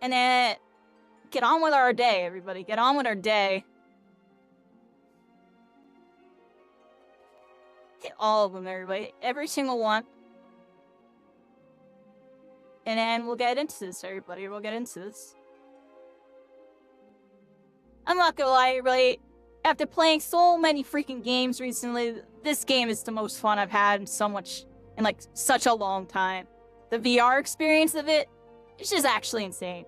And then get on with our day, everybody. Get on with our day. Hit all of them, everybody. Every single one. And then we'll get into this, everybody. We'll get into this. I'm not gonna lie, everybody. After playing so many freaking games recently, this game is the most fun I've had in such a long time. The VR experience of it, it's just actually insane.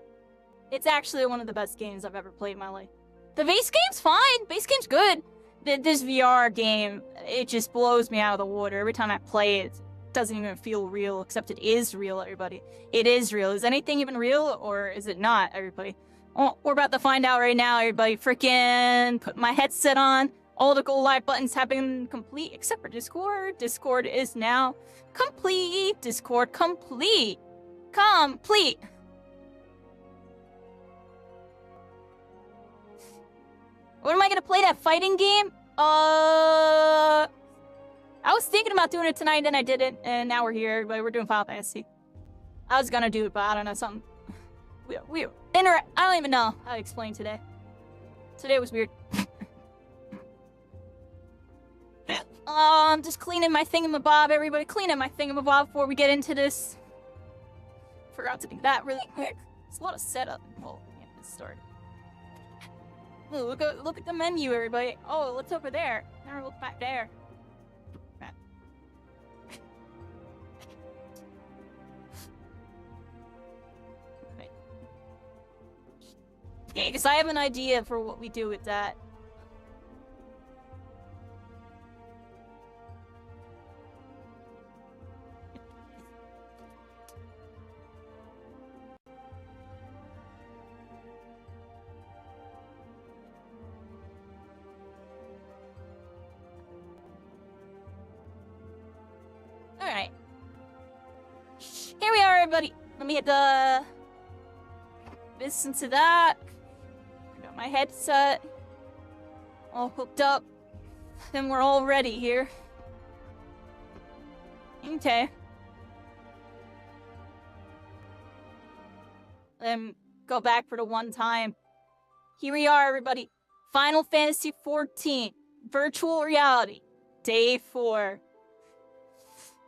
It's actually one of the best games I've ever played in my life. The base game's fine. Base game's good. This VR game, it just blows me out of the water. Every time I play it, it doesn't even feel real, except it is real, everybody. It is real. Is anything even real, or is it not, everybody? Oh, we're about to find out right now, everybody. Freaking put my headset on. All the go live buttons have been complete, except for Discord. Discord is now complete. Discord complete. Complete. When am I gonna play that fighting game? I was thinking about doing it tonight, and I didn't, and now we're here. But we're doing Final Fantasy. I was gonna do it, but I don't know, something. I don't even know how to explain today. Today was weird. I'm just cleaning my thingamabob, everybody. Cleaning my thingamabob before we get into this. Forgot to do that really quick. It's a lot of setup. Well, yeah, let's start. Ooh, look at the menu, everybody. Oh, what's over there? Never look back there. Okay, because I have an idea for what we do with that. Alright. Here we are, everybody. Let me hit the... listen to that. Got my headset all hooked up. Then we're all ready here. Okay. Then go back for the one time. Here we are, everybody. Final Fantasy XIV. Virtual reality. Day 4.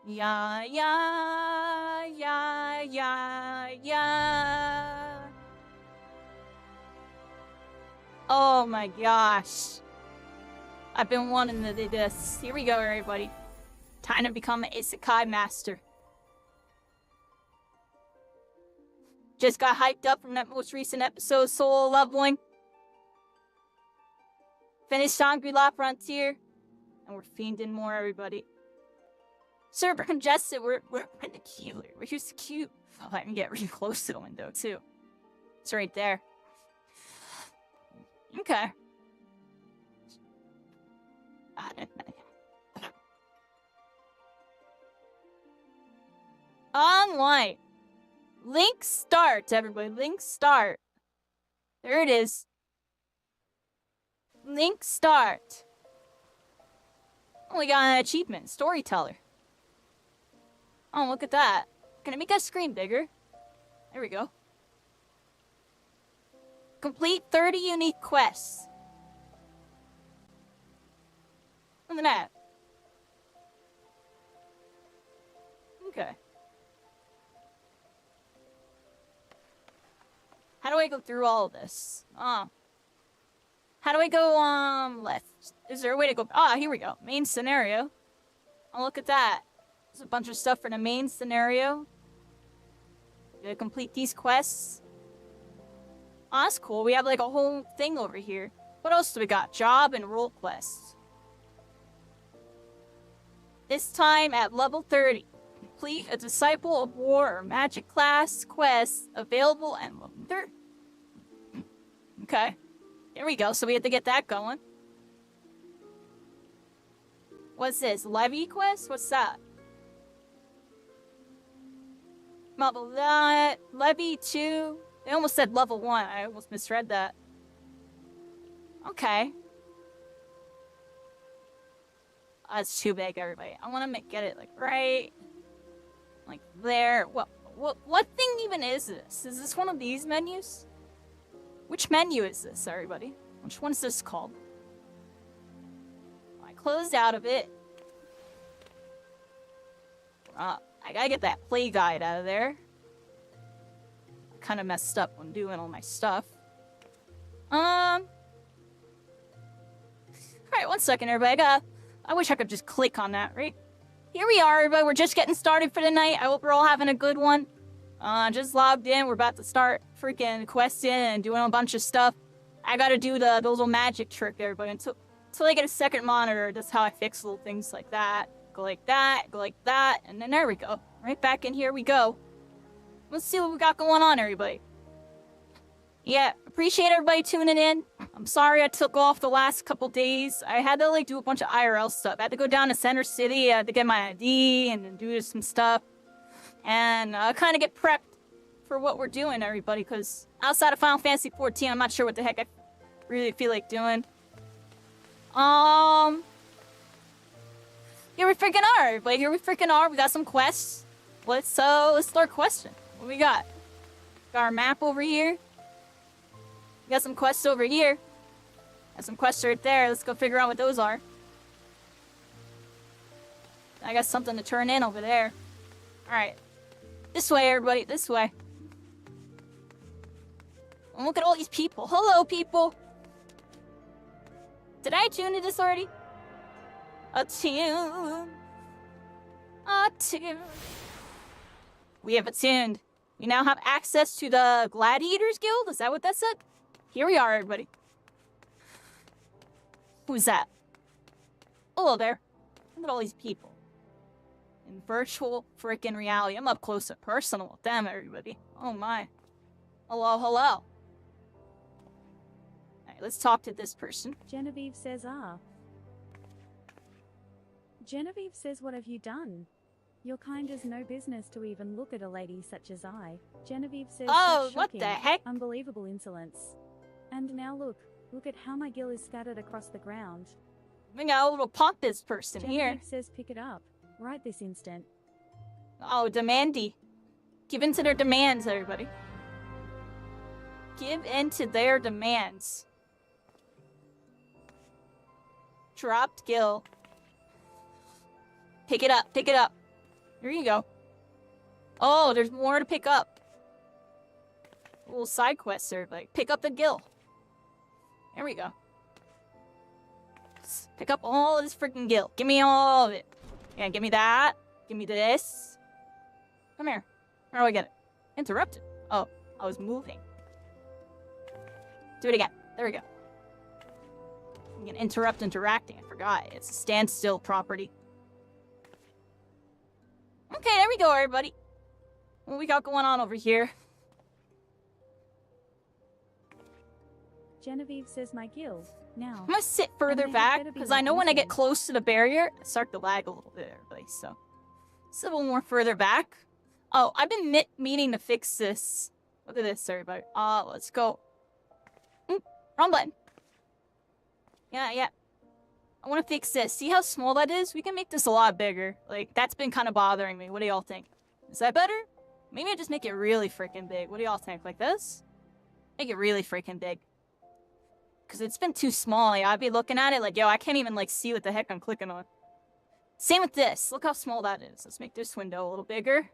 Yeah. Oh my gosh. I've been wanting to do this. Here we go, everybody. Time to become an Isekai master. Just got hyped up from that most recent episode, Solo Leveling. Finished Shangri-La Frontier. And we're fiending more, everybody. Server congested, we're in the queue. We're just cute. Oh, I can get really close to the window, too. It's right there. Okay. Online. Link start, everybody. Link start. There it is. Link start. Oh, we got an achievement. Storyteller. Oh, look at that. Can I make that screen bigger? There we go. Complete 30 unique quests. Look at that. Okay. How do I go through all of this? How do I go, left? Is there a way to go? Ah, here we go. Main scenario. Oh, look at that. There's a bunch of stuff for the main scenario. Gotta complete these quests. Oh, that's cool. We have like a whole thing over here. What else do we got? Job and role quests. This time at level 30. Complete a Disciple of War or Magic class quest available at level 30. Okay. Here we go. So we have to get that going. What's this? Levy quest? What's that? Level that. Levy 2. They almost said level 1. I almost misread that. Okay. That's too big, everybody. I want to get it like right, like there. Well, What thing even is this? Is this one of these menus? Which menu is this, everybody? Which one is this called? I closed out of it. I gotta get that play guide out of there. I kind of messed up when doing all my stuff. Alright, 1 second, everybody. I wish I could just click on that, right? Here we are, everybody. We're just getting started for the night. I hope we're all having a good one. Just logged in. We're about to start freaking questing and doing a bunch of stuff. I gotta do the little magic trick, everybody. Until I get a second monitor, that's how I fix little things like that. Go like that, and then there we go. Right back in here we go. Let's see what we got going on, everybody. Yeah, appreciate everybody tuning in. I'm sorry I took off the last couple days. I had to, like, do a bunch of IRL stuff. I had to go down to Center City. I had to get my ID and then do some stuff. And kind of get prepped for what we're doing, everybody, because outside of Final Fantasy 14, I'm not sure what the heck I really feel like doing. Here we freaking are, everybody. Here we freaking are. We got some quests. Let's start questing. What we got? Got our map over here. We got some quests over here. Got some quests right there. Let's go figure out what those are. I got something to turn in over there. Alright. This way, everybody. This way. And look at all these people. Hello, people. Did I tune to this already? Attune. Attune. We have attuned. We now have access to the Gladiators Guild. Is that what that said? Here we are, everybody. Who's that? Hello there. Look at all these people. In virtual freaking reality. I'm up close and personal with them, everybody. Oh my. Hello, hello. Alright, let's talk to this person. Genevieve says, Genevieve says, what have you done? Your kind has no business to even look at a lady such as I. Genevieve says, oh, what the heck? Unbelievable insolence. And now look at how my gill is scattered across the ground. We got a little pompous person Genevieve here. says, pick it up. Right this instant. Oh, demandy. Give in to their demands, everybody. Give in to their demands. Dropped gill. Pick it up, pick it up. Here you go. Oh, there's more to pick up. A little side quest, everybody. Pick up the gill. There we go. Let's pick up all this freaking gill. Give me all of it. Yeah, give me that. Give me this. Come here. Where do I get it? Interrupted. Oh, I was moving. Do it again. There we go. You can interrupt interacting. I forgot. It's a standstill property. Okay, there we go, everybody. What we got going on over here? Genevieve says, my gill. Now. I'm gonna sit further back, because I know when I get close to the barrier, I start to lag a little bit, everybody, so. Sit a little more further back. Oh, I've been meaning to fix this. Look at this, everybody. Let's go. Wrong button. Yeah. I want to fix this. See how small that is? We can make this a lot bigger. Like, that's been kind of bothering me. What do y'all think? Is that better? Maybe I just make it really freaking big. What do y'all think? Like this? Make it really freaking big. Because it's been too small. Like, I'd be looking at it like, yo, I can't even, like, see what the heck I'm clicking on. Same with this. Look how small that is. Let's make this window a little bigger.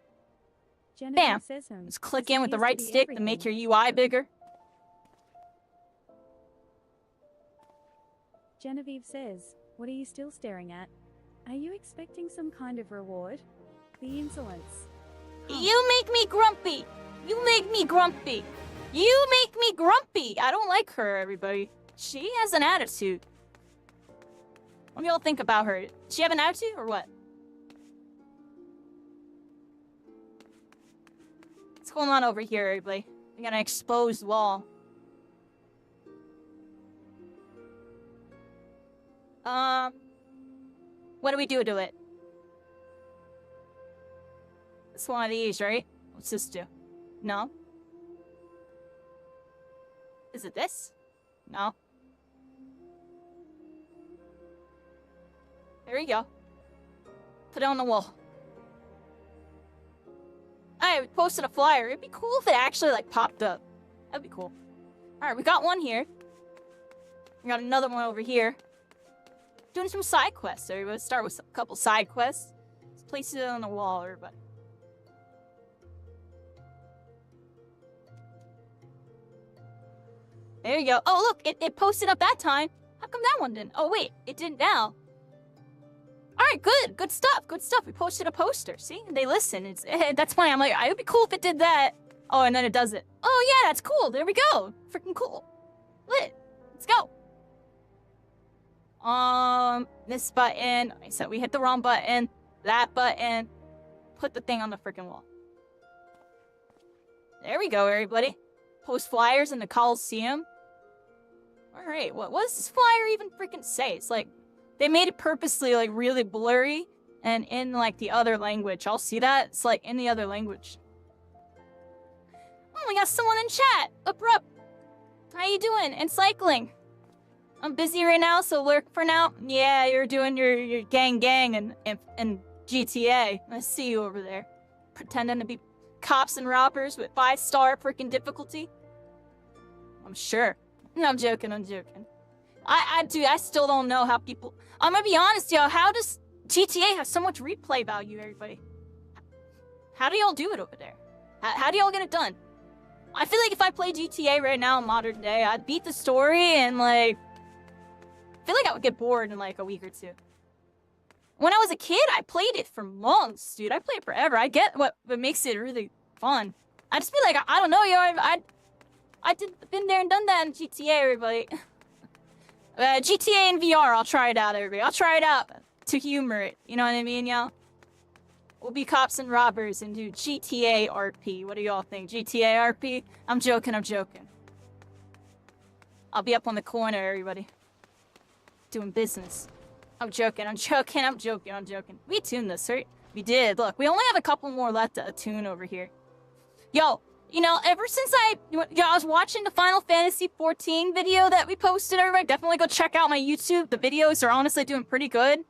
Bam! Let's click in with the right stick to make your UI bigger. Genevieve says, what are you still staring at? Are you expecting some kind of reward? The insolence. You make me grumpy! You make me grumpy! You make me grumpy! I don't like her, everybody. She has an attitude. What do y'all think about her? Does she have an attitude or what? What's going on over here, everybody? We got an exposed wall. What do we do to it? It's one of these, right? What's this do? No? Is it this? No. There you go. Put it on the wall. I posted a flyer. It'd be cool if it actually, like, popped up. That'd be cool. Alright, we got one here. We got another one over here. Doing some side quests. So let's start with a couple side quests. Let's place it on the wall, everybody. There you go. Oh, look, it posted up that time. How come that one didn't? Oh, wait, it didn't now. Alright, good. Good stuff. Good stuff. We posted a poster. See? They listen. That's funny. I'm like, it would be cool if it did that. Oh, and then it does it. Oh, yeah, that's cool. There we go. Freaking cool. Lit. Let's go. This button. I said we hit the wrong button. That button. Put the thing on the freaking wall. There we go, everybody. Post flyers in the Coliseum. Alright, what does this flyer even freaking say? It's like, they made it purposely, like, really blurry and in, like, the other language. I'll see that. It's, like, in the other language. Oh, we got someone in chat. Abrupt. How you doing? And cycling. I'm busy right now, so lurk for now. Yeah, you're doing your gang and GTA. I see you over there. Pretending to be cops and robbers with 5-star freaking difficulty. I'm sure. No, I'm joking, I'm joking. Dude, I still don't know how people... I'm gonna be honest, yo, how does GTA have so much replay value, everybody? How do y'all do it over there? How do y'all get it done? I feel like if I play GTA right now in modern day, I'd beat the story and, like... I feel like I would get bored in, like, a week or two. When I was a kid, I played it for months, dude. I played it forever. I get what makes it really fun. I just feel like, I don't know, yo, been there and done that in GTA, everybody. GTA in VR, I'll try it out, everybody. I'll try it out to humor it. You know what I mean, y'all? We'll be cops and robbers and do GTA RP. What do y'all think? GTA RP? I'm joking, I'm joking. I'll be up on the corner, everybody. Doing business. I'm joking, I'm joking, I'm joking, I'm joking. We tuned this, right? We did. Look, we only have a couple more left to tune over here. Yo, you know, ever since I was watching the Final Fantasy XIV video that we posted, everybody, definitely go check out my YouTube. The videos are honestly doing pretty good,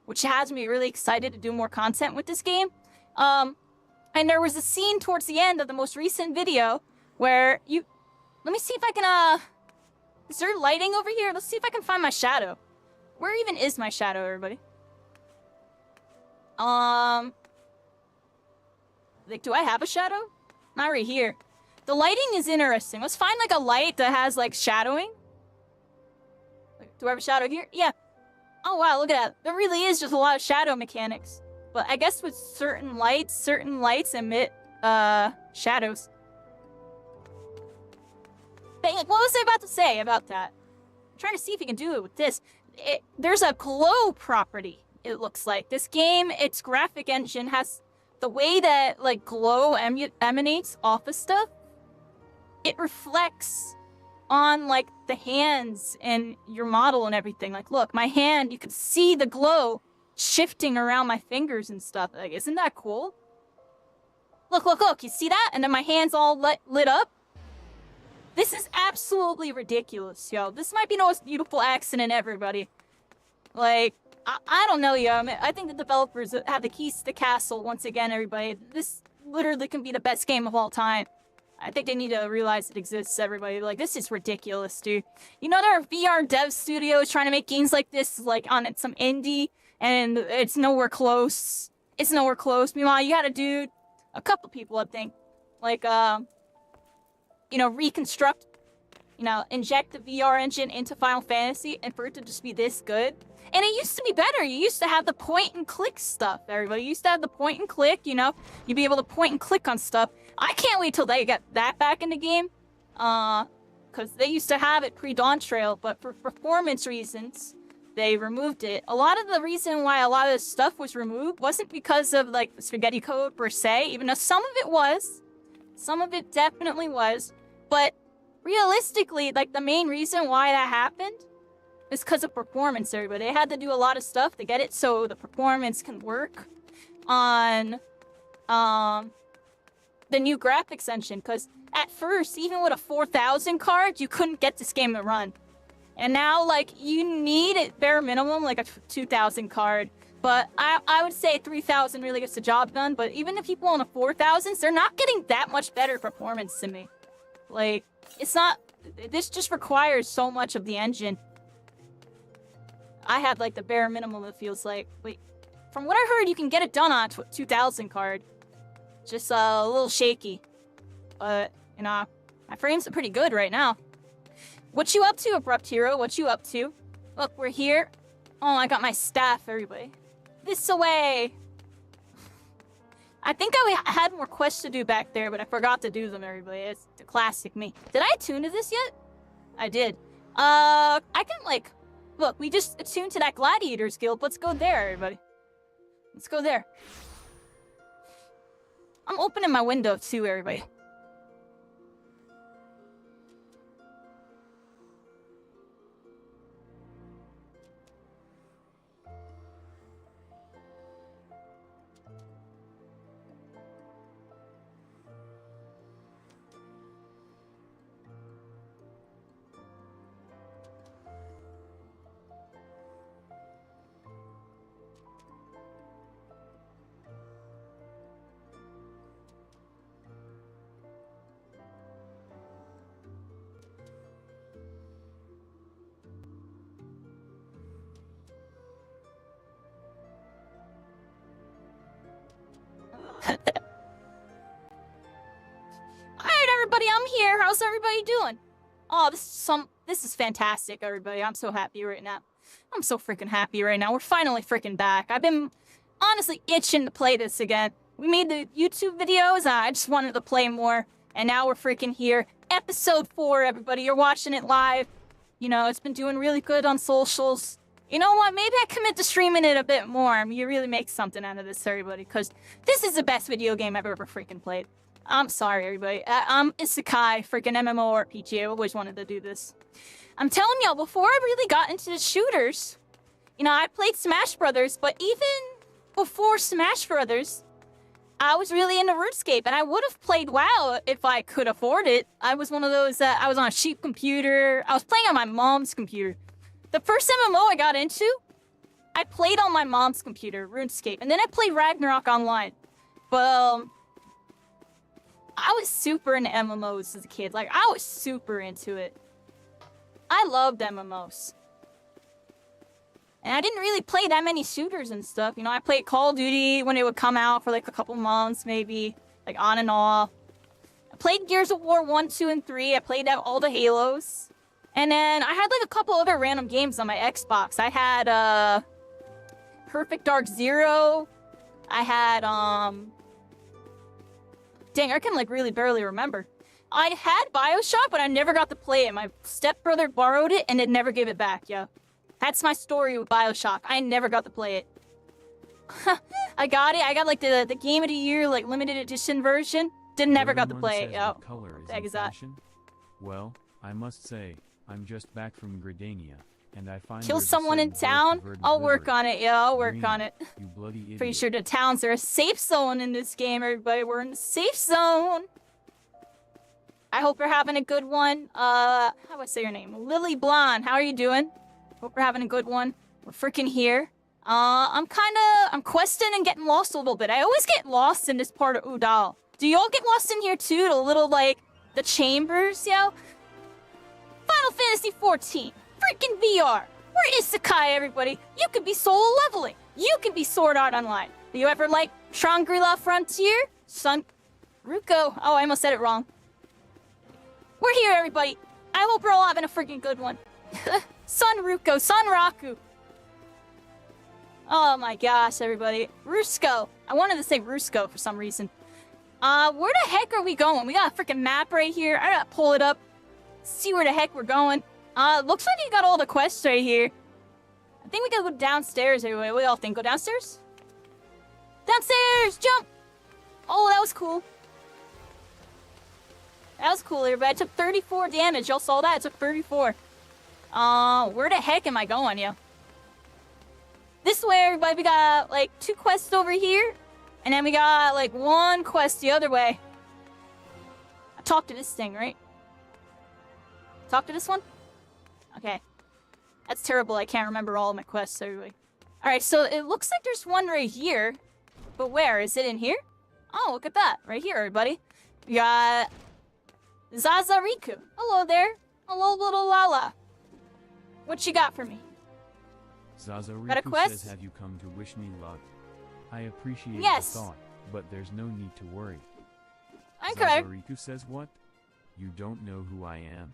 which has me really excited to do more content with this game. And there was a scene towards the end of the most recent video where you... Let me see if I can, Is there lighting over here? Let's see if I can find my shadow. Where even is my shadow, everybody? Like, do I have a shadow? Not right here. The lighting is interesting. Let's find, like, a light that has, like, shadowing. Do I have a shadow here? Yeah. Oh, wow, look at that. There really is just a lot of shadow mechanics. But I guess with certain lights emit, shadows. But, what was I about to say about that? I'm trying to see if you can do it with this. There's a glow property, it looks like. This game, its graphic engine has... The way that, like, glow emanates off of stuff, it reflects on, like, the hands and your model and everything. Like, look, my hand, you can see the glow shifting around my fingers and stuff. Like, isn't that cool? Look, look, look, you see that? And then my hand's all lit up. This is absolutely ridiculous, yo. This might be the most beautiful accident ever, buddy. Like... I don't know, yo. I think the developers have the keys to the castle once again, everybody. This literally can be the best game of all time. I think they need to realize it exists, everybody. Like, this is ridiculous, dude. You know, there are VR dev studios trying to make games like this, like, on some indie, and it's nowhere close. It's nowhere close. Meanwhile, you got a dude, a couple people, I think, like, you know, reconstruct, you know, inject the VR engine into Final Fantasy, and for it to just be this good. And it used to be better. You used to have the point and click stuff, everybody. You used to have the point and click, you know? You'd be able to point and click on stuff. I can't wait till they get that back in the game. Because they used to have it pre-Dawn Trail, but for performance reasons, they removed it. A lot of the reason why a lot of this stuff was removed wasn't because of, like, the spaghetti code per se, even though some of it was. Some of it definitely was. But realistically, like, the main reason why that happened is because of performance, everybody. They had to do a lot of stuff to get it so the performance can work on the new graphics engine. Because at first, even with a 4000 card, you couldn't get this game to run. And now, like, you need at bare minimum, like, a 2000 card But I would say 3000 really gets the job done. But even if people on the 4000s, they're not getting that much better performance than me. Like, it's not... This just requires so much of the engine. I had, like, the bare minimum, it feels like. Wait, from what I heard, you can get it done on a 2000 card. Just a little shaky. But, you know, my frames are pretty good right now. What you up to, Abrupt Hero? What you up to? Look, we're here. Oh, I got my staff, everybody. This away! I think I had more quests to do back there, but I forgot to do them, everybody. It's the classic me. Did I attune to this yet? I did. I can, like... Look, we just attuned to that Gladiators Guild. Let's go there, everybody. Let's go there. I'm opening my window, too, everybody. Alright, everybody, I'm here. How's everybody doing? Oh, this is fantastic, everybody. I'm so happy right now. I'm so freaking happy right now. We're finally freaking back. I've been honestly itching to play this again. We made the YouTube videos, I just wanted to play more, and now we're freaking here. Episode 4, everybody. You're watching it live. You know, it's been doing really good on socials. You know what? Maybe I commit to streaming it a bit more. I mean, you really make something out of this, everybody, because this is the best video game I've ever freaking played. I'm sorry, everybody. I'm Isekai, freaking MMORPG. I always wanted to do this. I'm telling y'all, before I really got into the shooters, you know, I played Smash Brothers, but even before Smash Brothers, I was really into RuneScape, and I would have played WoW if I could afford it. I was one of those that I was on a cheap computer. I was playing on my mom's computer. The first MMO I got into, I played on my mom's computer, RuneScape, and then I played Ragnarok online. But, I was super into MMOs as a kid. Like, I was super into it. I loved MMOs. And I didn't really play that many shooters and stuff. You know, I played Call of Duty when it would come out for like a couple months, maybe. Like, on and off. I played Gears of War 1, 2, and 3. I played all the Halos. And then I had like a couple other random games on my Xbox. I had, Perfect Dark Zero. I had, Dang, I can like really barely remember. I had BioShock, but I never got to play it. My stepbrother borrowed it and it never gave it back, yo. That's my story with BioShock. I never got to play it. I got it. I got like the Game of the Year, like limited edition version. Never got to play it, yo. Well, I must say, I'm just back from Gridania, and I find kill someone in town? I'll work on it, yo. I'll work on it. You bloody idiot. Pretty sure the towns are a safe zone in this game, everybody. We're in a safe zone. I hope you're having a good one. How do I say your name? Lily Blonde. How are you doing? Hope you're having a good one. We're freaking here. I'm questing and getting lost a little bit. I always get lost in this part of Udall. Do y'all get lost in here too? The little, like, the chambers, yo? Final Fantasy 14. Freaking VR. We're Isekai, everybody. You could be solo leveling. You could be Sword Art Online. Do you ever like Shangri-La Frontier? Sun... Ruko. Oh, I almost said it wrong. We're here, everybody. I hope we're all having a freaking good one. Sun Ruko. Sun Raku. Oh my gosh, everybody. Rusko. I wanted to say Rusko for some reason. Where the heck are we going? We got a freaking map right here. I gotta pull it up. See where the heck we're going. Looks like you got all the quests right here. I think we gotta go downstairs, everybody. What do y'all think? Go downstairs? Downstairs! Jump! Oh, that was cool. That was cool, everybody. I took 34 damage. Y'all saw that? I took 34. Where the heck am I going, yo? This way, everybody. We got, like, 2 quests over here. And then we got, like, 1 quest the other way. I talked to this thing, right? Talk to this one? Okay. That's terrible. I can't remember all of my quests, everybody. Alright, so it looks like there's one right here. But where? Is it in here? Oh, look at that. Right here, everybody. We got Zaza Riku. Hello there. Hello, little Lala. What you got for me? Zaza Got a Riku quest? says, have you come to wish me luck? I appreciate Yes. the thought, but there's no need to worry. Okay. Zaza Riku says what? You don't know who I am?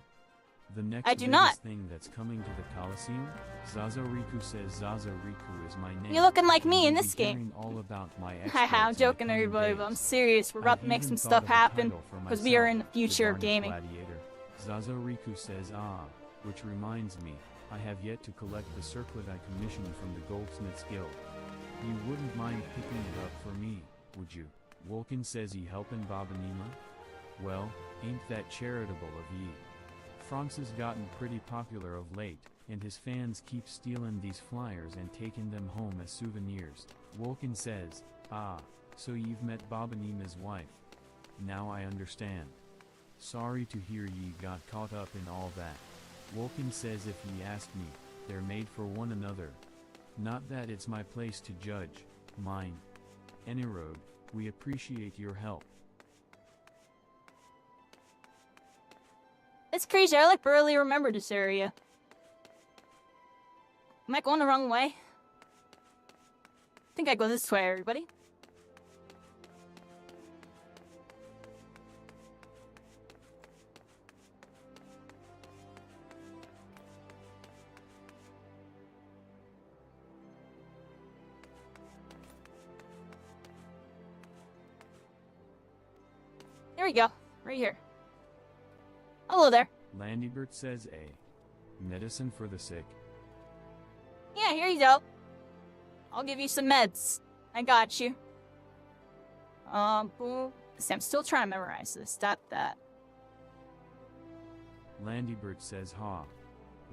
The next I do biggest not. thing that's coming to the Colosseum? Zaza Riku says Zaza Riku is my name. You're looking like me and in you'll this be game. hearing all about my Haha, I'm exploits in the joking, coming everybody, but I'm days. serious. We're about to I've make even some thought stuff of a happen title for because we are myself, in the future of Garnish gaming. Gladiator. Zaza Riku says which reminds me, I have yet to collect the circlet I commissioned from the Goldsmiths Guild. You wouldn't mind picking it up for me, would you? Wolkin says he helpin' Babanima? Well, ain't that charitable of ye? Franz has gotten pretty popular of late, and his fans keep stealing these flyers and taking them home as souvenirs. Wolkin says, so you've met Babanima's wife. Now I understand. Sorry to hear ye got caught up in all that. Wolkin says if ye ask me, they're made for one another. Not that it's my place to judge, mine. Anirode, we appreciate your help. It's crazy, I like barely remember this area. Am I going the wrong way? I think I go this way, everybody. There we go. Right here. Hello there. Landybird says medicine for the sick. Yeah, here you go. I'll give you some meds. I got you. Boom. See, I'm still trying to memorize this. That. Landybird says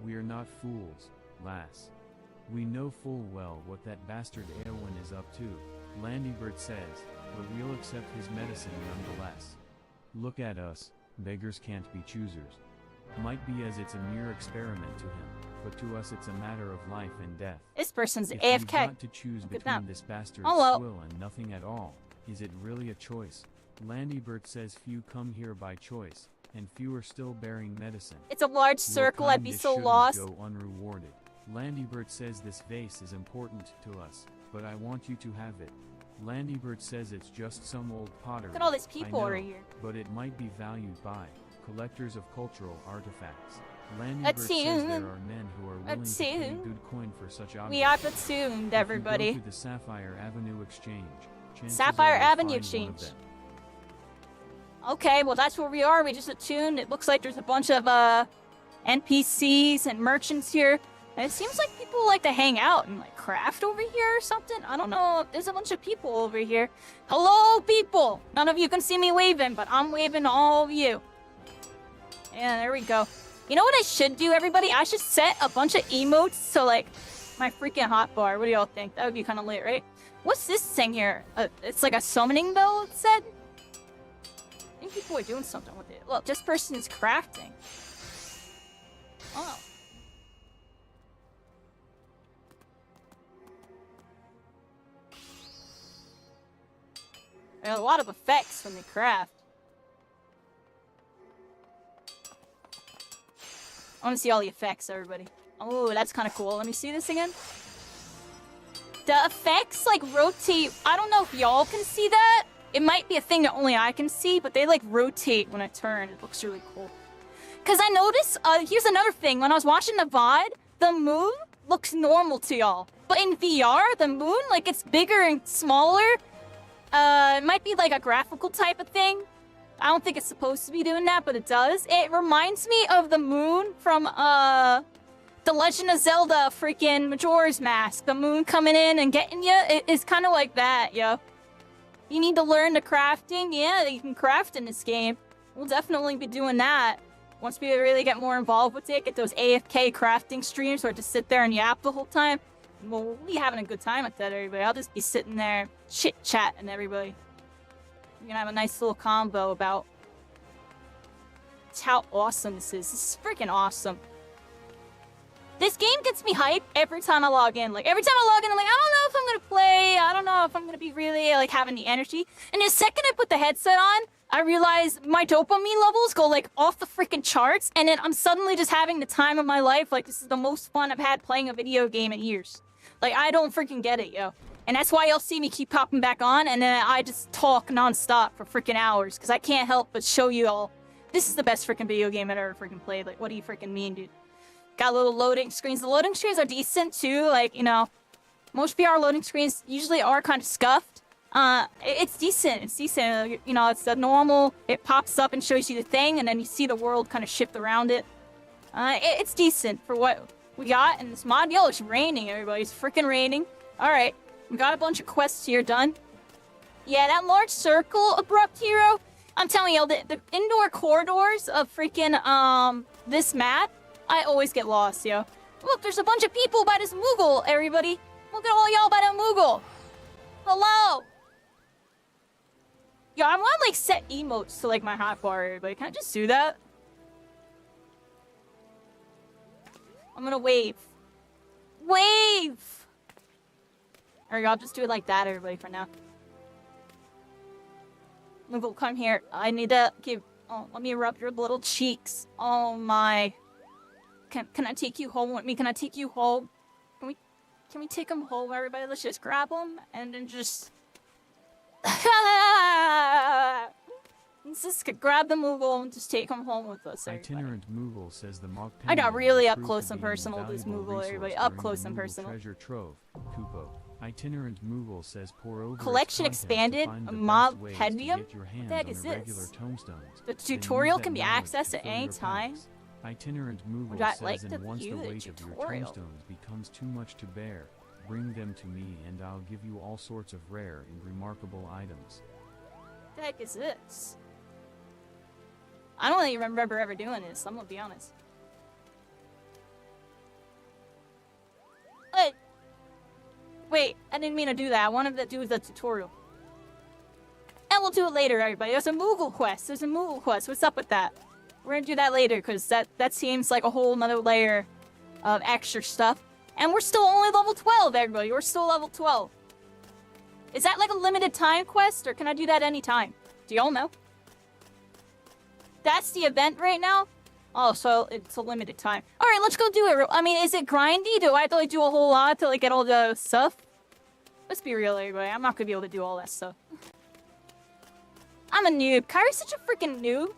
we're not fools, lass. We know full well what that bastard Eowyn is up to, Landybird says, but we'll accept his medicine nonetheless. Look at us, beggars can't be choosers. Might be as it's a mere experiment to him, but to us it's a matter of life and death. This person's If AFK. you've got to choose Look at that. between this bastard's Hello. swill and nothing at all, is it really a choice? Landybird says few come here by choice, and few are still bearing medicine. It's a large Your circle. I'd be kindness so shouldn't lost. go unrewarded. Landybird says this vase is important to us, but I want you to have it. Landybird says it's just some old pottery. Look at all these I people know, over here. but it might be valued by collectors of cultural artifacts. Landybird Let's says see. there are men who are willing Let's to see. pay good coin for such objects. We are platooned, If you everybody. go to the Sapphire Avenue Exchange, chances Sapphire are you'll Avenue find one of Exchange. them. Okay, well that's where we are. We just attuned. It looks like there's a bunch of NPCs and merchants here. And it seems like people like to hang out and like craft over here or something. I don't know. There's a bunch of people over here. Hello, people. None of you can see me waving, but I'm waving to all of you. Yeah, there we go. You know what I should do, everybody? I should set a bunch of emotes to like my freaking hotbar. What do y'all think? That would be kind of lit, right? What's this thing here? It's like a summoning bell, it said? I think people are doing something with it. Look, this person is crafting. Oh. There are a lot of effects when they craft. I want to see all the effects, everybody. Oh, that's kind of cool. Let me see this again. The effects, like, rotate. I don't know if y'all can see that. It might be a thing that only I can see, but they, like, rotate when I turn. It looks really cool. Because I noticed, here's another thing. When I was watching the VOD, the moon looks normal to y'all. But in VR, the moon, like, it's bigger and smaller. It might be, like, a graphical type of thing. I don't think it's supposed to be doing that, but it does. It reminds me of the moon from, The Legend of Zelda freaking Majora's Mask. The moon coming in and getting you. It's kind of like that, yo. You need to learn the crafting. Yeah, you can craft in this game. We'll definitely be doing that. Once we really get more involved with it, get those AFK crafting streams where just sit there and yap the whole time. We'll be having a good time with that, everybody. I'll just be sitting there chit-chatting everybody. We're gonna have a nice little combo about how awesome this is. This is freaking awesome. This game gets me hyped every time I log in. Like, every time I log in, I'm like, I don't know if I'm gonna play. I don't know if I'm gonna be really, like, having the energy. And the second I put the headset on, I realize my dopamine levels go, like, off the freaking charts. And then I'm suddenly just having the time of my life. Like, this is the most fun I've had playing a video game in years. Like, I don't freaking get it, yo. And that's why you'll see me keep popping back on. And then I just talk nonstop for freaking hours. Because I can't help but show you all, this is the best freaking video game I've ever freaking played. Like, what do you freaking mean, dude? Got little loading screens. The loading screens are decent too. Like, you know, most VR loading screens usually are kind of scuffed. It's decent. It's decent. You know, it's the normal. It pops up and shows you the thing, and then you see the world kind of shift around it. It's decent for what we got in this mod. Yo, it's raining, everybody. It's freaking raining. All right, we got a bunch of quests here done. Yeah, that large circle, Abrupt Hero. I'm telling you, the indoor corridors of freaking this map. I always get lost, yo. Look, there's a bunch of people by this Moogle, everybody. Look at all y'all by that Moogle. Hello. Yo, I want, like, set emotes to, like, my hotbar, everybody. Can I just do that? I'm gonna wave. Wave! There we go, I'll just do it like that, everybody, for now. Moogle, come here. I need to give... Oh, let me rub your little cheeks. Oh, my... Can I take you home with me? Can I take you home? Can we take him home, everybody? Let's just grab him and then just... Let's just grab the Moogle and just take him home with us, everybody. Itinerant Moogle says the mock I got really up proved close to and be an personal with this invaluable Moogle, everybody. resource Up during close the and Moogle personal. Treasure trove, Kupo. Itinerant Moogle says pour over its Collection contents to expanded, find the mob best ways pedium? to get your hands What the heck on is irregular this? tomestones, The then use tutorial that can be knowledge accessed to at fill any your time. packs. Itinerant Moogle Would I says, like to and once the view the weight of your tutorial? tomestones becomes too much to bear, bring them to me and I'll give you all sorts of rare and remarkable items. What the heck is this? I don't even remember ever doing this, I'm gonna be honest. Wait, I didn't mean to do that. I wanted to do the tutorial. And we'll do it later, everybody. There's a Moogle quest. There's a Moogle quest. What's up with that? We're gonna do that later, because that seems like a whole nother layer of extra stuff. And we're still only level 12, everybody. We're still level 12. Is that like a limited time quest, or can I do that anytime? Do y'all know? That's the event right now? Oh, so it's a limited time. Alright, let's go do it. I mean, is it grindy? Do I have to like do a whole lot to like get all the stuff? Let's be real, everybody. I'm not gonna be able to do all that stuff. I'm a noob. Kairi's such a freaking noob.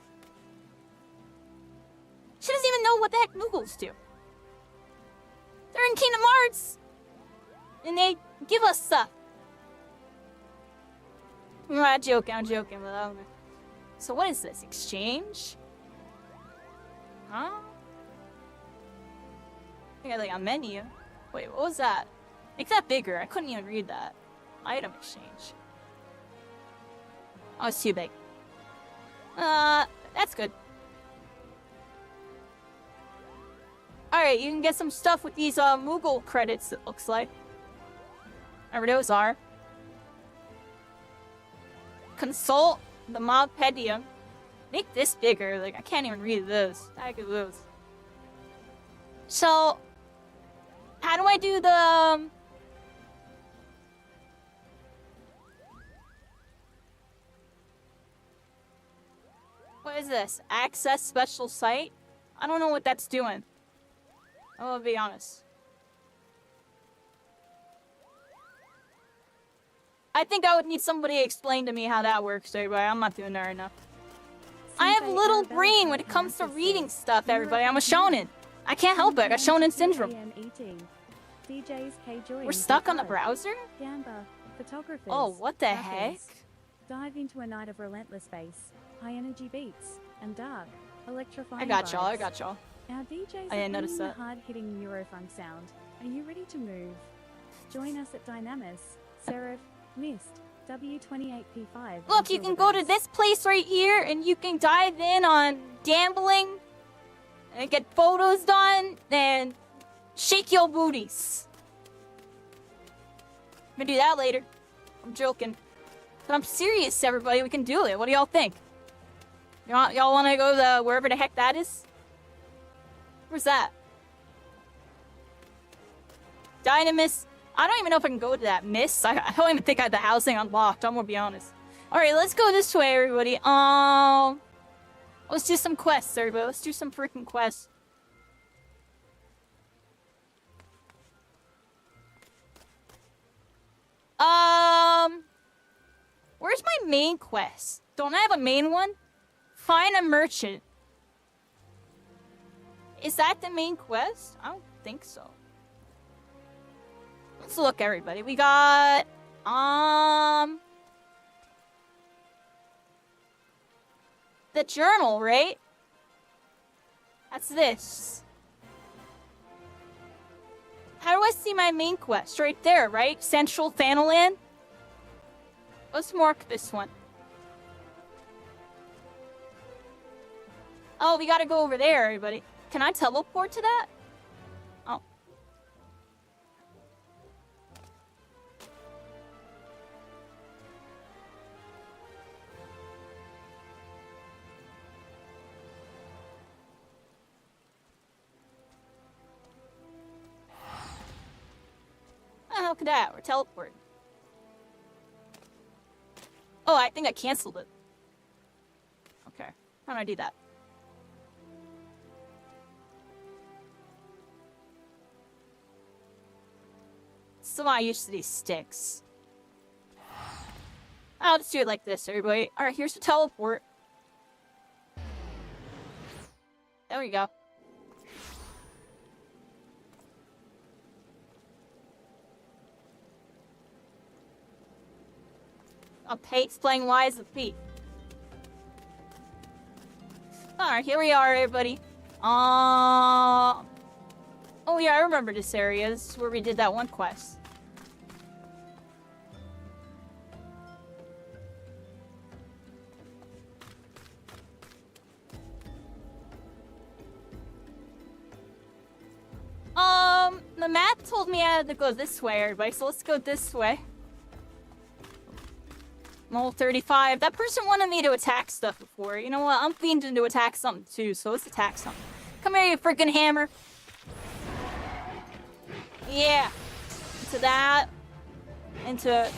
She doesn't even know what the heck Moogles do. They're in Kingdom Hearts! And they give us stuff. I'm joking, but I don't know. So what is this? Exchange? Huh? I got like a menu. Wait, what was that? Make that bigger. I couldn't even read that. Item exchange. Oh, it's too big. That's good. Alright, you can get some stuff with these Moogle credits, it looks like. Whatever those are. Consult the Mobpedium. Make this bigger. Like, I can't even read this. I could lose. So, how do I do the... What is this? Access special site? I don't know what that's doing. I'll be honest. I think I would need somebody to explain to me how that works, everybody. I'm not doing that right now. I have little brain when it comes to reading stuff, everybody. I'm a shonen. I can't help it. I got shonen syndrome. We're stuck on the browser? Oh, what the heck? Dive into a night of relentless bass, high energy beats, and dark, electrifying I got y'all. vibes. I got y'all. Our DJs I didn't are notice bringing the that. hard-hitting Eurofunk sound. Are you ready to move? Join us at Dynamis, Seraph, Mist, W28P5. Look, you can go to this place right here, and you can dive in on gambling, and get photos done, and shake your booties. I'm gonna do that later. I'm joking. But I'm serious, everybody. We can do it. What do y'all think? Y'all want to go to wherever the heck that is? Where's that? Dynamis. I don't even know if I can go to that miss. I don't even think I had the housing unlocked, I'm gonna be honest. Alright, let's go this way, everybody. Let's do some quests, everybody. Let's do some freaking quests. Where's my main quest? Don't I have a main one? Find a merchant. Is that the main quest? I don't think so. Let's look, everybody. We got, the journal, right? That's this. How do I see my main quest? Right there, right? Central Thanalan? Let's mark this one. Oh, we gotta go over there, everybody. Can I teleport to that? Oh. Oh, look at that. We're teleporting. Oh, I think I canceled it. Okay. How do I do that? So I'm used to these sticks. I'll just do it like this, everybody. Alright, here's the teleport. There we go. A Pate's playing Wise of Pete. Alright, here we are, everybody. Oh yeah, I remember this area. This is where we did that one quest. The map told me I had to go this way, everybody, so let's go this way. Mole 35. That person wanted me to attack stuff before. You know what? I'm fiending to attack something too, so let's attack something. Come here, you freaking hammer. Yeah. Into that. Into...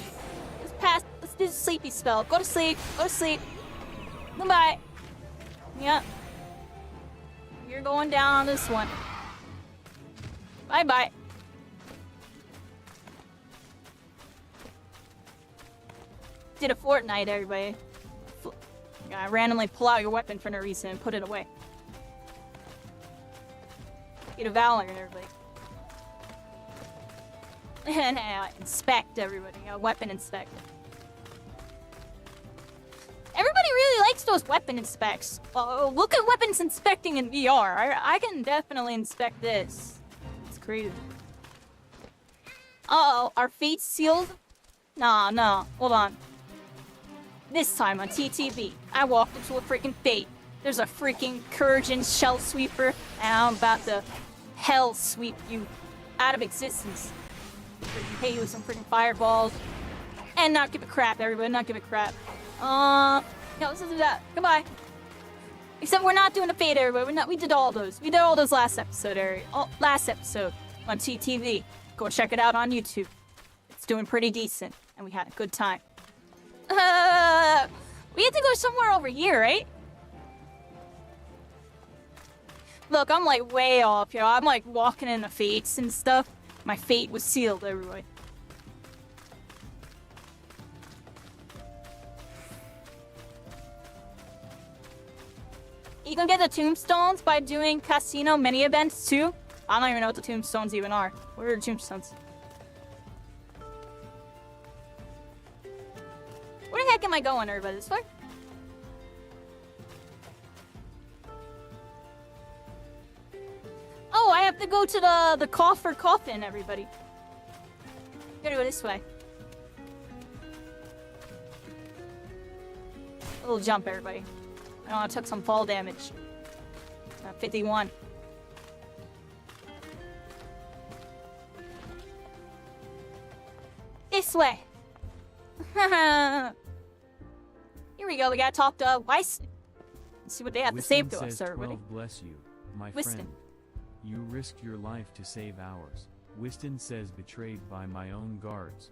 Let's do the sleepy spell. Go to sleep. Go to sleep. Goodbye. Yep. You're going down on this one. Bye-bye. Did a Fortnite, everybody. You gotta randomly pull out your weapon for no reason and put it away. Get a Valor, everybody. And inspect, everybody. Weapon inspect. Everybody really likes those weapon inspects. Look at weapons inspecting in VR. I can definitely inspect this. It's crazy. Uh-oh, our fate's sealed? Nah, no. Hold on. This time on TTV, I walked into a freaking fate. There's a freaking Kurgan shell sweeper, and I'm about to hell sweep you out of existence. Freaking hit you with some freaking fireballs. And not give a crap, everybody, not give a crap. No, let's do that. Goodbye. Except we're not doing a fate, everybody. We did all those. We did all those last episode, last episode on TTV. Go check it out on YouTube. It's doing pretty decent, and we had a good time. We had to go somewhere over here, right? Look, I'm like way off here. I'm like walking in the fates and stuff. My fate was sealed, everybody. You can get the tombstones by doing casino mini events too. I don't even know what the tombstones even are. Where are the tombstones? Where the heck am I going, everybody? This way? Oh, I have to go to the coffin, everybody. Gotta go this way. A little jump, everybody. I know I took some fall damage. 51. This way. Here we go. We gotta talk to Weiss. Let's see what they have to say to us, everybody. Bless you, my Wisdom. friend. You risked your life to save ours. Wiston says betrayed by my own guards.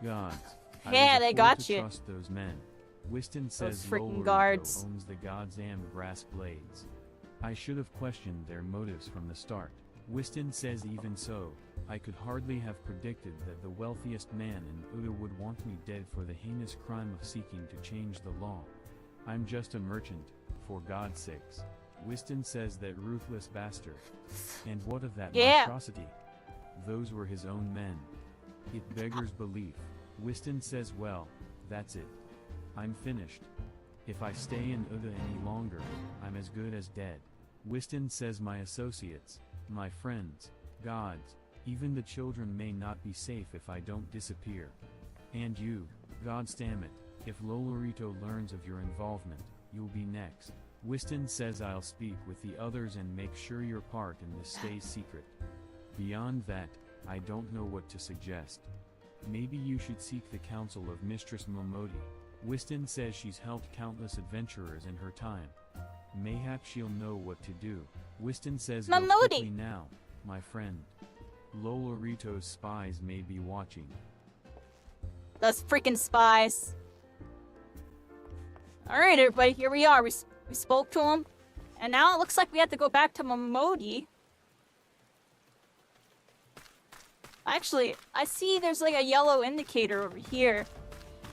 Gods. I Yeah, was they a fool got to you. trust those men. Wiston says freaking Lolorito guards. owns the goddamn brass blades. I should have questioned their motives from the start. Wiston says even so, I could hardly have predicted that the wealthiest man in Uda would want me dead for the heinous crime of seeking to change the law. I'm just a merchant, for God's sakes. Wiston says that ruthless bastard. And what of that monstrosity? Those were his own men. It beggars belief. Wiston says well, that's it. I'm finished. If I stay in Uda any longer, I'm as good as dead. Wiston says my associates, my friends, gods, even the children may not be safe if I don't disappear. And you, goddamn it, if Lolorito learns of your involvement, you'll be next. Wiston says I'll speak with the others and make sure your part in this stays secret. Beyond that, I don't know what to suggest. Maybe you should seek the counsel of Mistress Momodi. Wiston says she's helped countless adventurers in her time. Mayhap she'll know what to do. Wiston says go quickly now, my friend. Lolorito's spies may be watching. Those freaking spies. Alright, everybody, here we are. We spoke to him. And now it looks like we have to go back to Momodi. Actually, I see there's like a yellow indicator over here.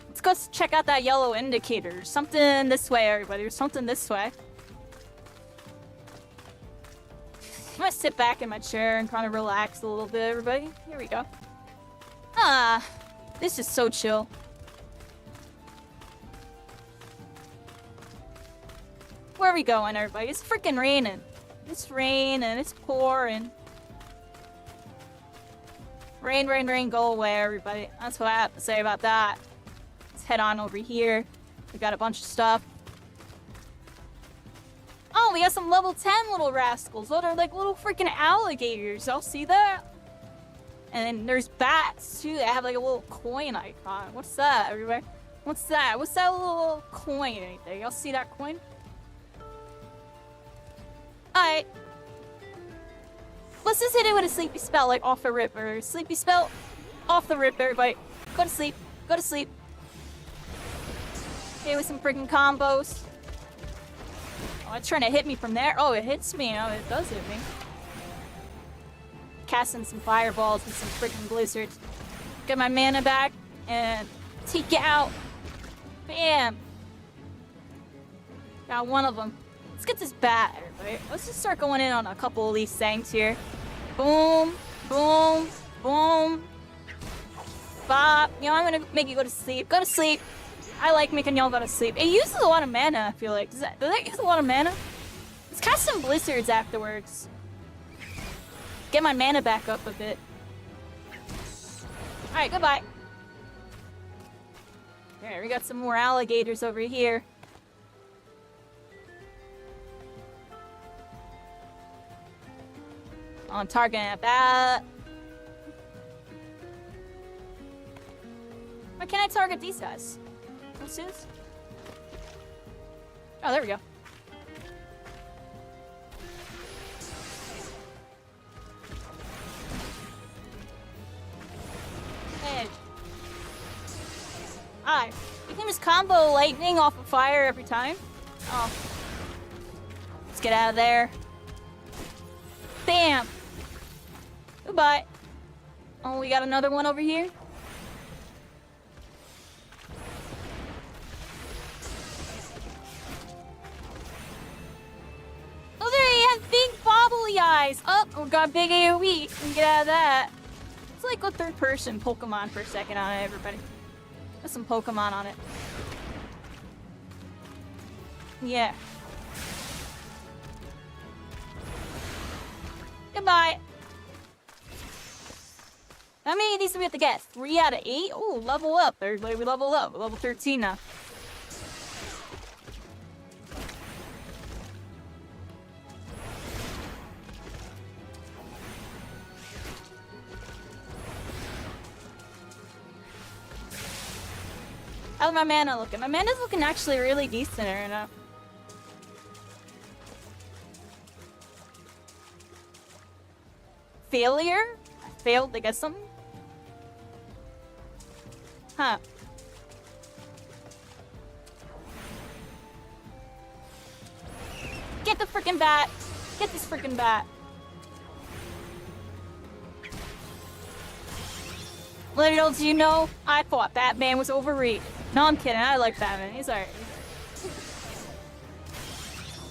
Let's go check out that yellow indicator. There's something this way, everybody. There's something this way. I'm gonna sit back in my chair and kind of relax a little bit, everybody. Here we go. Ah, this is so chill. Where are we going, everybody? It's freaking raining. It's raining, it's pouring. Rain, rain, rain, go away, everybody. That's what I have to say about that. Let's head on over here. We got a bunch of stuff. Oh, we got some level 10 little rascals. Those are like little freaking alligators. Y'all see that? And then there's bats, too. They have like a little coin icon. What's that, everybody? What's that? What's that little coin right there? Y'all see that coin? Alright. Let's just hit it with a sleepy spell, like off the rip, or sleepy spell off the rip, everybody. Go to sleep. Go to sleep. Okay, with some freaking combos. Oh, it's trying to hit me from there. Oh, it hits me. Oh, it does hit me. Casting some fireballs with some freaking blizzards. Get my mana back and take it out. Bam. Got one of them. Let's get this bat, everybody. Let's just start going in on a couple of these things here. Boom, boom, boom. Bop. You know, I'm gonna make you go to sleep. Go to sleep. I like making y'all go to sleep. It uses a lot of mana, I feel like. Does that use a lot of mana? Let's cast some blizzards afterwards. Get my mana back up a bit. Alright, goodbye. There, we got some more alligators over here. On target at that. Why can't I target these guys? What's this? Oh, there we go. Hey. Alright. You can just combo lightning off of fire every time. Oh. Let's get out of there. Bam! Goodbye. Oh, we got another one over here. Oh, there he has big bobbly eyes. Oh, we got big AoE. We can get out of that. It's like a third-person Pokemon for a second on it, everybody. There's some Pokemon on it. Yeah. Goodbye. How many of these do we have to get? 3 out of 8? Oh, level up. Everybody, we level up. We're level 13 now. How's my mana looking? My mana's looking actually really decent right now. Failure? failed to get something? Huh. Get the freaking bat! Get this freaking bat! Little do you know, I thought Batman was overrated. No, I'm kidding. I like Batman. He's alright.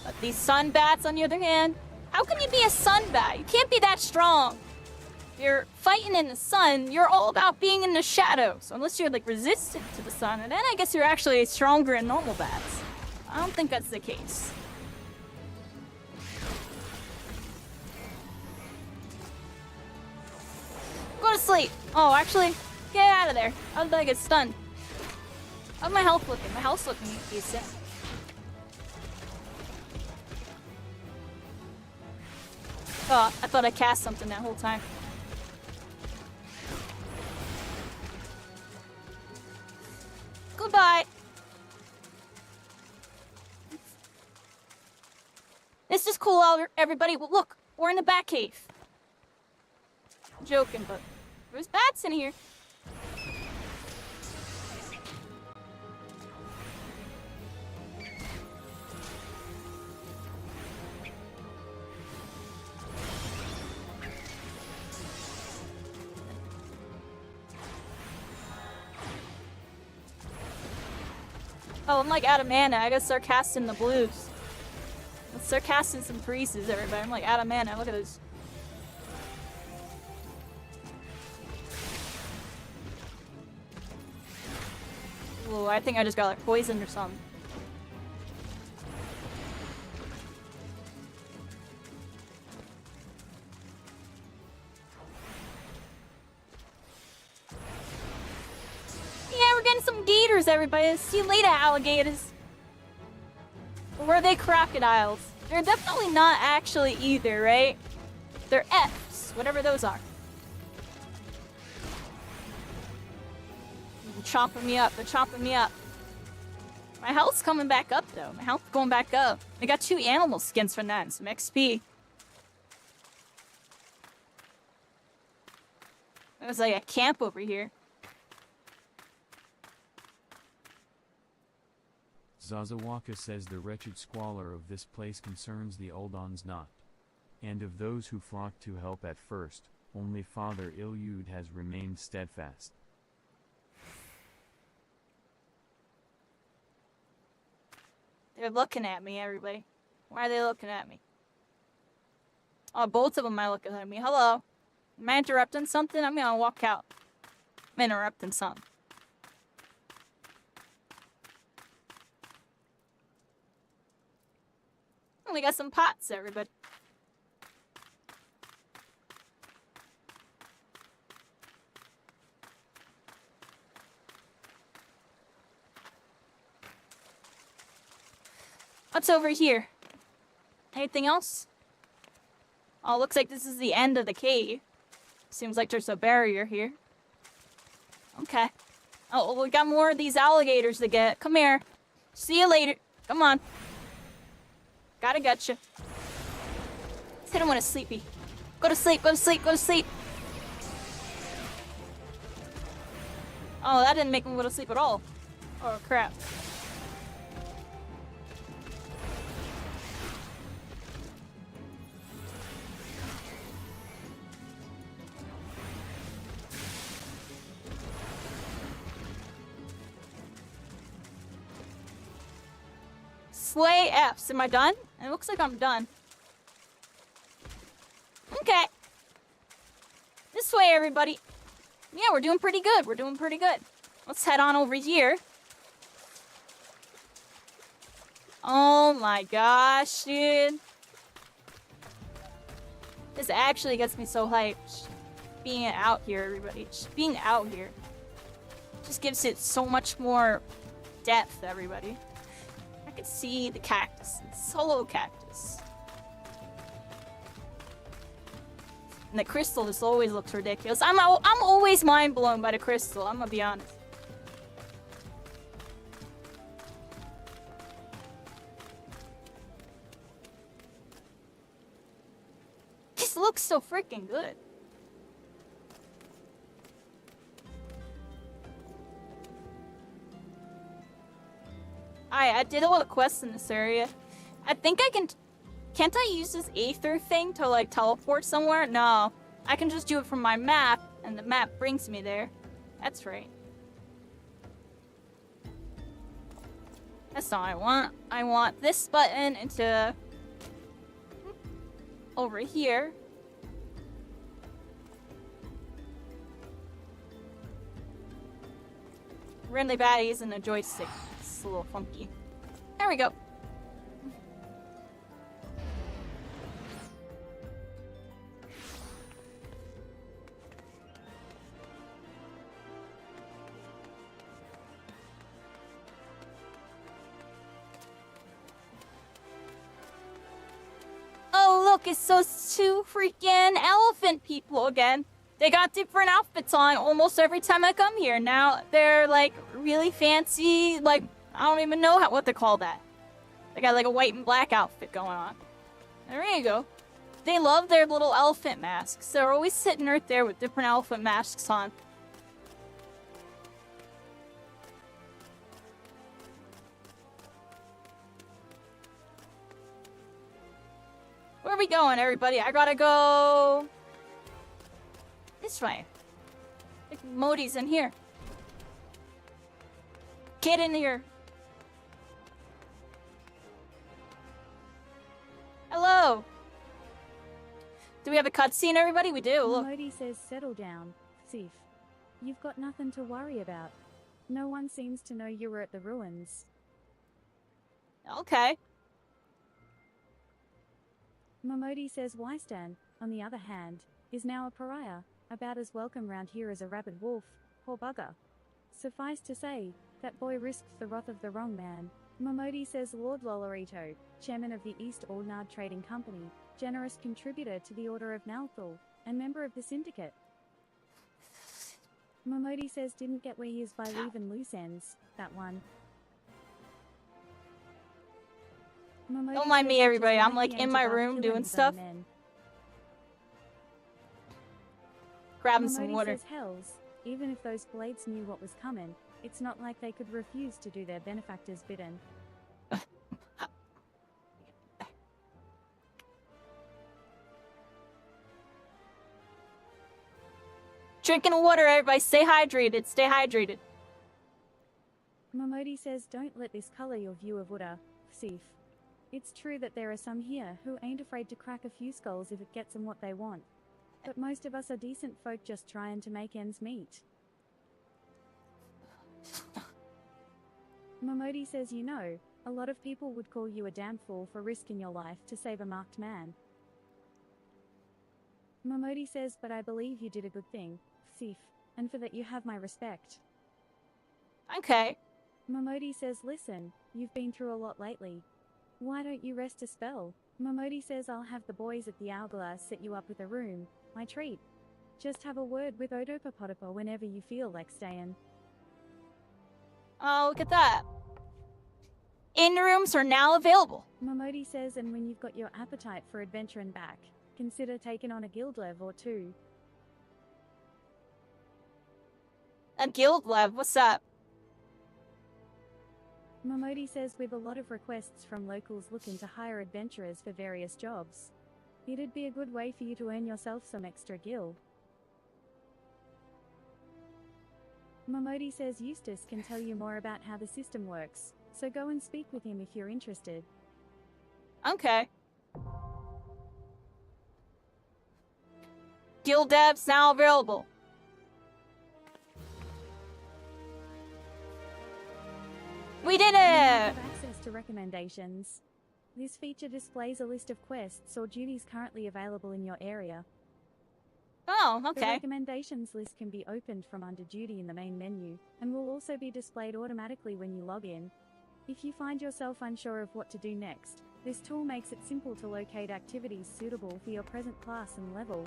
But these sun bats, on the other hand, how can you be a sun bat? You can't be that strong. You're fighting in the sun. You're all about being in the shadows. Unless you're like resistant to the sun, and then I guess you're actually stronger than normal bats. I don't think that's the case. Go to sleep. Oh, actually, get out of there. How did I get stunned? How's my health looking? My health's looking decent. Oh, I thought I cast something that whole time. Goodbye. This is cool out, everybody. Well, look, we're in the bat cave. I'm joking, but there's bats in here. Oh, I'm like out of mana. I gotta start casting the blues. Let's start casting some creases, everybody. I'm like out of mana. Look at this. Ooh, I think I just got like poisoned or something. Yeah, we're getting some gators, everybody. See you later, alligators. Or were they crocodiles? They're definitely not actually either, right? They're Fs, whatever those are. They're chomping me up. They're chomping me up. My health's coming back up, though. My health's going back up. I got 2 animal skins from that and some XP. There's like a camp over here. Zazawaka says the wretched squalor of this place concerns the Uldons not. And of those who flocked to help at first, only Father Ilyud has remained steadfast. They're looking at me, everybody. Why are they looking at me? Oh, both of them are looking at me. Hello. Am I interrupting something? I'm gonna walk out. I'm interrupting something. Oh, we got some pots, everybody. What's over here? Anything else? Oh, looks like this is the end of the cave. Seems like there's a barrier here. Okay. Oh, we got more of these alligators to get. Come here. See you later. Come on. Gotta get you. Let's hit him when it's sleepy. Go to sleep, go to sleep, go to sleep. Oh, that didn't make him go to sleep at all. Oh, crap. Slay Fs. Am I done? It looks like I'm done. Okay. This way, everybody. Yeah, we're doing pretty good. We're doing pretty good. Let's head on over here. Oh my gosh, dude. This actually gets me so hyped. Just being out here, everybody. Just being out here. Just gives it so much more depth, everybody. I can see the cactus. It's solo cactus. And the crystal just always looks ridiculous. I'm always mind blown by the crystal. I'm gonna be honest. This looks so freaking good. I did a lot of quests in this area. I think I can... Can't I use this Aether thing to, like, teleport somewhere? No. I can just do it from my map, and the map brings me there. That's right. That's not what I want. I want this button into... over here. Really bad using a joystick. It's a little funky. There we go. Oh, look, it's those two freaking elephant people again. They got different outfits on almost every time I come here. Now they're like really fancy, like, I don't even know what to call that. They got like a white and black outfit going on. There you go. They love their little elephant masks. They're always sitting right there with different elephant masks on. Where are we going, everybody? I gotta go... this way. I think Modi's in here. Get in here. Hello. Do we have a cutscene, everybody? We do. Look. Modi says, settle down, Sif. You've got nothing to worry about. No one seems to know you were at the ruins. Okay. Momodi says Wystan, on the other hand, is now a pariah, about as welcome round here as a rabid wolf, poor bugger. Suffice to say, that boy risked the wrath of the wrong man. Momodi says Lord Lolorito, chairman of the East Ordnard Trading Company, generous contributor to the Order of Nalthal, and member of the Syndicate. Momodi says didn't get where he is by leaving loose ends, that one. Momodi Don't mind me, says everybody. just I'm like the in my age above room killing doing his own stuff. men. Grabbing some Momodi water. says hells, even if those blades knew what was coming, it's not like they could refuse to do their benefactors' bidding. Drinking water, everybody. Stay hydrated. Stay hydrated. Momodi says don't let this colour your view of Uda, Sif. It's true that there are some here who ain't afraid to crack a few skulls if it gets them what they want. But most of us are decent folk just trying to make ends meet. Momodi says you know, a lot of people would call you a damn fool for risking your life to save a marked man. Momodi says but I believe you did a good thing, Sif, and for that you have my respect. Okay. Momodi says listen, you've been through a lot lately. Why don't you rest a spell? Momodi says I'll have the boys at the Hourglass set you up with a room, my treat. Just have a word with Odopapodopa whenever you feel like staying. Oh, look at that. Inn rooms are now available. Momodi says and when you've got your appetite for adventuring back, consider taking on a guild lev or two. A guild lev? What's that? Momodi says with a lot of requests from locals looking to hire adventurers for various jobs, it'd be a good way for you to earn yourself some extra gil. Momodi says Eustace can tell you more about how the system works, so go and speak with him if you're interested. Okay. Guild devs now available. We did You it! have access to recommendations. This feature displays a list of quests or duties currently available in your area. Oh, The okay. recommendations list can be opened from under duty in the main menu, and will also be displayed automatically when you log in. If you find yourself unsure of what to do next, this tool makes it simple to locate activities suitable for your present class and level.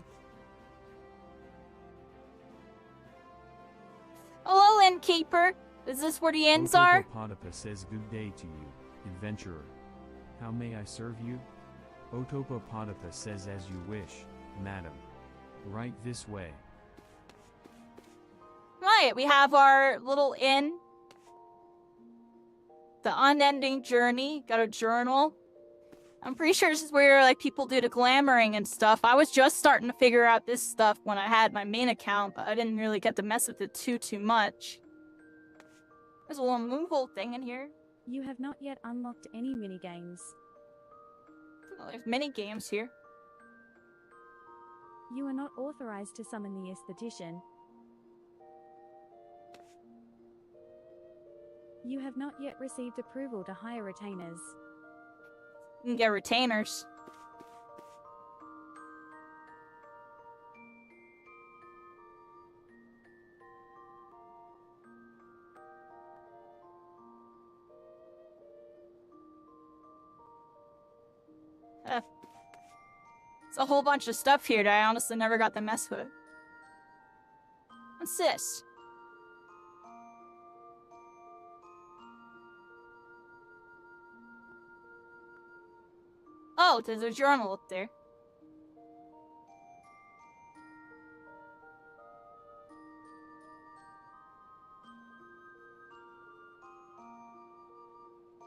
Hello, innkeeper. Is this where the inns are? Otopopodopa says good day to you, adventurer. How may I serve you? Otopopodopa says as you wish, madam. Right this way. Right, we have our little inn. The unending journey. Got a journal. I'm pretty sure this is where like people do the glamoring and stuff. I was just starting to figure out this stuff when I had my main account, but I didn't really get to mess with it too much. There's a little movable thing in here. You have not yet unlocked any minigames. Oh, there's many games here. You are not authorized to summon the aesthetician. You have not yet received approval to hire retainers. You can get retainers. It's a whole bunch of stuff here that I honestly never got to mess with. What's this? Oh, there's a journal up there.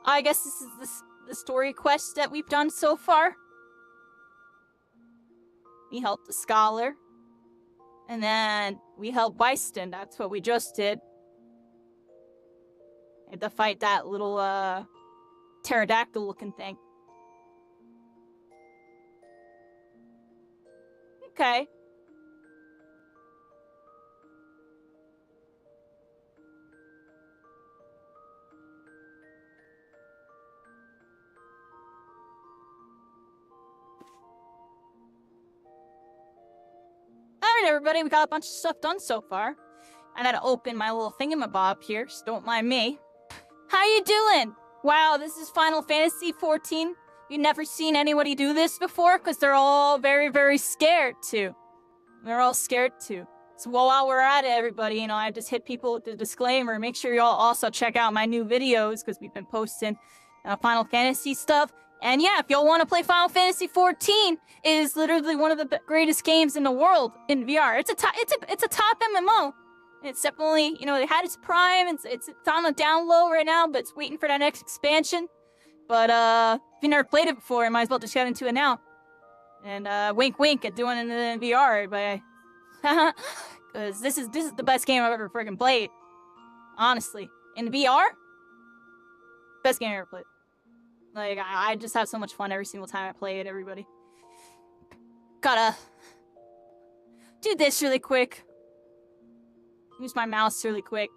I guess this is the story quest that we've done so far. We helped the scholar. And then we helped Weiston. That's what we just did. We had to fight that little, pterodactyl looking thing. Okay. Alright, everybody, we got a bunch of stuff done so far. I had to open my little thingamabob here, so don't mind me. How you doing? Wow, this is Final Fantasy 14. You've never seen anybody do this before? Because they're all very, very scared to. They're all scared to. So while we're at it, everybody, you know, I just hit people with the disclaimer. Make sure y'all also check out my new videos, because we've been posting Final Fantasy stuff. And yeah, if y'all want to play Final Fantasy 14, it is literally one of the greatest games in the world in VR. It's a top MMO. And it's definitely, you know, it had its prime. It's on the down low right now, but it's waiting for that next expansion. But if you never played it before, I might as well just get into it now. And wink wink at doing it in VR, but because this is the best game I've ever freaking played. Honestly, in VR, best game I ever played. Like I just have so much fun every single time I play it. Everybody, gotta do this really quick. Use my mouse really quick.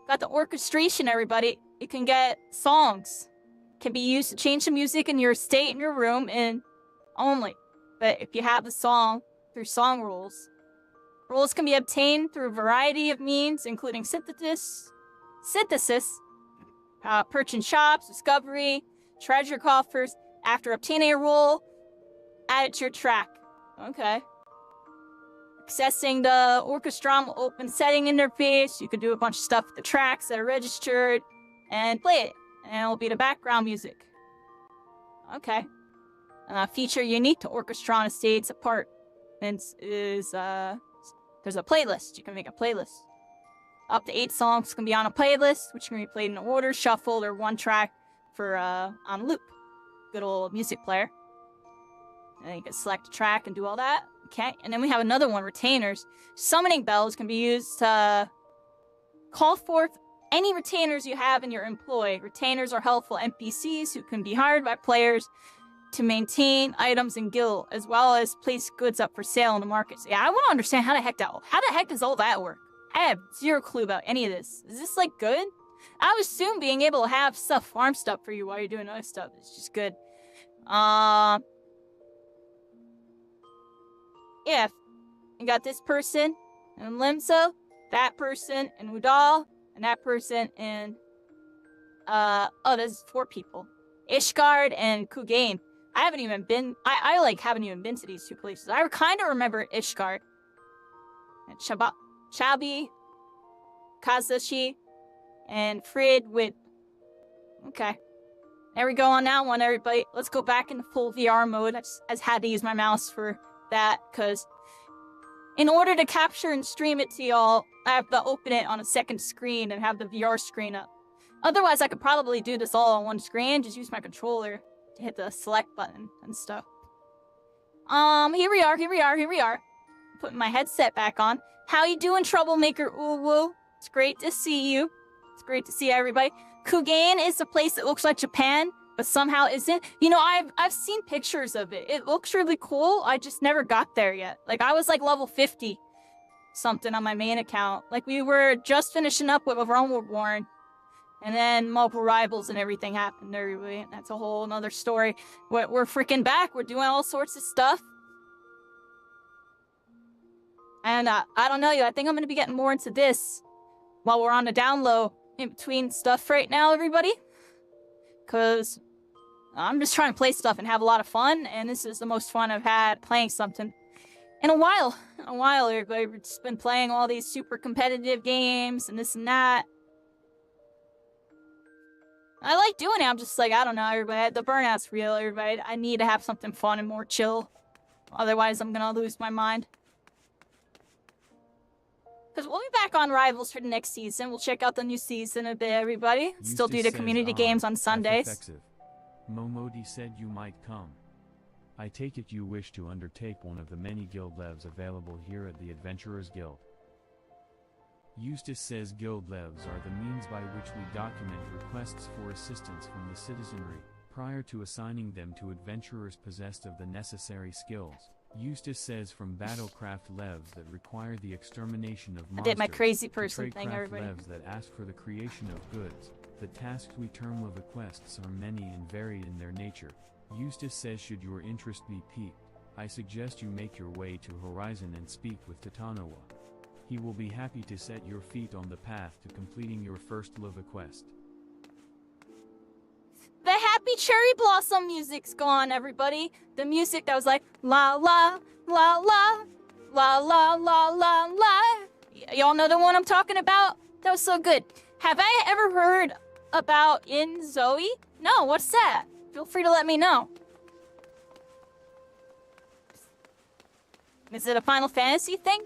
Got the orchestration, everybody. You can get songs. Can be used to change the music in your state in your room and only. But if you have the song through song rules, rules can be obtained through a variety of means, including synthesis, purchase shops, discovery, treasure coffers. After obtaining a rule, add it to your track. Okay. Accessing the Orchestron will open setting interface. You can do a bunch of stuff with the tracks that are registered and play it. And it'll be the background music. Okay. Feature unique to Orchestron Estates apartments is, there's a playlist. You can make a playlist. Up to 8 songs can be on a playlist, which can be played in order, shuffled, or one track for, on loop. Good old music player. And then you can select a track and do all that. Okay, and then we have another one, retainers. Summoning bells can be used to call forth any retainers you have in your employ. Retainers are helpful NPCs who can be hired by players to maintain items in guild, as well as place goods up for sale in the market. So yeah, I want to understand how the heck does all that work? I have zero clue about any of this. Is this, like, good? I would assume being able to have stuff, farm stuff for you while you're doing other stuff is just good. Yeah, you got this person and Limso, that person and Udal, and that person and, oh, there's 4 people. Ishgard and Kugain. I haven't even been, I haven't even been to these 2 places. I kind of remember Ishgard. And Chabi, Kazushi, and Frid with, okay. There we go on that one, everybody. Let's go back into full VR mode. I just had to use my mouse for that, because in order to capture and stream it to y'all, I have to open it on a second screen and have the VR screen up. Otherwise, I could probably do this all on one screen. Just use my controller to hit the select button and stuff. Here we are. Putting my headset back on. How you doing, troublemaker? Ooh woo. It's great to see you. It's great to see everybody. Kugan is a place that looks like Japan, but somehow isn't. You know, I've seen pictures of it. It looks really cool. I just never got there yet. Like, I was like level 50 something on my main account. Like, we were just finishing up with Realm Reborn. And then multiple rivals and everything happened to everybody. That's a whole nother story. We're freaking back. We're doing all sorts of stuff. And I don't know, I think I'm going to be getting more into this while we're on the down low in between stuff right now, everybody. Because I'm just trying to play stuff and have a lot of fun. And this is the most fun I've had playing something in a while. Everybody. We've just been playing all these super competitive games and this and that. I like doing it. I'm just like, I don't know, everybody. The burnout's real, everybody. I need to have something fun and more chill. Otherwise, I'm gonna lose my mind. Because we'll be back on Rivals for the next season. We'll check out the new season a bit, everybody. Still do the community games on Sundays. FFXIV. Momodi said you might come. I take it you wish to undertake one of the many guild levs available here at the Adventurers Guild. Eustace says guild levs are the means by which we document requests for assistance from the citizenry, prior to assigning them to adventurers possessed of the necessary skills. Eustace says from battlecraft levs that require the extermination of monsters, I did my crazy person to thing, tradecraft everybody. levs that ask for the creation of goods. The tasks we term leva quests are many and varied in their nature. Eustace says should your interest be piqued, I suggest you make your way to Horizon and speak with Titanoa. He will be happy to set your feet on the path to completing your first leva quest. The happy cherry blossom music's gone, everybody. The music that was like la la la la la la la la la. Y'all know the one I'm talking about? That was so good. Have I ever heard about In Zoe? No, what's that? Feel free to let me know. Is it a Final Fantasy thing?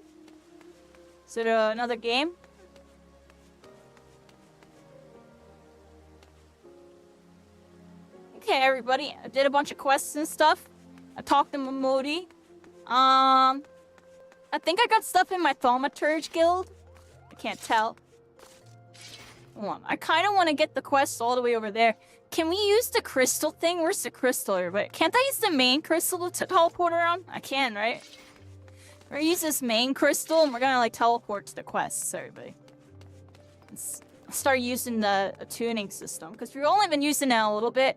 Is it another game? Okay, everybody. I did a bunch of quests and stuff. I talked to Momodi. I think I got stuff in my Thaumaturge guild. I can't tell. Hold on. I kind of want to get the quests all the way over there. Can we use the crystal thing? Where's the crystal, everybody? Can't I use the main crystal to teleport around? I can, right? We're gonna use this main crystal and we're gonna like teleport to the quests, everybody. Let's start using the tuning system because we've only been using it a little bit.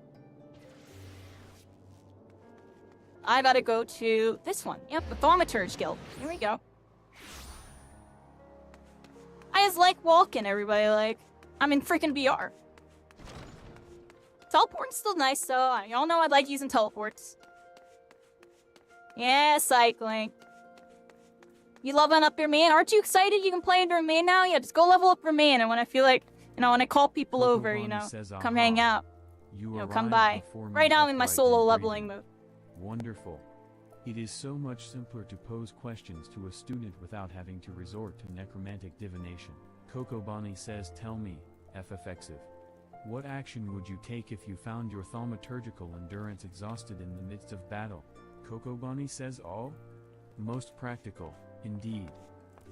I gotta go to this one. Yep, the Thaumaturge Guild. Here we go. I just like walking, everybody. Like, I'm in freaking VR. Teleporting's still nice, though. Y'all know I like using teleports. Yeah, cycling. You leveling up your main? Aren't you excited you can play under your main now? Yeah, just go level up your main, and when I feel like, you know, when I call people over, you know, come hang out. You know, come by. Right now I'm in my solo leveling mode. Wonderful. It is so much simpler to pose questions to a student without having to resort to necromantic divination. Coco Bonnie says, tell me, FFXIV. What action would you take if you found your thaumaturgical endurance exhausted in the midst of battle? Coco Bonnie says, oh? Most practical, indeed.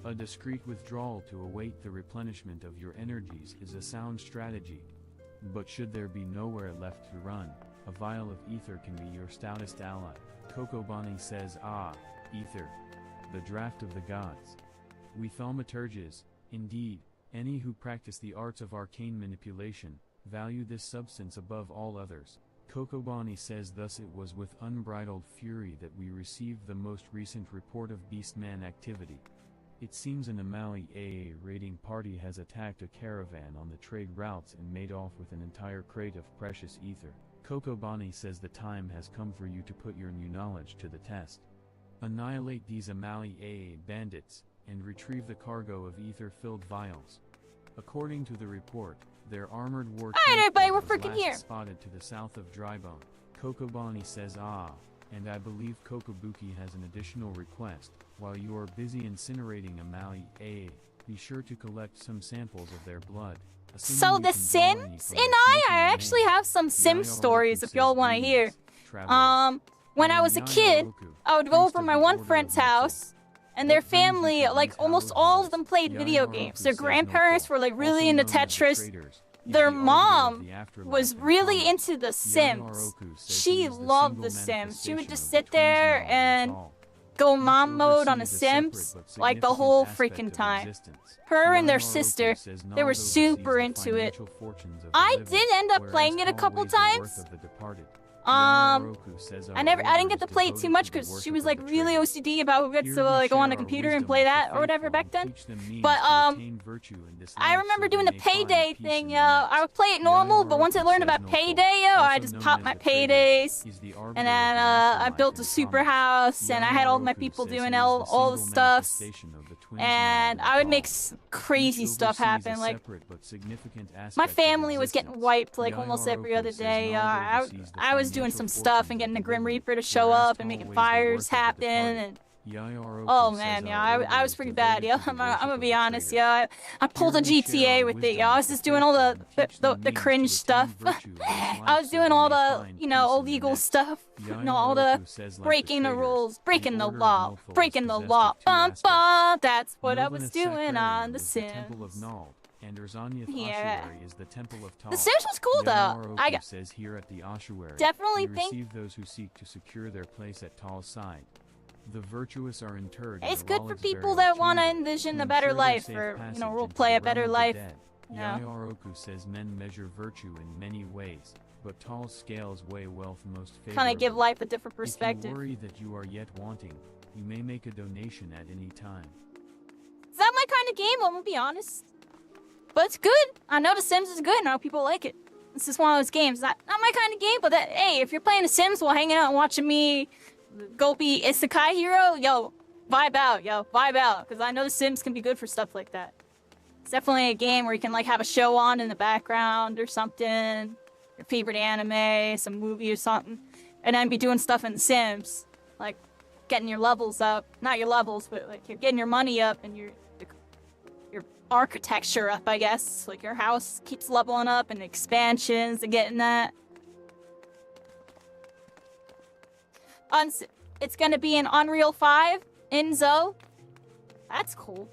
A discreet withdrawal to await the replenishment of your energies is a sound strategy. But should there be nowhere left to run, a vial of ether can be your stoutest ally. Coco Bonnie says, ah, ether. The draft of the gods. We thaumaturges, indeed, any who practice the arts of arcane manipulation, value this substance above all others. Coco Bonnie says thus it was with unbridled fury that we received the most recent report of Beastman activity. It seems an Amali AA raiding party has attacked a caravan on the trade routes and made off with an entire crate of precious ether. Coco Bonnie says the time has come for you to put your new knowledge to the test. Annihilate these Amali AA bandits, and retrieve the cargo of ether-filled vials. According to the report, their armored war everybody, we're was freaking last here. spotted to the south of Drybone. Coco Bonnie says ah, and I believe Kokobuki has an additional request. While you are busy incinerating Amali AA, Be sure to collect some samples of their blood. So Assuming The you can draw any Sims from and the I smoking actually remains. have some Sim Yayaroku stories if says y'all want to hear. greetings, traveler. When I I am was a kid, Yayaroku, I would go priest over of my the one Order friend's of Mitsu. house, and their What brings you family, to like these almost hallowed all halls? of them played video Yayaroku games. Their says grandparents Noko, were like really also into known as the Tetris. Traders, is Their the arbiter of mom the afterlife was and really karma. into The Sims. Yayaroku says he She is the loved The single Sims. She would manifestation just of the sit twins' there knowledge and all. go Each mom mode on The oversees a separate Sims but like the significant whole aspect freaking of time. existence. Her and their Yayaroku sister, says they were Naldo super oversees the into it. financial fortunes of the I living, did end up whereas playing it a Paul couple weighs the worth times. of the departed. Um, Yayaroku says I our didn't order get to is play it too devoted much to the because she worship was of like the really traders. OCD about who gets Here to we like go on share the our computer and wisdom play with the that or whatever faithful back and then. teach them means But to attain virtue in this I life remember so they doing the may find payday peace thing, in yo. the next. I would play it normal, but once I Yayaroku learned says about Noko, payday, yo, I also just known popped as my the Traders, paydays. is the arbiter And of then the I afterlife built a and super karma. house, and I had all my Yayaroku people says doing he is all the single stuffs. manifestation of the twins' And knowledge I would make all. crazy Each stuff oversees a happen. Like separate but significant my aspect of family was getting existence. wiped like almost every other Yayaroku says day. Naldo oversees the I was doing financial some stuff and fortunes getting the of the Grim living, Reaper to show whereas up and Paul making weighs the fires worth of the happen. departed. And Yayaroku oh says man, our yeah, order I was is pretty bad, devoted yo. to the I'm worship gonna of be the honest, traders. yo. I pulled a Here we share GTA our with it, yo. wisdom I with was the just doing all faithful the and the, teach the, them the means cringe to stuff. attain virtue in this I life was so doing they all may the, find you know, peace in the illegal next. stuff. You know, all the Yayaroku says like the breaking the traders, rules, the breaking the order of law, Nolfo is breaking the possessed law. of two aspects. That's what I was Novanus doing on Sacrarium The is the temple of Sims. Nald, and Urzaniath Yeah. Ossuary is the temple of Tal. The Sims was cool though. Yayaroku says here at the ossuary, definitely we think receive those who seek to secure their place at Tal's side. The virtuous are interred it's in good the for Rollick's people burial that want to chamber envision to a better ensure their life safe or, passage you know, into role the play a realm better of the life. dead. Yeah. Yayaroku says men measure virtue in many ways, but Tal's scales weigh wealth most favorably. Kind of give life a different If you perspective. worry that you are yet wanting, you may make a donation at any time. Is that my kind of game? I'm gonna be honest. But it's good. I know The Sims is good. I know people like it. This is one of those games. Not my kind of game, but that, hey, if you're playing The Sims while hanging out and watching me go be Isekai hero, yo, vibe out, yo, vibe out. Because I know The Sims can be good for stuff like that. It's definitely a game where you can like have a show on in the background or something. Your favorite anime, some movie or something. And then be doing stuff in The Sims. Like getting your levels up. Not your levels, but like you're getting your money up and your architecture up, I guess. Like your house keeps leveling up and expansions and getting that. It's gonna be in Unreal 5 in Zoe. That's cool.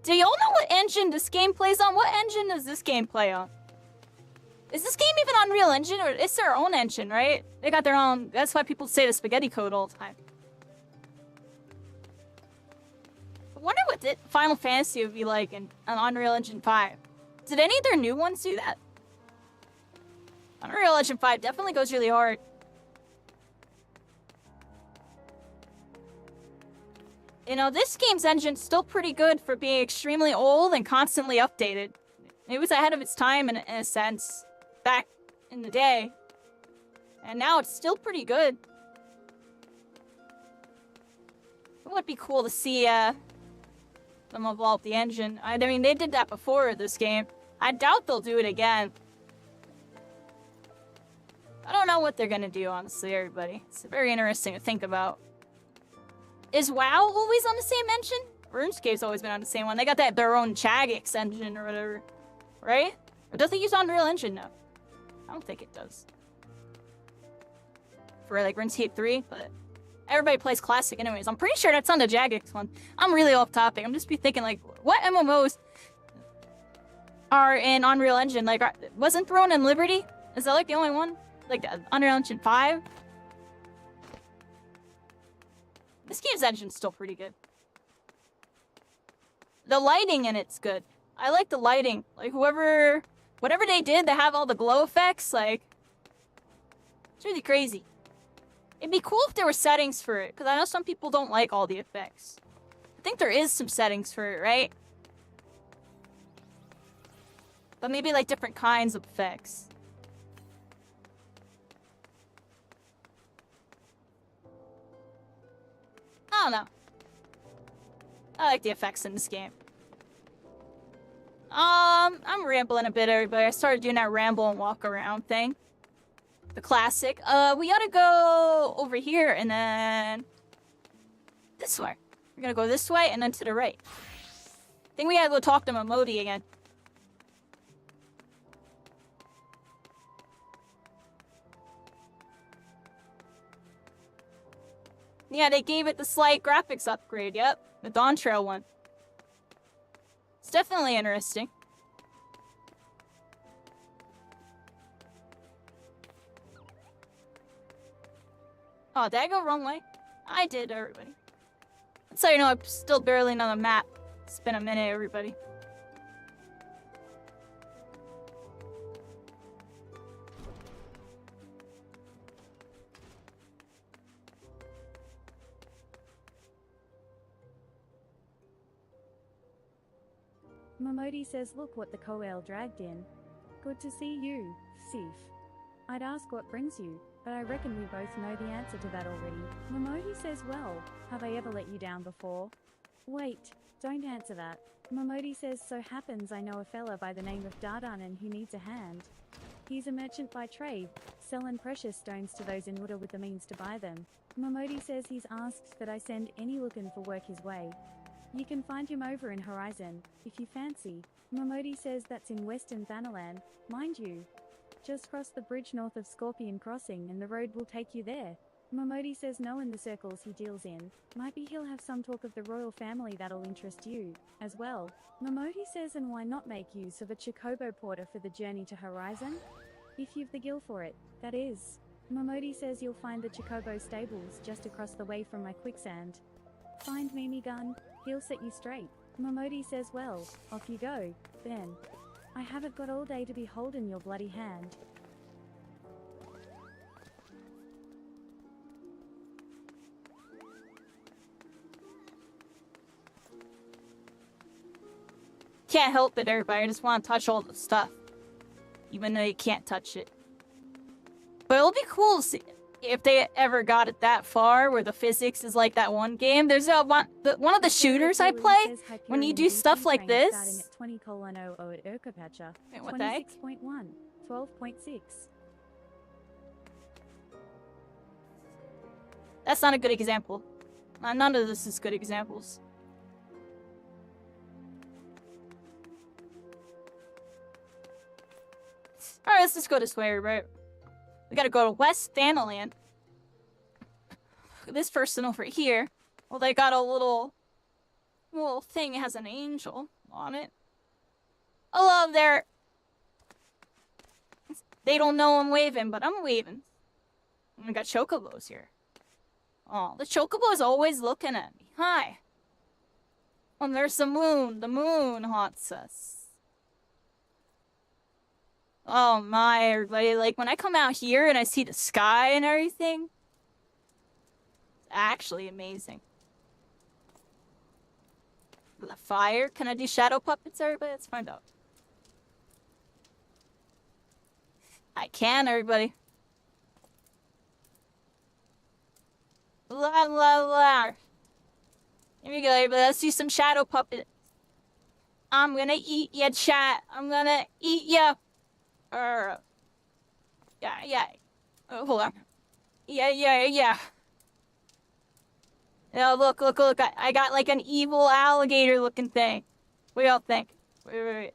Do y'all know what engine this game plays on? What engine does this game play on? Is this game even Unreal Engine or it's their own engine, right? They got their own. That's why people say the spaghetti code all the time. I wonder what Final Fantasy would be like in an Unreal Engine 5. Did any of their new ones do that? Unreal Engine 5 definitely goes really hard. You know, this game's engine's still pretty good for being extremely old and constantly updated. It was ahead of its time in a sense, back in the day. And now it's still pretty good. It would be cool to see, them evolve the engine. I mean, they did that before this game. I doubt they'll do it again. I don't know what they're gonna do, honestly, everybody. It's very interesting to think about. Is WoW always on the same engine? RuneScape's always been on the same one. They got their own Chagix engine or whatever, right? Or does it use Unreal Engine now? I don't think it does. For like RuneScape 3, but everybody plays Classic anyways. I'm pretty sure that's on the Jagex one. I'm really off topic. I'm just be thinking like, what MMOs are in Unreal Engine? Like, wasn't Throne and Liberty? Is that like the only one? Like the Unreal Engine 5? This game's engine's still pretty good. The lighting in it's good. I like the lighting. Like whatever they did, they have all the glow effects. Like, it's really crazy. It'd be cool if there were settings for it, because I know some people don't like all the effects. I think there is some settings for it, right? But maybe like different kinds of effects. I don't know. I like the effects in this game. I'm rambling a bit, everybody. I started doing that ramble and walk around thing. The classic. We gotta go over here and then this way. We're gonna go this way and then to the right. I think we gotta go talk to Momodi again. Yeah, they gave it the slight graphics upgrade, yep. The Dawn Trail one. It's definitely interesting. Oh, did I go wrong way? I did, everybody. That's how you know I'm still barely on the map. It's been a minute, everybody. Momodi says, look what the Coel dragged in. Good to see you, Sif. I'd ask what brings you, but I reckon we both know the answer to that already. Momodi says, well, have I ever let you down before? Wait, don't answer that. Momodi says, so happens I know a fella by the name of Dardanan who needs a hand. He's a merchant by trade, selling precious stones to those in Uda with the means to buy them. Momodi says he's asked that I send any looking for work his way. You can find him over in Horizon, if you fancy. Momodi says that's in Western Thanalan, mind you. Just cross the bridge north of Scorpion Crossing and the road will take you there. Momodi says knowing the circles he deals in, might be he'll have some talk of the royal family that'll interest you, as well. Momodi says and why not make use of a Chocobo porter for the journey to Horizon? If you've the gil for it, that is. Momodi says you'll find the Chocobo stables just across the way from my quicksand. Find Mimi Gun, he'll set you straight. Momodi says well, off you go, then. I haven't got all day to be holding your bloody hand. Can't help it, everybody. I just want to touch all the stuff. Even though you can't touch it. But it'll be cool to see if they ever got it that far, where the physics is like that one game. There's one of the shooters I play, when you do stuff like this. Wait, what the heck? 26.1, 12.6. That's not a good example. None of this is good examples. Alright, let's just go this way, right? We gotta go to West Thanalan. This person over here. Well, they got a little thing. It has an angel on it. I love their... They don't know I'm waving, but I'm waving. And we got chocobos here. Oh, the chocobo's always looking at me. Hi. Oh, there's the moon. The moon haunts us. Oh my, everybody. Like, when I come out here and I see the sky and everything, it's actually amazing. The fire? Can I do shadow puppets, everybody? Let's find out. I can, everybody. La la la. Here we go, everybody. Let's do some shadow puppets. I'm gonna eat ya, chat. I'm gonna eat ya. Yeah. Oh, hold on. Yeah. Oh, look. I got like an evil alligator looking thing. What do y'all think? Wait.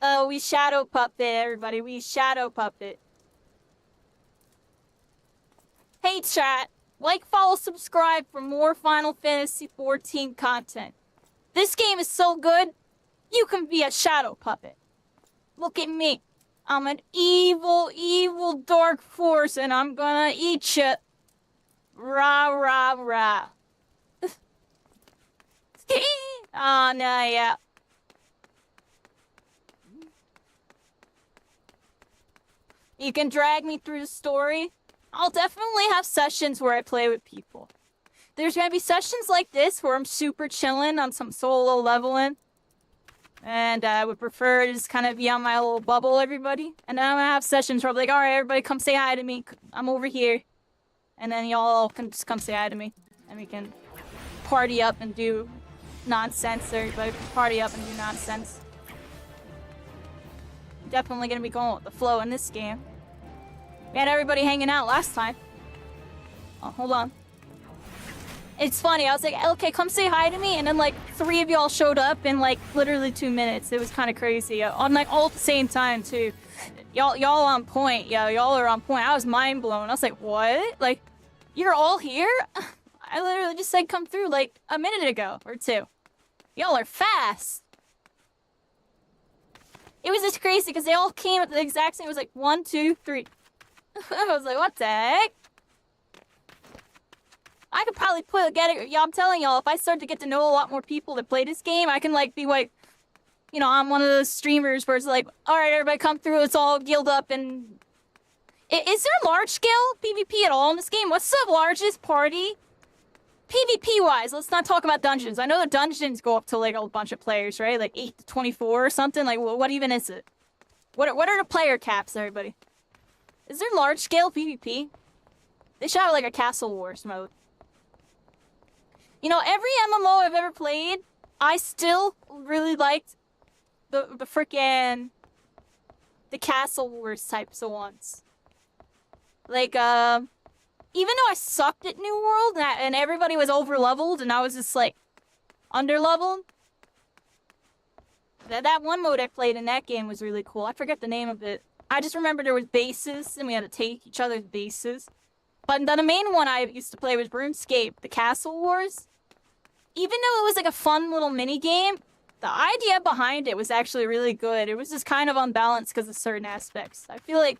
Oh, we shadow puppet, everybody. We shadow puppet. Hey, chat. Like, follow, subscribe for more Final Fantasy XIV content. This game is so good. You can be a shadow puppet. Look at me. I'm an evil dark force, and I'm gonna eat you. Rah. Oh, no, yeah. You can drag me through the story. I'll definitely have sessions where I play with people. There's gonna be sessions like this where I'm super chilling on some solo leveling. And I would prefer to just kind of be on my little bubble, everybody. And then I'm gonna have sessions where I'm like, alright, everybody come say hi to me. I'm over here. And then y'all can just come say hi to me. And we can party up and do nonsense. Everybody party up and do nonsense. Definitely gonna be going with the flow in this game. We had everybody hanging out last time. Oh, hold on. It's funny. I was like, okay, come say hi to me, and then like 3 of y'all showed up in like literally 2 minutes. It was kind of crazy. On like all at the same time too. Y'all on point. Yeah, y'all are on point. I was mind blown. I was like, what? Like, you're all here? I literally just said come through like a minute ago or 2. Y'all are fast. It was just crazy because they all came at the exact same. It was like 1, 2, 3. I was like, what the heck? I could probably get it. Yeah, I'm telling y'all, if I start to get to know a lot more people that play this game, I can like be like, you know, I'm one of those streamers where it's like, all right, everybody come through. It's all guild up. And is there large scale PvP at all in this game? What's the largest party? PvP wise, let's not talk about dungeons. I know the dungeons go up to like a bunch of players, right? Like 8 to 24 or something. Like, what even is it? What are the player caps, everybody? Is there large scale PvP? They should have like a Castle Wars mode. You know, every MMO I've ever played, I still really liked the frickin' the Castle Wars types of ones. Like, even though I sucked at New World and everybody was over-leveled and I was just, like, under-leveled, that one mode I played in that game was really cool. I forget the name of it. I just remember there was bases and we had to take each other's bases. But the main one I used to play was RuneScape, the Castle Wars. Even though it was like a fun little mini game, the idea behind it was actually really good. It was just kind of unbalanced because of certain aspects. I feel like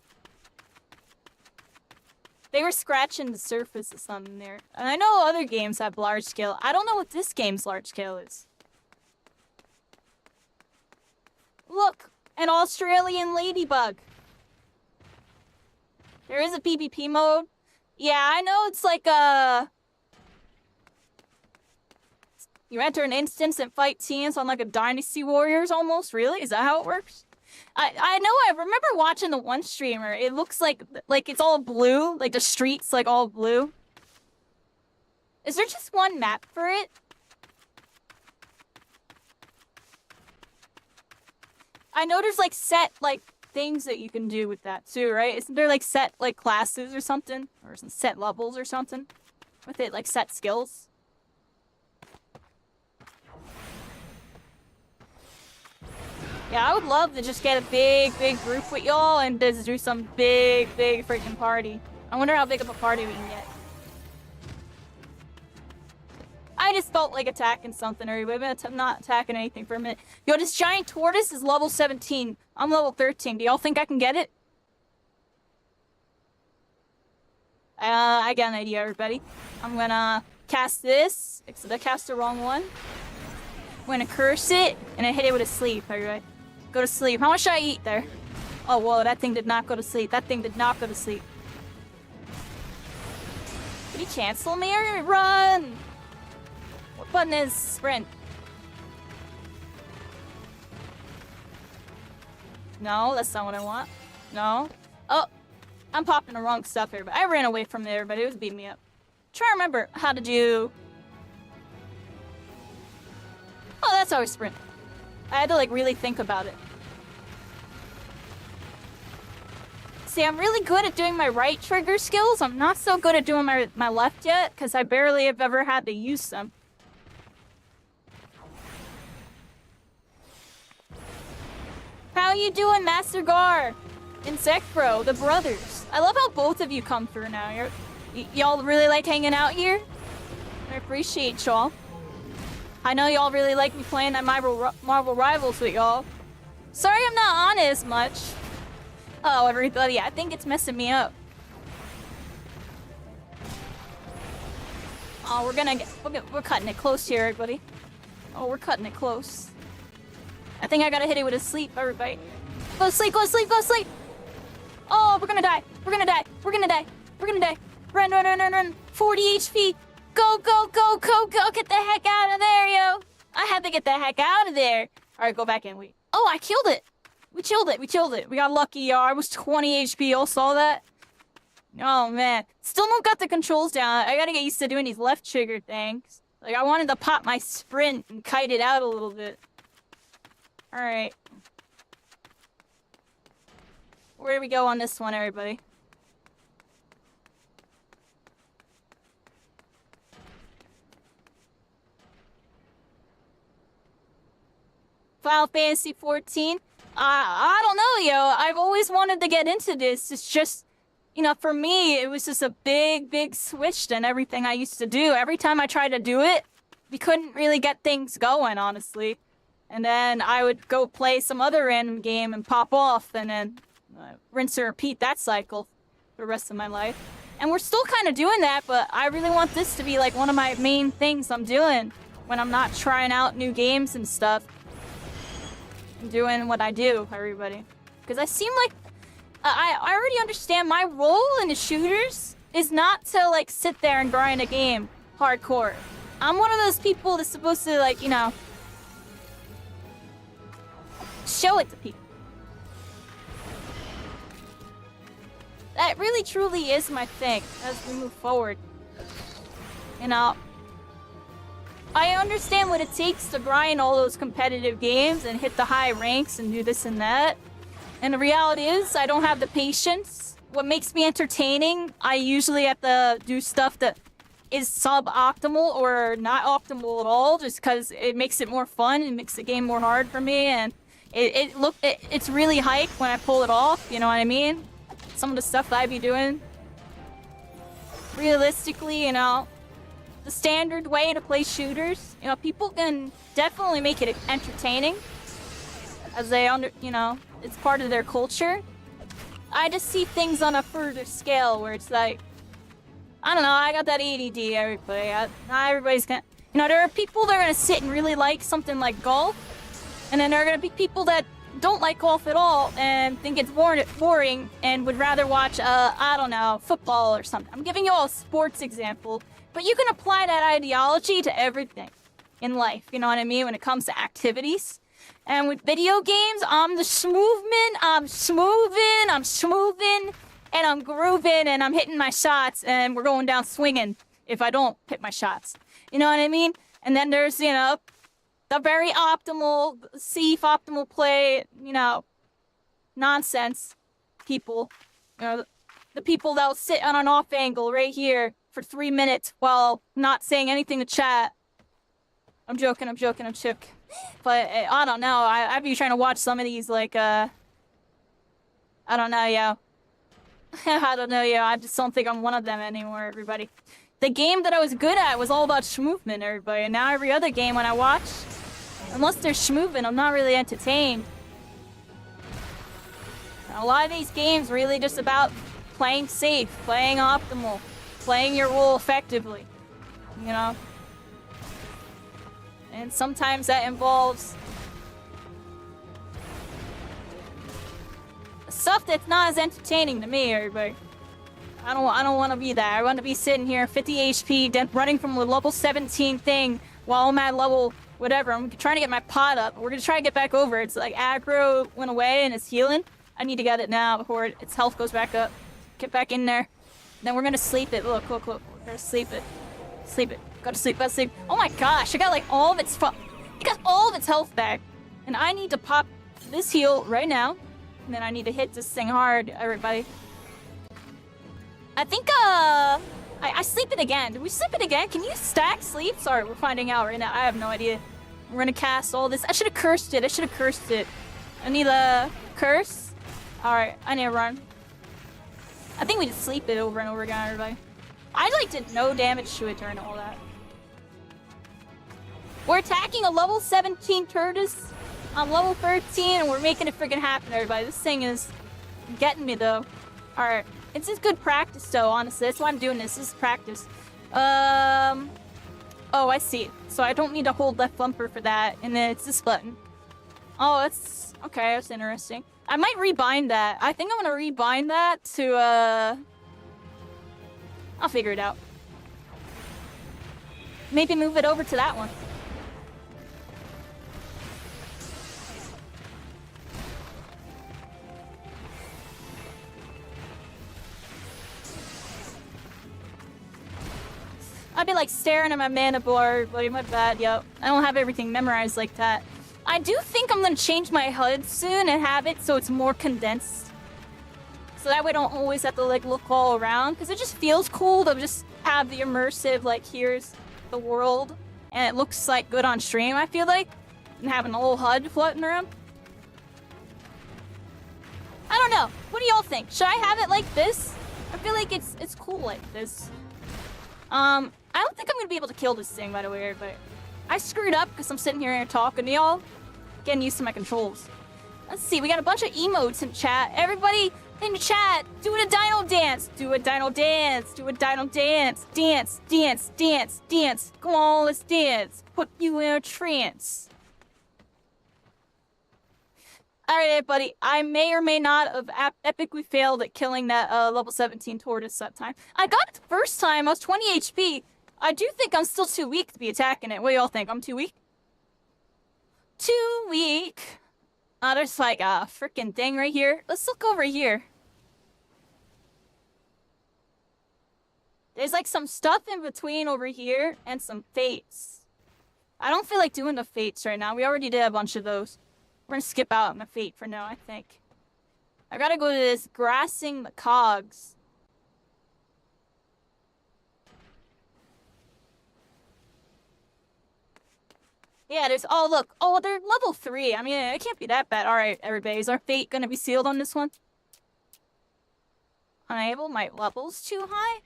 they were scratching the surface of something there. And I know other games have large scale. I don't know what this game's large scale is. Look, an Australian ladybug. There is a PvP mode. Yeah, I know it's like you enter an instance and fight teams on like a Dynasty Warriors almost. Really? Is that how it works? I know. I remember watching the one streamer. It looks like it's all blue. Like the streets like all blue. Is there just one map for it? I know there's like set like things that you can do with that too, right? Isn't there like set like classes or something? Or some set levels or something? With it, like set skills? Yeah, I would love to just get a big group with y'all and just do some big freaking party. I wonder how big of a party we can get. I just felt like attacking something, or we've been not attacking anything for a minute. Yo, this giant tortoise is level 17. I'm level 13. Do y'all think I can get it? I got an idea, everybody. I'm gonna cast this. Except I cast the wrong one. I'm gonna curse it, and I hit it with a sleep, everybody. Go to sleep. How much should I eat there? Oh, whoa, that thing did not go to sleep. That thing did not go to sleep. Did he cancel me or run? What button is sprint? No, that's not what I want. No. Oh, I'm popping the wrong stuff here, but I ran away from there, but it was beating me up. Try to remember how to do... Oh, that's how I sprint. I had to like really think about it. See, I'm really good at doing my right trigger skills. I'm not so good at doing my left yet, because I barely have ever had to use them. How you doing, Master Gar? Insect Bro, the brothers. I love how both of you come through now. Y'all really like hanging out here? I appreciate y'all. I know y'all really like me playing that Marvel Rivals with y'all. Sorry I'm not on it as much. Oh, everybody, I think it's messing me up. Oh, we're cutting it close here, everybody. Oh, we're cutting it close. I think I gotta hit it with a sleep, everybody. Go to sleep, go to sleep, go to sleep! Oh, we're gonna die, we're gonna die, we're gonna die, we're gonna die. Run, run, run, run, run. 40 HP. Go, go, go, go, go. Get the heck out of there, yo. I had to get the heck out of there. All right, go back in. Wait. Oh, I killed it. We killed it. We killed it. We got lucky, y'all. I was 20 HP. Y'all saw that? Oh, man. Still don't got the controls down. I gotta get used to doing these left trigger things. Like, I wanted to pop my sprint and kite it out a little bit. All right. Where do we go on this one, everybody? Final Fantasy 14. I don't know, yo. I've always wanted to get into this. It's just, you know, for me, it was just a big switch than everything I used to do. Every time I tried to do it, we couldn't really get things going, honestly. And then I would go play some other random game and pop off, and then rinse and repeat that cycle for the rest of my life. And we're still kind of doing that, but I really want this to be like one of my main things I'm doing when I'm not trying out new games and stuff. I'm doing what I do, everybody. Because I seem like I already understand my role in the shooters is not to like sit there and grind a game hardcore. I'm one of those people that's supposed to like, you know, show it to people. That really truly is my thing as we move forward. You know, I understand what it takes to grind all those competitive games and hit the high ranks and do this and that. And the reality is, I don't have the patience. What makes me entertaining, I usually have to do stuff that is suboptimal or not optimal at all, just because it makes it more fun and makes the game more hard for me. And it's really hype when I pull it off, you know what I mean? Some of the stuff that I be doing. Realistically, you know, the standard way to play shooters, you know, people can definitely make it entertaining as they you know, it's part of their culture. I just see things on a further scale where it's like, I don't know, I got that ADD, everybody. Not everybody's gonna, you know, there are people that are gonna sit and really like something like golf, and then there are gonna be people that don't like golf at all and think it's boring and would rather watch, I don't know, football or something. I'm giving you all a sports example. But you can apply that ideology to everything in life, you know what I mean, when it comes to activities. And with video games, I'm smoothing, and I'm grooving, and I'm hitting my shots, and we're going down swinging if I don't hit my shots. You know what I mean? And then there's, you know, the very optimal, safe, optimal play, you know, nonsense people. You know, the people that'll sit on an off angle right here for 3 minutes while not saying anything to chat. I'm joking. But I don't know. I'd be trying to watch some of these like, I don't know, yo. I don't know, yo. I just don't think I'm one of them anymore, everybody. The game that I was good at was all about schmovement, everybody. And now every other game when I watch, unless they're schmoving, I'm not really entertained. And a lot of these games really just about playing safe, playing optimal, playing your role effectively, you know? And sometimes that involves stuff that's not as entertaining to me, everybody. I don't want to be that. I want to be sitting here 50 HP, then running from the level 17 thing while I'm at level whatever. I'm trying to get my pot up. We're going to try to get back over. It's like aggro went away and it's healing. I need to get it now before its health goes back up. Get back in there. Then we're going to sleep it. Look. We're going to sleep it. Sleep it. Gotta sleep. Oh my gosh, I got like all of its health back. And I need to pop this heal right now. And then I need to hit this thing hard, everybody. I think, I sleep it again. Did we sleep it again? Can you stack sleep? Sorry, we're finding out right now. I have no idea. We're gonna cast all this. I should have cursed it. I need a curse. Alright, I need to run. I think we just sleep it over and over again, everybody. I like did no damage to it during all that. We're attacking a level 17 Turtus on level 13 and we're making it freaking happen, everybody. This thing is getting me though. Alright. It's just good practice though, honestly. That's why I'm doing this. This is practice. Oh, I see. So I don't need to hold left bumper for that. And then it's this button. Oh, that's okay, that's interesting. I might rebind that. I think I'm gonna rebind that to I'll figure it out. Maybe move it over to that one. I'd be like staring at my mana board, but my bad, yo. I don't have everything memorized like that. I do think I'm gonna change my HUD soon and have it so it's more condensed. So that way I don't always have to like look all around, because it just feels cool to just have the immersive, like here's the world, and it looks like good on stream, I feel like. and having a whole HUD floating around. I don't know. What do y'all think? Should I have it like this? I feel like it's cool like this. I don't think I'm gonna be able to kill this thing, by the way, but I screwed up because I'm sitting here and talking to y'all, getting used to my controls. Let's see, we got a bunch of emotes in chat. Everybody in the chat, do a dino dance. Do a dino dance. Do a dino dance. Dance, dance, dance, dance. Come on, let's dance. Put you in a trance. Alright, everybody. I may or may not have epically failed at killing that level 17 tortoise that time. I got it the first time. I was 20 HP. I do think I'm still too weak to be attacking it. What do y'all think? I'm too weak? Too weak. There's like a freaking thing right here. Let's look over here. There's like some stuff in between over here and some fates. I don't feel like doing the fates right now. We already did a bunch of those. We're gonna skip out on the fate for now, I think. I gotta go to this grassing the cogs. Yeah, there's, oh look, oh they're level 3. I mean, it can't be that bad. Alright, everybody, is our fate gonna be sealed on this one? Unable, my level's too high?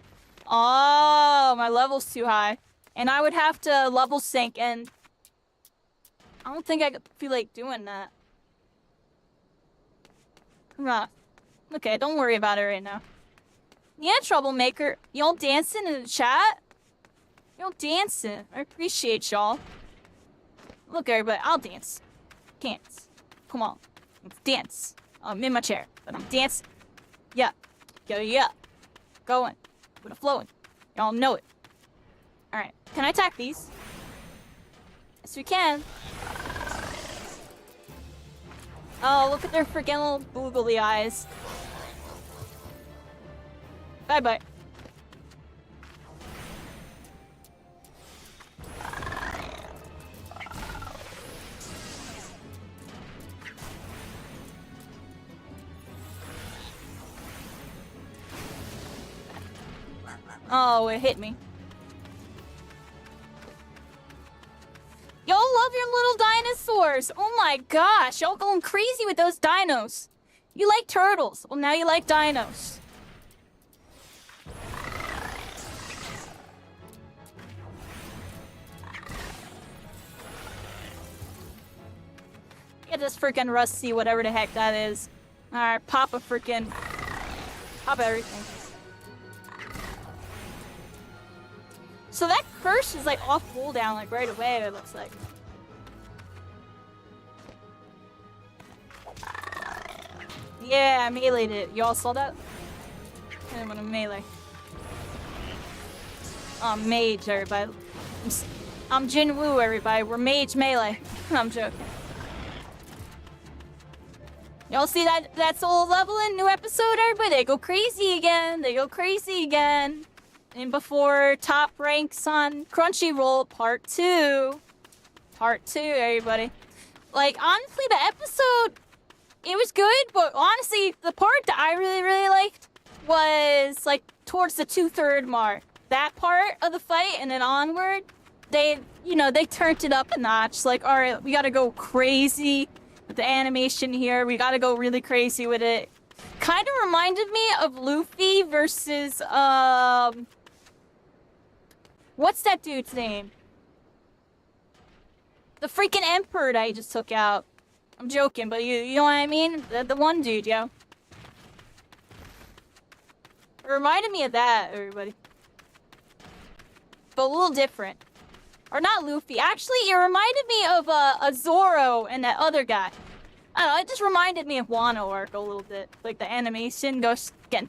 Oh, my level's too high. And I would have to level sync, and I don't think I feel like doing that. Nah. Okay, don't worry about it right now. Yeah, troublemaker. Y'all dancing in the chat? Y'all dancing. I appreciate y'all. Look, everybody, I'll dance. Dance. Come on. Let's dance. I'm in my chair, but I'm dancing. Yeah. Yeah. Going. With a flowing. Y'all know it. Alright. Can I attack these? Yes, we can. Oh, look at their freaking little googly eyes. Bye-bye. Oh, it hit me. Y'all love your little dinosaurs. Oh my gosh, y'all going crazy with those dinos. You like turtles. Well, now you like dinos. Get this freaking rusty, whatever the heck that is. Alright, pop everything. So that curse is like off cooldown like right away, it looks like. Yeah, I meleeed it. Y'all saw that? I'm gonna melee. Oh, mage, everybody. I'm Jin Woo, everybody. We're mage melee. I'm joking. Y'all see that soul leveling? New episode, everybody? They go crazy again. And before top ranks on Crunchyroll, part 2. Part 2, everybody. Like, honestly, the episode, it was good, but honestly, the part that I really liked was, like, towards the 2/3 mark. That part of the fight and then onward, they turned it up a notch. Like, alright, we gotta go crazy with the animation here. We gotta go really crazy with it. Kind of reminded me of Luffy versus, what's that dude's name? The freaking Emperor that I just took out. I'm joking, but you know what I mean? The one dude, yo. It reminded me of that, everybody. But a little different. Or not Luffy. Actually, it reminded me of a Zoro and that other guy. I don't know, it just reminded me of Wano arc a little bit. Like the animation goes getting,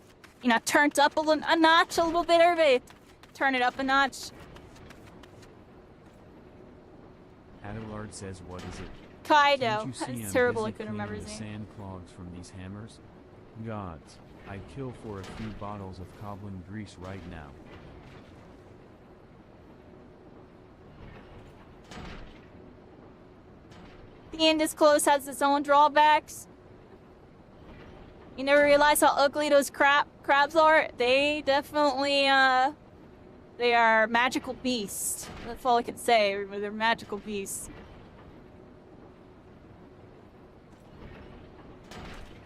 turned up a notch a little bit, everybody. Turn it up a notch. Adelard says, what is it? Kaido. Can't you see That's I'm terrible, I busy couldn't remember cleaning his the name. sand clogs from these hammers? Gods, I'd kill for a few bottles of Coblin grease right now. Being this close has its own drawbacks. You never realize how ugly those crabs are? They definitely, they are magical beasts. That's all I can say. They're magical beasts.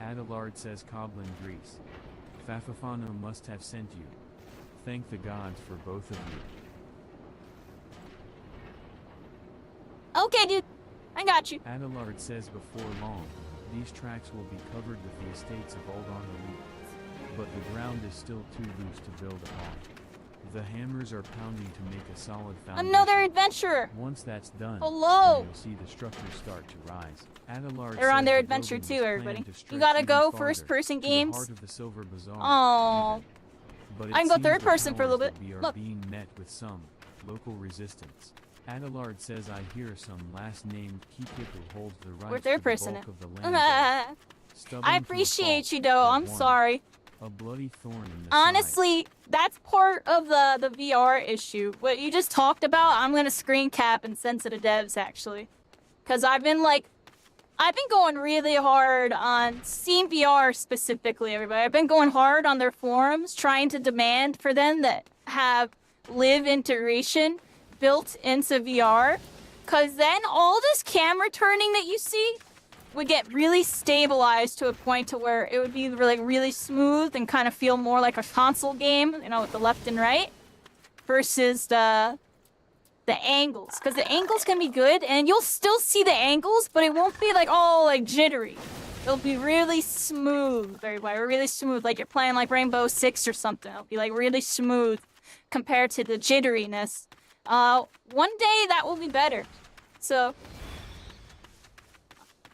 Adelard says Coblin Grease. Fafafano must have sent you. Thank the gods for both of you. Okay, dude. I got you. Adelard says before long, these tracks will be covered with the estates of Oldon Elite. But the ground is still too loose to build upon. The hammers are pounding to make a solid foundation. Another adventurer. Once that's done, Hello. you'll see the structures start to rise. Adelard They're on says their the adventure building too, was everybody. planned to You stretch gotta even go farther, first-person to the games. heart of the Silver Bazaar. Oh. But it I can go seems third the person for a little powers bit. that be are Look. being met with some local resistance. Adelard says I hear some last-named Kikip who holds the rights We're to third the person bulk now. of the land. Stubborn I to a appreciate fault, you though. but I'm one. sorry. A bloody thorn in the side. Honestly, that's part of the VR issue. What you just talked about, I'm gonna screen cap and send to the devs actually, because I've been going really hard on Steam VR specifically. Everybody, I've been going hard on their forums, trying to demand for them that have live integration built into VR, because then all this camera turning that you see would get really stabilized to a point to where it would be really smooth and kind of feel more like a console game, you know, with the left and right, versus the angles, because the angles can be good and you'll still see the angles, but it won't be like all like jittery. It'll be really smooth, everybody, really smooth, like you're playing like Rainbow Six or something. It'll be like really smooth compared to the jitteriness. One day that will be better. So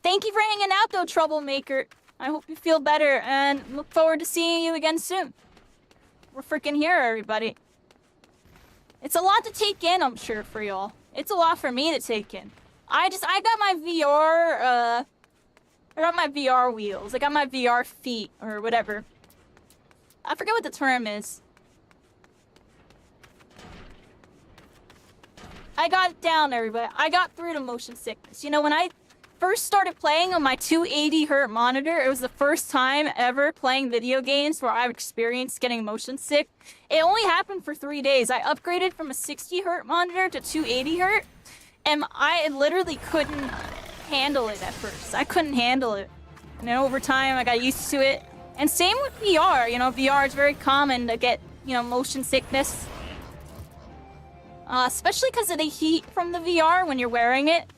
thank you for hanging out, though, Troublemaker. I hope you feel better, and look forward to seeing you again soon. We're freaking here, everybody. It's a lot to take in, I'm sure, for y'all. It's a lot for me to take in. I got my VR, I got my VR wheels. I got my VR feet, or whatever. I forget what the term is. I got it down, everybody. I got through the motion sickness. You know, when I first started playing on my 280 Hz monitor, it was the first time ever playing video games where I've experienced getting motion sick. It only happened for 3 days. I upgraded from a 60 Hz monitor to 280 Hz, and I literally couldn't handle it at first. I couldn't handle it. And then over time, I got used to it. And same with VR. You know, VR is very common to get, you know, motion sickness. Especially because of the heat from the VR when you're wearing it.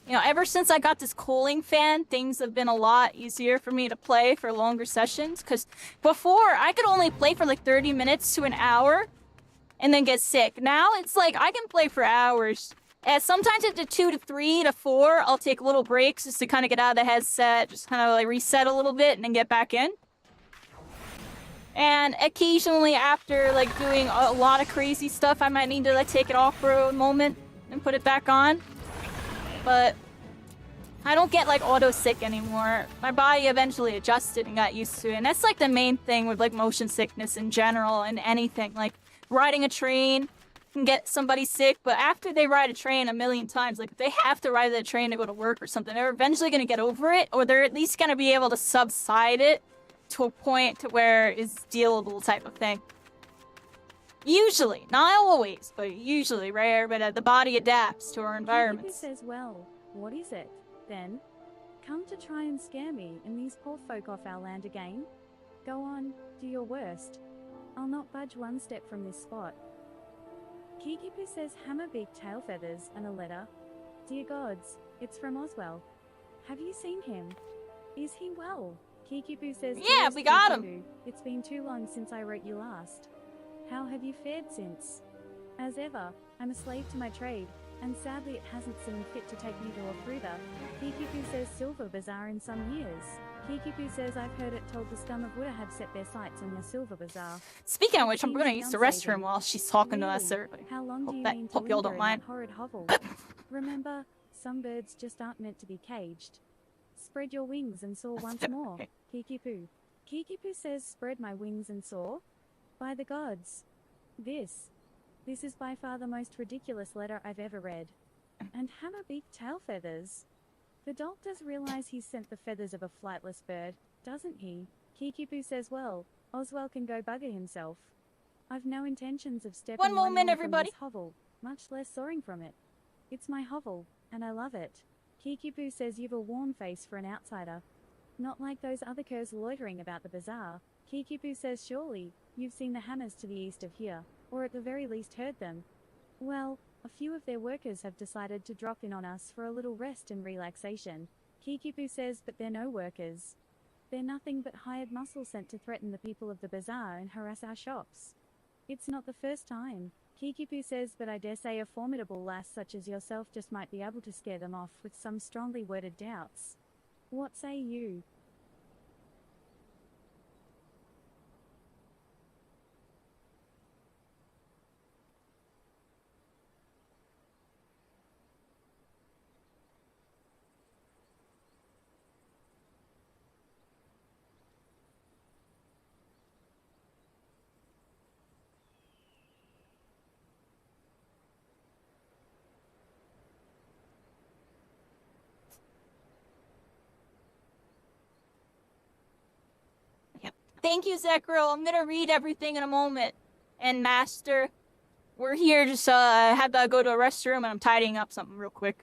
You know, ever since I got this cooling fan, things have been a lot easier for me to play for longer sessions. Because before, I could only play for like 30 minutes to an hour and then get sick. Now, it's like I can play for hours. And sometimes at the 2 to 3 to 4, I'll take little breaks just to kind of get out of the headset, just kind of like reset a little bit and then get back in. And occasionally after like doing a lot of crazy stuff, I might need to like take it off for a moment and put it back on. But I don't get like auto sick anymore. My body eventually adjusted and got used to it. And that's like the main thing with like motion sickness in general and anything. Like riding a train can get somebody sick, but after they ride a train a million times, like if they have to ride that train to go to work or something, they're eventually going to get over it, or they're at least going to be able to subside it to a point to where it's dealable type of thing. Usually, not always, but usually, right? But the body adapts to our environments. Says, well, what is it, then? Come to try and scare me and these poor folk off our land again? Go on, do your worst. I'll not budge one step from this spot. Kikipu says hammer-beak tail feathers and a letter. Dear gods, it's from Oswell. Have you seen him? Is he well? Kikipu says, yeah, we got him. It's been too long since I wrote you last. How have you fared since? As ever, I'm a slave to my trade, and sadly it hasn't seen fit to take me to Ofruda. Kikipu says Silver Bazaar in some years. Kikipu says I've heard it told the scum of Wood have set their sights on the Silver Bazaar. Speaking of which, I'm gonna use the restroom while she's talking to us. How long do you mean to hope y'all don't linger in mind. that horrid hovel? Remember, some birds just aren't meant to be caged. Spread your wings and soar once more. Kikipu. Kikipu says spread my wings and soar? By the gods. This is by far the most ridiculous letter I've ever read. And hammer-beak tail feathers. The dolt does realize he's sent the feathers of a flightless bird, doesn't he? Kikipu says, well, Oswell can go bugger himself. I've no intentions of stepping One moment, from everybody. this hovel, much less soaring from it. It's my hovel, and I love it. Kikipu says you've a warm face for an outsider. Not like those other curs loitering about the bazaar. Kikipu says surely, you've seen the hammers to the east of here, or at the very least heard them. Well, a few of their workers have decided to drop in on us for a little rest and relaxation. Kikipu says but they're no workers. They're nothing but hired muscle sent to threaten the people of the bazaar and harass our shops. It's not the first time, Kikipu says, but I dare say a formidable lass such as yourself just might be able to scare them off with some strongly worded doubts. What say you? Thank you, Zekro. I'm gonna read everything in a moment. And Master, we're here. Just had to go to a restroom, and I'm tidying up something real quick.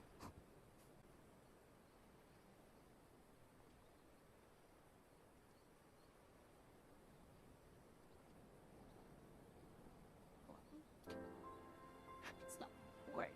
It's not worried.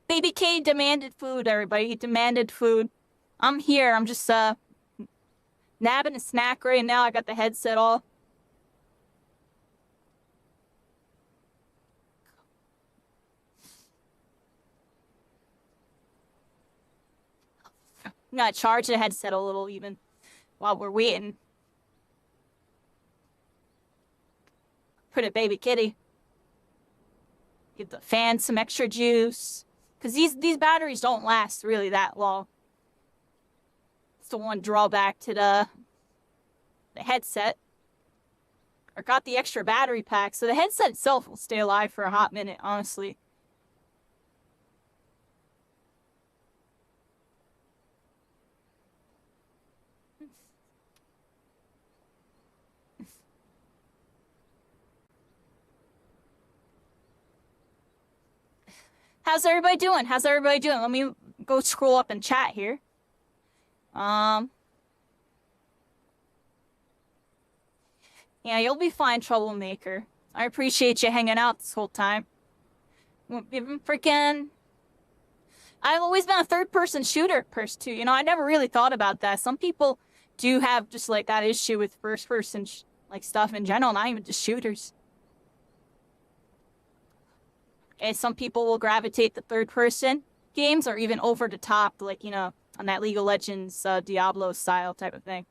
Baby K demanded food, everybody. He demanded food. I'm here. I'm just, nabbing a snack right now. I got the headset off. I'm gonna charge the headset a little even while we're waiting. Put it, baby kitty. Give the fan some extra juice. Because these batteries don't last really that long. It's the one drawback to the headset. I got the extra battery pack, so the headset itself will stay alive for a hot minute, honestly. How's everybody doing? How's everybody doing? Let me go scroll up and chat here. Yeah, you'll be fine, troublemaker. I appreciate you hanging out this whole time. Freaking... I've always been a third-person shooter person, too. You know, I never really thought about that. Some people do have just, like, that issue with first-person, like, stuff in general, not even just shooters. And some people will gravitate to third-person games or even over the top, like, you know, on that League of Legends, Diablo style type of thing.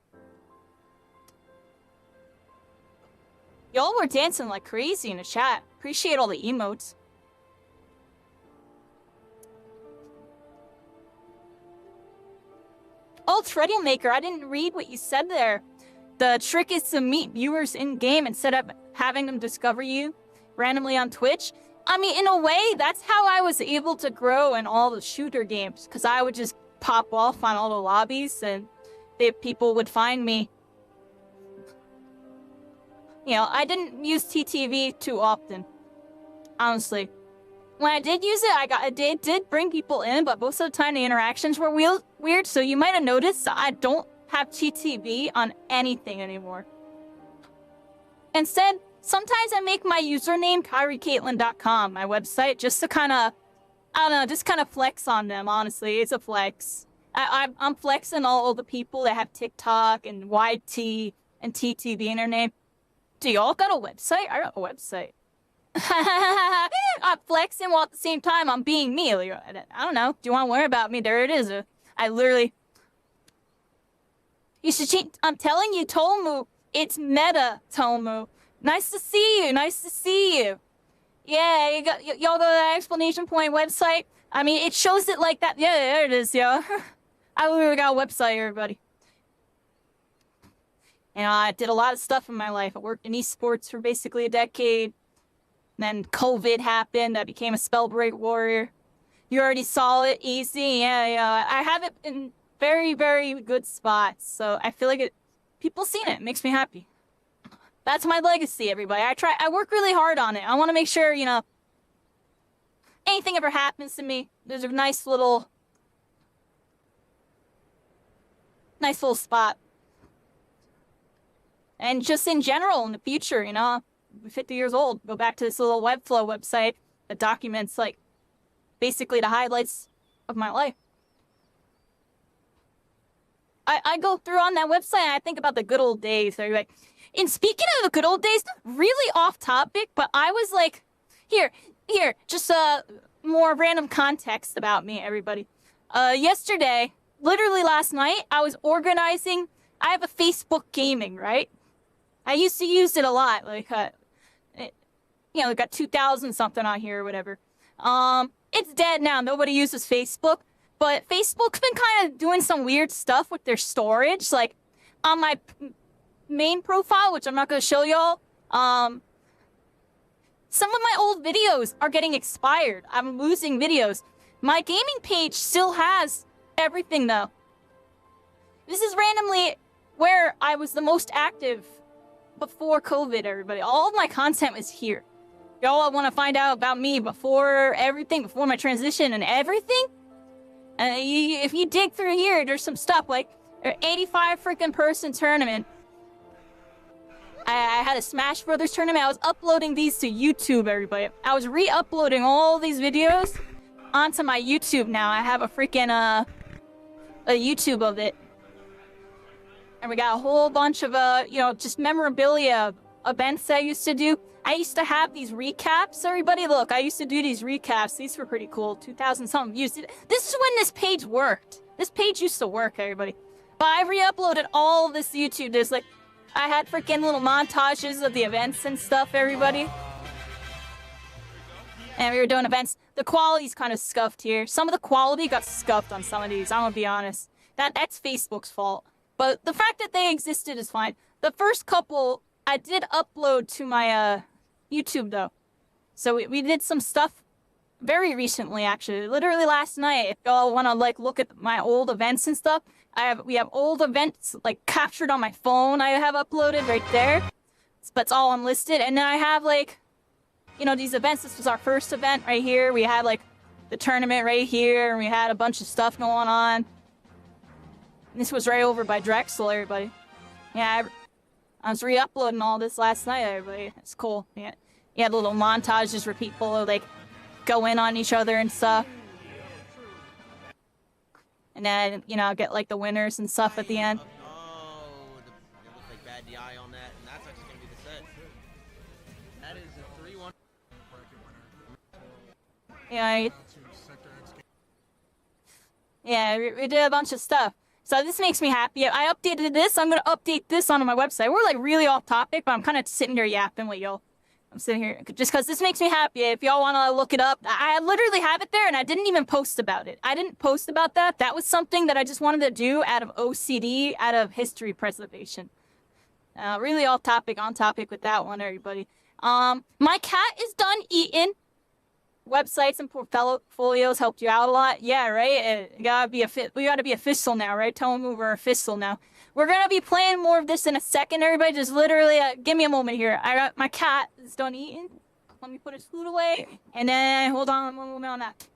Y'all were dancing like crazy in the chat. Appreciate all the emotes. Oh, Troublemaker, I didn't read what you said there. The trick is to meet viewers in-game instead of having them discover you randomly on Twitch. I mean, in a way, that's how I was able to grow in all the shooter games, because I would just pop off on all the lobbies, and people would find me. You know, I didn't use TTV too often, honestly. When I did use it, it did bring people in, but most of the time the interactions were weird, so you might have noticed I don't have TTV on anything anymore. Instead, sometimes I make my username KairiCaitlyn.com, my website, just to kind of, I don't know, just kind of flex on them, honestly. It's a flex. I'm flexing all the people that have TikTok and YT and TT, the internet. Do y'all got a website? I got a website. I'm flexing while at the same time I'm being me. Like, I don't know. Do you want to learn about me? There it is. I literally... You should change... I'm telling you, Tomu. It's meta, Tomu. Nice to see you. Nice to see you. Yeah, y'all go to the explanation point website. I mean, it shows it like that. Yeah, there it is, yo. I literally got a website, everybody. You know, I did a lot of stuff in my life. I worked in esports for basically a decade. Then COVID happened. I became a Spellbreak warrior. You already saw it. Easy. Yeah. I have it in very, very good spots. So I feel like people seen it. It makes me happy. That's my legacy, everybody. I work really hard on it. I want to make sure, you know, anything ever happens to me, there's a nice little spot. And just in general, in the future, you know, I'm 50 years old, go back to this little Webflow website that documents, like, basically the highlights of my life. I go through on that website and I think about the good old days. Everybody. And speaking of the good old days, really off topic, but I was like, here, just more random context about me, everybody. Yesterday, literally last night, I was organizing. I have a Facebook gaming, right? I used to use it a lot, like, you know, got 2,000 something on here or whatever. It's dead now. Nobody uses Facebook, but Facebook's been kind of doing some weird stuff with their storage, like on my main profile, which I'm not going to show y'all. Some of my old videos are getting expired. I'm losing videos. My gaming page still has everything, though. This is randomly where I was the most active before COVID, everybody. All of my content was here. Y'all want to find out about me before everything, before my transition and everything? If you dig through here, there's some stuff like 85 freaking person tournament. I had a Smash Brothers tournament. I was uploading these to YouTube, everybody. I was re-uploading all these videos onto my YouTube now. I have a freaking, a YouTube of it. And we got a whole bunch of, you know, just memorabilia events I used to do. I used to have these recaps, everybody. Look, I used to do these recaps. These were pretty cool. 2,000 something views. This is when this page worked. This page used to work, everybody. But I re-uploaded all of this to YouTube. There's like, I had freaking little montages of the events and stuff, everybody. And we were doing events. The quality's kind of scuffed here. Some of the quality got scuffed on some of these. I'm gonna be honest. That's Facebook's fault. But the fact that they existed is fine. The first couple, I did upload to my YouTube, though. So we did some stuff very recently, actually. Literally last night. If y'all want to, like, look at my old events and stuff, we have old events, like, captured on my phone I have uploaded right there. But it's all unlisted. And then I have, like, you know, these events. This was our first event right here. We had, like, the tournament right here. And we had a bunch of stuff going on. This was right over by Drexel, everybody. Yeah, I was re-uploading all this last night, everybody. It's cool. Yeah, you had little montages where people, like, go in on each other and stuff. And then, you know, get, like, the winners and stuff at the end. Oh, it looks like bad DI on that, and that's actually going to be the set. That is a 3-1. Yeah, we did a bunch of stuff. So this makes me happy. I updated this. I'm going to update this onto my website. We're, like, really off topic, but I'm kind of sitting here yapping with y'all. I'm sitting here just because this makes me happy. If y'all want to look it up, I literally have it there, and I didn't even post about it. I didn't post about that. That was something that I just wanted to do out of OCD, out of history preservation. Really off topic, on topic with that one, everybody. My cat is done eating. Websites and portfolios helped you out a lot. Yeah, right? We gotta be official now, right? Tell them we're official now. We're gonna be playing more of this in a second, everybody. Just literally, give me a moment here. My cat is done eating. Let me put his food away. And then, hold on one moment on that.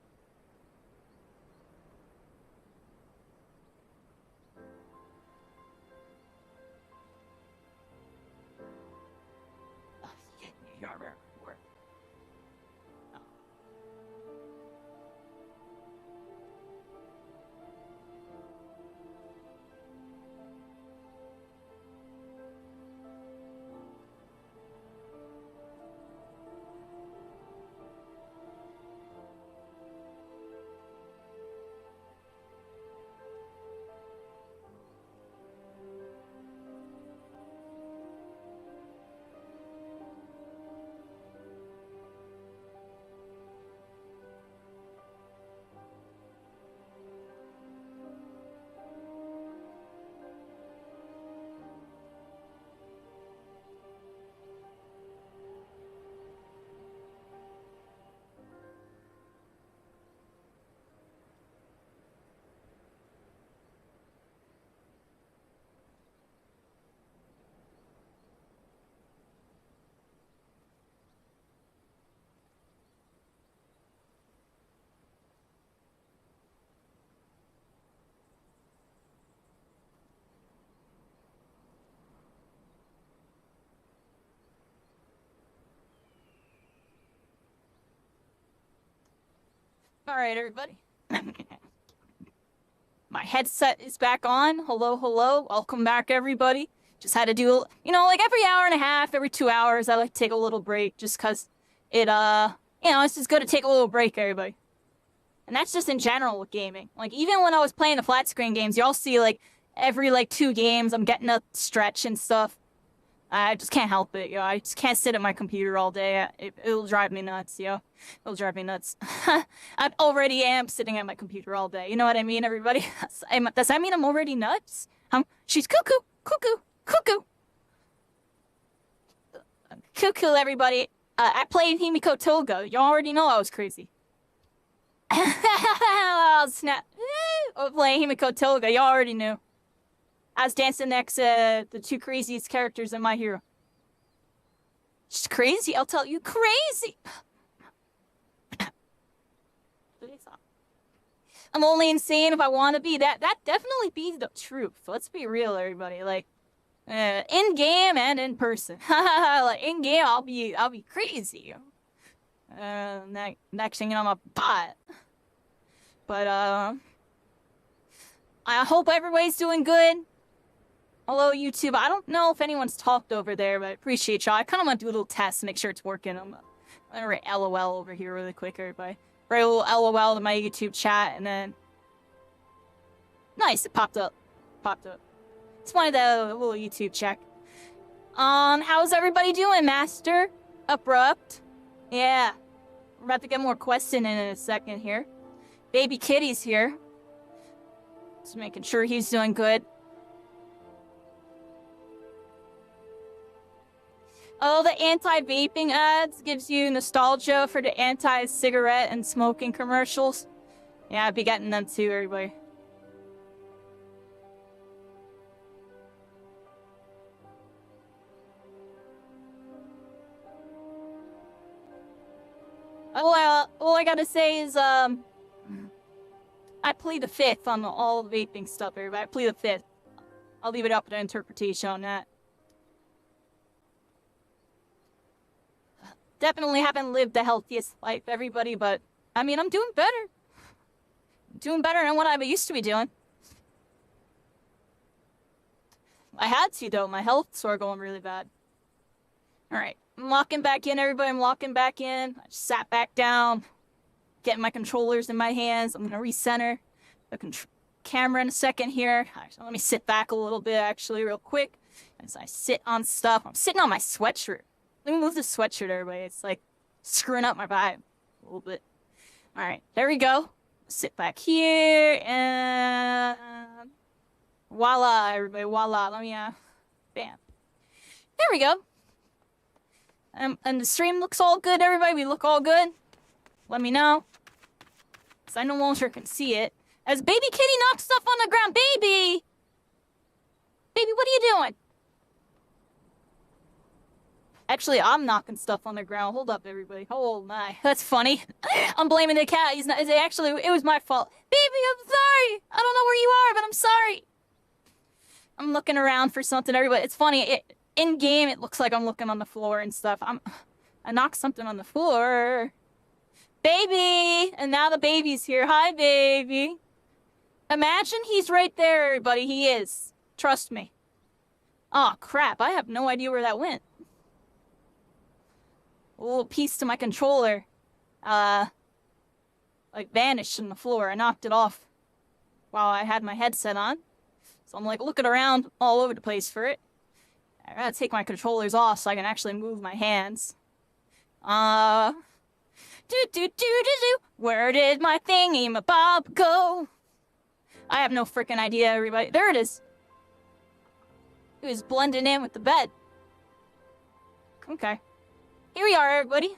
Alright, everybody. My headset is back on. Hello, hello. Welcome back, everybody. Just had to do, you know, like every hour and a half, every 2 hours, I like to take a little break just because it, you know, it's just good to take a little break, everybody. And that's just in general with gaming. Like, even when I was playing the flat screen games, y'all see, like, every, like, 2 games, I'm getting a stretch and stuff. I just can't help it, yo. I just can't sit at my computer all day. It'll drive me nuts, yo. It'll drive me nuts. I already am sitting at my computer all day. You know what I mean, everybody? Does that mean I'm already nuts? She's cuckoo, cuckoo, cuckoo. Cuckoo, everybody. I played Himiko Toga. You already know I was crazy. Oh, snap. I played Himiko Toga. You already knew. I was dancing next to the 2 craziest characters in My Hero. She's crazy, I'll tell you, crazy! I'm only insane if I want to be. That definitely be the truth. Let's be real, everybody. Like, in game and in person. Like, in game, I'll be crazy. Next thing you know, I'm a bot. But I hope everybody's doing good. Hello, YouTube. I don't know if anyone's talked over there, but I appreciate y'all. I kind of want to do a little test to make sure it's working. I'm gonna write LOL over here really quick, everybody. Write a little LOL to my YouTube chat, and then... Nice, it popped up. Popped up. It's one of the little YouTube check. How's everybody doing, Master? Abrupt? Yeah. We're about to get more questions in a second here. Baby Kitty's here. Just making sure he's doing good. Oh, the anti-vaping ads gives you nostalgia for the anti-cigarette and smoking commercials. Yeah, I'd be getting them too, everybody. All I gotta say is, I plead the 5th on all vaping stuff, everybody. I plead the 5th. I'll leave it up to interpretation on that. Definitely haven't lived the healthiest life, everybody, but, I mean, I'm doing better. I'm doing better than what I used to be doing. I had to, though. My health started going really bad. Alright, I'm locking back in, everybody. I'm locking back in. I just sat back down, getting my controllers in my hands. I'm gonna recenter the camera in a second here. Actually, let me sit back a little bit, actually, real quick. As I sit on stuff. I'm sitting on my sweatshirt. Let me move the sweatshirt, everybody. It's like screwing up my vibe a little bit. Alright, there we go. Sit back here, and voila, everybody, voila. Let me, bam. There we go. And the stream looks all good, everybody. We look all good. Let me know. Because I no longer can see it. As Baby Kitty knocks stuff on the ground. Baby! Baby, what are you doing? Actually, I'm knocking stuff on the ground. Hold up, everybody. Oh my, that's funny. I'm blaming the cat. He's not. Actually, it was my fault. Baby, I'm sorry. I don't know where you are, but I'm sorry. I'm looking around for something, everybody. It's funny. In game, it looks like I'm looking on the floor and stuff. I knocked something on the floor. Baby, and now the baby's here. Hi, baby. Imagine he's right there, everybody. He is. Trust me. Oh crap! I have no idea where that went. A little piece to my controller, like vanished on the floor. I knocked it off while I had my headset on. So I'm like looking around all over the place for it. I gotta take my controllers off so I can actually move my hands. Where did my thingy-ma-bob go? I have no freaking idea, everybody. There it is. It was blending in with the bed. Okay. Here we are, everybody.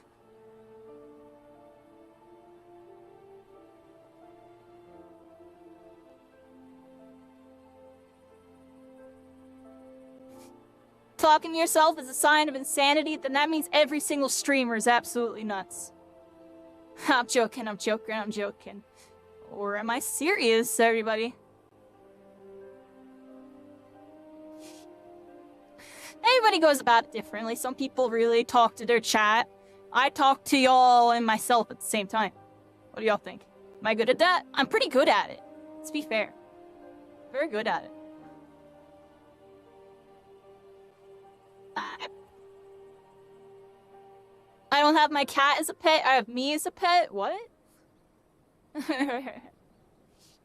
Talking to yourself is a sign of insanity, then that means every single streamer is absolutely nuts. I'm joking, I'm joking, I'm joking. Or am I serious, everybody? Everybody goes about it differently. Some people really talk to their chat. I talk to y'all and myself at the same time. What do y'all think? Am I good at that? I'm pretty good at it. Let's be fair. Very good at it. I don't have my cat as a pet. I have me as a pet. What?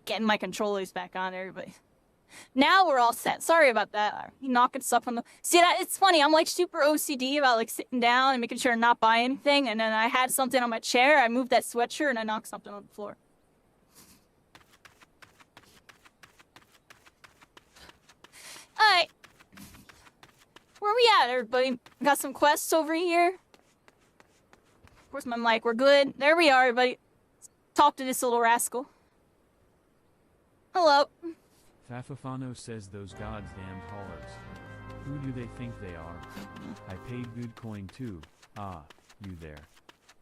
Getting my controllers back on, everybody. Now we're all set. Sorry about that. You knocking stuff on the... See, that it's funny. I'm like super OCD about like sitting down and making sure to not buy anything. And then I had something on my chair. I moved that sweatshirt and I knocked something on the floor. Alright. Where we at, everybody? Got some quests over here. Where's my mic? We're good. There we are, everybody. Talk to this little rascal. Hello. Fafafano says those goddamn haulers. Who do they think they are? I paid good coin too. Ah, you there.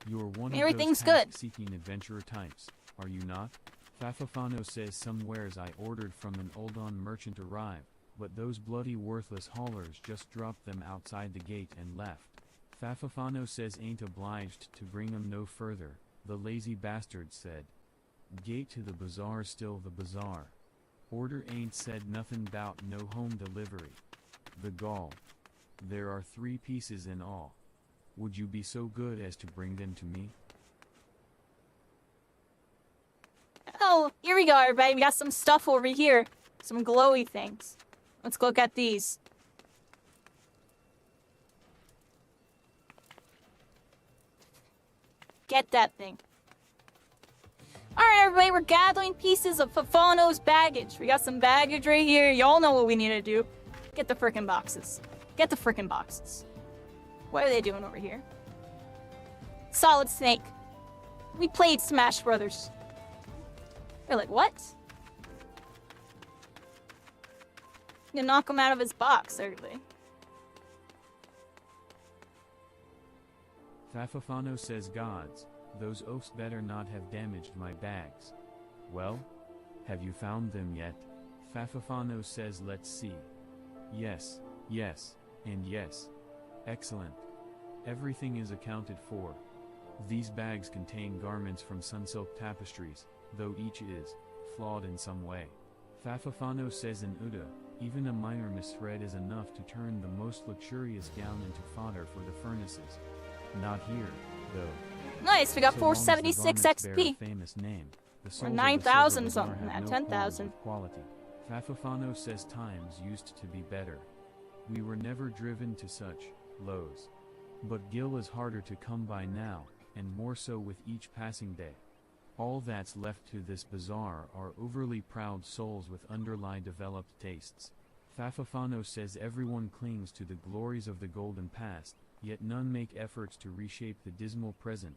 You're one Everything's of those good. seeking adventurer types, are you not? Fafafano says some wares I ordered from an Uldon merchant arrived, but those bloody worthless haulers just dropped them outside the gate and left. Fafafano says ain't obliged to bring 'em no further, the lazy bastard said. Gate to the bazaar still the bazaar. Order ain't said nothing 'bout no home delivery. The gall. There are 3 pieces in all. Would you be so good as to bring them to me? Oh, here we go, everybody. We got some stuff over here. Some glowy things. Let's look at these. Get that thing. Alright, everybody, we're gathering pieces of Fafano's baggage. We got some baggage right here. Y'all know what we need to do. Get the frickin' boxes. Get the frickin' boxes. What are they doing over here? Solid Snake. We played Smash Brothers. They're like, what? You knock him out of his box, everybody. Fafafano says gods, those oafs better not have damaged my bags. Well? Have you found them yet? Fafafano says let's see. Yes, yes, and yes. Excellent. Everything is accounted for. These bags contain garments from sunsilk tapestries, though each is flawed in some way. Fafafano says in Uda, even a minor misthread is enough to turn the most luxurious gown into fodder for the furnaces. Not here, though. Nice, we got So 476 long as the garments bear XP. a famous name, the Or souls of the 9,000 silver bazaar something, have at no 10,000. qualms with quality. Fafafano says times used to be better. We were never driven to such lows. But Gil is harder to come by now, and more so with each passing day. All that's left to this bazaar are overly proud souls with underly developed tastes. Fafafano says everyone clings to the glories of the golden past, yet none make efforts to reshape the dismal present.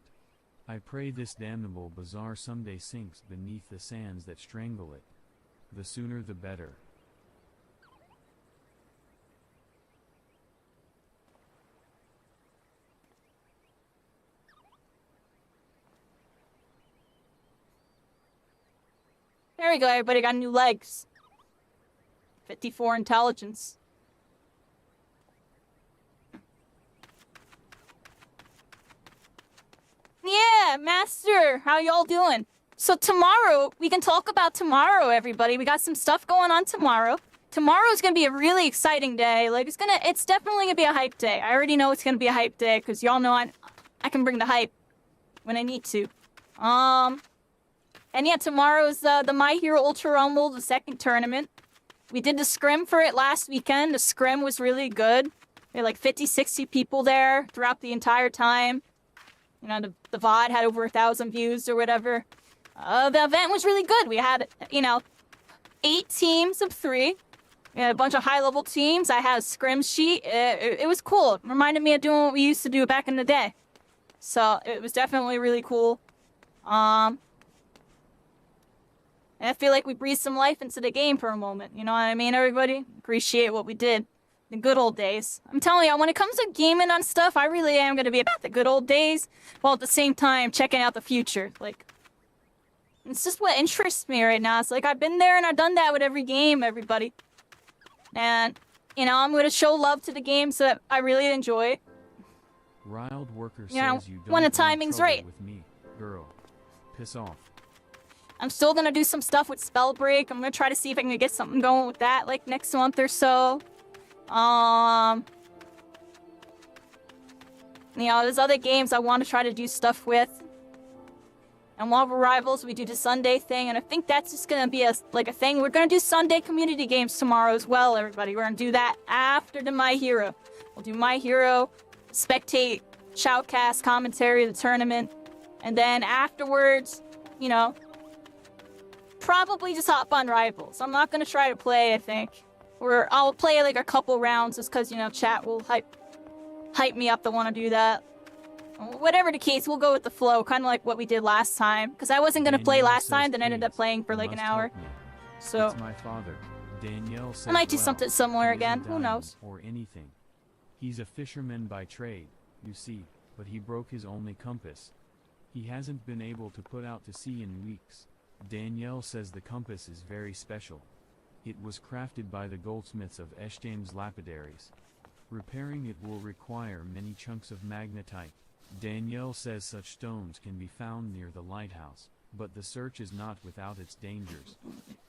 I pray this damnable bazaar someday sinks beneath the sands that strangle it. The sooner the better. There we go, everybody got new legs. 54 intelligence. Yeah, Master, how y'all doing? So tomorrow, we can talk about tomorrow, everybody. We got some stuff going on tomorrow. Tomorrow's gonna be a really exciting day. Like, it's definitely gonna be a hype day. I already know it's gonna be a hype day, because y'all know I can bring the hype when I need to. And yeah, tomorrow's the My Hero Ultra Rumble, the second tournament. We did the scrim for it last weekend. The scrim was really good. There were like 50, 60 people there throughout the entire time. You know, the VOD had over 1,000 views or whatever. The event was really good. We had, 8 teams of 3. We had a bunch of high-level teams. I had a scrim sheet. It was cool. It reminded me of doing what we used to do back in the day. So, it was definitely really cool. And I feel like we breathed some life into the game for a moment. You know what I mean, everybody? Appreciate what we did. The good old days. I'm telling you, when it comes to gaming on stuff, I really am going to be about the good old days, while at the same time checking out the future. Like, it's just what interests me right now. It's like, I've been there and I've done that with every game, everybody. And, I'm going to show love to the games that I really enjoy. Riled worker You know, says you don't when the want timing's trouble right. with me, girl. Piss off. I'm still gonna do some stuff with Spellbreak. I'm gonna try to see if I can get something going with that, like, next month or so. You know, there's other games I want to try to do stuff with. And Marvel Rivals, we do the Sunday thing, and I think that's just gonna be a thing. We're gonna do Sunday community games tomorrow as well, everybody. We're gonna do that after the My Hero. We'll do My Hero, spectate, shoutcast, commentary, the tournament, and then afterwards, you know, probably just hop on Rivals. I'm not gonna try to play, I think. Or I'll play like a couple rounds just because, you know, chat will hype me up to want to do that. Whatever the case, we'll go with the flow, kind of like what we did last time. Because I wasn't going to play last time, then ended up playing for like an hour. So it's my father. Danielle says, I might do something similar again. Who knows? Or anything. He's a fisherman by trade, you see, but he broke his only compass. He hasn't been able to put out to sea in weeks. Danielle says the compass is very special. It was crafted by the goldsmiths of Eshtame's lapidaries. Repairing it will require many chunks of magnetite. Danielle says such stones can be found near the lighthouse, but the search is not without its dangers.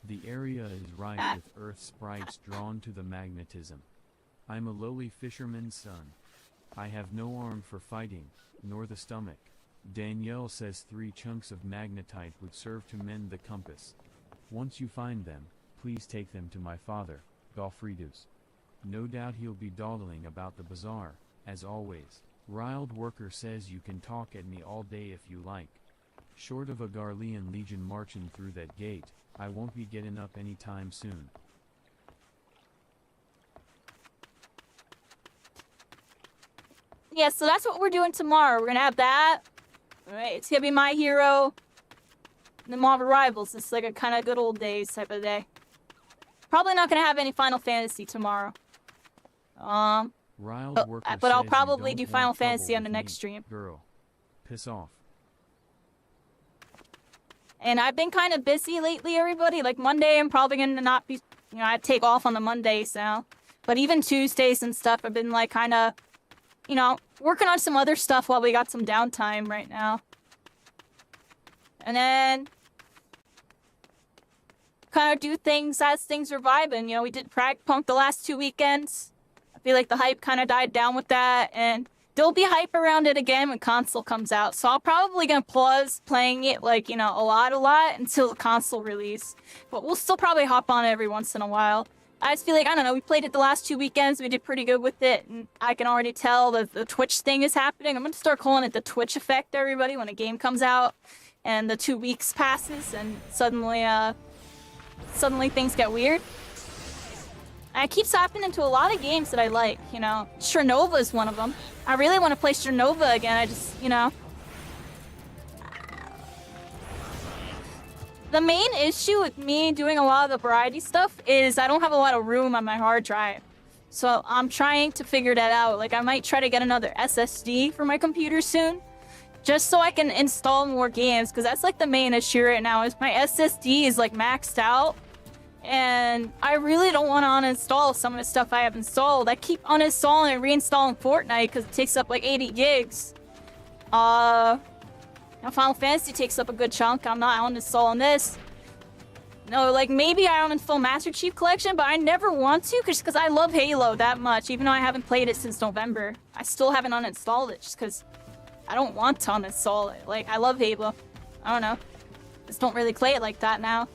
The area is rife with earth sprites drawn to the magnetism. I'm a lowly fisherman's son. I have no arm for fighting, nor the stomach. Danielle says 3 chunks of magnetite would serve to mend the compass. Once you find them, please take them to my father, Goffredus. No doubt he'll be dawdling about the bazaar, as always. Riled Worker says you can talk at me all day if you like. Short of a Garlean legion marching through that gate, I won't be getting up anytime soon. Yeah, so that's what we're doing tomorrow. We're gonna have that. Alright, it's gonna be My Hero. And the Marvel Rivals. It's like a kind of good old days type of day. Probably not gonna have any Final Fantasy tomorrow. But I'll probably do Final Fantasy on the next stream. Girl, piss off. And I've been kind of busy lately, everybody. Like Monday, I'm probably gonna not be, you know, I take off on the Mondays now. But even Tuesdays and stuff, I've been like kind of, you know, working on some other stuff while we got some downtime right now. And then kind of do things as things are vibing. You know, we did Prag Punk the last 2 weekends. I feel like the hype kind of died down with that, and there'll be hype around it again when console comes out. So I'll probably gonna pause playing it, like, you know, a lot until the console release. But we'll still probably hop on it every once in a while. I just feel like, I don't know, we played it the last 2 weekends, we did pretty good with it, and I can already tell that the Twitch thing is happening. I'm gonna start calling it the Twitch effect, everybody, when a game comes out, and the 2 weeks passes, and suddenly things get weird. And it keeps happening into a lot of games that I like, you know. Chernova is one of them. I really want to play Chernova again, I just, you know. The main issue with me doing a lot of the variety stuff is I don't have a lot of room on my hard drive. So I'm trying to figure that out. Like, I might try to get another SSD for my computer soon, just so I can install more games, because that's like the main issue right now is my SSD is like maxed out. And I really don't want to uninstall some of the stuff I have installed. I keep uninstalling and reinstalling Fortnite because it takes up like 80 gigs. Now Final Fantasy takes up a good chunk. I'm not uninstalling this. No, like maybe I uninstall Master Chief Collection, but I never want to because I love Halo that much. Even though I haven't played it since November, I still haven't uninstalled it just because I don't want to uninstall it. Like, I love Halo. I don't know. Just don't really play it like that now.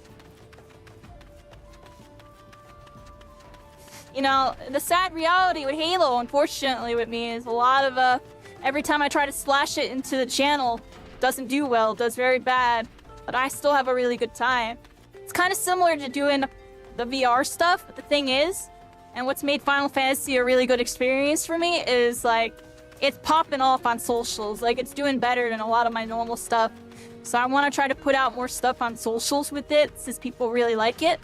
You know, the sad reality with Halo, unfortunately, with me is a lot of, every time I try to splash it into the channel, doesn't do well, does very bad, but I still have a really good time. It's kind of similar to doing the VR stuff, but the thing is, and what's made Final Fantasy a really good experience for me is, like, it's popping off on socials. Like, it's doing better than a lot of my normal stuff. So I want to try to put out more stuff on socials with it, since people really like it.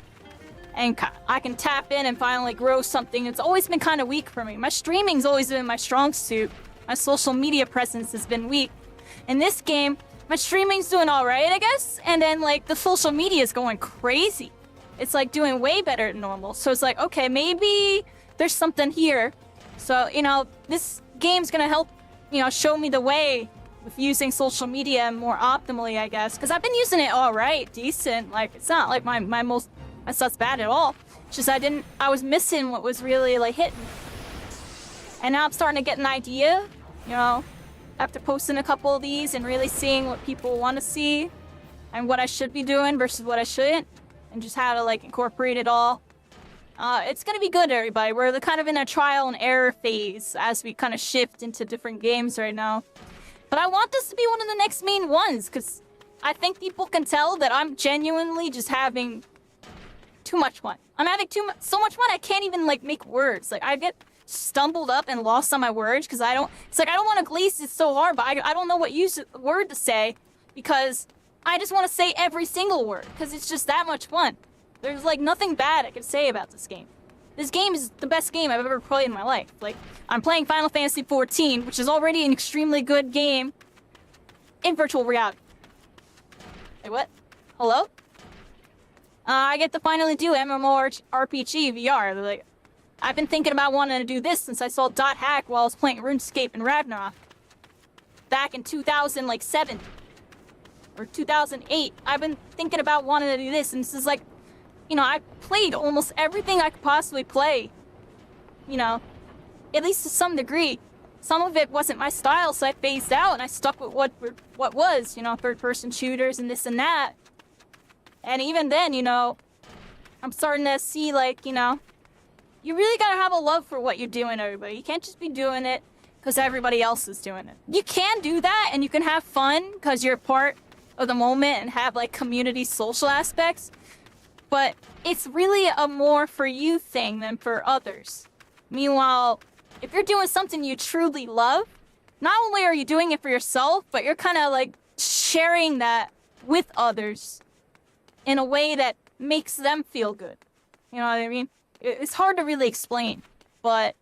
And I can tap in and finally grow something that's always been kind of weak for me. My streaming's always been my strong suit. My social media presence has been weak. In this game, my streaming's doing alright, I guess. And then, like, the social media is going crazy. It's, like, doing way better than normal. So it's like, okay, maybe there's something here. So, you know, this game's gonna help, you know, show me the way with using social media more optimally, I guess. Because I've been using it all right, decent. Like, it's not like my stuff's bad at all. It's just I was missing what was really, like, hitting. And now I'm starting to get an idea, you know, after posting a couple of these and really seeing what people want to see and what I should be doing versus what I shouldn't, and just how to, like, incorporate it all. It's gonna be good, everybody. We're kind of in a trial and error phase as we kind of shift into different games right now. But I want this to be one of the next main ones, because I think people can tell that I'm genuinely just having too much fun. I'm having so much fun I can't even, like, make words. Like, I get stumbled up and lost on my words because it's like I don't want to glaze it so hard, but I don't know what word to say because I just want to say every single word because it's just that much fun. There's, like, nothing bad I can say about this game. This game is the best game I've ever played in my life. Like, I'm playing Final Fantasy XIV, which is already an extremely good game in virtual reality. Wait, what? Hello? I get to finally do MMORPG VR. Like, I've been thinking about wanting to do this since I saw Dot Hack while I was playing RuneScape and Ragnarok. Back in 2007. Or 2008. I've been thinking about wanting to do this, and this is like, you know, I played almost everything I could possibly play. You know, at least to some degree. Some of it wasn't my style, so I phased out and I stuck with what was, you know, third-person shooters and this and that. And even then, you know, I'm starting to see, like, you know, you really gotta have a love for what you're doing, everybody. You can't just be doing it because everybody else is doing it. You can do that and you can have fun because you're part of the moment and have, like, community social aspects. But it's really a more for you thing than for others. Meanwhile, if you're doing something you truly love, not only are you doing it for yourself, but you're kind of, like, sharing that with others in a way that makes them feel good. You know what I mean? It's hard to really explain, but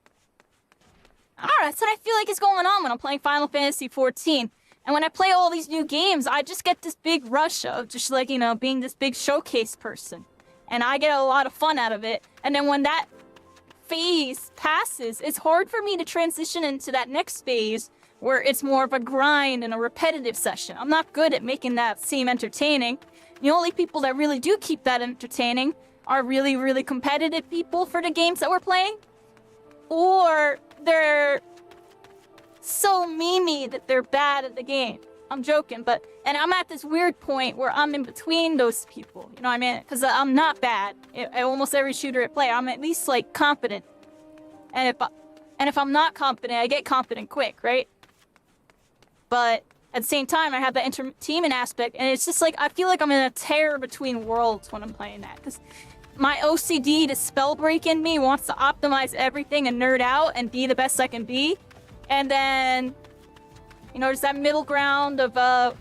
that's what I feel like is going on when I'm playing Final Fantasy XIV. And when I play all these new games, I just get this big rush of just, like, you know, being this big showcase person. And I get a lot of fun out of it. And then when that phase passes, it's hard for me to transition into that next phase where it's more of a grind and a repetitive session. I'm not good at making that seem entertaining. The only people that really do keep that entertaining are really, really competitive people for the games that we're playing. Or they're so memey that they're bad at the game. I'm joking, and I'm at this weird point where I'm in between those people. You know what I mean? Because I'm not bad at almost every shooter I play. I'm at least, like, competent. And if I'm not competent, I get competent quick, right? But at the same time, I have the entertainment aspect, and it's just like I feel like I'm in a tear between worlds when I'm playing that. Because my OCD, the spell break in me, wants to optimize everything and nerd out and be the best I can be. And then, you know, there's that middle ground of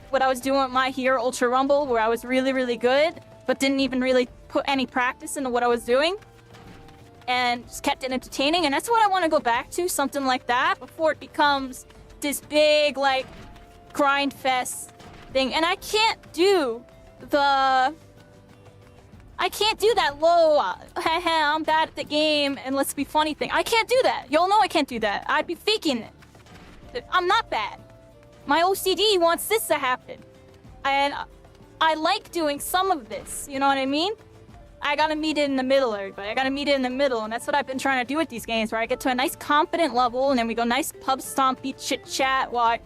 what I was doing with My Hero Ultra Rumble, where I was really, really good, but didn't even really put any practice into what I was doing. And just kept it entertaining, and that's what I want to go back to, something like that, before it becomes this big, like, grind fest thing. And I can't do that low, haha, I'm bad at the game, and let's be funny thing. I can't do that. Y'all know I can't do that. I'd be faking it. I'm not bad. My OCD wants this to happen. And I like doing some of this, you know what I mean? I gotta meet it in the middle, everybody. I gotta meet it in the middle, and that's what I've been trying to do with these games, where I get to a nice competent level, and then we go nice pub stompy chit-chat while I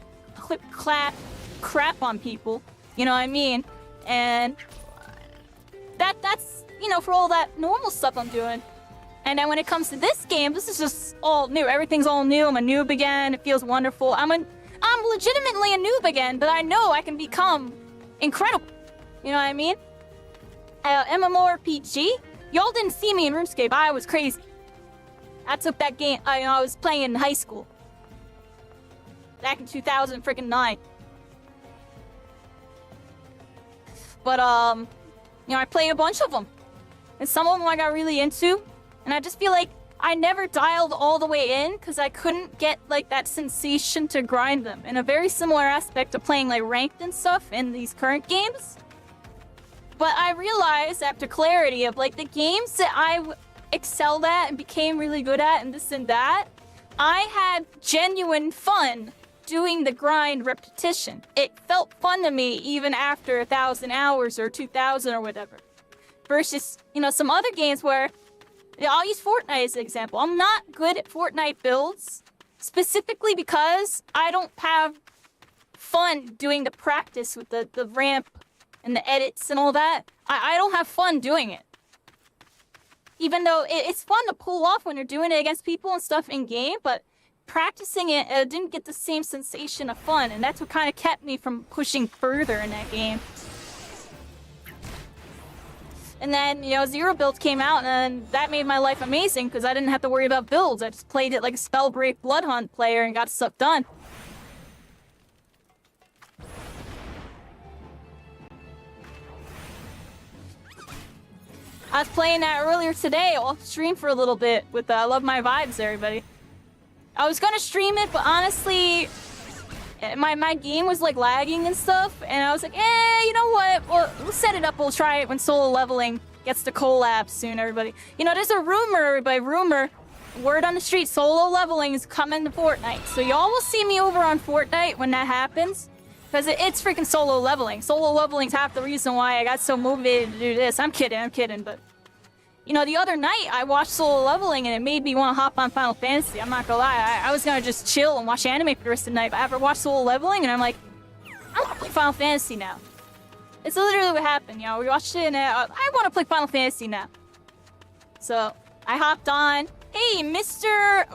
crap on people, you know what I mean? And that's, you know, for all that normal stuff I'm doing. And then when it comes to this game, this is just all new. Everything's all new. I'm a noob again. It feels wonderful. I'm legitimately a noob again, but I know I can become incredible. You know what I mean? MMORPG? Y'all didn't see me in RuneScape. I was crazy. I took that game. I was playing in high school. Back in 2009. But, you know, I played a bunch of them. And some of them I got really into. And I just feel like I never dialed all the way in because I couldn't get, like, that sensation to grind them. In a very similar aspect of playing, like, ranked and stuff in these current games. But I realized after clarity of, like, the games that I excelled at and became really good at and this and that, I had genuine fun doing the grind repetition. It felt fun to me even after 1,000 hours or 2,000 or whatever. Versus, you know, some other games where, I'll use Fortnite as an example. I'm not good at Fortnite builds, specifically because I don't have fun doing the practice with the ramp and the edits and all that. I don't have fun doing it. Even though it's fun to pull off when you're doing it against people and stuff in game, but practicing it didn't get the same sensation of fun, and that's what kind of kept me from pushing further in that game. And then, you know, Zero Build came out, and that made my life amazing because I didn't have to worry about builds. I just played it like a Spellbreak Bloodhunt player and got stuff done. I was playing that earlier today off stream for a little bit with Love My Vibes, everybody. I was gonna stream it, but honestly, my game was like lagging and stuff, and I was like, you know what? Well, we'll set it up. We'll try it when solo leveling gets to collab soon, everybody. You know, there's a rumor, everybody. Word on the street, solo leveling is coming to Fortnite. So y'all will see me over on Fortnite when that happens. Because it's freaking solo leveling. Solo leveling's half the reason why I got so motivated to do this. I'm kidding, but... You know, the other night, I watched solo leveling and it made me want to hop on Final Fantasy. I'm not gonna lie, I was gonna just chill and watch anime for the rest of the night, but after I watched solo leveling and I'm like, I want to play Final Fantasy now. It's literally what happened, you know, we watched it and I want to play Final Fantasy now. So, I hopped on. Hey, Mr.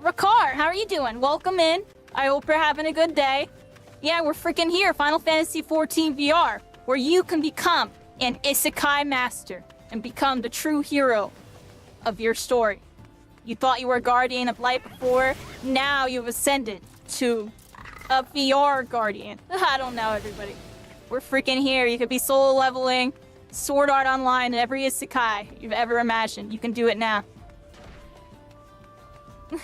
Ricard, how are you doing? Welcome in. I hope you're having a good day. Yeah, we're freaking here, Final Fantasy XIV VR, where you can become an Isekai master and become the true hero of your story. You thought you were a guardian of light before, now you've ascended to a VR guardian. I don't know, everybody. We're freaking here. You could be solo leveling, Sword Art Online, and every Isekai you've ever imagined. You can do it now.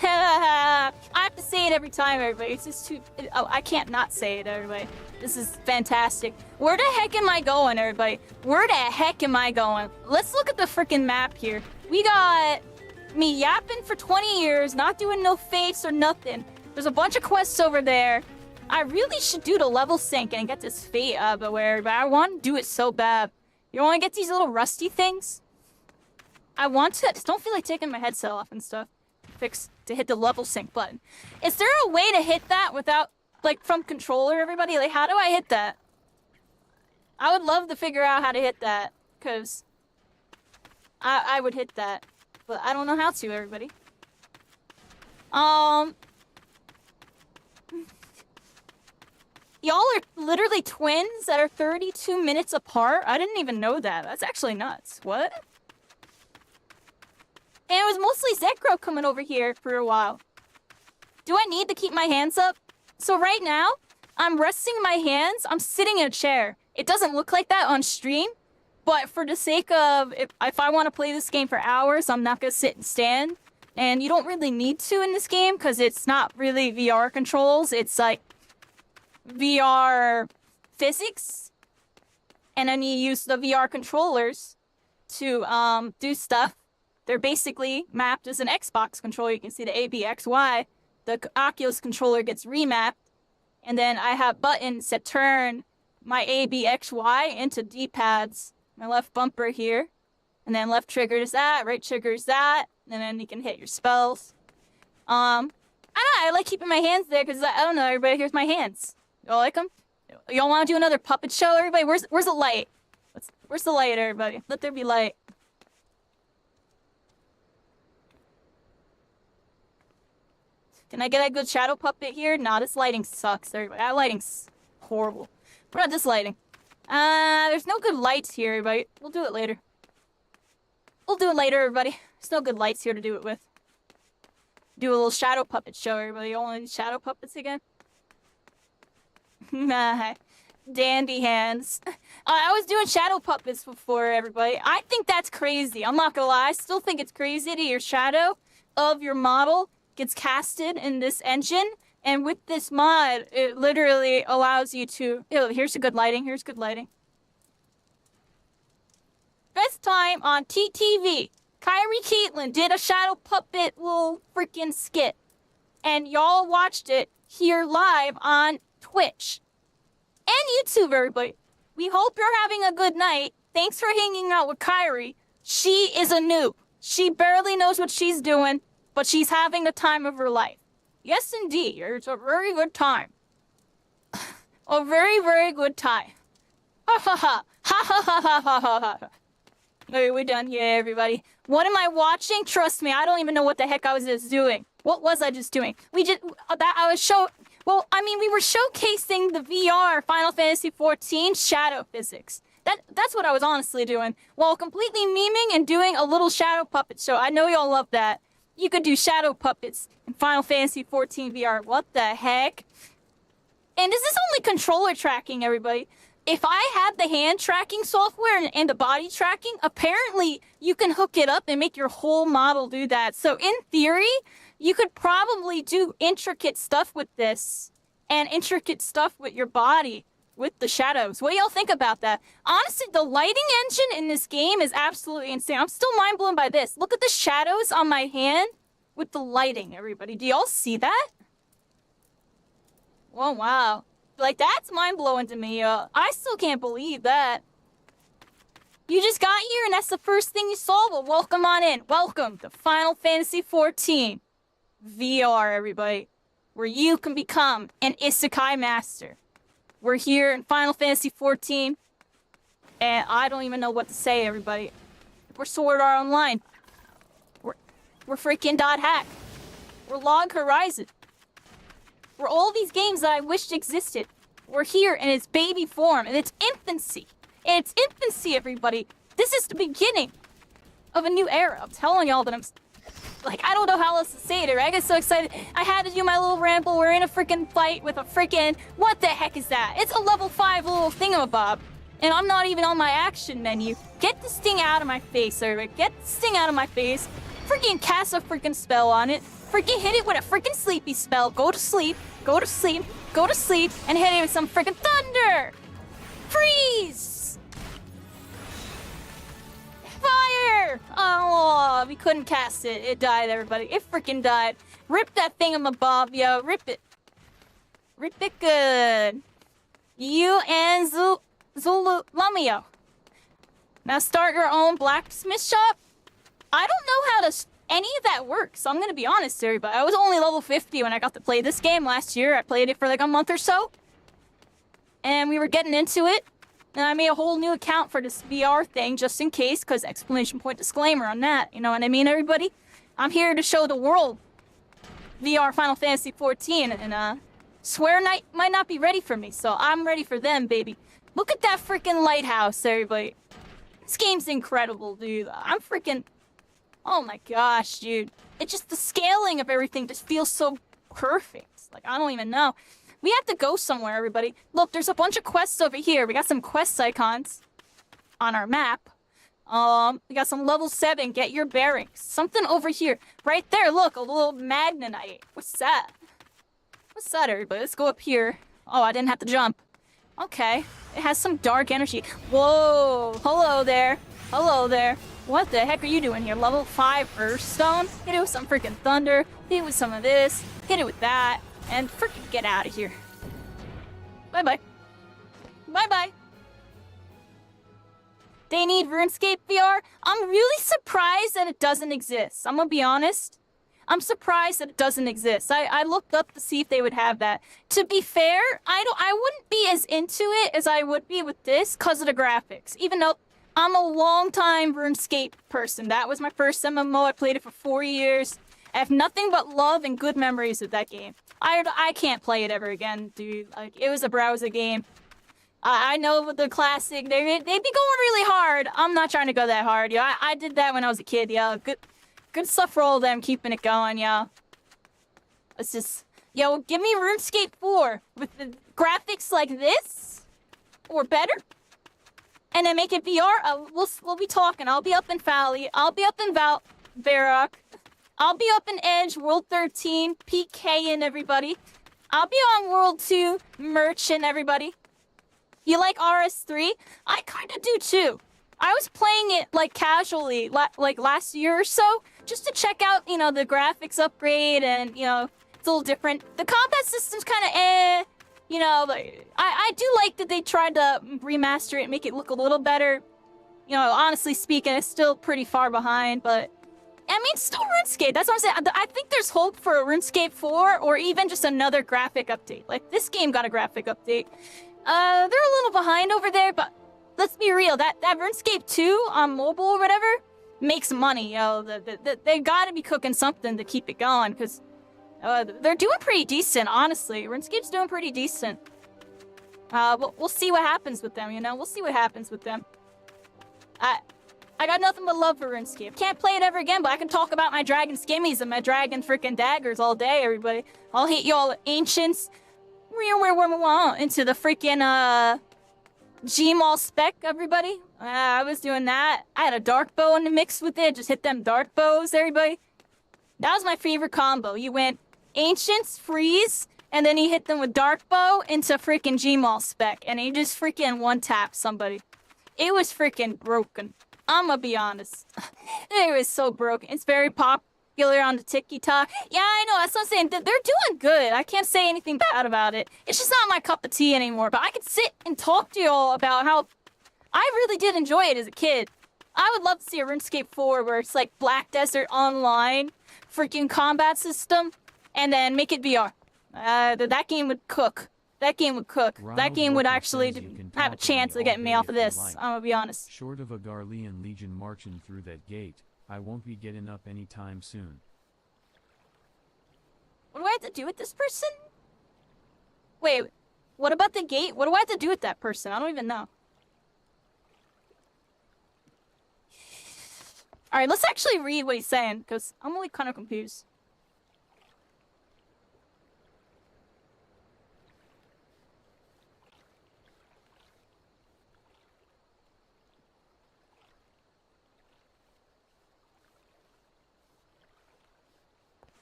I have to say it every time, everybody. It's just too... Oh, I can't not say it, everybody. This is fantastic. Where the heck am I going, everybody? Where the heck am I going? Let's look at the freaking map here. We got me yapping for 20 years, not doing no fates or nothing. There's a bunch of quests over there. I really should do the level sync and get this fate out of where, but I want to do it so bad. You want to get these little rusty things? I want to. I just don't feel like taking my headset off and stuff. To hit the level sync button. Is there a way to hit that without, like, from controller, everybody? Like, how do I hit that? I would love to figure out how to hit that, because I would hit that, but I don't know how to, everybody. Y'all are literally twins that are 32 minutes apart? I didn't even know that. That's actually nuts. What? And it was mostly Zekro coming over here for a while. Do I need to keep my hands up? So right now, I'm resting my hands. I'm sitting in a chair. It doesn't look like that on stream, but for the sake of, if I want to play this game for hours, I'm not going to sit and stand. And you don't really need to in this game, because it's not really VR controls. It's like VR physics. And then you use the VR controllers to do stuff. They're basically mapped as an Xbox controller. You can see the ABXY. The Oculus controller gets remapped. And then I have buttons that turn my ABXY into D-pads. My left bumper here. And then left trigger is that, right trigger is that. And then you can hit your spells. I don't know, I like keeping my hands there because, I don't know, everybody, here's my hands. Y'all like them? Y'all want to do another puppet show, everybody? Where's the light? Where's the light, everybody? Let there be light. Can I get a good shadow puppet here? Nah, this lighting sucks, everybody. That lighting's horrible. What about this lighting? There's no good lights here, everybody. We'll do it later. We'll do it later, everybody. There's no good lights here to do it with. Do a little shadow puppet show, everybody. You want these shadow puppets again? Nah. Dandy hands. I was doing shadow puppets before, everybody. I think that's crazy. I'm not gonna lie. I still think it's crazy that your shadow of your model gets casted in this engine, and with this mod, it literally allows you to... Ew, here's a good lighting. Here's good lighting. Best time on TTV. Kairi Caitlyn did a shadow puppet little freaking skit, and y'all watched it. here live on Twitch and YouTube, everybody. We hope you're having a good night. Thanks for hanging out with Kairi. She is a noob. She barely knows what she's doing, but she's having the time of her life. Yes, indeed. It's a very good time. A very, very good time. Ha ha ha. Ha ha ha ha ha ha ha. Okay, we're done here, everybody. What am I watching? Trust me, I don't even know what the heck I was just doing. What was I just doing? We were showcasing the VR Final Fantasy XIV shadow physics. That's what I was honestly doing. While completely memeing and doing a little shadow puppet show. I know y'all love that. You could do shadow puppets in Final Fantasy XIV VR. What the heck? And is this only controller tracking, everybody? If I had the hand tracking software and the body tracking, apparently you can hook it up and make your whole model do that. So in theory, you could probably do intricate stuff with this and intricate stuff with your body with the shadows. What do y'all think about that? Honestly, the lighting engine in this game is absolutely insane. I'm still mind blown by this. Look at the shadows on my hand with the lighting, everybody. Do y'all see that? Oh, wow. Like, that's mind-blowing to me. I still can't believe that. You just got here and that's the first thing you saw? Well, welcome on in. Welcome to Final Fantasy XIV VR, everybody. Where you can become an Isekai master. We're here in Final Fantasy XIV. And I don't even know what to say, everybody. We're Sword Art Online. We're freaking .hack. We're Log Horizon. We're all these games that I wished existed. We're here in its baby form, in its infancy. In its infancy, everybody. This is the beginning of a new era. I'm telling y'all that I don't know how else to say it. I get so excited. I had to do my little ramble. We're in a freaking fight with a freaking... What the heck is that? It's a level 5 little thingamabob. And I'm not even on my action menu. Get this thing out of my face, everybody. Get this thing out of my face. Freaking cast a freaking spell on it. Freaking hit it with a freaking sleepy spell. Go to sleep, go to sleep, go to sleep, and hit it with some freaking thunder! Freeze! Fire! Oh, we couldn't cast it. It died, everybody. It freaking died. Rip that thingamabob, yo. Rip it. Rip it good. You and Zulu Lamio. Now start your own blacksmith shop? I don't know how to... any of that works, so I'm gonna be honest, everybody. I was only level 50 when I got to play this game last year. I played it for like a month or so. And we were getting into it. And I made a whole new account for this VR thing, just in case, because exclamation point disclaimer on that. You know what I mean, everybody? I'm here to show the world VR Final Fantasy XIV, and Swear Night might not be ready for me, so I'm ready for them, baby. Look at that freaking lighthouse, everybody. This game's incredible, dude. I'm freaking... Oh my gosh, dude. It's just the scaling of everything just feels so perfect. Like, I don't even know. We have to go somewhere, everybody. Look, there's a bunch of quests over here. We got some quest icons on our map. We got some level 7, get your bearings. Something over here. Right there, look, a little magnetite. What's that? What's that, everybody? Let's go up here. Oh, I didn't have to jump. Okay. It has some dark energy. Whoa! Hello there. Hello there. What the heck are you doing here? Level 5 Earthstone? Hit it with some freaking thunder. Hit it with some of this. Hit it with that. And freaking get out of here. Bye-bye. Bye-bye. They need RuneScape VR? I'm really surprised that it doesn't exist. I'm gonna be honest. I'm surprised that it doesn't exist. I looked up to see if they would have that. To be fair, I wouldn't be as into it as I would be with this because of the graphics. Even though I'm a long-time RuneScape person. That was my first MMO. I played it for 4 years. I have nothing but love and good memories of that game. I can't play it ever again, dude. Like, it was a browser game. I know with the classic, they'd be going really hard. I'm not trying to go that hard, yo. I did that when I was a kid, yo. Good stuff for all of them, keeping it going, yo. It's just, yo, give me RuneScape 4 with the graphics like this or better. And then make it VR. We'll be talking. I'll be up in Valley. I'll be up in Varrock. I'll be up in Edge, World 13, PK and everybody. I'll be on World 2, Merch and everybody. You like RS3? I kind of do too. I was playing it like casually, like last year or so, just to check out, you know, the graphics upgrade and, you know, It's a little different. The combat system's kind of eh. You know, like, I do like that they tried to remaster it and make it look a little better. You know, honestly speaking, it's still pretty far behind, but I mean, still RuneScape. That's what I'm saying. I think there's hope for a RuneScape 4 or even just another graphic update. Like, this game got a graphic update. They're a little behind over there, but let's be real. That RuneScape 2 on mobile or whatever makes money, yo. They gotta be cooking something to keep it going, because they're doing pretty decent, honestly. RuneScape's doing pretty decent. We'll see what happens with them, you know? We'll see what happens with them. I got nothing but love for RuneScape. Can't play it ever again, but I can talk about my dragon skimmies and my dragon freaking daggers all day, everybody. I'll hit y'all ancients into the freaking Gmaul spec, everybody. I was doing that. I had a dark bow in the mix with it. Just hit them dark bows, everybody. That was my favorite combo. You went ancients, freeze, and then you hit them with dark bow into freaking Gmaul spec, and you just freaking one-tap somebody. It was freaking broken. I'ma be honest. It was so broken. It's very popular on the TikTok. Yeah, I know. That's what I'm saying. They're doing good. I can't say anything bad about it. It's just not my cup of tea anymore. But I could sit and talk to y'all about how I really did enjoy it as a kid. I would love to see a RuneScape 4 where it's like Black Desert Online, freaking combat system, and then make it VR. That game would cook. That game would cook. That game would actually have a chance of getting me off of this. I'm gonna be honest. Short of a Garlean Legion marching through that gate, I won't be getting up anytime soon. What do I have to do with this person? Wait, what about the gate? What do I have to do with that person? I don't even know. Alright, let's actually read what he's saying, because I'm really kind of confused.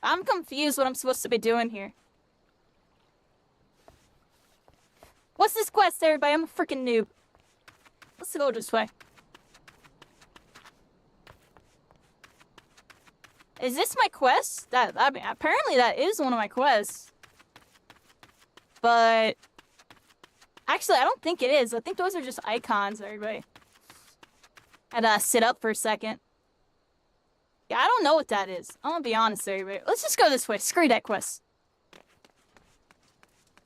I'm confused what I'm supposed to be doing here. What's this quest, everybody? I'm a freaking noob. Let's go this way. Is this my quest? I mean, apparently that is one of my quests. But actually, I don't think it is. I think those are just icons, everybody. I had to sit up for a second. Yeah, I don't know what that is. I'm gonna be honest, everybody. Let's just go this way. Screw that quest.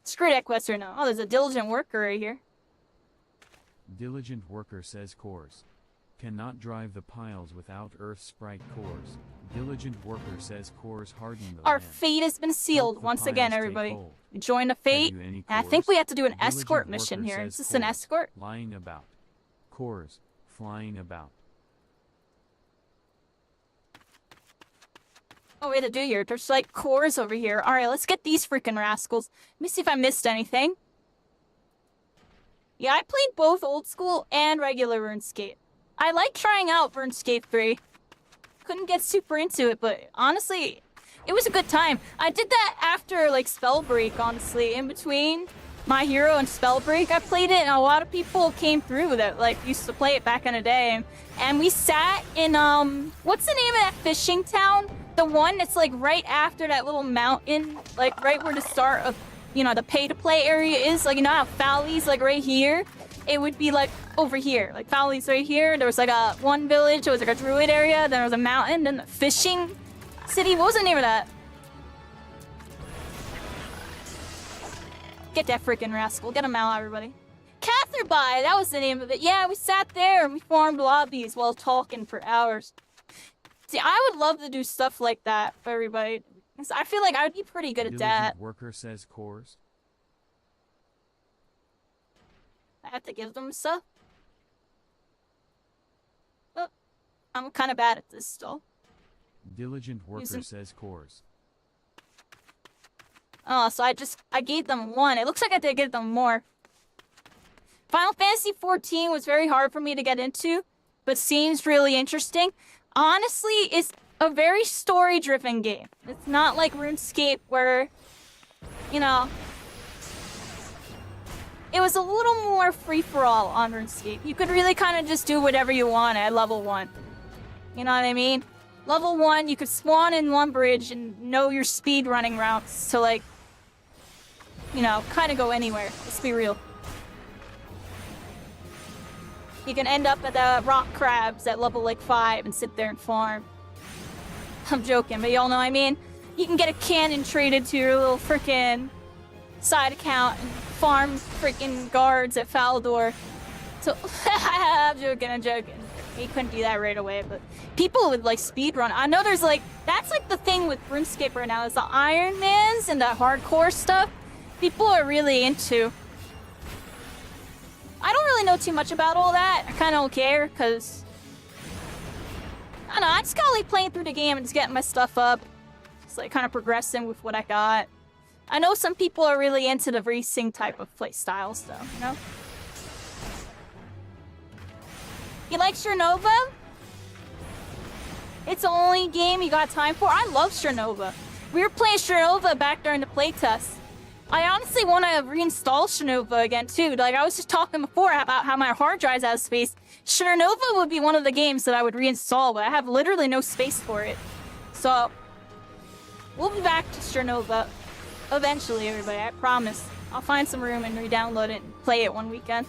Screw that quest or no. Oh, there's a diligent worker right here. Diligent worker says cores. Cannot drive the piles without Earth Sprite cores. Diligent worker says cores harden the Our land. fate has been sealed once again, everybody. We joined the fate, and I think we have to do an escort mission here. Is this an escort? Lying about. Cores flying about. Oh, we had to do here. There's like cores over here. Alright, let's get these freaking rascals. Let me see if I missed anything. Yeah, I played both old school and regular RuneScape. I like trying out RuneScape 3. Couldn't get super into it, but honestly, it was a good time. I did that after like Spellbreak, honestly. In between My Hero and Spellbreak, I played it, and a lot of people came through that like used to play it back in the day. And we sat in what's the name of that fishing town? The one that's like right after that little mountain, like right where the start of, you know, the pay-to-play area is. Like, you know how Fowley's like right here? It would be like over here. Like Fowley's right here. There was like a one village. It was like a druid area. Then there was a mountain. Then the fishing city. What was the name of that? Get that freaking rascal. Get him out, everybody. Catherby, that was the name of it. Yeah, we sat there and we formed lobbies while talking for hours. See, I would love to do stuff like that for everybody. I feel like I would be pretty good at that. Worker says cores. I have to give them stuff. Oh, I'm kind of bad at this still. Diligent worker says cores. Oh, so I gave them one. It looks like I did give them more. Final Fantasy XIV was very hard for me to get into, but seems really interesting. Honestly, it's a very story-driven game. It's not like RuneScape where, you know, it was a little more free-for-all on RuneScape. You could really kind of just do whatever you want at level 1. You know what I mean? Level 1, you could spawn in one bridge and know your speed running routes to, like, you know, kind of go anywhere. Let's be real. You can end up at the rock crabs at level, like, 5 and sit there and farm. I'm joking, but y'all know what I mean. You can get a cannon traded to your little frickin' side account and farm frickin' guards at Faldor. So, I'm joking. You couldn't do that right away, but people would like speedrun. I know there's like, that's like the thing with RuneScape right now is the Iron Mans and the hardcore stuff. People are really into. I don't really know too much about all that. I kind of don't care, because I don't know, I just kind of like playing through the game and just getting my stuff up. Just like kind of progressing with what I got. I know some people are really into the racing type of play styles though, you know? You like Chernova? It's the only game you got time for? I love Chernova. We were playing Chernova back during the playtest. I honestly want to reinstall Chernova again too. Like I was just talking before about how my hard drive's out of space. Chernova would be one of the games that I would reinstall, but I have literally no space for it. So, we'll be back to Chernova eventually, everybody, I promise. I'll find some room and re-download it and play it one weekend.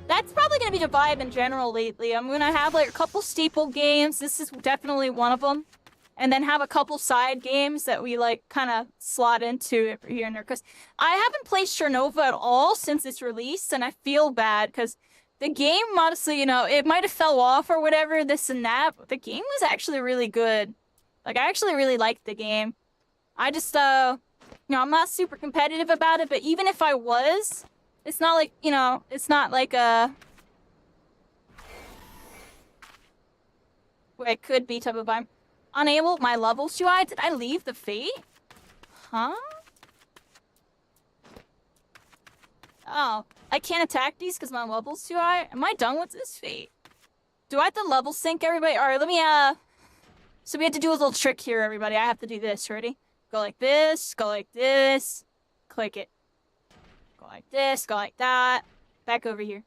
That's probably going to be the vibe in general lately. I'm going to have like a couple staple games. This is definitely one of them. And then have a couple side games that we like kind of slot into here and there. Because I haven't played Chernova at all since its release. And I feel bad because the game, honestly, you know, it might have fell off or whatever, this and that. But the game was actually really good. Like, I actually really liked the game. I just, you know, I'm not super competitive about it. But even if I was... It's not like, you know, it's not like a... Where it could be type of vibe. Unable, my levels UI? Did I leave the fate? Huh? Oh, I can't attack these because my level's too high? Am I done with this fate? Do I have to level sync everybody? Alright, let me, So we have to do a little trick here, everybody. I have to do this, ready? Go like this, click it. Go like this, go like that. Back over here.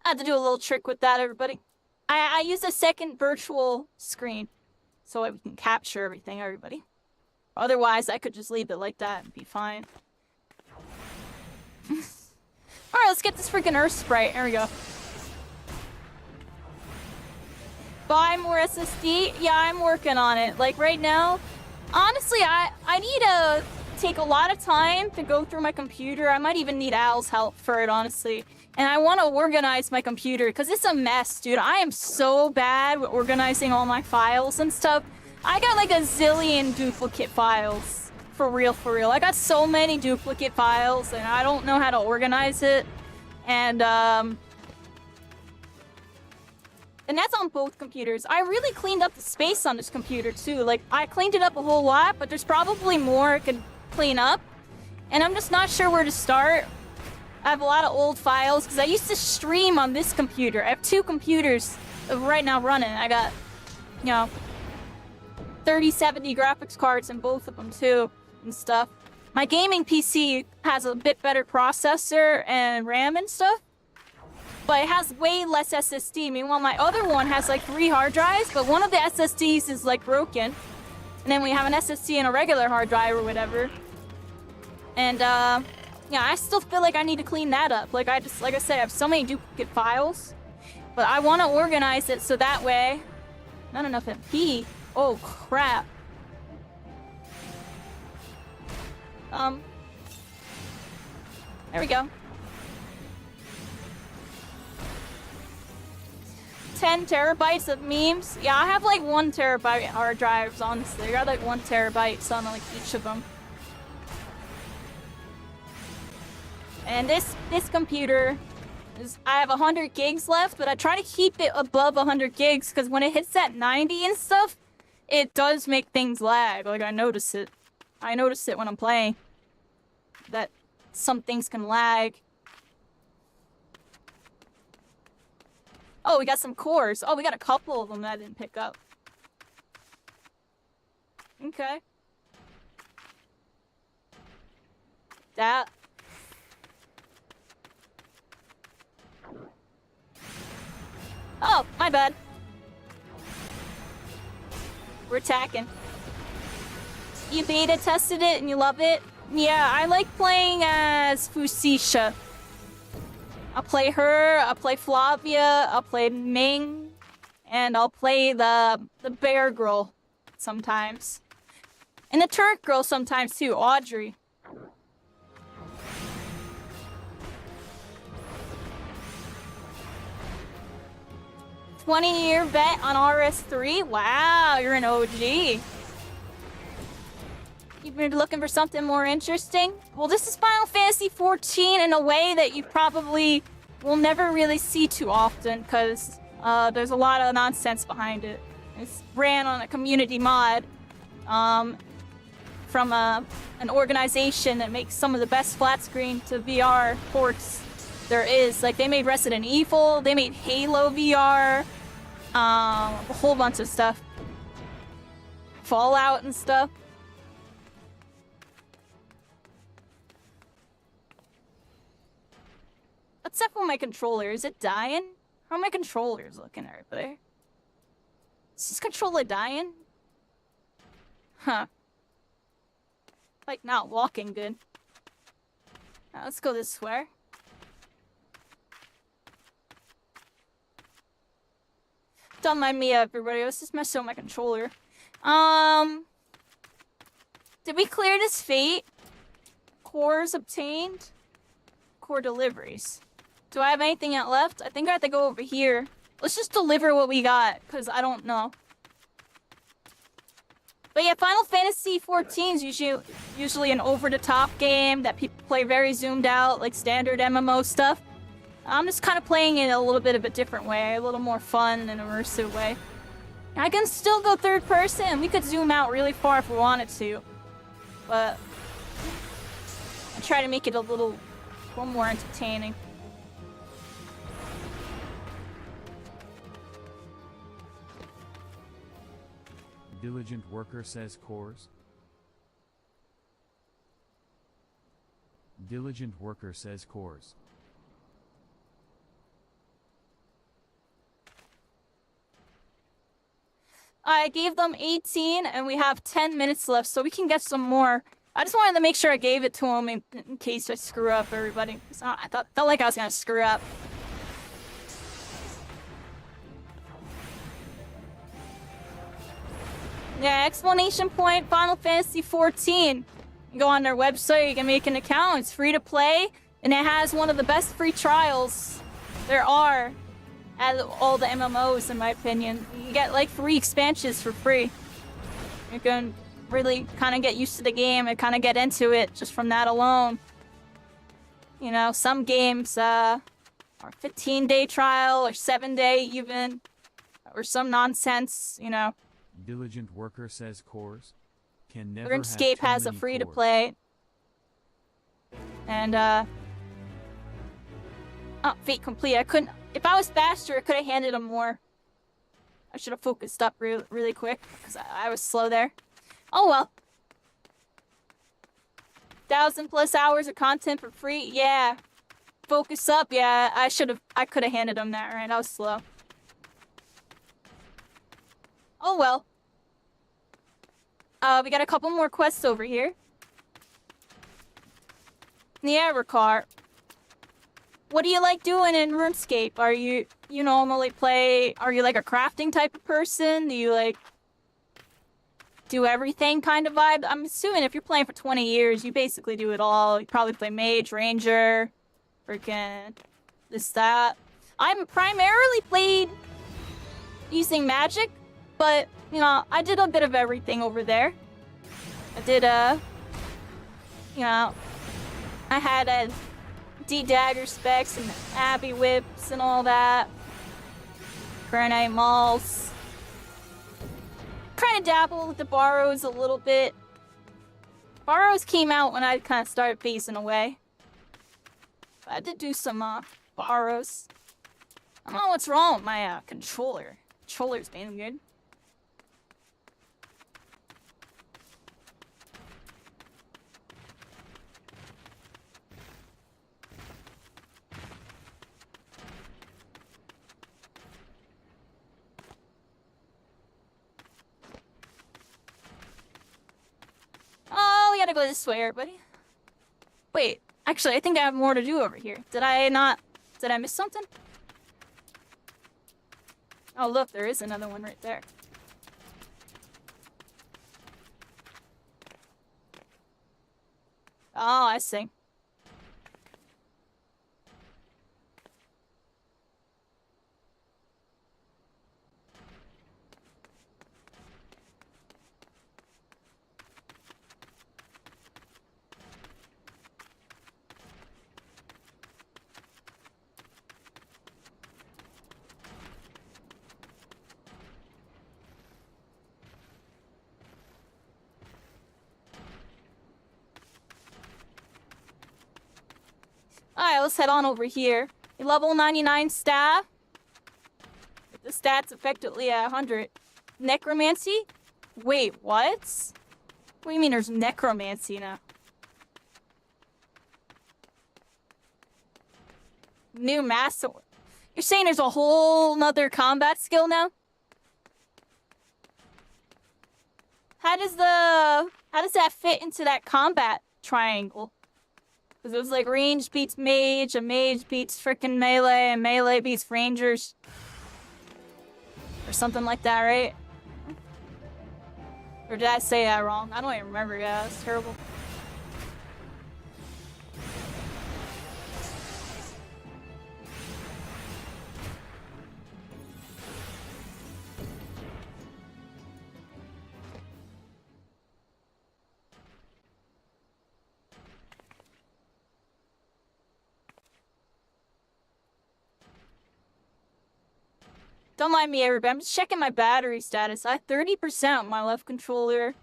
I have to do a little trick with that, everybody. I use a second virtual screen so we can capture everything, everybody. Otherwise, I could just leave it like that and be fine. Alright, let's get this freaking Earth Sprite. There we go. Buy more SSD? Yeah, I'm working on it. Like, right now, honestly, I need to take a lot of time to go through my computer. I might even need Al's help for it, honestly. And I want to organize my computer, because it's a mess, dude. I am so bad with organizing all my files and stuff. I got like a zillion duplicate files. For real. I got so many duplicate files, and I don't know how to organize it. And that's on both computers. I really cleaned up the space on this computer, too. Like, I cleaned it up a whole lot, but there's probably more I could clean up. And I'm just not sure where to start. I have a lot of old files, because I used to stream on this computer. I have two computers right now running. I got, you know, 3070 graphics cards in both of them, too, and stuff. My gaming PC has a bit better processor and RAM and stuff, but it has way less SSD. Meanwhile, my other one has like 3 hard drives, but one of the SSDs is like broken. And then we have an SSD and a regular hard drive or whatever. And, yeah, I still feel like I need to clean that up. Like I said, I have so many duplicate files. But I want to organize it so that way... Not enough MP. Oh, crap. There we go. 10 terabytes of memes? Yeah, I have like 1 terabyte hard drives, honestly. I got like 1 terabyte on like each of them. And this computer is, I have 100 gigs left, but I try to keep it above 100 gigs because when it hits that 90 and stuff, it does make things lag. Like I notice it. I notice it when I'm playing. That some things can lag. Oh, we got some cores. Oh, we got a couple of them that I didn't pick up. Okay. That. Oh, my bad. We're attacking. You beta tested it and you love it? Yeah, I like playing as Fuxisha. I'll play her, I'll play Flavia, I'll play Ming, and I'll play the bear girl sometimes. And the Turk girl sometimes too, Audrey. $20-year bet on RS3? Wow, you're an OG. You've been looking for something more interesting? Well, this is Final Fantasy XIV in a way that you probably will never really see too often, because there's a lot of nonsense behind it. It's ran on a community mod from an organization that makes some of the best flat screen to VR ports there is. Like, they made Resident Evil, they made Halo VR, a whole bunch of stuff. Fallout and stuff. What's up with my controller? Is it dying? How are my controllers looking over there? Is this controller dying? Huh. Like, not walking good. Now, let's go this way. Don't mind me, everybody. Let's just mess with my controller. Did we clear this fate? Cores obtained? Core deliveries. Do I have anything yet left? I think I have to go over here. Let's just deliver what we got, because I don't know. But yeah, Final Fantasy XIV is usually an over-the-top game that people play very zoomed out, like standard MMO stuff. I'm just kind of playing it a little bit of a different way, a little more fun and immersive way. I can still go third person. We could zoom out really far if we wanted to. But I try to make it a little more entertaining. Diligent worker says cores. Diligent worker says cores. I gave them 18 and we have 10 minutes left, so we can get some more. I just wanted to make sure I gave it to them in case I screw up, everybody. I felt like I was gonna screw up. Yeah, explanation point, Final Fantasy XIV. You go on their website, you can make an account, it's free to play, and it has one of the best free trials there are out of all the MMOs, in my opinion. You get like 3 expansions for free. You can really kind of get used to the game and kind of get into it just from that alone. You know, some games are 15-day trial or 7-day even, or some nonsense, you know. Diligent worker says cores. Can never have RuneScape too has a many free to cores. play. And oh, Fate complete. I couldn't. If I was faster, I could have handed him more. I should have focused up really quick because I was slow there. Oh well. 1,000+ hours of content for free. Yeah. Focus up. Yeah, I could have handed him that. Right, I was slow. Oh well. We got a couple more quests over here. Yeah, Ricard. What do you like doing in RuneScape? Are you normally play? Are you like a crafting type of person? Do you like do everything kind of vibe? I'm assuming if you're playing for 20 years, you basically do it all. You probably play mage, ranger, freaking this, that. I'm primarily played using magic, but you know, I did a bit of everything over there. I did you know, I had D-dagger specs and Abbey whips and all that. Granite malls. Kind of dabbled with the borrows a little bit. Borrows came out when I kind of started phasing away. But I did do some borrows. I don't know what's wrong with my controller. Controller's being good. go this way, everybody. Wait, actually, I think I have more to do over here. Did I miss something? Oh, look, there is another one right there. Oh, I see. Alright, let's head on over here. A level 99 staff. The stats effectively at 100. Necromancy? Wait, what? What do you mean there's necromancy now? New master. You're saying there's a whole nother combat skill now? How does that fit into that combat triangle? Because it was like range beats mage, a mage beats frickin' melee, and melee beats rangers. Or something like that, right? Or did I say that wrong? I don't even remember. Yeah, that's terrible. Don't mind me, everybody. I'm just checking my battery status. I have 30% on my left controller.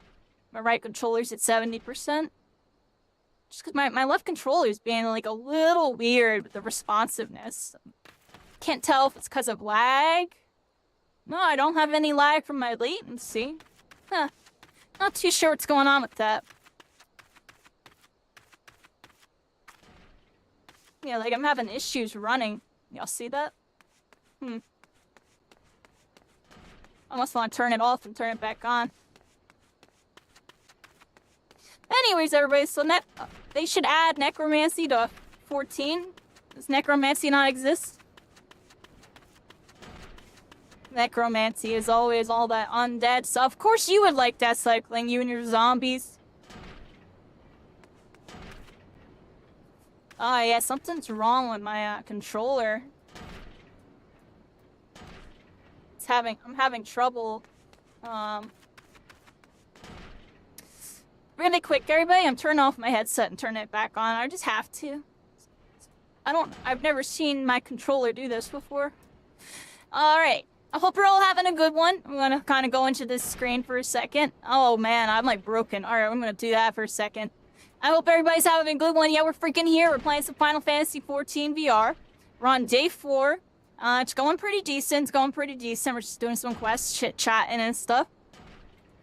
My right controller's at 70%. Just because my left controller's being like a little weird with the responsiveness. Can't tell if it's because of lag. No, I don't have any lag from my latency. Huh. Not too sure what's going on with that. Yeah, like I'm having issues running. Y'all see that? I must want to turn it off and turn it back on. Anyways, everybody, so they should add necromancy to 14. Does necromancy not exist? Necromancy is always all that undead stuff. Of course you would like that cycling, you and your zombies. Oh yeah, something's wrong with my controller. I'm having trouble. Really quick, everybody, I'm turning off my headset and turning it back on. I just have to. I've never seen my controller do this before. Alright. I hope you're all having a good one. I'm gonna kind of go into this screen for a second. Oh man, I'm like broken. Alright, I'm gonna do that for a second. I hope everybody's having a good one. Yeah, we're freaking here. We're playing some Final Fantasy XIV VR. We're on day 4. It's going pretty decent. We're just doing some quests, chit-chatting and stuff.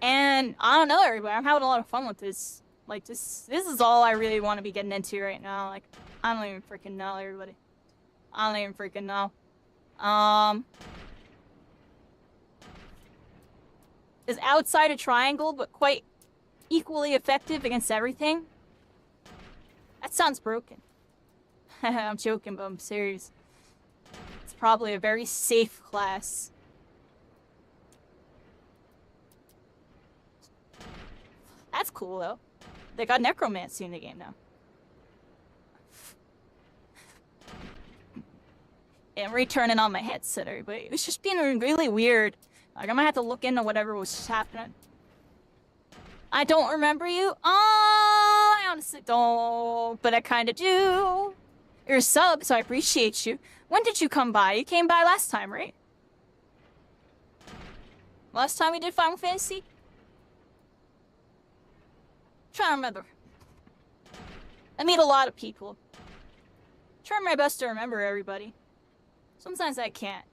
And I don't know, everybody. I'm having a lot of fun with this. Like, this is all I really want to be getting into right now. Like, I don't even freaking know, everybody. I don't even freaking know. Is outside a triangle, but quite equally effective against everything? That sounds broken. I'm joking, but I'm serious. It's probably a very safe class. That's cool, though. They got necromancy in the game now. Yeah, I'm returning on my headset, everybody. It was just being really weird. Like, I'm gonna have to look into whatever was happening. I don't remember you. Oh, I honestly don't, but I kind of do. You're a sub, so I appreciate you. When did you come by? You came by last time, right? Last time we did Final Fantasy? Trying to remember. I meet a lot of people. Trying my best to remember everybody. Sometimes I can't.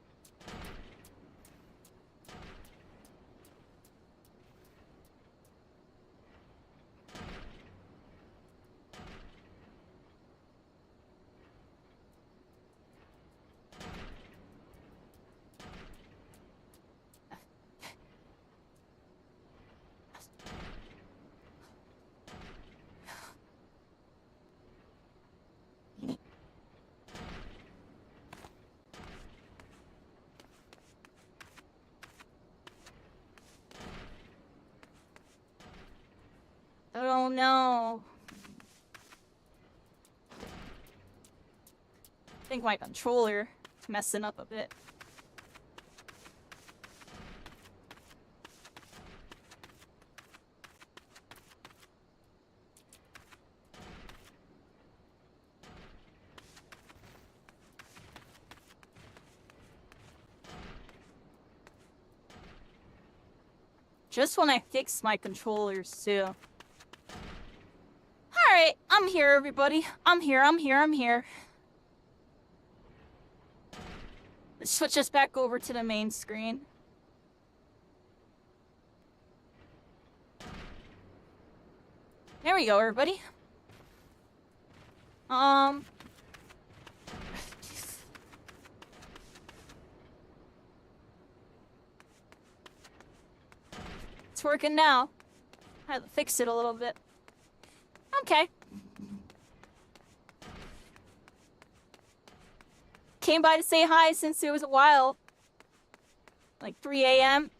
Oh no. I think my controller is messing up a bit. Just when I fix my controllers too. Alright, I'm here everybody. I'm here. Let's switch us back over to the main screen. There we go, everybody. It's working now. I had to fix it a little bit. Okay. Came by to say hi since it was a while. Like 3 a.m.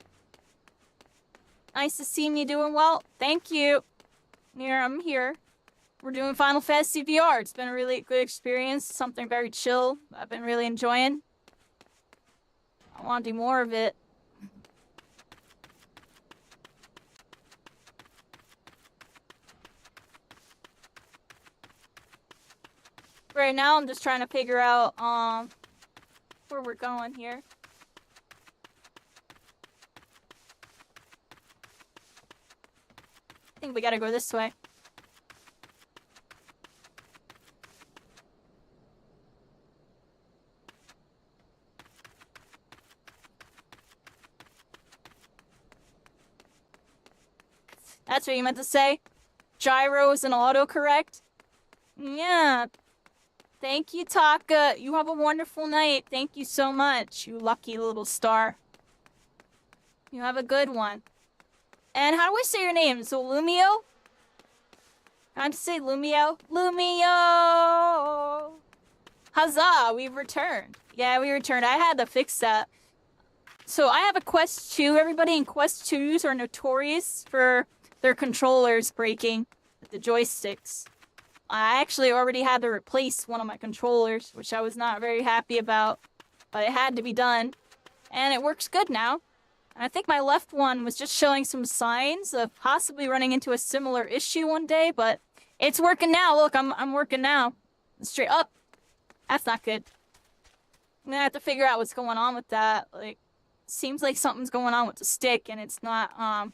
Nice to see me doing well. Thank you. Here, I'm here. We're doing Final Fantasy VR. It's been a really good experience. Something very chill. I've been really enjoying. I want to do more of it. Right now, I'm just trying to figure out, where we're going here. I think we gotta go this way. That's what you meant to say? Gyros and autocorrect? Yeah. Thank you, Taka. You have a wonderful night. Thank you so much, you lucky little star. You have a good one. And how do I say your name? So Lumio? How'd you say Lumio? Lumio! Huzzah! We've returned. Yeah, we returned. I had to fix that. So I have a Quest 2. Everybody in Quest 2s are notorious for their controllers breaking with the joysticks. I actually already had to replace one of my controllers, which I was not very happy about, but it had to be done. And it works good now. And I think my left one was just showing some signs of possibly running into a similar issue one day, but it's working now. Look, I'm working now. Straight up. That's not good. I'm gonna have to figure out what's going on with that. Like, seems like something's going on with the stick and it's not,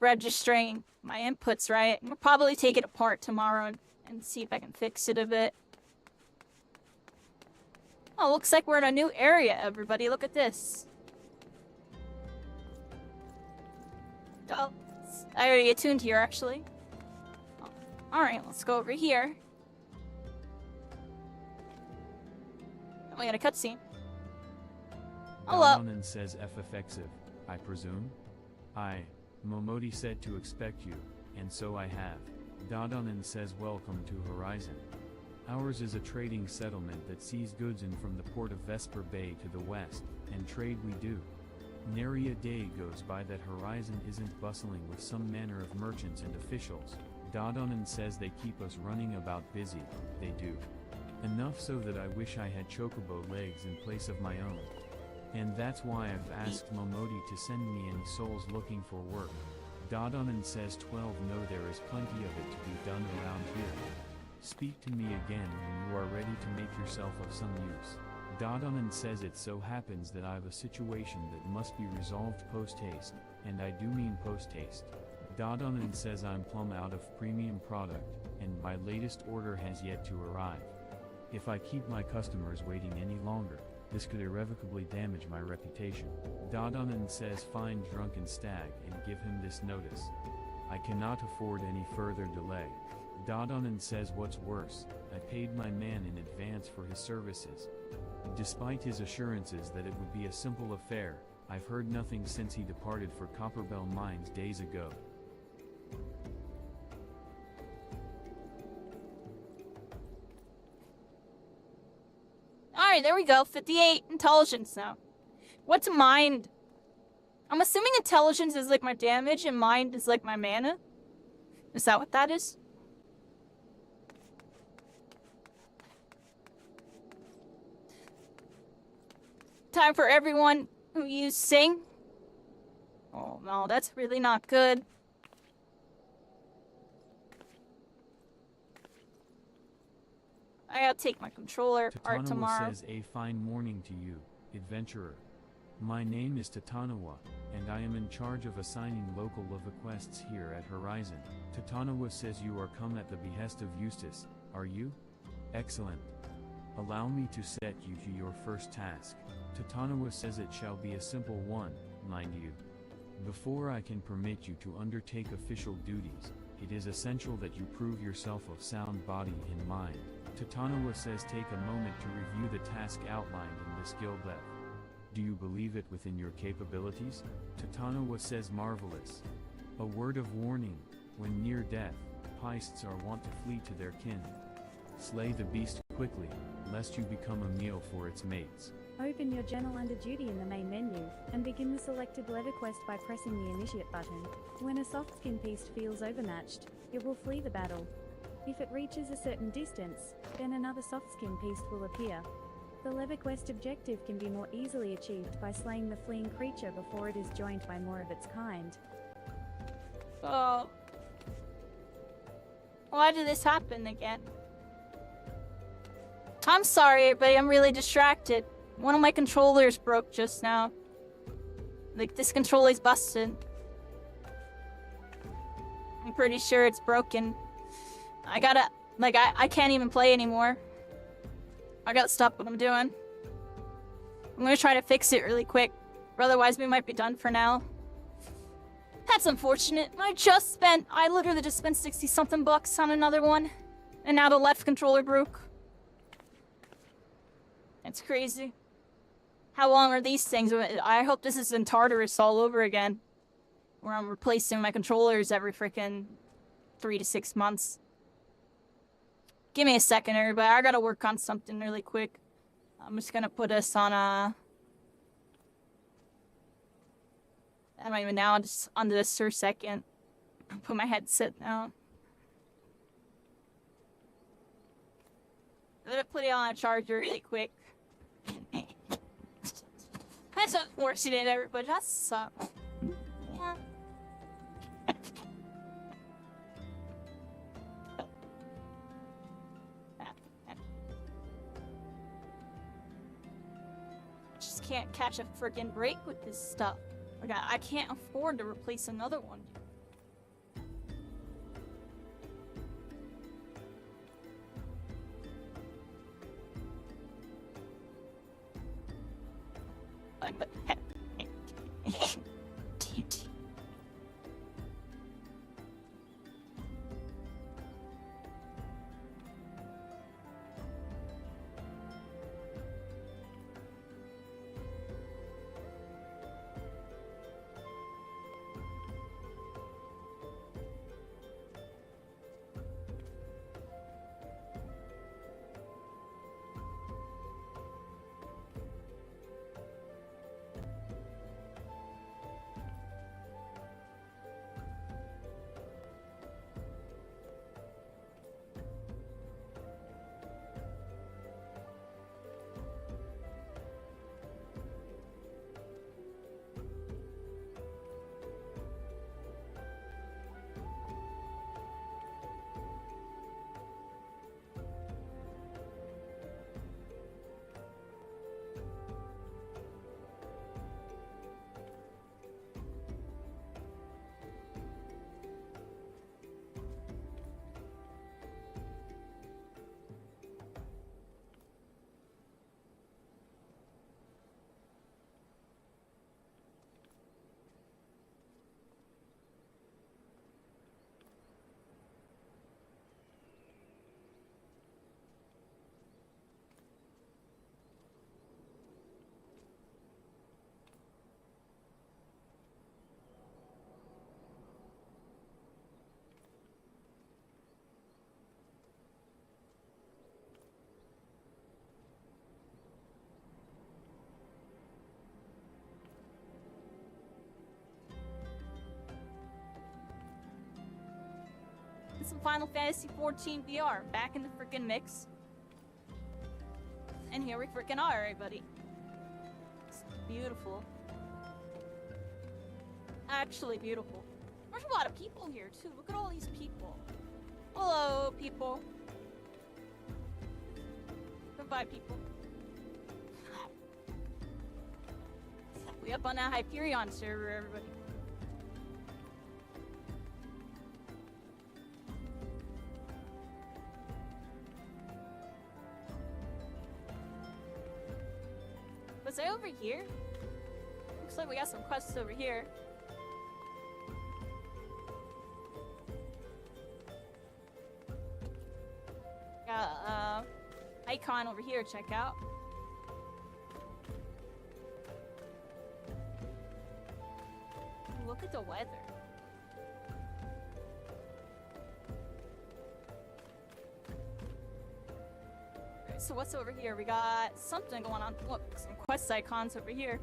registering my inputs right. I'll probably take it apart tomorrow and see if I can fix it a bit. Oh, looks like we're in a new area, everybody. Look at this. Oh, I already attuned here, actually. Oh, alright, let's go over here. Oh, we got a cutscene. Hello. Danonin says FFXIV, I presume? Momodi said to expect you, and so I have. Danonin says welcome to Horizon. Ours is a trading settlement that sees goods in from the port of Vesper Bay to the west, and trade we do. Nary a day goes by that Horizon isn't bustling with some manner of merchants and officials. Danonin says they keep us running about busy, they do. Enough so that I wish I had chocobo legs in place of my own. And that's why I've asked Momodi to send me any souls looking for work. Danonin says 12 no, there is plenty of it to be done around here. Speak to me again when you are ready to make yourself of some use. Danonin says it so happens that I've a situation that must be resolved post-haste, and I do mean post-haste. Danonin says I'm plumb out of premium product, and my latest order has yet to arrive. If I keep my customers waiting any longer, this could irrevocably damage my reputation. Danonin says find Drunken Stag and give him this notice. I cannot afford any further delay. Danonin says what's worse, I paid my man in advance for his services. Despite his assurances that it would be a simple affair, I've heard nothing since he departed for Copperbell Mines days ago. Alright, there we go. 58 intelligence now. What's mind? I'm assuming intelligence is like my damage and mind is like my mana. Is that what that is? Time for everyone who you sing. Oh no, that's really not good. I gotta take my controller apart Tatanawa tomorrow. says a fine morning to you, adventurer. My name is Tatanawa, and I am in charge of assigning local lava quests here at Horizon. Tatanawa says you are come at the behest of Eustace, are you? Excellent. Allow me to set you to your first task. Tatanawa says it shall be a simple one, mind you. Before I can permit you to undertake official duties, it is essential that you prove yourself of sound body and mind. Tatanawa says take a moment to review the task outlined in this guild left. Do you believe it within your capabilities? Tatanawa says marvelous. A word of warning, when near death, heists are wont to flee to their kin. Slay the beast quickly, lest you become a meal for its mates. Open your journal under duty in the main menu, and begin the selected lever quest by pressing the initiate button. When a soft skin beast feels overmatched, it will flee the battle. If it reaches a certain distance, then another soft skin beast will appear. The lever quest objective can be more easily achieved by slaying the fleeing creature before it is joined by more of its kind. Oh. Why did this happen again? I'm sorry, everybody, I'm really distracted. One of my controllers broke just now. Like, this controller's busted. I'm pretty sure it's broken. I gotta... Like, I can't even play anymore. I gotta stop what I'm doing. I'm gonna try to fix it really quick. Or otherwise, we might be done for now. That's unfortunate. I literally just spent 60-something bucks on another one. And now the left controller broke. It's crazy. How long are these things? I hope this is in Tartarus all over again. Where I'm replacing my controllers every freaking 3 to 6 months. Give me a second, everybody. I gotta work on something really quick. I'm just gonna put us on a... I don't even know. I'm just under this for a second. Put my headset down. I'm gonna put it on a charger really quick. That's unfortunate, everybody. That sucks. Yeah. Just can't catch a freaking break with this stuff. Like, I can't afford to replace another one. But some Final Fantasy 14 VR. Back in the freaking mix. And here we freaking are, everybody. It's beautiful. Actually beautiful. There's a lot of people here, too. Look at all these people. Hello, people. Goodbye, people. We up on that Hyperion server, everybody. Was I over here? Looks like we got some quests over here. Got icon over here, check out. Look at the weather. Alright, so what's over here? We got something going on. Look, some quest icons over here.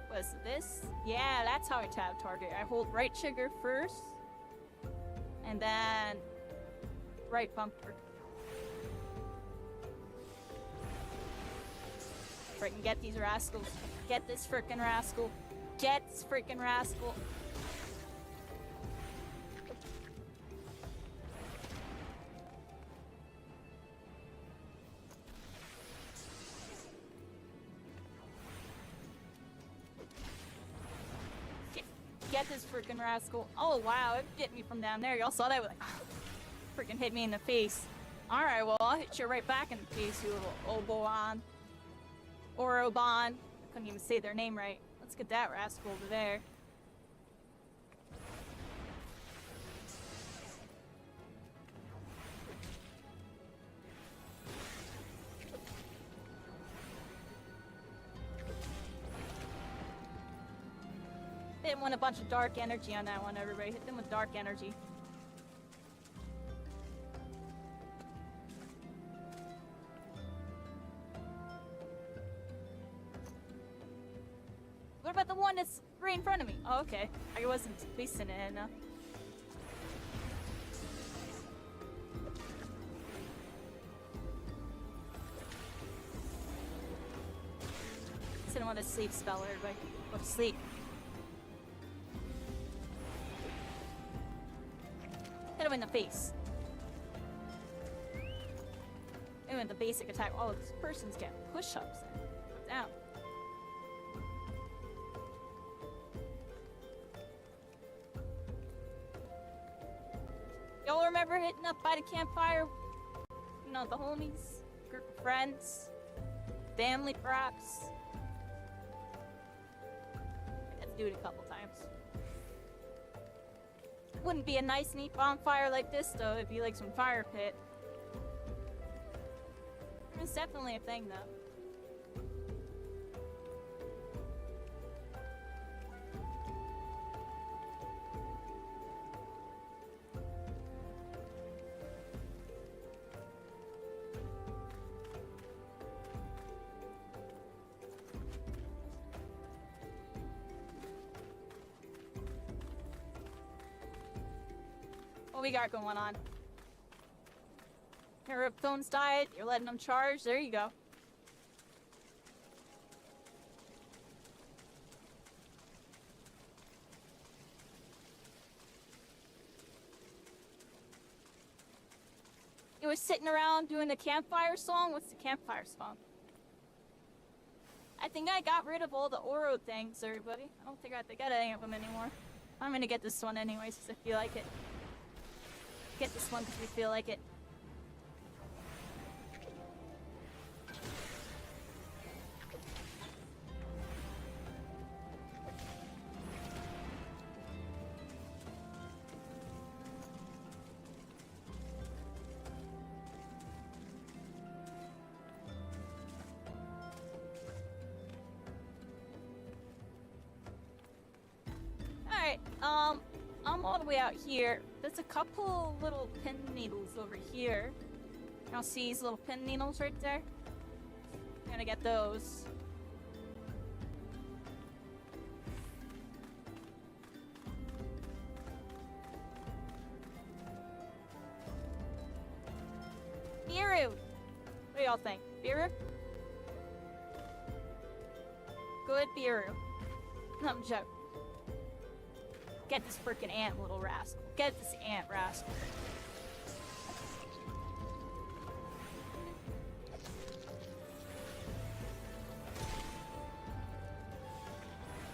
What is this? Yeah, that's how I tab target. I hold right trigger first, and then right bumper. Freaking get these rascals. Get this frickin' rascal. Get this frickin' rascal. Get this frickin' rascal. Oh wow, it hit me from down there. Y'all saw that? Like, freaking hit me in the face. Alright, well, I'll hit you right back in the face, you little Oboan. Or Oban. I couldn't even say their name right. Let's get that rascal over there. Didn't want a bunch of dark energy on that one, everybody. Hit them with dark energy. What about the one that's right in front of me? Oh, okay. I wasn't facing it enough. Didn't want to sleep spell, everybody. Go to sleep. Hit him in the face. And with the basic attack, oh, this person's getting push-ups. Down. Y'all remember hitting up by the campfire? You know, the homies, group of friends, family perhaps. I got to do it a couple times. Wouldn't be a nice, neat bonfire like this, though. It'd be like some fire pit. It's definitely a thing, though. What we got going on? Your phone's died, you're letting them charge, there you go. You was sitting around doing a campfire song? What's the campfire song? I think I got rid of all the Oro things, everybody. I don't think I have to get any of them anymore. I'm gonna get this one anyways, because I feel like it. Get this one because we feel like it. Alright, I'm all the way out here. There's a couple little pin needles over here. Y'all see these little pin needles right there? I'm gonna get those. do y'all think? Biru? Good Biru. No, I'm joking. Get this freaking ant, little rascal. Get this ant, rascal.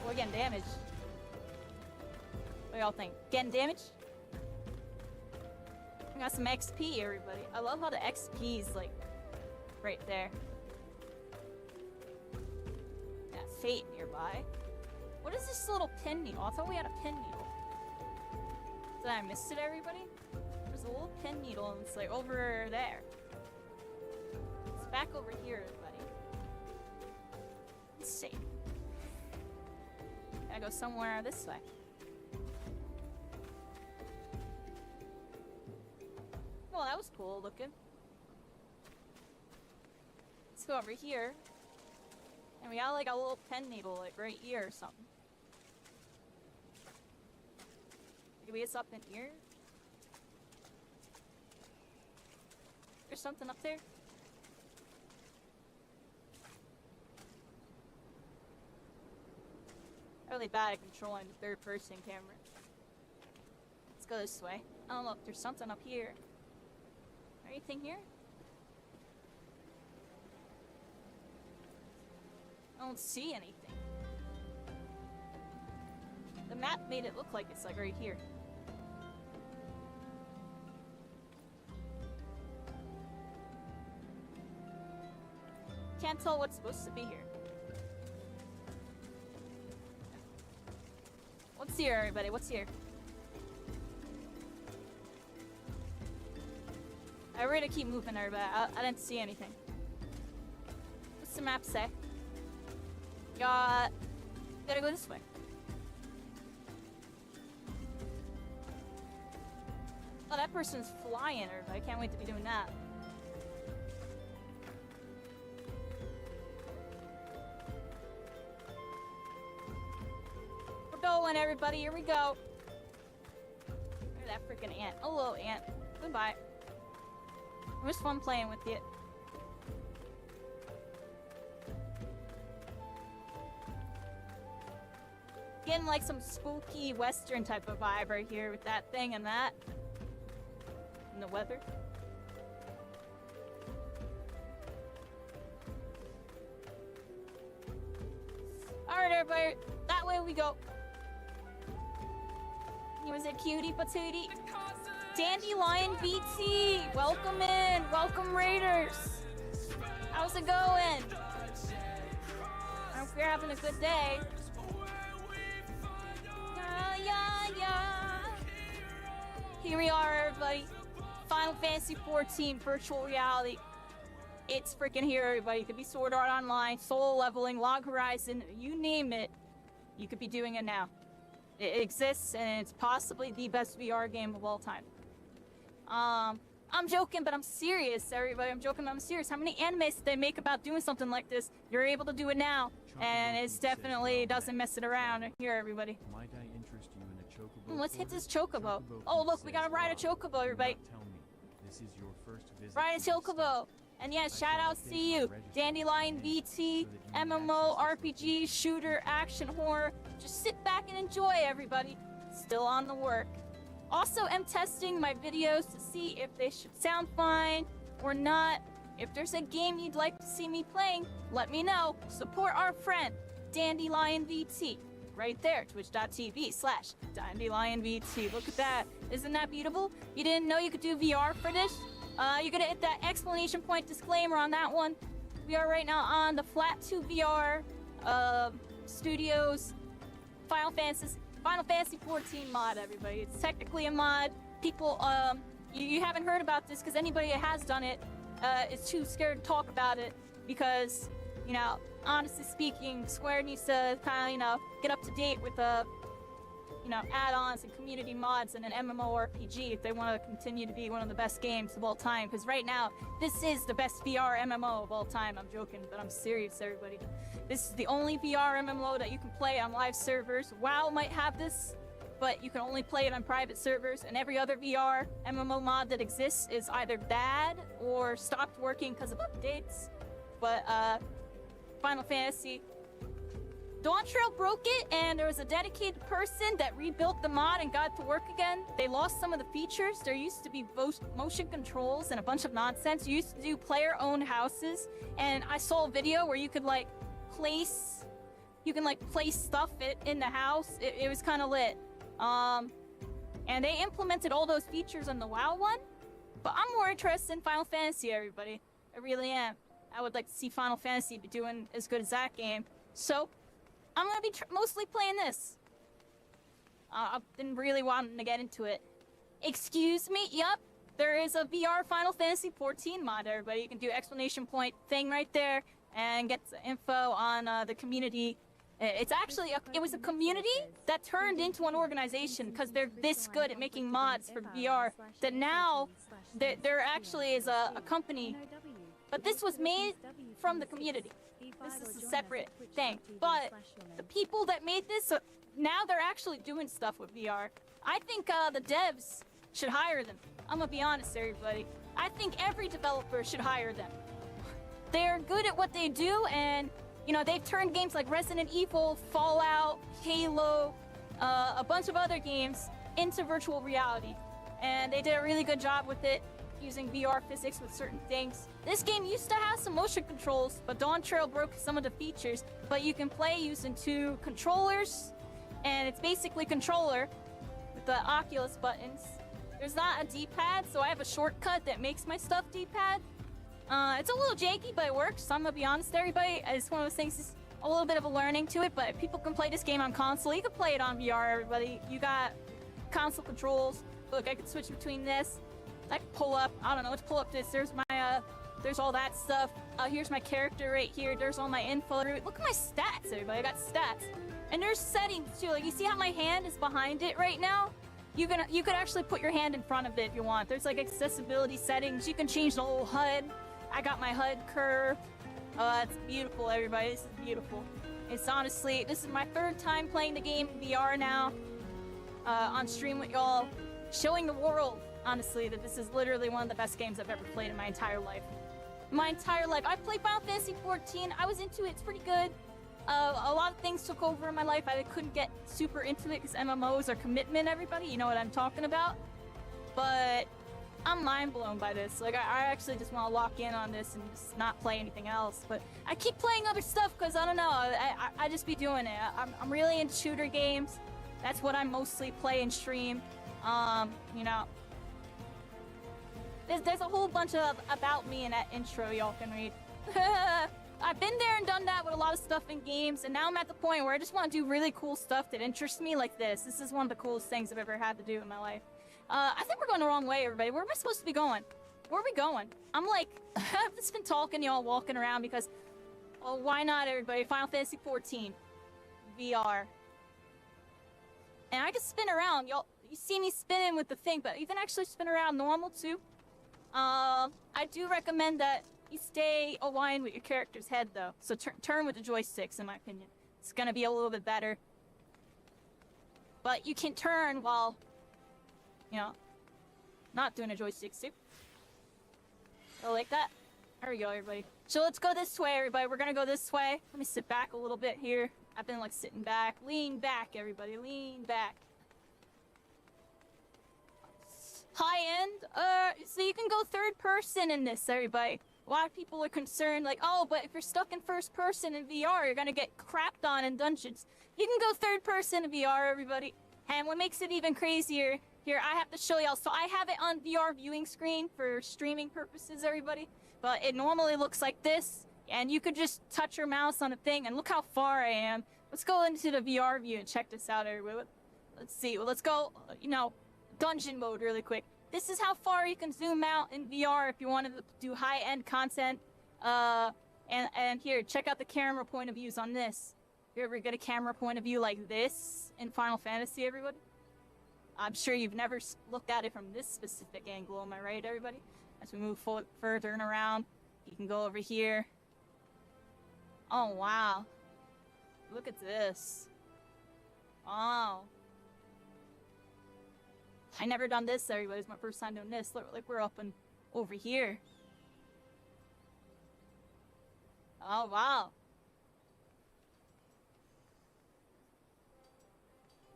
We're getting damaged. What do y'all think? Getting damaged? We got some XP, everybody. I love how the XP is like right there. Yeah, fate nearby. What is this little pin needle? I thought we had a pin needle. Did I miss it, everybody? There's a little pin needle and it's like over there. It's back over here, everybody. Let's see. Gotta go somewhere this way. Well, that was cool looking. Let's go over here. And we got like a little pen needle like right here or something. Maybe it's up in here? There's something up there? I'm really bad at controlling the third person camera. Let's go this way. Oh look, there's something up here. Anything here? I don't see anything. The map made it look like it's like right here. Can't tell what's supposed to be here. What's here, everybody? What's here? I really keep moving, everybody. I didn't see anything. What's the map say? Gotta go this way. Oh, that person's flying, everybody. I can't wait to be doing that. We're going, everybody. Here we go. Look at that freaking ant. Hello, ant. Goodbye. It was fun playing with it. Getting like some spooky western type of vibe right here with that thing and that. And the weather. Alright, everybody. That way we go. He was a cutie patootie. Dandelion VT, welcome in, welcome Raiders. How's it going? I hope you're having a good day. Yeah. Here we are, everybody. Final Fantasy 14 virtual reality. It's freaking here, everybody. It could be Sword Art Online, Soul Leveling, Log Horizon, you name it. You could be doing it now. It exists, and it's possibly the best VR game of all time. I'm joking, but I'm serious, everybody. I'm joking, but I'm serious. How many animes did they make about doing something like this? You're able to do it now, and it definitely doesn't mess it around. Here, everybody. Might I interest you in a chocobo? Let's hit this chocobo. Oh, look, we gotta ride a chocobo, everybody. Tell me, this is your first visit. Ride a chocobo. And yes, shout outs to you. Dandelion VT, MMORPG, shooter, action, horror. Just sit back and enjoy, everybody. Still on the work. Also, am testing my videos to see if they should sound fine or not. If there's a game you'd like to see me playing, let me know. Support our friend, Dandelion VT. Right there, twitch.tv/DandelionVT. Look at that. Isn't that beautiful? You didn't know you could do VR for this? You're gonna hit that exclamation point disclaimer on that one. We are right now on the Flat 2 VR Studios Final Fantasy 14 mod, everybody. It's technically a mod. People, you haven't heard about this because anybody that has done it is too scared to talk about it because, you know, honestly speaking, Square needs to kind of, you know, get up to date with you know, add-ons and community mods and an MMORPG if they want to continue to be one of the best games of all time. Because right now, this is the best VR MMO of all time. I'm joking, but I'm serious, everybody. This is the only VR MMO that you can play on live servers. WoW might have this. but you can only play it on private servers, and every other VR MMO mod that exists is either bad or stopped working because of updates. But Final Fantasy, Dawn Trail broke it, and there was a dedicated person that rebuilt the mod and got it to work again. They lost some of the features. There used to be motion controls and a bunch of nonsense. You used to do player-owned houses, and I saw a video where you could like place stuff in the house. It was kind of lit. And they implemented all those features on the WoW one, but I'm more interested in Final Fantasy, everybody. I really am. I would like to see Final Fantasy be doing as good as that game. So, I'm gonna be mostly playing this. I've been really wanting to get into it. Excuse me? Yep. There is a VR Final Fantasy 14 mod, everybody. You can do exclamation point thing right there and get the info on the community. It's actually it was a community that turned into an organization because they're this good at making mods for VR that now there actually is a company. But this was made from the community. This is a separate thing. But the people that made this, now they're actually doing stuff with VR. I think the devs should hire them. I'm gonna be honest, everybody. I think every developer should hire them. They're good at what they do, and you know, they've turned games like Resident Evil, Fallout, Halo, a bunch of other games into virtual reality. And they did a really good job with it, using VR physics with certain things. This game used to have some motion controls, but Dawn Trail broke some of the features. But you can play using 2 controllers, and it's basically controller with the Oculus buttons. There's not a D-pad, so I have a shortcut that makes my stuff D-pad. It's a little janky, but it works. So I'm gonna be honest, everybody. It's one of those things, it's a little bit of a learning to it, but people can play this game on console. You can play it on VR, everybody. You got console controls. Look, I can switch between this. I can pull up, I don't know, let's pull up this. There's my, there's all that stuff. Here's my character right here. There's all my info. Look at my stats, everybody. I got stats. And there's settings, too. Like, you see how my hand is behind it right now? You could actually put your hand in front of it if you want. There's, like, accessibility settings. You can change the whole HUD. I got my HUD curve. Oh, it's beautiful, everybody. This is beautiful. It's honestly, this is my 3rd time playing the game in VR now. On stream with y'all. Showing the world, honestly, that this is literally one of the best games I've ever played in my entire life. My entire life. I played Final Fantasy 14. I was into it. It's pretty good. A lot of things took over in my life. I couldn't get super into it because MMOs are commitment, everybody. You know what I'm talking about. But I'm mind blown by this. Like, I actually just want to lock in on this and just not play anything else. But I keep playing other stuff because, I don't know, I just be doing it. I'm really into shooter games. That's what I mostly play and stream. You know, there's a whole bunch of about me in that intro y'all can read. I've been there and done that with a lot of stuff in games, and now I'm at the point where I just want to do really cool stuff that interests me like this. This is one of the coolest things I've ever had to do in my life. I think we're going the wrong way, everybody. Where am I supposed to be going? Where are we going? I'm like, I've just been talking to y'all walking around because, oh, why not, everybody? Final Fantasy 14 VR. And I can spin around, y'all. You see me spinning with the thing, but you can actually spin around normal too. I do recommend that you stay aligned with your character's head though. So turn with the joysticks, in my opinion. It's gonna be a little bit better. But you can turn while, you know, not doing a joystick too. Oh, like that. There we go, everybody. So let's go this way, everybody. We're gonna go this way. Let me sit back a little bit here. I've been like sitting back. Lean back, everybody. Lean back. High end, so you can go 3rd person in this, everybody. A lot of people are concerned, like, oh, but if you're stuck in 1st person in VR, you're gonna get crapped on in dungeons. You can go 3rd person in VR, everybody. And what makes it even crazier, here, I have to show y'all. So I have it on VR viewing screen for streaming purposes, everybody. But it normally looks like this, and you could just touch your mouse on a thing, and look how far I am. Let's go into the VR view and check this out, everybody. Let's see, well, let's go, you know, dungeon mode really quick. This is how far you can zoom out in VR if you want to do high-end content. And here, check out the camera point of views on this. You ever get a camera point of view like this in Final Fantasy, everybody? I'm sure you've never looked at it from this specific angle, am I right, everybody? As we move further and around, you can go over here. Oh, wow. Look at this. Wow. I never done this, everybody. It's my first time doing this. Look, like we're up and over here. Oh, wow.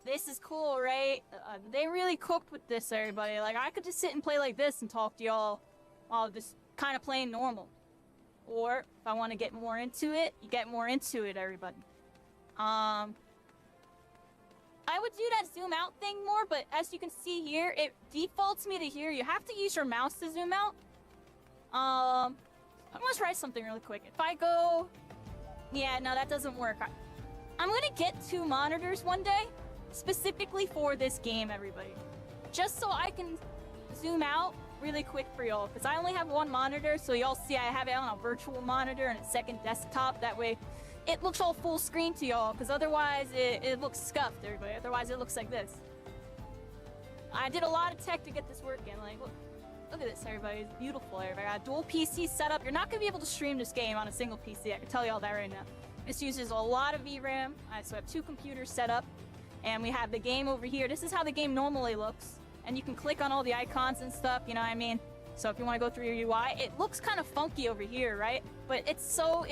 This is cool, right? They really cooked with this, everybody. Like, I could just sit and play like this and talk to y'all while just kind of playing normal. Or, if I want to get more into it, you get more into it, everybody. I would do that zoom out thing more, but as you can see here, it defaults me to here. You have to use your mouse to zoom out. I'm gonna try something really quick. If I go... Yeah, no, that doesn't work. I'm gonna get 2 monitors one day. Specifically for this game, everybody. Just so I can zoom out really quick for y'all. Because I only have 1 monitor, so y'all see I have it on a virtual monitor and a second desktop. That way, it looks all full screen to y'all. Because otherwise, it looks scuffed, everybody. Otherwise, it looks like this. I did a lot of tech to get this working. Like, look at this, everybody. It's beautiful, everybody. I got a dual PC setup. You're not going to be able to stream this game on a single PC. I can tell y'all that right now. This uses a lot of VRAM. So I have 2 computers set up. And we have the game over here. This is how the game normally looks. And you can click on all the icons and stuff, you know what I mean? So if you want to go through your UI, it looks kind of funky over here, right? But it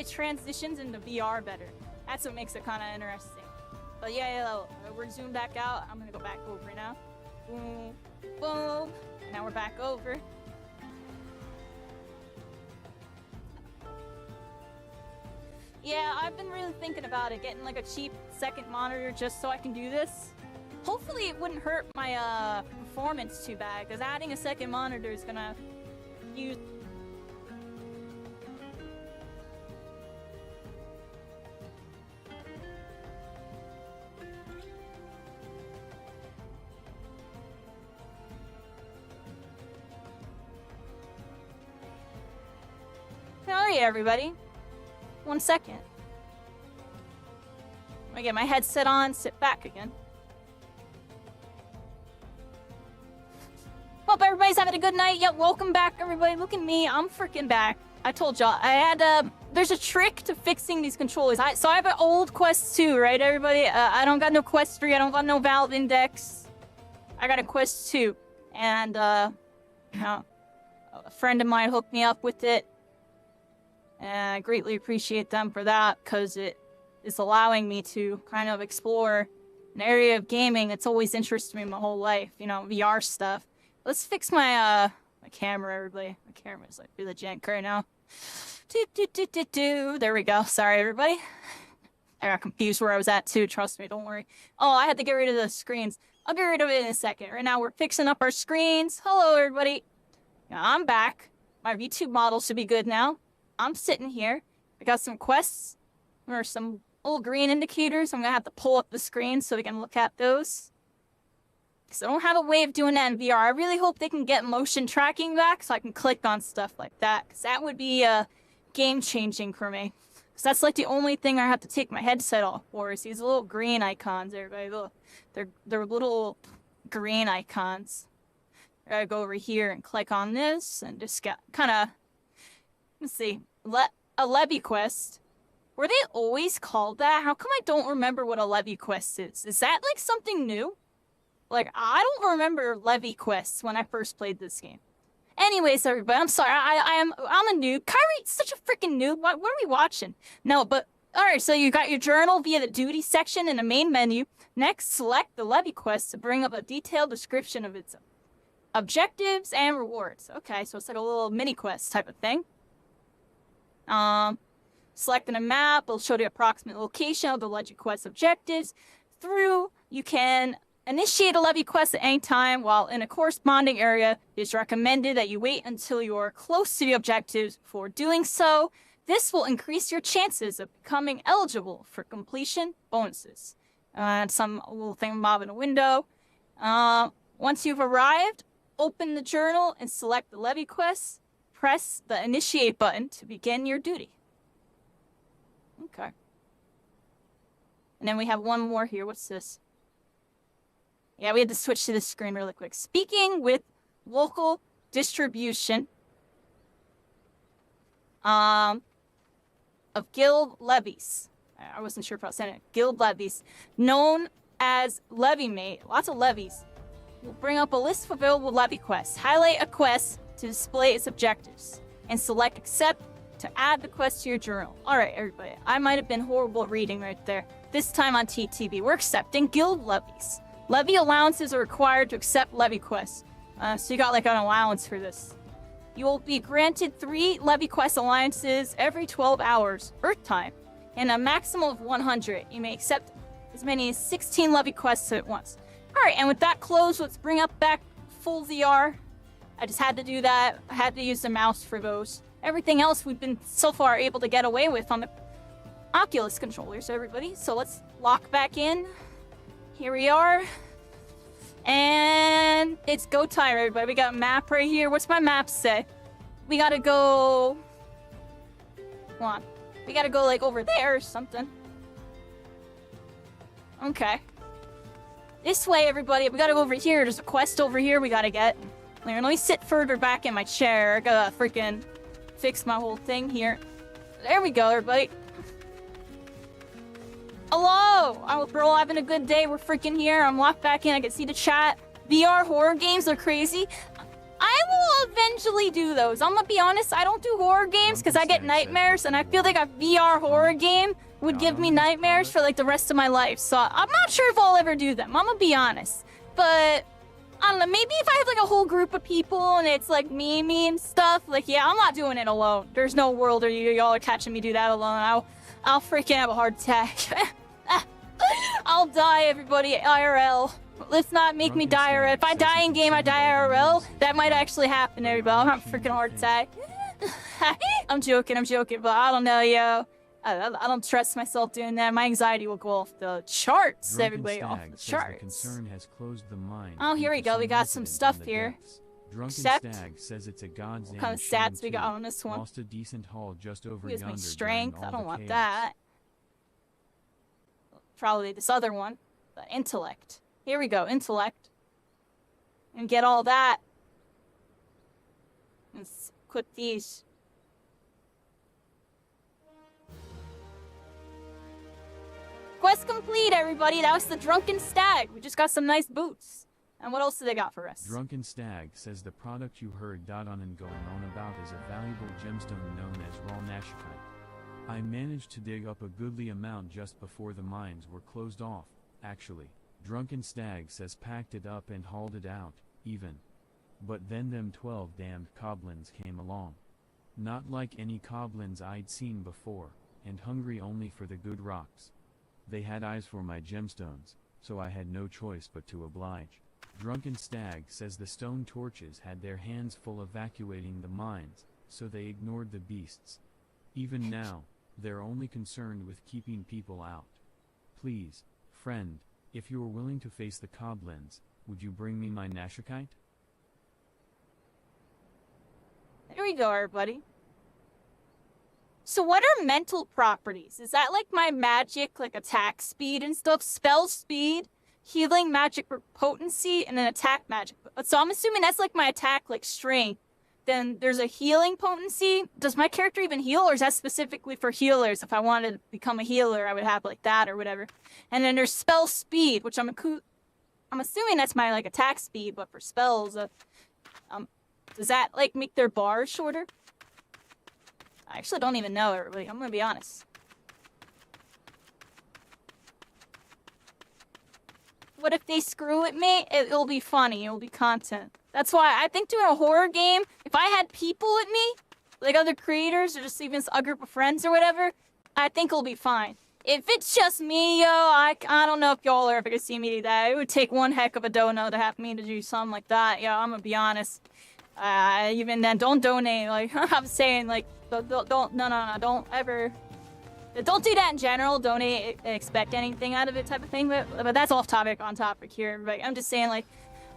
transitions into VR better. That's what makes it kind of interesting. But yeah, we're zoomed back out. I'm gonna go back over now. Boom, boom. And now we're back over. Yeah, I've been really thinking about it, getting like a cheap second monitor just so I can do this. Hopefully it wouldn't hurt my performance too bad, because adding a second monitor is gonna use... How are you, everybody? 1 second. I get my headset on, sit back again. Hope everybody's having a good night. Yeah, welcome back, everybody. Look at me. I'm freaking back. I told y'all. I had, there's a trick to fixing these controllers. So I have an old Quest 2, right, everybody? I don't got no Quest 3. I don't got no Valve Index. I got a Quest 2. And, you know, a friend of mine hooked me up with it. And I greatly appreciate them for that, because it is allowing me to kind of explore an area of gaming that's always interested me my whole life, you know, VR stuff. Let's fix my my camera, everybody. My camera's like really jank right now. There we go. Sorry, everybody. I got confused where I was at too. Trust me, don't worry. Oh, I had to get rid of the screens. I'll get rid of it in a second. Right now, we're fixing up our screens. Hello, everybody. Now, I'm back. My VTube model should be good now. I'm sitting here. I got some quests or some old green indicators. I'm gonna have to pull up the screen so we can look at those. Because I don't have a way of doing that in VR. I really hope they can get motion tracking back so I can click on stuff like that. Because that would be game-changing for me. Because that's like the only thing I have to take my headset off for is these little green icons. Everybody, look. They're little green icons. I gotta go over here and click on this and just get kind of... Let's see. A levy quest. Were they always called that? How come I don't remember what a levy quest is? Is that like something new? Like, I don't remember levy quests when I first played this game. Anyways, everybody, I'm sorry. I'm a noob. Kairi, such a freaking noob. What are we watching? No, but alright, so you got your journal via the duty section in the main menu. Next, select the levy quest to bring up a detailed description of its objectives and rewards. Okay, so it's like a little mini quest type of thing. Selecting a map will show the approximate location of the levy quest objectives. You can initiate a levy quest at any time, while in a corresponding area, it is recommended that you wait until you are close to the objectives before doing so. This will increase your chances of becoming eligible for completion bonuses. And some little thing mob in a window. Once you've arrived, open the journal and select the levy quest. Press the initiate button to begin your duty. Okay. And then we have one more here. What's this? Yeah, we had to switch to this screen really quick. Speaking with local distribution of guild levies. I wasn't sure if I was saying it. Guild levies. Known as levy mate. Lots of levies. will bring up a list of available levy quests. Highlight a quest to display its objectives, and select accept to add the quest to your journal. Alright, everybody. I might have been horrible at reading right there. This time on TTV, we're accepting guild levies. Levy allowances are required to accept levy quests. So you got like an allowance for this. You will be granted 3 levy quest alliances every 12 hours, Earth time, and a maximum of 100. You may accept as many as 16 levy quests at once. Alright, and with that closed, let's bring up back full VR. I just had to do that. I had to use the mouse for those. Everything else we've been so far able to get away with on the Oculus controllers, everybody. So let's lock back in. Here we are. And it's go time, everybody. We got a map right here. What's my map say? We gotta go... Come on. We gotta go, like, over there or something. Okay. This way, everybody. We gotta go over here. There's a quest over here we gotta get. Let me sit further back in my chair. I gotta freaking fix my whole thing here. There we go, everybody. Hello! We're all having a good day. We're freaking here. I'm locked back in. I can see the chat. VR horror games are crazy. I will eventually do those. I'm gonna be honest, I don't do horror games because I get nightmares, and I feel like a VR horror game would give me nightmares for like the rest of my life. So I'm not sure if I'll ever do them. I'm gonna be honest. But I don't know, maybe if I have like a whole group of people and it's like me and stuff, like yeah, I'm not doing it alone. There's no world where y'all are catching me do that alone. I'll freaking have a heart attack. I'll die, everybody, IRL. Let's not make me die IRL. If I die in game, I die IRL. That might actually happen, everybody. I'll have a freaking heart attack. I'm joking, but I don't know, yo. I don't trust myself doing that. My anxiety will go off the charts, everybody, off the charts. Concern has closed the mind. Oh, here we go. We got some stuff here. Drunken Except, Stag says it's a goddamn what kind of stats we got on this one? Lost a decent haul just over Here's my yonder strength. during I all don't the want chaos. that. Probably this other one. The intellect. Here we go, intellect. And get all that. Let's quit these. Quest complete, everybody. That was the Drunken Stag. We just got some nice boots. And what else do they got for us? Drunken Stag says the product you heard on and going on about is a valuable gemstone known as raw nashikite. I managed to dig up a goodly amount just before the mines were closed off, actually. Drunken Stag says packed it up and hauled it out, even. But then them 12 damned goblins came along. Not like any goblins I'd seen before, and hungry only for the good rocks. They had eyes for my gemstones, so I had no choice but to oblige. Drunken Stag says the stone torches had their hands full evacuating the mines, so they ignored the beasts. Even now, they're only concerned with keeping people out. Please, friend, if you're willing to face the goblins, would you bring me my nashikite? There we go, everybody. So what are mental properties? Is that like my magic, like attack speed and stuff? Spell speed, healing magic potency, and then attack magic. So I'm assuming that's like my attack, like strength. Then there's a healing potency. Does my character even heal, or is that specifically for healers? If I wanted to become a healer, I would have like that or whatever. And then there's spell speed, which I'm assuming that's my like attack speed, but for spells, does that like make their bars shorter? I actually don't even know, everybody. I'm gonna be honest. What if they screw with me? It'll be funny. It'll be content. That's why I think doing a horror game, if I had people with me, like other creators or just even a group of friends or whatever, I think it'll be fine. If it's just me, yo, I don't know if y'all are ever gonna see me do that. It would take one heck of a dono to have me to do something like that. Yo, I'm gonna be honest. Even then, don't donate. Like, I'm saying, like, don't ever... Don't do that in general. Don't expect anything out of it type of thing. But that's off topic, on topic here. But I'm just saying, like,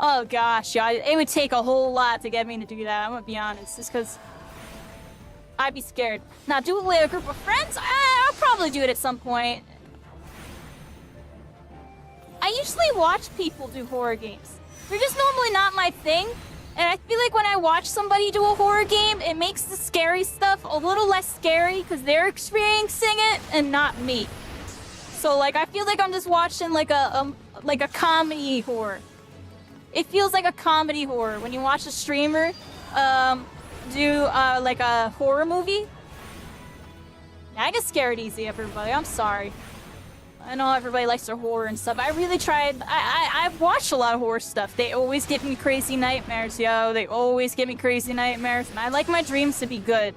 oh gosh, yeah, it would take a whole lot to get me to do that. I'm gonna be honest, just because I'd be scared. Now, do it with a group of friends? I'll probably do it at some point. I usually watch people do horror games. They're just normally not my thing. And I feel like when I watch somebody do a horror game, it makes the scary stuff a little less scary because they're experiencing it and not me. So like I feel like I'm just watching like a comedy horror. It feels like a comedy horror when you watch a streamer do like a horror movie. I get scared easy, everybody. I'm sorry. I know everybody likes their horror and stuff. I really tried. I've watched a lot of horror stuff. They always give me crazy nightmares, yo. They always give me crazy nightmares, and I like my dreams to be good.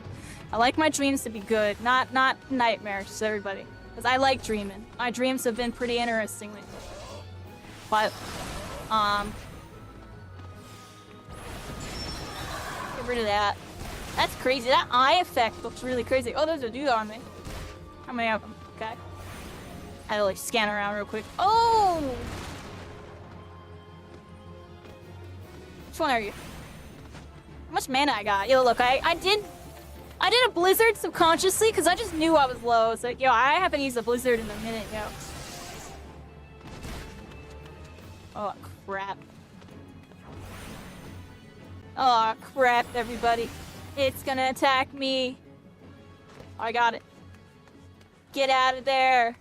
I like my dreams to be good, not nightmares, everybody. Because I like dreaming. My dreams have been pretty interesting lately. But, get rid of that. That's crazy. That eye effect looks really crazy. Oh, there's a dude on me. How many of them? Okay. I had to like scan around real quick. Oh! Which one are you? How much mana I got? Yo, look, I did a blizzard subconsciously because I just knew I was low. So, yo, I haven't used a blizzard in a minute, yo. Oh, crap. Oh, crap, everybody. It's gonna attack me. Oh, I got it. Get out of there.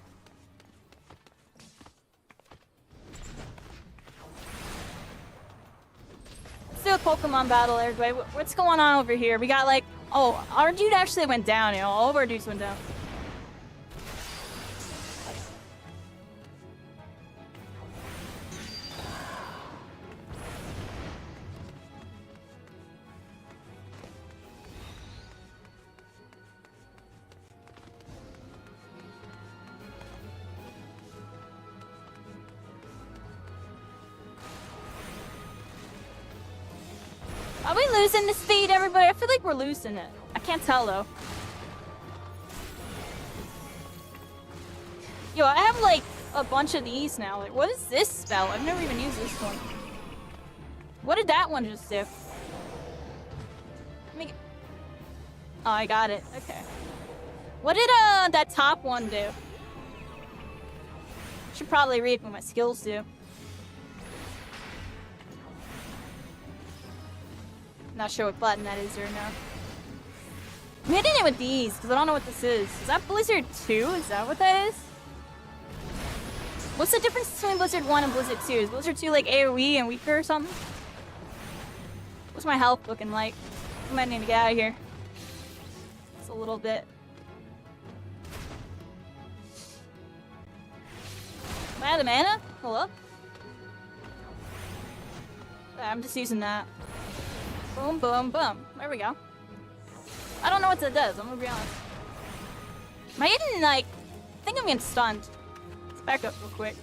Let's do a Pokemon battle, everybody. What's going on over here? We got like... Oh, our dude actually went down, you know. All of our dudes went down. Are we losing the speed, everybody? I feel like we're losing it. I can't tell, though. Yo, I have, like, a bunch of these now. Like, what is this spell? I've never even used this one. What did that one just do? Let me... Oh, I got it. Okay. What did, that top one do? Should probably read what my skills do. Not sure what button that is or no. I'm hitting it with these because I don't know what this is. Is that Blizzard 2? Is that what that is? What's the difference between Blizzard 1 and Blizzard 2? Is Blizzard 2 like AoE and weaker or something? What's my health looking like? I might need to get out of here. It's a little bit. Am I out of mana? Hello? I'm just using that. Boom, boom, boom. There we go. I don't know what that does, I'm gonna be honest. Am I getting, like... I think I'm getting stunned. Let's back up real quick.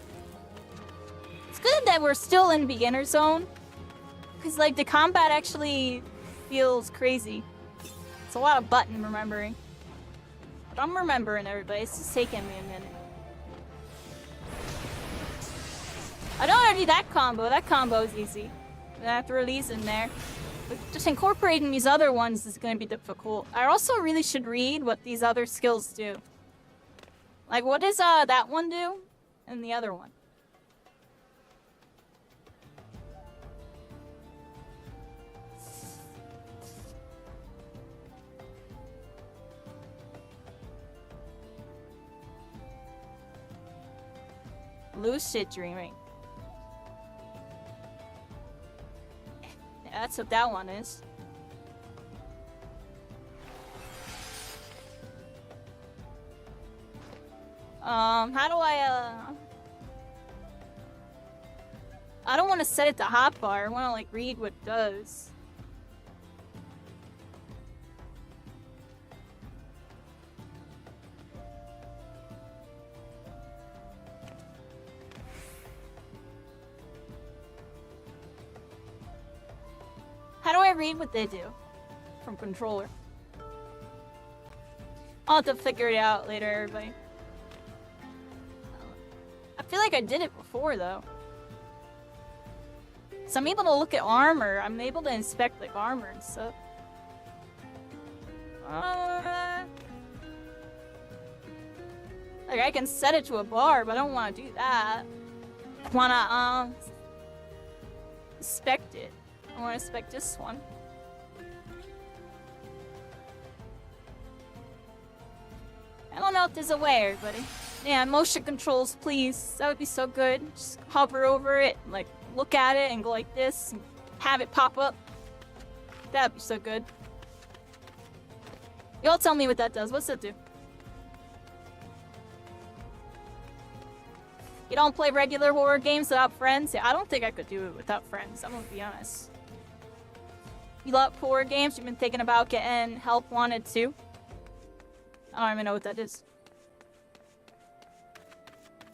It's good that we're still in beginner zone. Because, like, the combat actually feels crazy. It's a lot of button remembering. But I'm remembering, everybody. It's just taking me a minute. I don't already do that combo. That combo is easy. I have to release in there. But just incorporating these other ones is going to be difficult. I also really should read what these other skills do. Like, what does that one do? And the other one? Lucid dreaming. That's what that one is. How do I don't want to set it to hotbar. I want to, like, read what it does. How do I read what they do from controller? I'll have to figure it out later, everybody. I feel like I did it before, though. So I'm able to look at armor. I'm able to inspect, like, armor and stuff. Like, I can set it to a bar, but I don't want to do that. I want to, inspect it. I want to inspect this one. I don't know if there's a way, everybody. Yeah, motion controls, please. That would be so good. Just hover over it, like, look at it and go like this and have it pop up. That'd be so good. Y'all tell me what that does. What's that do? You don't play regular horror games without friends? Yeah, I don't think I could do it without friends. I'm gonna be honest. You love horror games? You've been thinking about getting help wanted too? I don't even know what that is.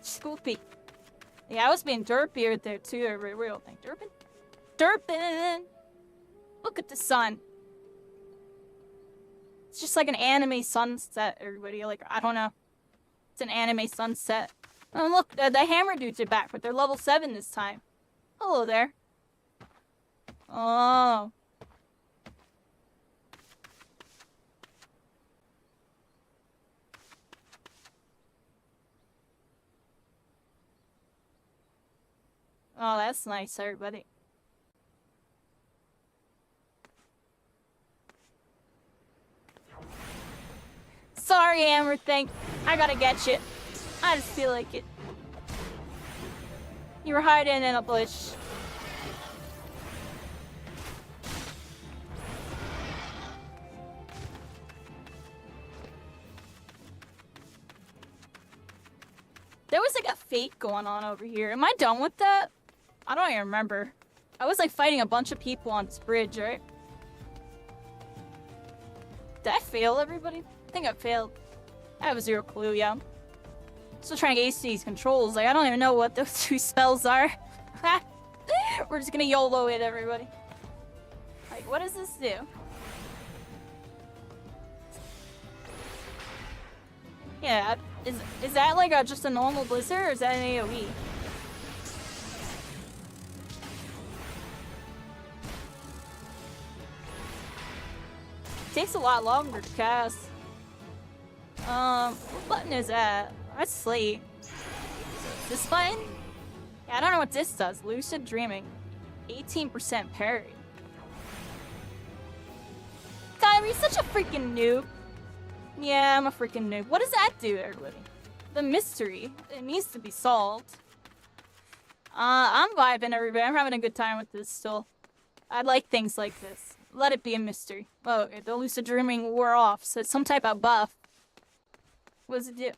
Scoopy. Yeah, I was being derpy right there too. A real thing. Derpin? Derpin! Look at the sun. It's just like an anime sunset, everybody. Like, I don't know. It's an anime sunset. Oh, look, the hammer dudes are back, but they're level 7 this time. Hello there. Oh. Oh, that's nice, everybody. Sorry, Hammer thing. I gotta get you. I just feel like it. You were hiding in a bush. There was like a fake going on over here. Am I done with that? I don't even remember. I was like fighting a bunch of people on this bridge, right? Did I fail, everybody? I think I failed. I have 0 clue, yeah. Still trying to ace these controls. Like, I don't even know what those 2 spells are. We're just gonna YOLO it, everybody. Like, what does this do? Yeah, is that like just a normal blizzard, or is that an AoE? Takes a lot longer to cast. What button is that? That's Slate. This button? Yeah, I don't know what this does. Lucid Dreaming. 18% parry. Kairi's such a freaking noob. Yeah, I'm a freaking noob. What does that do, everybody? The mystery. It needs to be solved. I'm vibing, everybody. I'm having a good time with this still. I like things like this. Let it be a mystery. Oh, okay, the lucid dreaming wore off, so it's some type of buff. What does it do?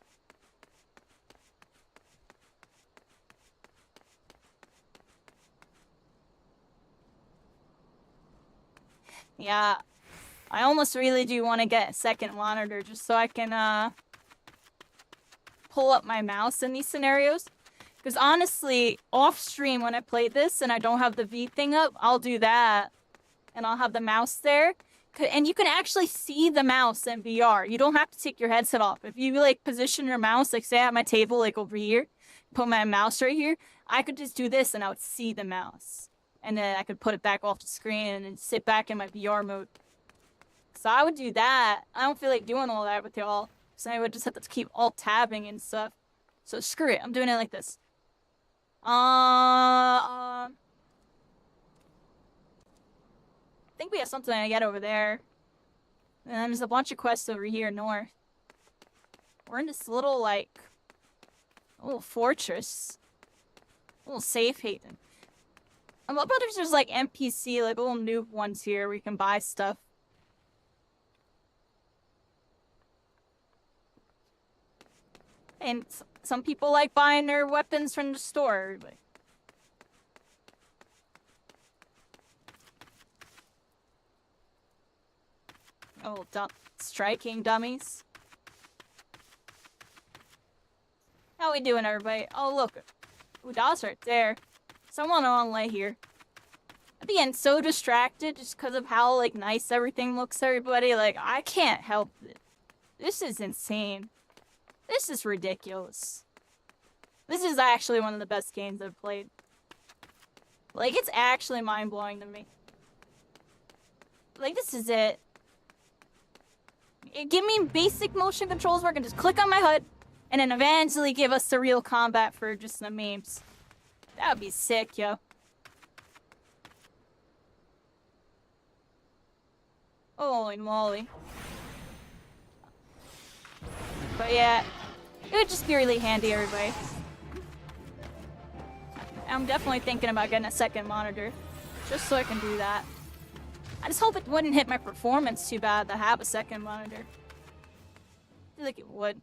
Yeah, I almost really do want to get a second monitor just so I can pull up my mouse in these scenarios. Because honestly, off stream when I play this and I don't have the V thing up, I'll do that. And I'll have the mouse there. And you can actually see the mouse in VR. You don't have to take your headset off. If you like position your mouse, like say at my table, like over here, put my mouse right here, I could just do this and I would see the mouse. And then I could put it back off the screen and then sit back in my VR mode. So I would do that. I don't feel like doing all that with y'all. So I would just have to keep alt-tabbing and stuff. So screw it. I'm doing it like this. I think we have something to get over there. And then there's a bunch of quests over here north. We're in this little, like, little fortress. Little safe haven. I love how there's like NPC, like little noob ones here where you can buy stuff. And some people like buying their weapons from the store. But... oh, striking dummies. How we doing, everybody? Oh, look. Ooh, Daw's right there. Someone on lay here. I'm getting so distracted just because of how, like, nice everything looks, everybody. Like, I can't help it. This is insane. This is ridiculous. This is actually one of the best games I've played. Like, it's actually mind-blowing to me. Like, this is it. Give me basic motion controls where I can just click on my HUD and then eventually give us the real combat for just the memes. That would be sick, yo. Holy moly. But yeah, it would just be really handy, everybody. I'm definitely thinking about getting a second monitor, just so I can do that. I just hope it wouldn't hit my performance too bad to have a second monitor. I feel like it would.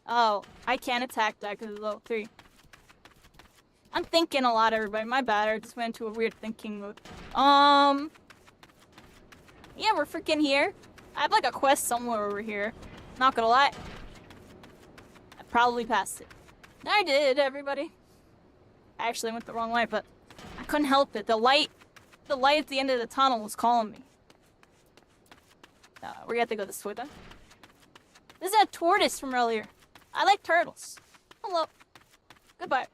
Oh, I can't attack that because it's level 3. I'm thinking a lot, everybody. My bad. I just went into a weird thinking mode. Yeah, we're freaking here. I have like a quest somewhere over here. Not gonna lie. I probably passed it. I did, everybody. I actually went the wrong way, but I couldn't help it. The light at the end of the tunnel was calling me. We have to go this way then. This is a tortoise from earlier. I like turtles. Hello. Goodbye.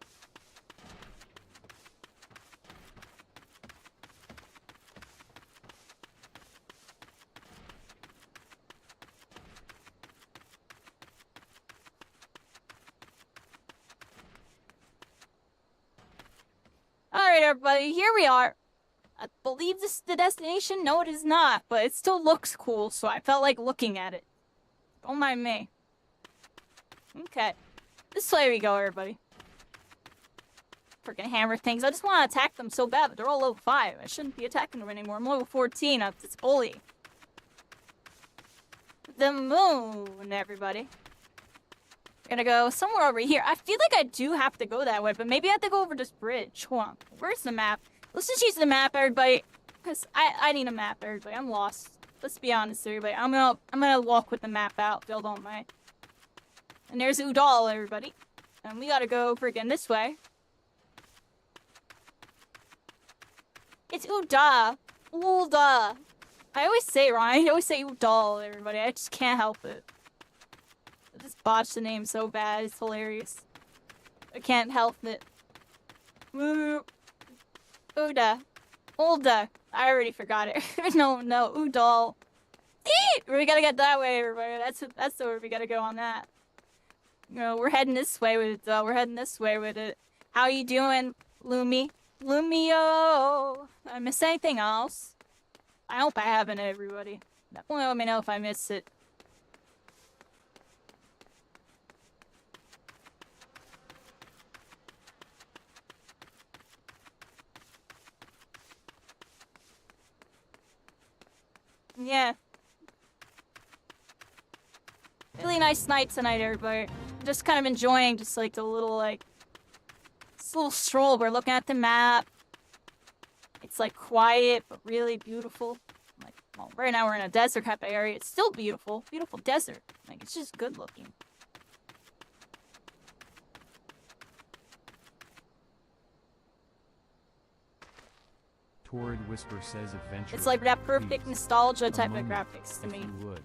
Alright, everybody, here we are. I believe this is the destination. No, it is not, but it still looks cool, so I felt like looking at it. Don't mind me. Okay. This way we go, everybody. Freaking hammer things. I just want to attack them so bad, but they're all level 5. I shouldn't be attacking them anymore. I'm level 14. It's bully. The moon, everybody. We're gonna go somewhere over here. I feel like I do have to go that way, but maybe I have to go over this bridge. Hold on. Where's the map? Let's just use the map, everybody. Because I need a map, everybody. I'm lost. Let's be honest, everybody. I'm gonna walk with the map out, if y'all don't mind. And there's Udall, everybody. And we gotta go freaking this way. It's Uda. Ulda. I always say it wrong. I always say Udall, everybody. I just can't help it. I just botched the name so bad. It's hilarious. I can't help it. Woo. Uda. Ulda. I already forgot it. no, Udall. We gotta get that way, everybody. That's the way we gotta go on that. You know, we're heading this way with it, though. We're heading this way with it. How you doing, Lumi? Lumio! I miss anything else? I hope I haven't, everybody. Definitely let me know if I missed it. Yeah. Really nice night tonight, everybody. Just kind of enjoying just like the little this little stroll. We're looking at the map. It's like quiet but really beautiful. Like, well, right now we're in a desert type of area. It's still beautiful. Beautiful desert. Like, it's just good looking. Torrid Whisper says adventure. It's like that perfect please. nostalgia type of moment, graphics to if me. you would.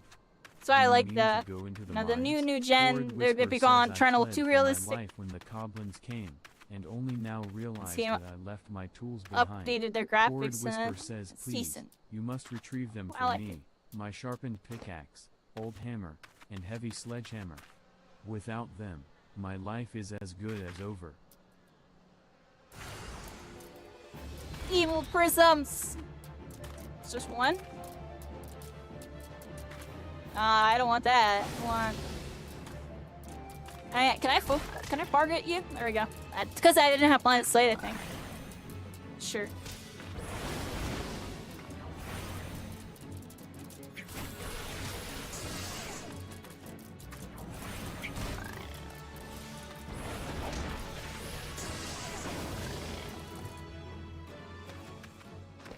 So I You like mean the to go into the now the mines? new gen. Torrid They've Whisper gone says, trying to "I look too fled for my realistic. life when the goblins came, and only now realized See, that I left my tools behind." Updated their Torrid graphics Whisper and says, it's "Please, decent. you must retrieve them I for like me. it. My sharpened pickaxe, old hammer, and heavy sledgehammer. Without them, my life is as good as over." Evil prisms. It's just one. I don't want that. I want. Can I target you? There we go. Because I didn't have line of sight, I think. Sure.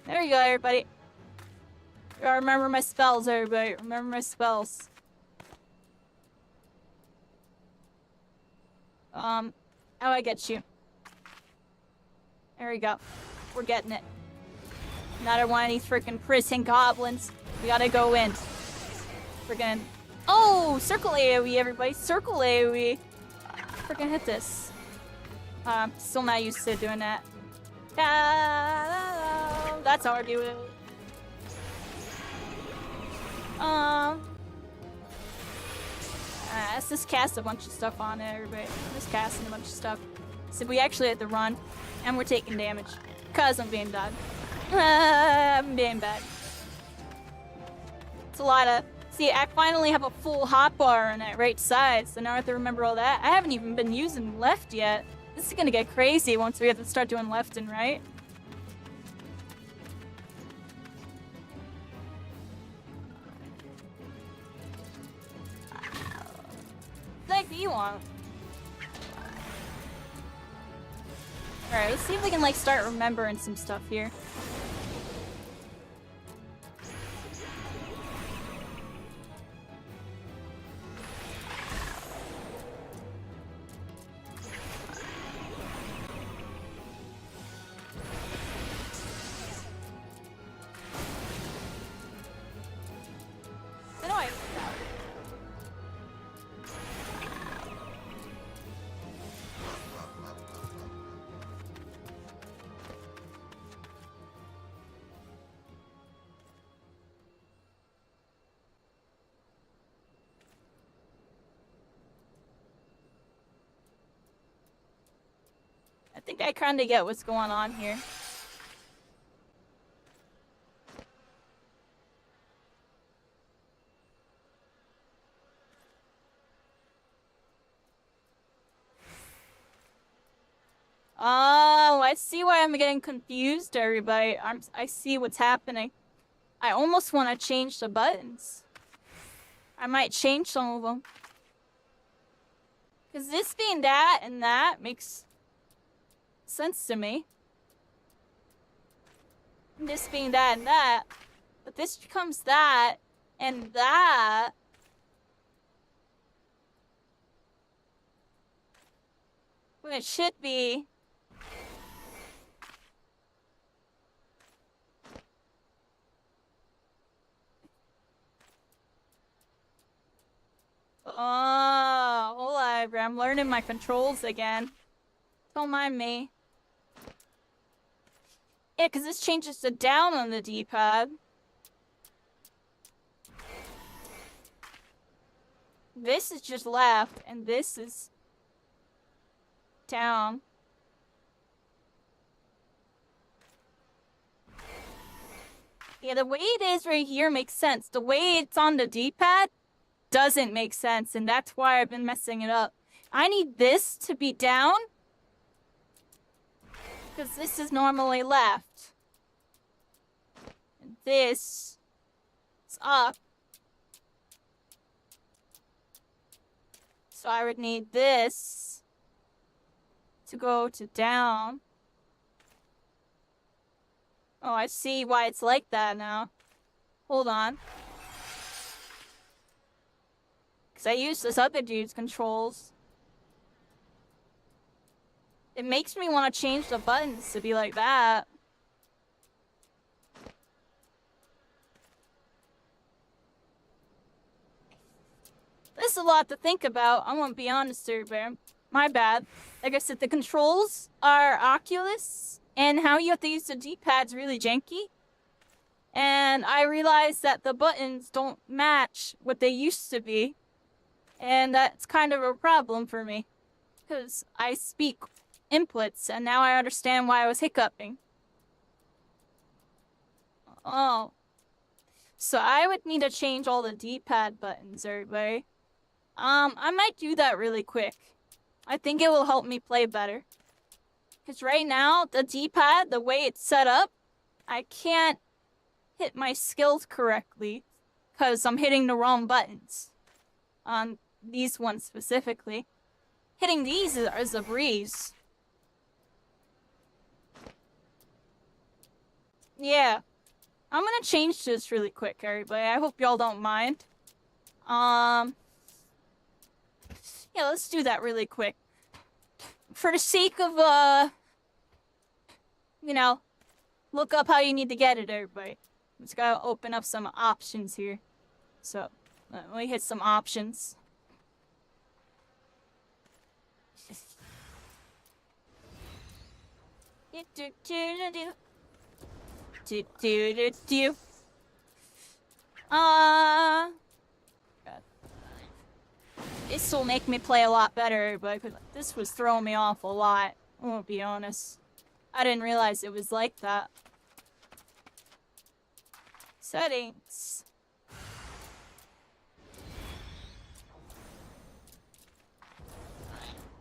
There you go, everybody. Gotta remember my spells, everybody. Remember my spells. How do I get you? There we go. We're getting it. Another one of these freaking prison goblins. We gotta go in. Freaking. Oh! Circle AoE, everybody. Circle AoE. Freaking hit this. Still not used to doing that. That's how I do it. Let's just cast a bunch of stuff on it, everybody. Just casting a bunch of stuff. So we actually had to run, and we're taking damage. Cause I'm being bad. I'm being bad. It's a lot of... See, I finally have a full hotbar on that right side, so now I have to remember all that. I haven't even been using left yet. This is gonna get crazy once we have to start doing left and right. Like, do you want? Alright, let's see if we can, like, start remembering some stuff here. I think I kind of get what's going on here. Oh, I see why I'm getting confused, everybody. I see what's happening. I almost want to change the buttons. I might change some of them. Because this being that and that makes sense to me. This being that and that. But this becomes that and that. When it should be. Oh, hold on, bro. I'm learning my controls again. Don't mind me. Yeah, because this changes to down on the D-pad. This is just left, and this is down. Yeah, the way it is right here makes sense. The way it's on the D-pad doesn't make sense, and that's why I've been messing it up. I need this to be down, because this is normally left. And this is up. So I would need this to go to down. Oh, I see why it's like that now. Hold on. Because I use this other dude's controls. It makes me want to change the buttons to be like that. There's a lot to think about. I'm gonna be honest here, Bear. My bad. Like I said, the controls are Oculus, and how you have to use the D-pad's really janky. And I realized that the buttons don't match what they used to be. And that's kind of a problem for me. Because I speak inputs, and now I understand why I was hiccuping. Oh. So I would need to change all the D-pad buttons, everybody. I might do that really quick. I think it will help me play better. Because right now, the D-pad, the way it's set up, I can't hit my skills correctly. Because I'm hitting the wrong buttons. On these ones specifically. Hitting these is a breeze. Yeah. I'm gonna change this really quick, everybody. I hope y'all don't mind. Yeah, let's do that really quick. For the sake of, you know, look up how you need to get it, everybody. Just gotta open up some options here. So, let me hit some options. This will make me play a lot better, but this was throwing me off a lot. I won't be honest. I didn't realize it was like that. Settings.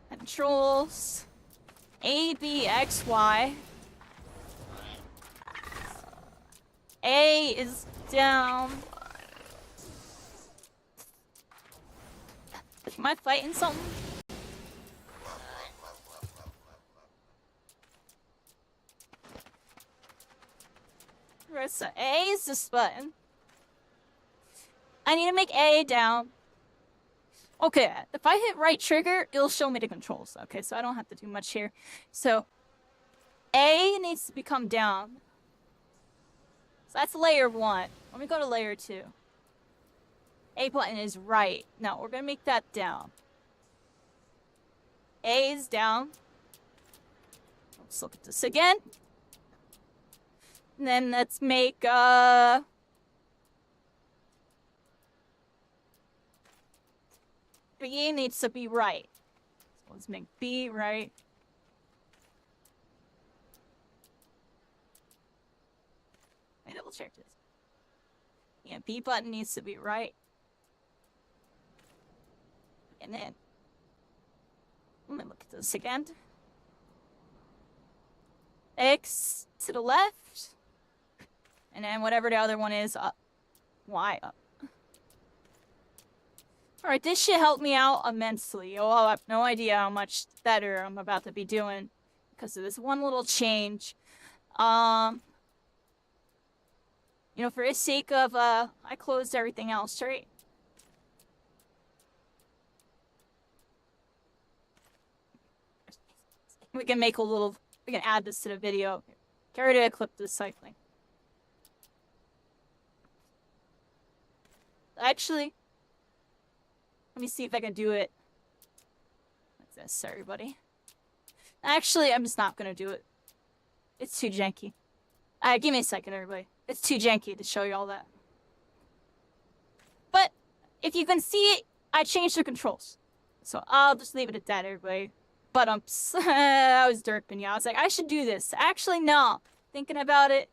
Controls. A, B, X, Y. A is down. Am I fighting something? So A is this button. I need to make A down. Okay, if I hit right trigger, it'll show me the controls. Okay, so I don't have to do much here. So A needs to become down. So that's layer 1. Let me go to layer 2. A button is right. Now we're gonna make that down. A is down. Let's look at this again. And then let's make B needs to be right. So let's make B right. Let me double check this. Yeah, B button needs to be right. And then let me look at this again. X to the left. And then whatever the other one is, up. Y up. Alright, this should help me out immensely. Oh, I have no idea how much better I'm about to be doing because of this one little change. You know, for the sake of, I closed everything else, right? We can make a little, we can add this to the video. Get ready to clip this cycling. Actually, let me see if I can do it. What's this, everybody? Actually, I'm just not gonna do it. It's too janky. Give me a second, everybody. It's too janky to show you all that. But, if you can see it, I changed the controls. So I'll just leave it at that, everybody. But I was derping you. I was like, I should do this. Actually, no. Thinking about it.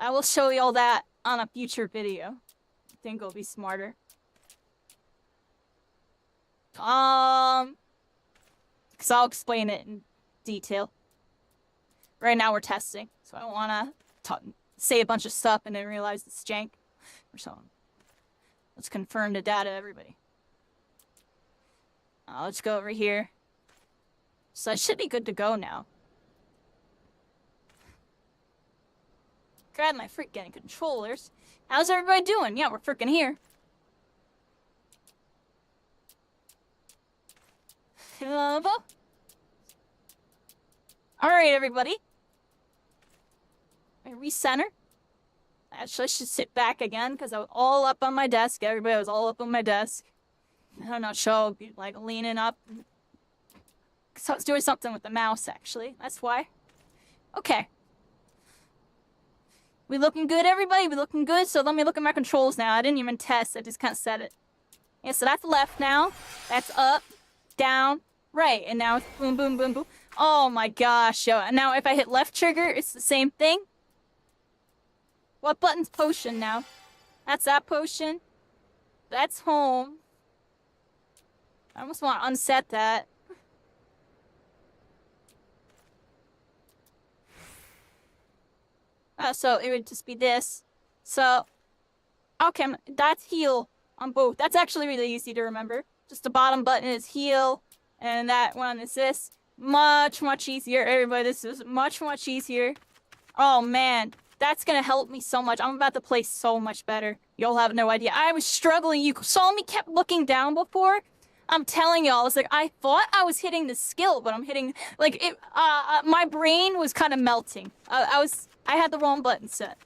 I will show you all that on a future video. I think it'll be smarter. Because I'll explain it in detail. Right now we're testing, so I don't want to say a bunch of stuff and then realize it's jank or something. Let's confirm the data, everybody. Let's go over here. So I should be good to go now. Grab my freaking controllers. How's everybody doing? Yeah, we're freaking here. Alright, everybody. I recenter. Actually, I should sit back again because I was all up on my desk. Everybody was all up on my desk. I'm not sure. I'll be like leaning up. So I was doing something with the mouse, actually. That's why. Okay. We looking good, everybody? We looking good? So let me look at my controls now. I didn't even test. I just kind of set it. Yeah, so that's left now. That's up, down, right. And now it's boom, boom, boom, boom. Oh my gosh. Yo. And now if I hit left trigger, it's the same thing. What button's potion now? That's that potion. That's home. I almost want to unset that. So it would just be this. So, okay, that's heal on both. That's actually really easy to remember. Just the bottom button is heal, and that one is this. Much, much easier. Everybody, this is much, much easier. Oh, man. That's gonna help me so much. I'm about to play so much better. Y'all have no idea. I was struggling. You saw me kept looking down before. I'm telling y'all, it's like, I thought I was hitting the skill, but I'm hitting, like, it, my brain was kind of melting. I had the wrong button set.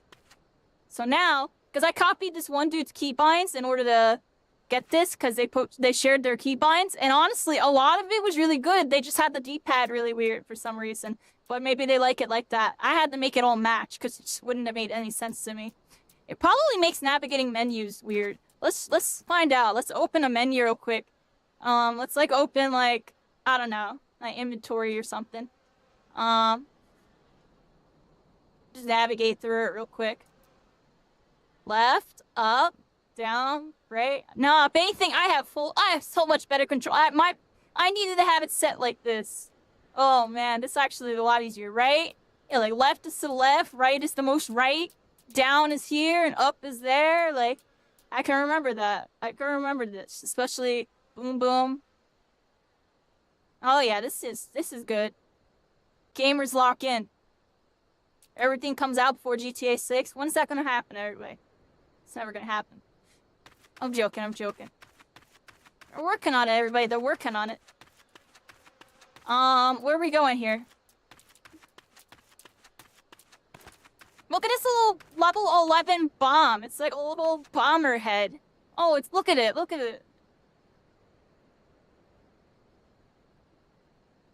So now, because I copied this one dude's keybinds in order to get this, because they shared their keybinds, and honestly, a lot of it was really good. They just had the D-pad really weird for some reason, but maybe they like it like that. I had to make it all match, because it just wouldn't have made any sense to me. It probably makes navigating menus weird. Let's find out. Let's open a menu real quick. Let's like open like I don't know, my inventory or something. Just navigate through it real quick. Left, up, down, right. No, if anything, I have so much better control. I needed to have it set like this. Oh man, this is actually a lot easier, right? Yeah, like left is to the left, right is the most right, down is here, and up is there. Like, I can remember that. I can remember this, especially boom boom. Oh yeah, this is good. Gamers lock in. Everything comes out before GTA 6. When's that gonna happen, everybody? It's never gonna happen. I'm joking, I'm joking. They're working on it, everybody. They're working on it. Where are we going here? Look at this little level 11 bomb. It's like a little bomber head. Oh, look at it, look at it.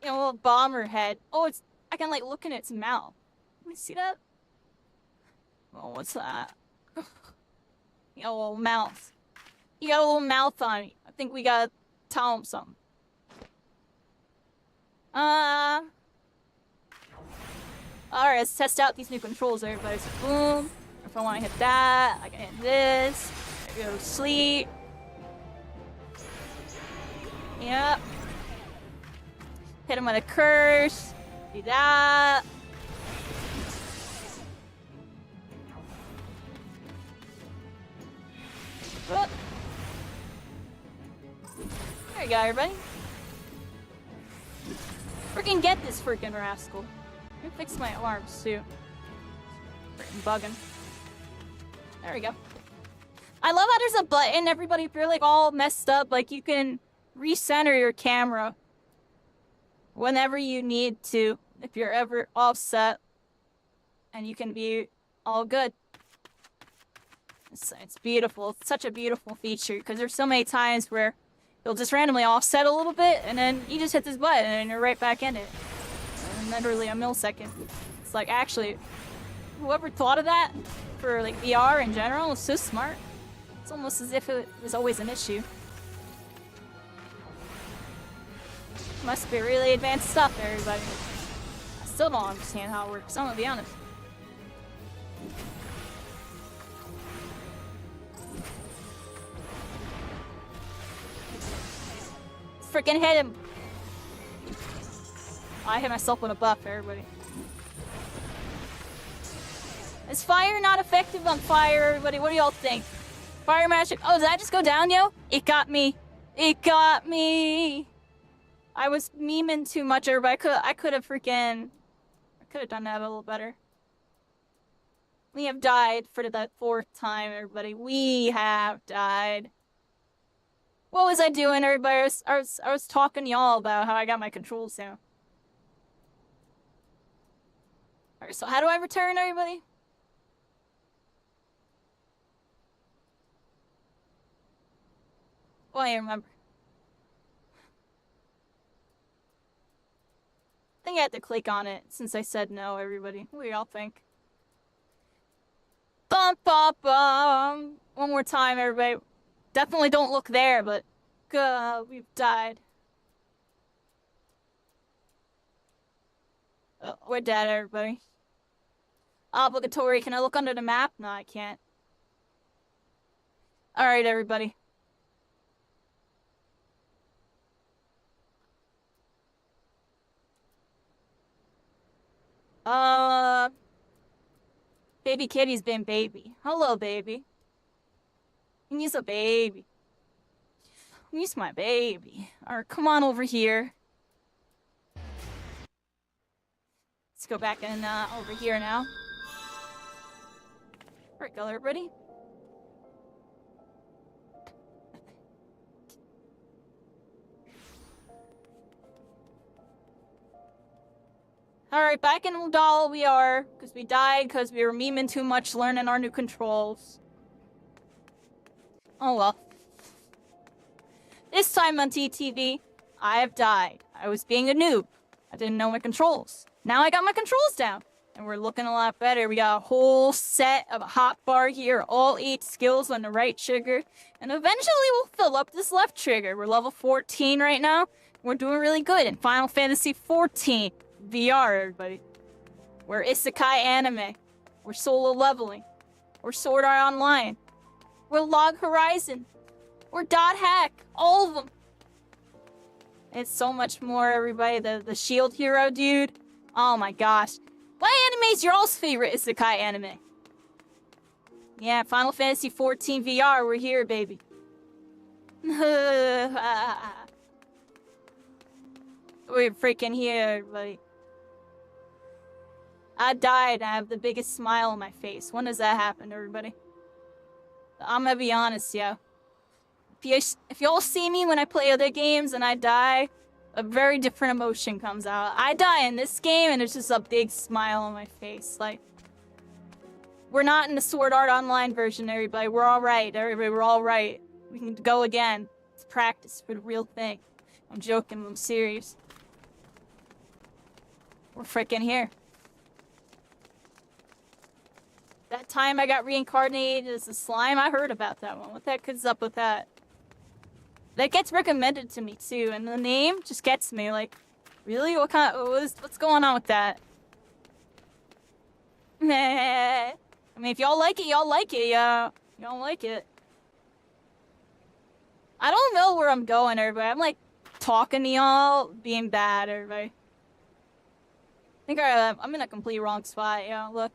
You know, a little bomber head. Oh, I can like look in its mouth. Let me see that. Oh, what's that? You got a little mouth. You got a little mouth on me. I think we gotta tell him something. Alright, let's test out these new controls, everybody. So, boom. If I want to hit that, I can hit this. I go to sleep. Yep. Hit him with a curse. Do that. Whoop. There you go, everybody. Freaking get this freaking rascal. Let me fix my alarms too. Freaking bugging. There we go. I love how there's a button, everybody, if you're like all messed up, like you can recenter your camera whenever you need to, if you're ever offset, and you can be all good. It's beautiful. It's such a beautiful feature, because there's so many times where you'll just randomly offset a little bit, and then you just hit this button, and you're right back in it. In literally a millisecond. It's like, actually, whoever thought of that for like VR in general is so smart. It's almost as if it was always an issue. Must be really advanced stuff, everybody. I still don't understand how it works, I'm gonna be honest. Freaking hit him! I hit myself with a buff, everybody. Is fire not effective on fire, everybody? What do y'all think? Fire magic. Oh, did that just go down, yo? It got me. It got me. I was memeing too much, everybody. I could have done that a little better. We have died for the 4th time, everybody. We have died. What was I doing, everybody? I was talking to y'all about how I got my controls down. Alright, so how do I return, everybody? Oh, I remember. I think I had to click on it since I said no, everybody. What do y'all think? Bum, bum, bum. One more time, everybody. Definitely don't look there, but we've died. Oh, we're dead, everybody. Obligatory. Can I look under the map? No, I can't. Alright, everybody. Baby kitty's been baby. Hello, baby. He's a baby. He's my baby. Alright, come on over here. Let's go back in over here now. Alright, go, everybody. Alright, back in Udall we are, because we died, because we were memeing too much learning our new controls. Oh well. This time on TTV, I have died. I was being a noob. I didn't know my controls. Now I got my controls down. And we're looking a lot better. We got a whole set of a hotbar here, all 8 skills on the right trigger. And eventually we'll fill up this left trigger. We're level 14 right now. We're doing really good in Final Fantasy XIV VR, everybody. We're isekai anime. We're solo leveling. We're Sword Art Online. We're Log Horizon. We're Dot Hack. All of them. It's so much more, everybody. The shield hero, dude. Oh my gosh. What anime is your all's favorite isekai anime? Yeah, Final Fantasy XIV VR. We're here, baby. We're freaking here, everybody. I died. I have the biggest smile on my face. When does that happen, everybody? I'm gonna be honest, yo. If y'all see me when I play other games and I die, a very different emotion comes out. I die in this game and it's just a big smile on my face. Like, we're not in the Sword Art Online version, everybody. We're alright, everybody. We're alright. We can go again. It's practice for the real thing. I'm joking, I'm serious. We're freaking here. That time I got reincarnated as a slime, I heard about that one. What the heck is up with that? That gets recommended to me too, and the name just gets me. Like, really? What's going on with that? I mean, if y'all like it, y'all like it. Yeah, y'all like it. I don't know where I'm going, everybody. I'm like talking to y'all, being bad, everybody. I think I'm in a complete wrong spot. Yeah, look.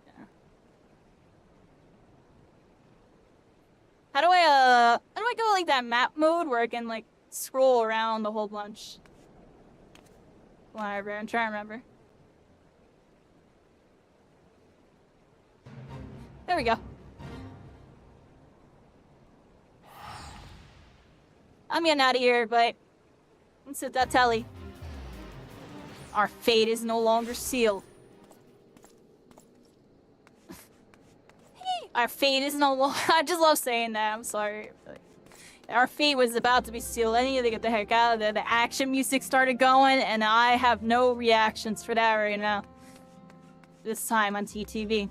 How do I go like that map mode where I can like scroll around the whole bunch? Whatever, I'm trying to remember. There we go. I'm getting out of here, but let's hit that telly. Our fate is no longer sealed. Our fate is no longer. I just love saying that. I'm sorry. Our fate was about to be sealed. I need to get the heck out of there. The action music started going, and I have no reactions for that right now. This time on TTV,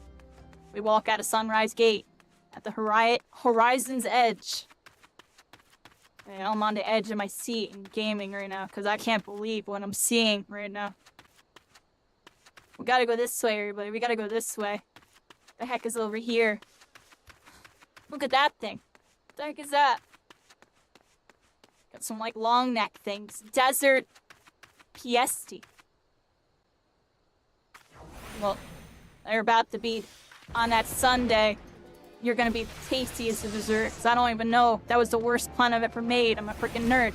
we walk out of Sunrise Gate at the horizon's edge. And I'm on the edge of my seat in gaming right now because I can't believe what I'm seeing right now. We gotta go this way, everybody. We gotta go this way. The heck is over here? Look at that thing. What the heck is that? Got some like long neck things. Desert Piesti. Well, they're about to be on that Sunday. You're gonna be tasty as a dessert. Cause I don't even know. That was the worst pun I've ever made. I'm a freaking nerd.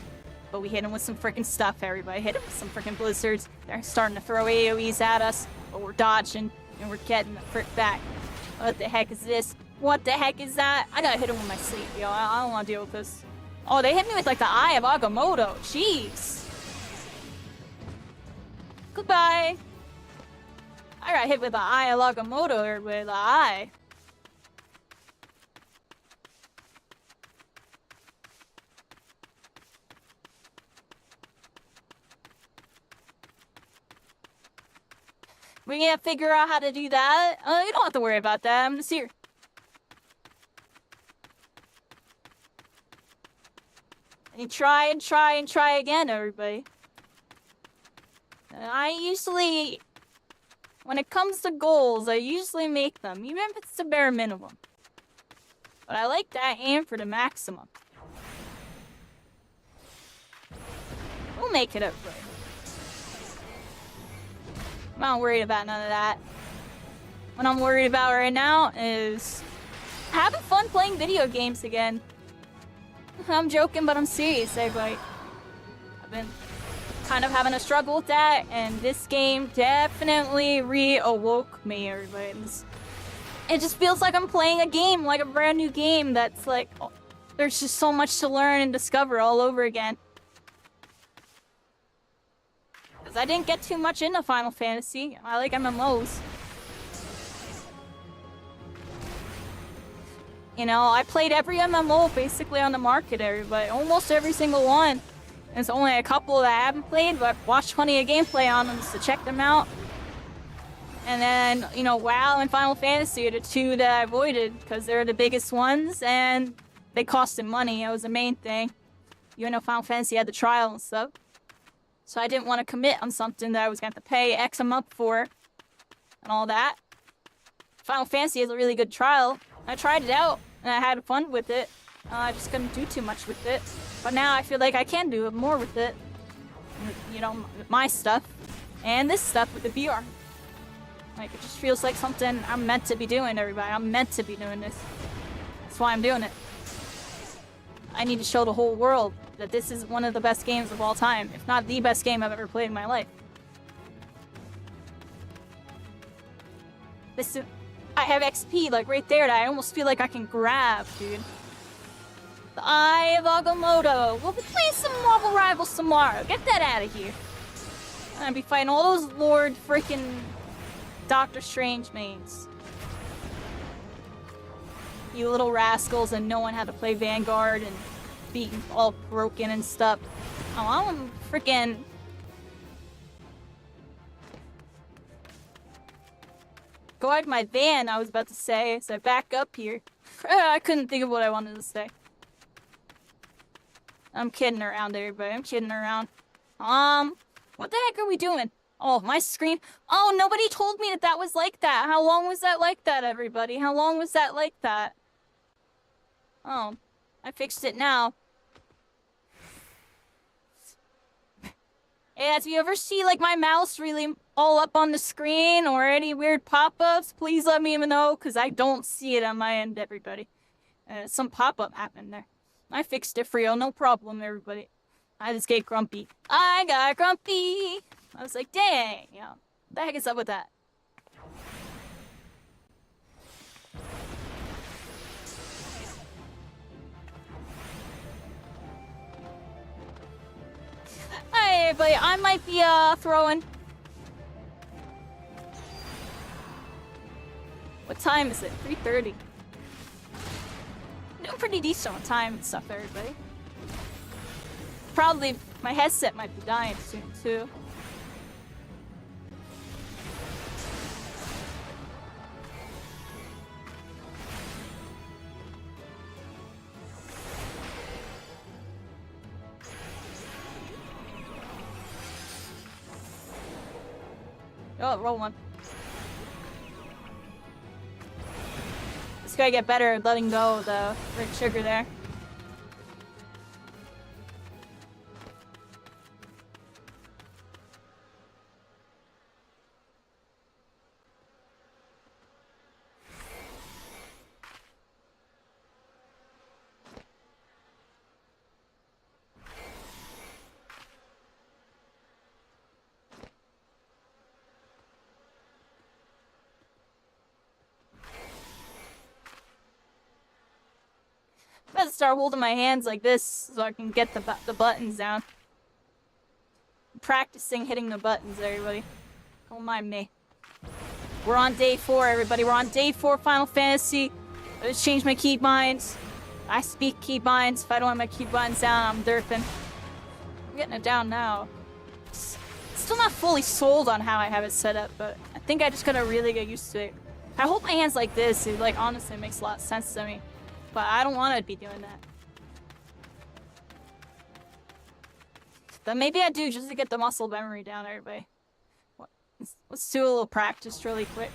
But we hit him with some freaking stuff, everybody. Hit him with some freaking blizzards. They're starting to throw AoEs at us. But we're dodging. And we're getting the frick back. What the heck is this? What the heck is that? I gotta hit him with my sleep, yo. I don't wanna deal with this. Oh, they hit me with like the Eye of Agamotto. Jeez. Goodbye. I got hit with the Eye of Agamotto or with the eye. We can't figure out how to do that. You don't have to worry about that. I'm just here. And you try and try and try again, everybody. And I usually, when it comes to goals, I usually make them, even if it's the bare minimum. But I like to aim for the maximum. We'll make it, everybody. I'm not worried about none of that. What I'm worried about right now is having fun playing video games again. I'm joking, but I'm serious, everybody. I've been kind of having a struggle with that, and this game definitely reawoke me, everybody. It just feels like I'm playing a game, like a brand new game that's like, oh, there's just so much to learn and discover all over again. Because I didn't get too much into Final Fantasy. I like MMOs. You know, I played every MMO basically on the market, everybody. Almost every single one. There's only a couple that I haven't played, but I've watched plenty of gameplay on them just to check them out. And then, you know, WoW and Final Fantasy are the two that I avoided because they're the biggest ones and they costed money. It was the main thing. You know, Final Fantasy had the trial and stuff. So I didn't want to commit on something that I was going to have to pay X a month for and all that. Final Fantasy is a really good trial. I tried it out and I had fun with it. I just couldn't do too much with it. But now I feel like I can do more with it. You know, my stuff and this stuff with the VR. Like, it just feels like something I'm meant to be doing, everybody. I'm meant to be doing this. That's why I'm doing it. I need to show the whole world that this is one of the best games of all time, if not the best game I've ever played in my life. I have XP, like, right there that I almost feel like I can grab, dude. The Eye of Agamotto. We'll be playing some Marvel Rivals tomorrow. Get that out of here. I'm gonna be fighting all those Lord freaking Doctor Strange mains. You little rascals and no one had to play Vanguard and be all broken and stuff. Oh, I'm freaking... Guard my van, I was about to say, so I back up here. I couldn't think of what I wanted to say. I'm kidding around, everybody. I'm kidding around. What the heck are we doing? Oh, my screen. Oh, nobody told me that that was like that. How long was that like that, everybody? How long was that like that? Oh, I fixed it now. And if you ever see, like, my mouse really all up on the screen or any weird pop-ups, please let me know, because I don't see it on my end, everybody. Some pop-up happened there. I fixed it for you, no problem, everybody. I just get grumpy. I got grumpy! I was like, dang, you know, what the heck is up with that? Hey, everybody, I might be, throwing. What time is it? 3:30. Doing pretty decent on time and stuff, everybody. Probably my headset might be dying soon, too. Oh, roll one. Just gotta get better at letting go of the red sugar there. I'm gonna start holding my hands like this so I can get the buttons down. Practicing hitting the buttons, everybody. Don't mind me. We're on day 4, everybody. We're on day 4 Final Fantasy. I just changed my keybinds. I speak keybinds. If I don't have my keybinds down, I'm derping. I'm getting it down now. Still not fully sold on how I have it set up, but I think I just gotta really get used to it. I hold my hands like this. It, like, honestly makes a lot of sense to me. But I don't want to be doing that. But maybe I do just to get the muscle memory down, everybody. Let's do a little practice really quick.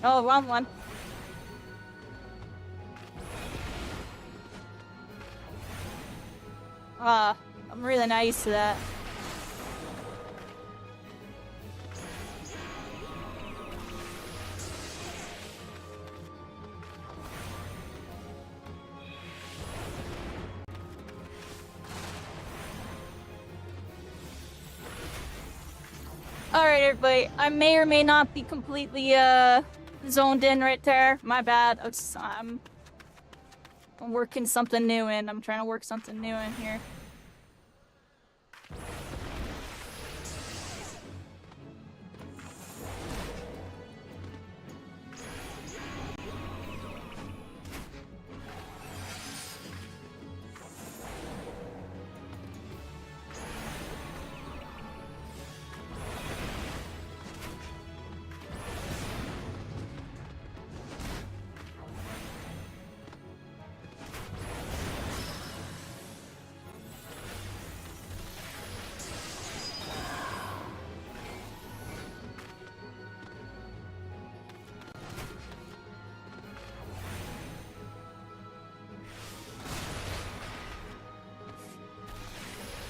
Oh, wrong one. I'm really not used to that. Alright, everybody. I may or may not be completely, zoned in right there. My bad. I'm working something new in. I'm trying to work something new in here.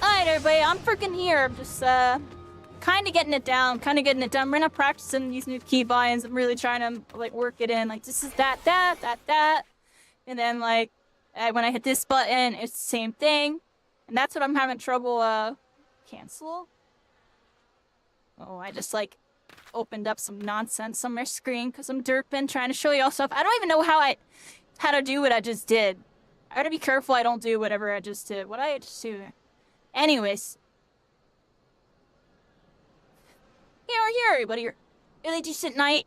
Alright, everybody, I'm freaking here. I'm just, kind of getting it down, I'm really practicing these new key binds. I'm really trying to, like, work it in. Like, this is that. And then, like, when I hit this button, it's the same thing. And that's what I'm having trouble, cancel? Oh, I just, like, opened up some nonsense on my screen because I'm derping, trying to show y'all stuff. I don't even know how to do what I just did. I gotta be careful I don't do whatever I just did. What I just do? Anyways. Here, everybody. Really decent night.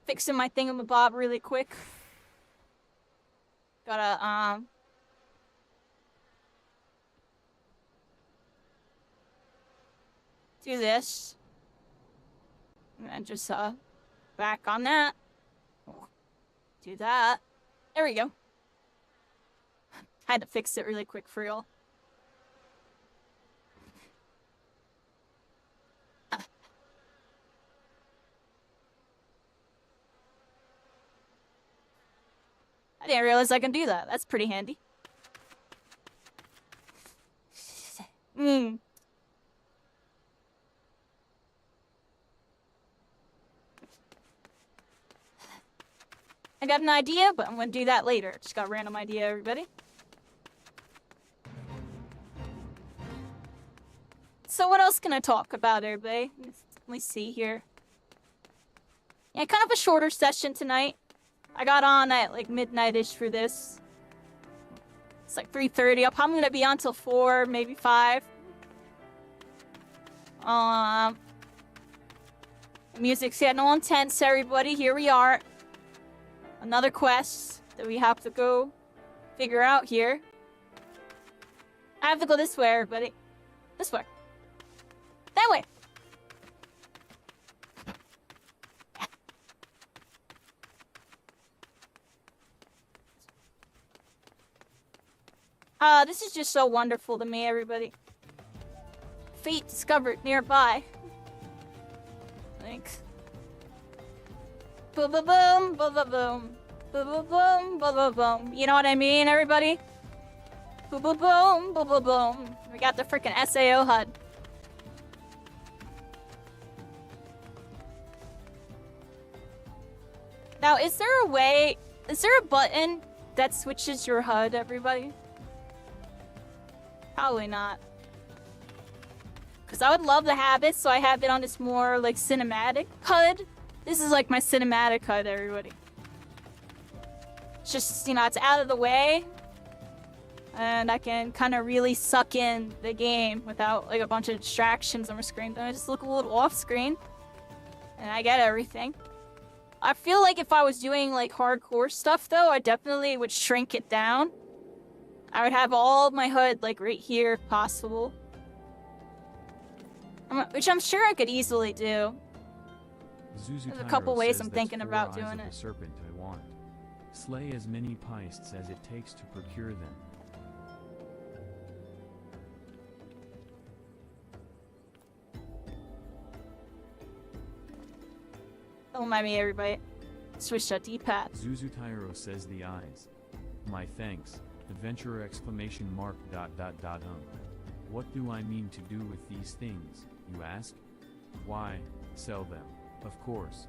Fixing my thingamabob really quick. Gotta, do this. And then just, back on that. Do that. There we go. Had to fix it really quick for y'all. I didn't realize I can do that. That's pretty handy. I got an idea, but I'm gonna do that later. Just got a random idea, everybody. So what else can I talk about, everybody? Let me see here. Yeah, kind of a shorter session tonight. I got on at like midnight-ish for this. It's like 3:30. I'm probably gonna be on till 4, maybe 5. Music's getting all intense, everybody. Here we are. Another quest that we have to go figure out here. I have to go this way, everybody. This way. That way. This is just so wonderful to me, everybody. Fate discovered nearby. Thanks. Boom, boom, boom, boom, boom, boom. Boom, boom, boom, boom, boom, boom. You know what I mean, everybody? Boom, boom, boom, boom, boom, boom. We got the freaking SAO HUD. Now, is there a button that switches your HUD, everybody? Probably not. Because I would love to have it, so I have it on this more, like, cinematic HUD. This is, like, my cinematic HUD, everybody. It's just, you know, it's out of the way. And I can kind of really suck in the game without, like, a bunch of distractions on my screen. Then I just look a little off-screen. And I get everything. I feel like if I was doing, like, hardcore stuff, though, I definitely would shrink it down. I would have all of my HUD, like, right here, if possible. Which I'm sure I could easily do. There's a couple ways I'm thinking about doing it. Serpent I want. Slay as many piests as it takes to procure them. Don't mind me, everybody. Switch to D-pad. Zuzutairo says the eyes. My thanks. Adventurer exclamation mark ... What do I mean to do with these things, you ask? Why, sell them, of course.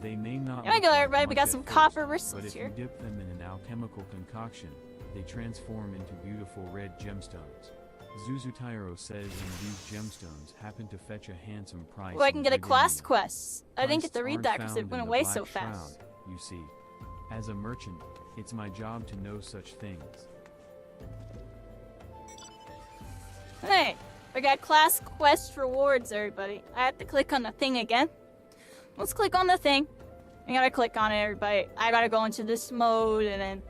They may not There we go, look everybody. like We much got some at copper first, but crystals if here. you dip them in an alchemical concoction, they transform into beautiful red gemstones. Zuzutairo says, and these gemstones happen to fetch a handsome price. Oh, I can in get a Big class Eden. quest. I didn't get to Prices read aren't that because it found went in the away Black so fast. Shroud, you see. As a merchant, it's my job to know such things. Hey, I got class quest rewards, everybody. I have to click on the thing again. Let's click on the thing. I gotta click on it, everybody. I gotta go into this mode and then,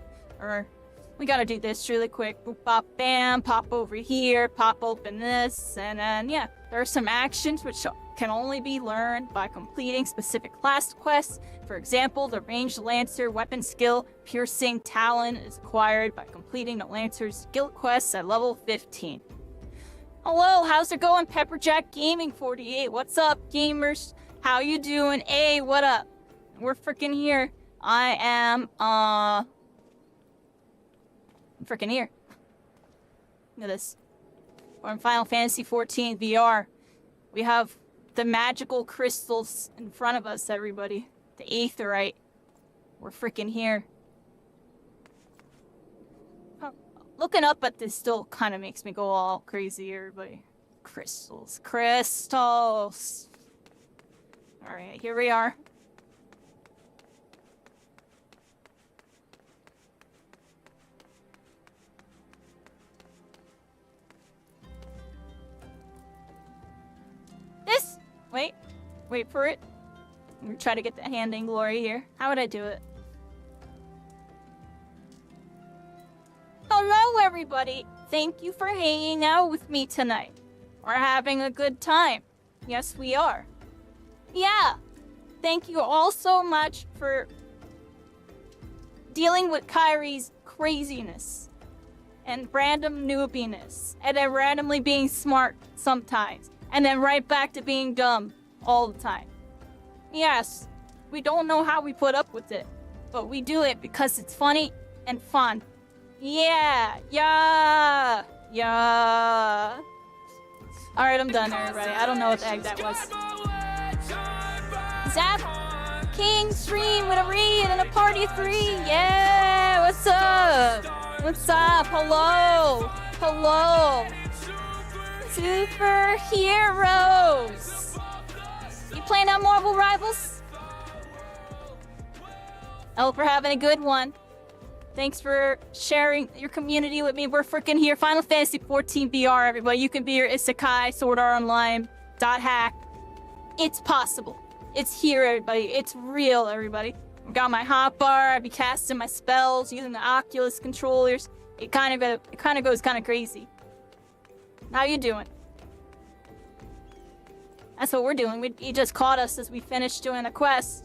we gotta do this really quick. Boop, pop, bam, pop over here, pop open this, and then, yeah. There are some actions which can only be learned by completing specific class quests. For example, the ranged Lancer weapon skill, Piercing Talon, is acquired by completing the Lancer's guild quests at level 15. Hello, how's it going? Pepperjack Gaming 48. What's up, gamers? How you doing? Hey, what up? We're freaking here. I'm freaking here. Look at this. We're in Final Fantasy XIV VR. We have the magical crystals in front of us, everybody. The aetherite. We're freaking here. Huh. Looking up at this still kind of makes me go all crazy, everybody. Crystals. Crystals. Alright, here we are. Wait for it. I'm gonna try to get the hand in glory here. How would I do it? Hello, everybody. Thank you for hanging out with me tonight. We're having a good time. Yes, we are. Yeah. Thank you all so much for dealing with Kairi's craziness and random noobiness, and then randomly being smart sometimes, and then right back to being dumb all the time. Yes, we don't know how we put up with it, but we do it because it's funny and fun. Yeah. Alright, I'm done, everybody. I don't know what the heck that was. Zap King stream with a read and a party 3. Yeah, what's up? What's up? Hello. Superheroes. You playing on Marvel Rivals? I hope we're having a good one. Thanks for sharing your community with me. We're freaking here. Final Fantasy XIV VR, everybody. You can be your Isekai, Sword Art Online, .hack. It's possible. It's here, everybody. It's real, everybody. I got my hotbar. I be casting my spells using the Oculus controllers. It kind of goes kind of crazy. How you doing? That's what we're doing. He just caught us as we finished doing a quest.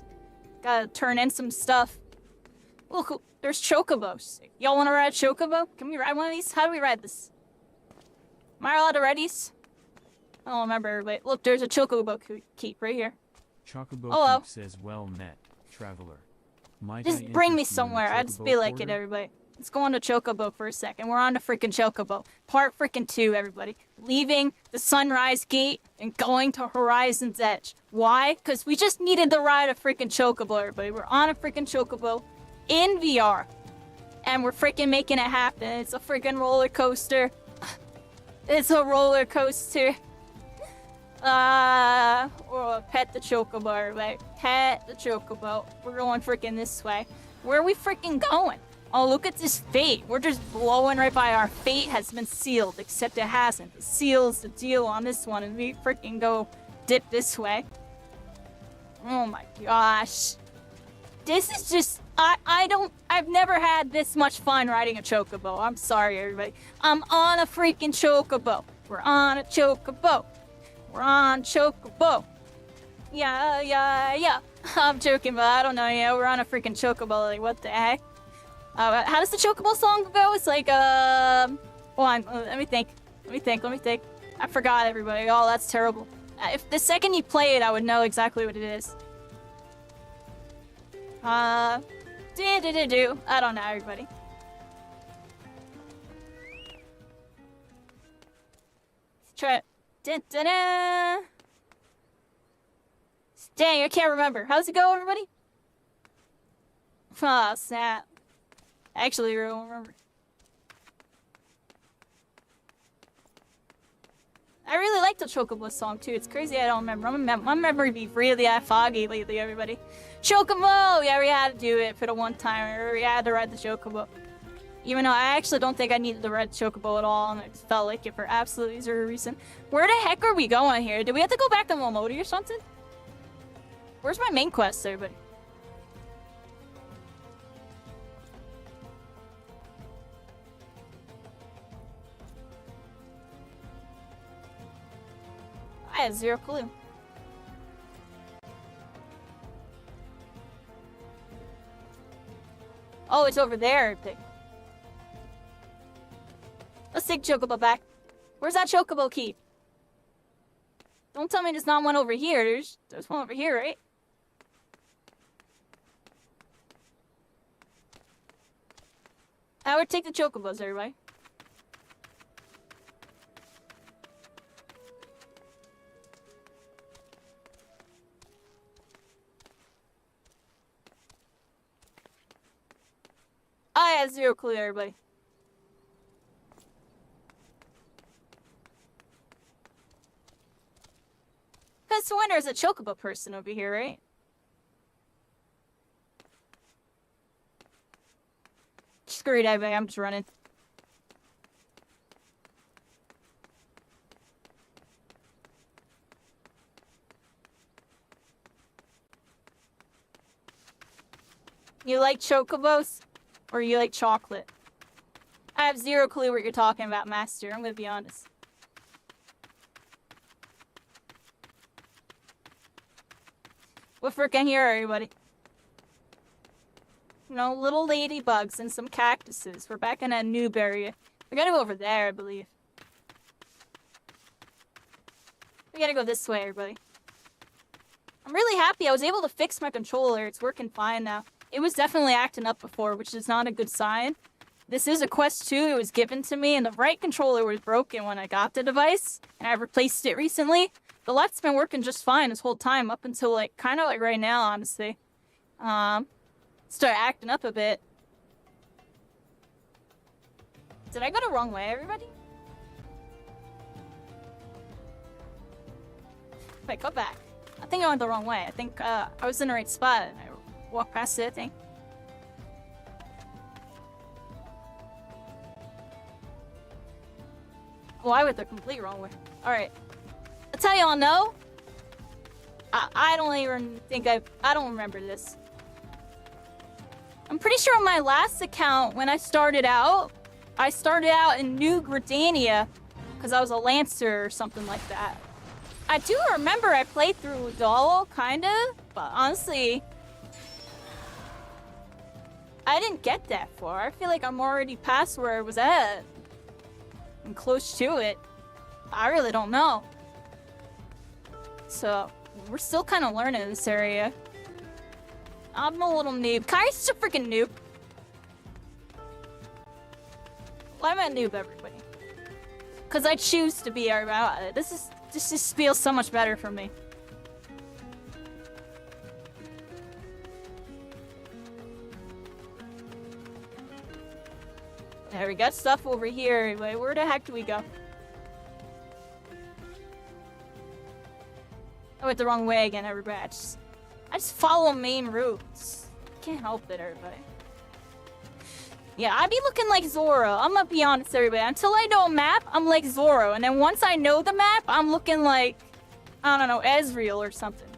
Gotta turn in some stuff. Look, there's chocobos. Y'all want to ride a chocobo? Can we ride one of these? How do we ride this? Am I allowed to ride these? I don't remember. Wait, look, there's a chocobo keep right here. Chocobo Keep says, well met, traveler. Might just bring me somewhere. I just feel like it, everybody. Let's go on to Chocobo for a second. We're on to freaking Chocobo. Part freaking 2, everybody. Leaving the Sunrise Gate and going to Horizon's Edge. Why? Because we just needed to ride a freaking Chocobo, everybody. We're on a freaking Chocobo in VR. And we're freaking making it happen. It's a freaking roller coaster. It's a roller coaster. Or pet the Chocobo, everybody. Pet the Chocobo. We're going freaking this way. Where are we freaking going? Oh, look at this fate. We're just blowing right by. Our fate has been sealed, except it hasn't. The seal's the deal on this one, and we freaking go dip this way. Oh my gosh. This is just, I've never had this much fun riding a Chocobo. I'm sorry, everybody. I'm on a freaking Chocobo. We're on a Chocobo. We're on Chocobo. Yeah. I'm joking, but I don't know. Yeah, we're on a freaking Chocobo. Like, what the heck? How does the Chocobo song go? It's like, hold on, let me think. I forgot, everybody. Oh, that's terrible. If the second you play it, I would know exactly what it is. I don't know, everybody. Let's try it. Da-da-da. Dang, I can't remember. How's it go, everybody? Oh, snap. Actually, I don't remember. I really like the Chocobo song too. It's crazy I don't remember. My memory be really foggy lately, everybody. Chocobo! Yeah, we had to do it for the one time. We had to ride the Chocobo. Even though I actually don't think I needed to ride the Chocobo at all, and I just felt like it for absolutely zero reason. Where the heck are we going here? Do we have to go back to Momodi or something? Where's my main quest, everybody? I have zero clue. Oh, it's over there. Let's take Chocobo back. Where's that Chocobo key? Don't tell me there's not one over here. There's one over here, right? I would take the Chocobos, everybody. I have zero clue, everybody. Because there's a Chocobo person over here, right? Screw it, everybody. I'm just running. You like Chocobos? Or you like chocolate? I have zero clue what you're talking about, Master. I'm gonna be honest. What frickin' here, everybody? You know, little ladybugs and some cactuses. We're back in a noob area. We gotta go over there, I believe. We gotta go this way, everybody. I'm really happy I was able to fix my controller. It's working fine now. It was definitely acting up before, which is not a good sign. This is a quest 2. It was given to me, and the right controller was broken when I got the device, and I replaced it recently. The left's been working just fine this whole time, up until, like, kind of like right now, honestly. Start acting up a bit. Did I go the wrong way, everybody? Wait, go back. I think I went the wrong way. I think, I was in the right spot, and I walk past it, I think. Oh, I went the complete wrong way. Alright. I'll tell y'all no. I don't even think I don't remember this. I'm pretty sure on my last account, when I started out in New Gridania, because I was a Lancer or something like that. I do remember I played through Udall, kinda, but honestly, I didn't get that far. I feel like I'm already past where I was at. I'm close to it. I really don't know. So, we're still kind of learning this area. I'm a little noob. Kairi's a freaking noob. Why am I a noob, everybody? Because I choose to be everybody. This just feels so much better for me. There, we got stuff over here. Wait, where the heck do we go? I went the wrong way again, everybody. I just follow main routes. Can't help it, everybody. Yeah, I be looking like Zoro. I'm gonna be honest, everybody. Until I know a map, I'm like Zoro. And then once I know the map, I'm looking like, I don't know, Ezreal or something.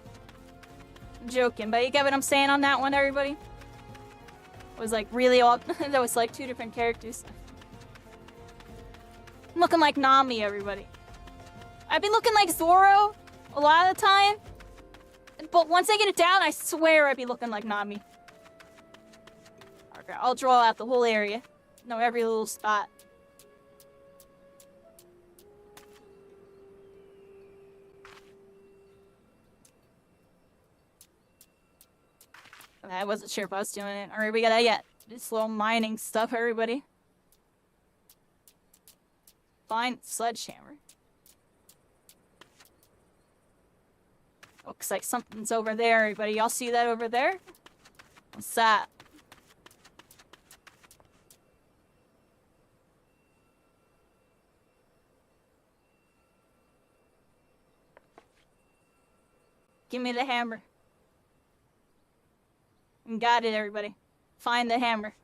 I'm joking, but you get what I'm saying on that one, everybody? It was like really odd. That was like 2 different characters. I'm looking like Nami, everybody. I've been looking like Zoro a lot of the time. But once I get it down, I swear I'd be looking like Nami. Okay, I'll draw out the whole area. Know every little spot. I wasn't sure if I was doing it. Alright, we gotta get this little mining stuff, everybody. Find sledgehammer. Looks like something's over there, everybody. Y'all see that over there? What's that? Give me the hammer. Got it, everybody. Find the hammer.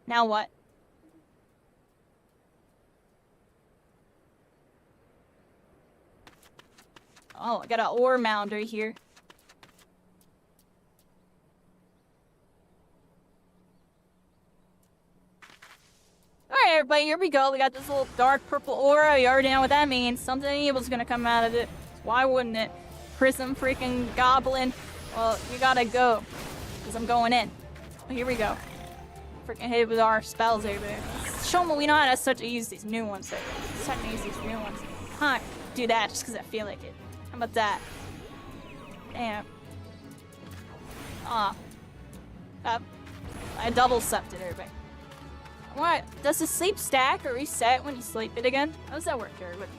Now what? Oh, I got an ore mound right here. Alright, everybody, here we go. We got this little dark purple aura. You already know what that means. Something evil's gonna come out of it. Why wouldn't it? Prism freaking goblin. Well, you gotta go. Because I'm going in. Oh, here we go. Freaking hit with our spells over there. Show them what we know how to such to use these new ones. Such to use these new ones. Huh, do that just because I feel like it. How about that? Damn. Aw. I double slept it, everybody. What? Does the sleep stack or reset when you sleep it again? How does that work, everybody?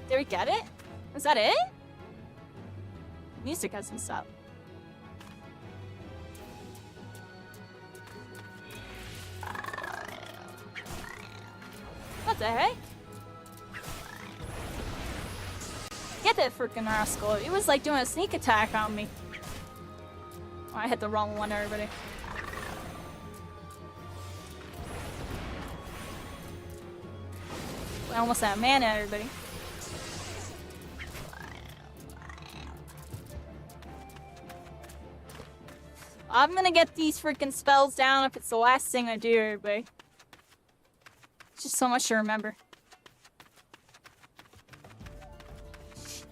Did we get it? Is that it? Music hasn't stopped. What the heck? Get that freaking rascal. He was like doing a sneak attack on me. Oh, I hit the wrong one, everybody. I almost had mana, everybody. I'm gonna get these freaking spells down if it's the last thing I do, everybody. It's just so much to remember.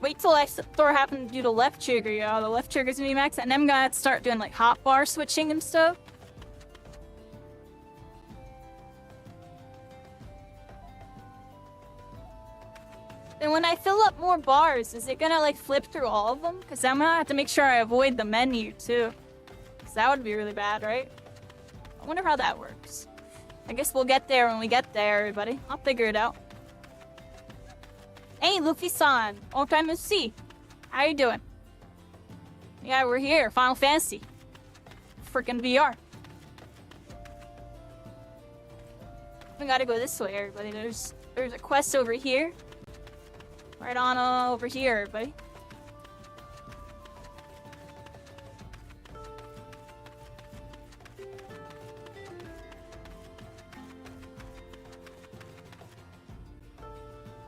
Wait till I start having to do the left trigger, yo. The left trigger's gonna be max, and then I'm gonna start doing like hotbar switching and stuff. And when I fill up more bars, is it gonna like flip through all of them? Because I'm gonna have to make sure I avoid the menu too. Because that would be really bad, right? I wonder how that works. I guess we'll get there when we get there, everybody. I'll figure it out. Hey, Luffy-san. Long time no see. How you doing? Yeah, we're here. Final Fantasy. Freaking VR. We gotta go this way, everybody. There's a quest over here. Right on over here, everybody.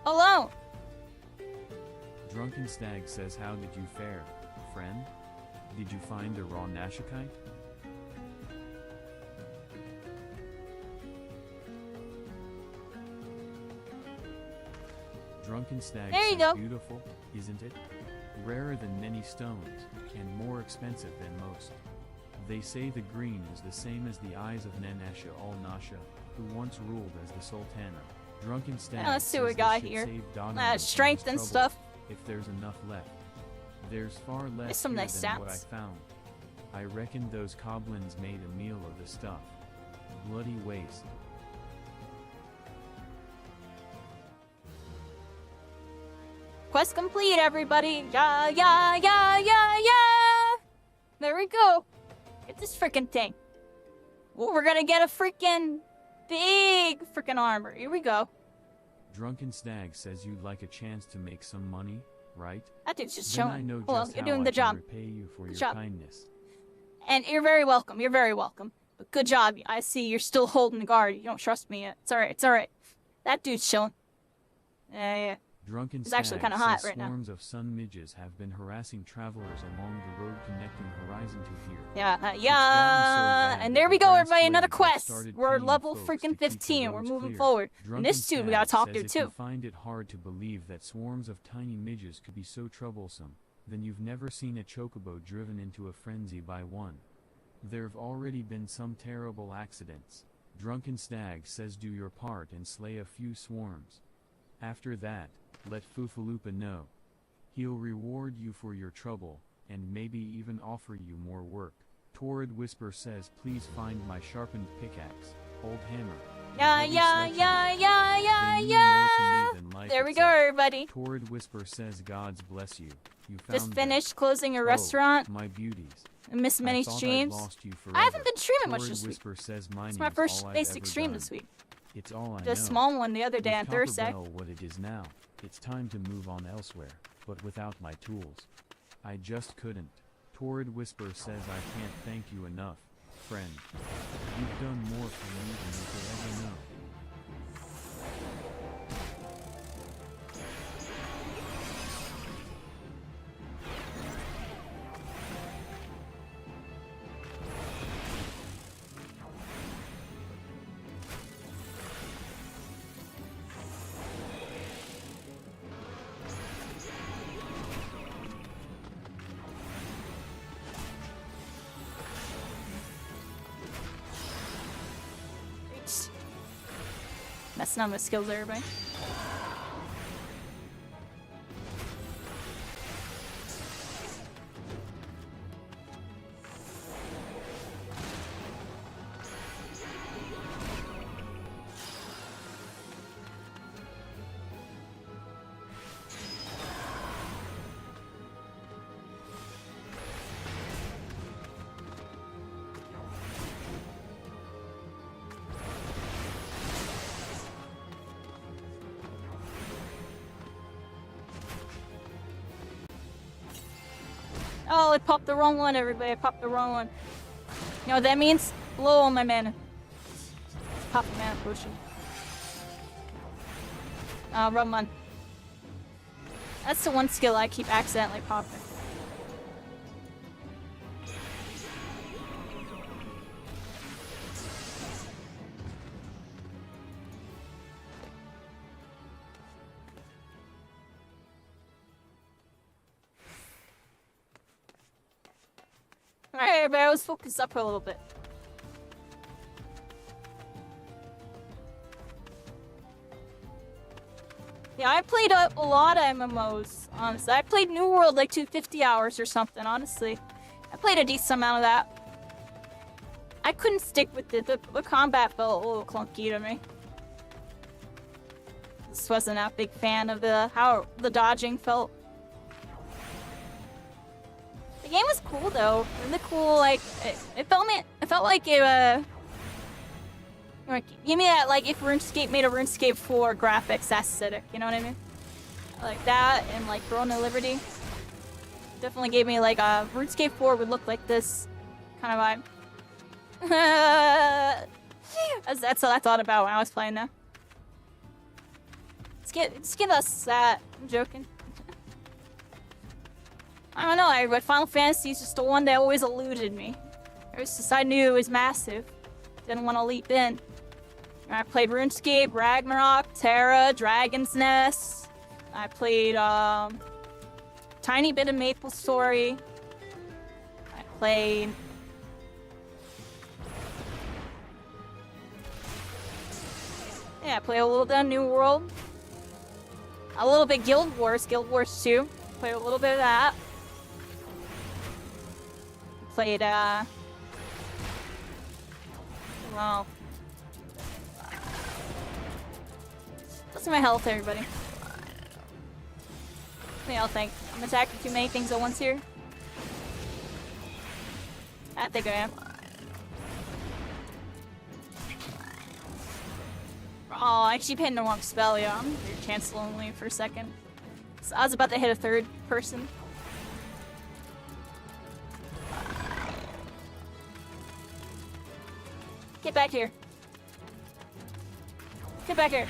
Alone. Drunken Stag says, how did you fare, friend? Did you find the raw Nashikite? Drunken Stag There you says, go. beautiful, isn't it? Rarer than many stones, and more expensive than most. They say the green is the same as the eyes of Nanesha al-Nasha, who once ruled as the Sultana. Drunken Stag Let's see says what we got they should here. save Donovan from Strength his and trouble, stuff. if there's enough left. There's far less There's some here nice than what I stats. found. I reckon those goblins made a meal of the stuff. Bloody waste. Quest complete, everybody. Yeah, yeah, yeah, yeah, yeah. There we go. Get this freaking thing. Well, we're gonna get a freaking big freaking armor. Here we go. Drunken Stag says you'd like a chance to make some money, right? That dude's just Then I chilling. know Well, just you're how doing I the can job. repay you for your job. kindness. And you're very welcome. You're very welcome. But good job. I see you're still holding the guard. You don't trust me yet. It's alright. It's alright. That dude's chilling. Yeah. Drunken It's actually Stag kinda hot says right now. swarms of sun midges have been harassing travelers along the road connecting Horizon to here. Yeah. gotten so Yeah. bad And that there we the go, grass everybody. Another blades have quest. started We're paying level folks to freaking keep the 15. We're roads moving clear. forward. And Drunken this dude we gotta Stag talk says to if you too. find it hard to believe that swarms of tiny midges could be so troublesome, then you've never seen a chocobo driven into a frenzy by one. There've already been some terrible accidents. Drunken Stag says do your part and slay a few swarms. After that, let Fufulupa know. He'll reward you for your trouble, and maybe even offer you more work. Torrid Whisper says please find my sharpened pickaxe, old hammer. and Yeah, heavy yeah, sledgehammer. yeah, yeah, yeah, They mean more to yeah. me than life There we go, itself. everybody. Torrid Whisper says God's bless you. You found Just them. finished closing a Oh, restaurant. my beauties. I missed many I thought I'd streams. lost you I haven't forever. been streaming much Torrid this week. Whisper says my It's my name's first all I've basic ever stream done. this week. It's all I know. The small one the other day on With Thursday. Copperbell what it is now, it's time to move on elsewhere, but without my tools. I just couldn't. Torrid Whisper says I can't thank you enough, friend. You've done more for me than you could ever know. Messing up my skills there, everybody. Oh, I popped the wrong one, everybody. I popped the wrong one. You know what that means? Low on my mana. Pop the mana potion. Wrong one. That's the one skill I keep accidentally popping. Alright, everybody, let's focus up a little bit. Yeah, I played a lot of MMOs, honestly. I played New World like 250 hours or something, honestly. I played a decent amount of that. I couldn't stick with it. The combat felt a little clunky to me. Just wasn't a big fan of how the dodging felt. The game was cool though, really cool. Like it felt like it give me that like if RuneScape made a RuneScape 4 graphics aesthetic, you know what I mean? Like that and like Throne of Liberty. Definitely gave me like a RuneScape 4 would look like this kind of vibe. That's what I thought about when I was playing that. Let's give us that. I'm joking. I don't know, but Final Fantasy is just the one that always eluded me. It was just, I knew it was massive. Didn't want to leap in. I played RuneScape, Ragnarok, Terra, Dragon's Nest. I played tiny bit of Maple Story. I played I played a little bit of New World. A little bit Guild Wars 2. Played a little bit of that. Played, well. What's my health, everybody? What do y'all think? I'm attacking too many things at once here. I think I am. Oh, I keep hitting the wrong spell, yeah. I'm canceling me for a second. So I was about to hit a third person. Get back here. Get back here.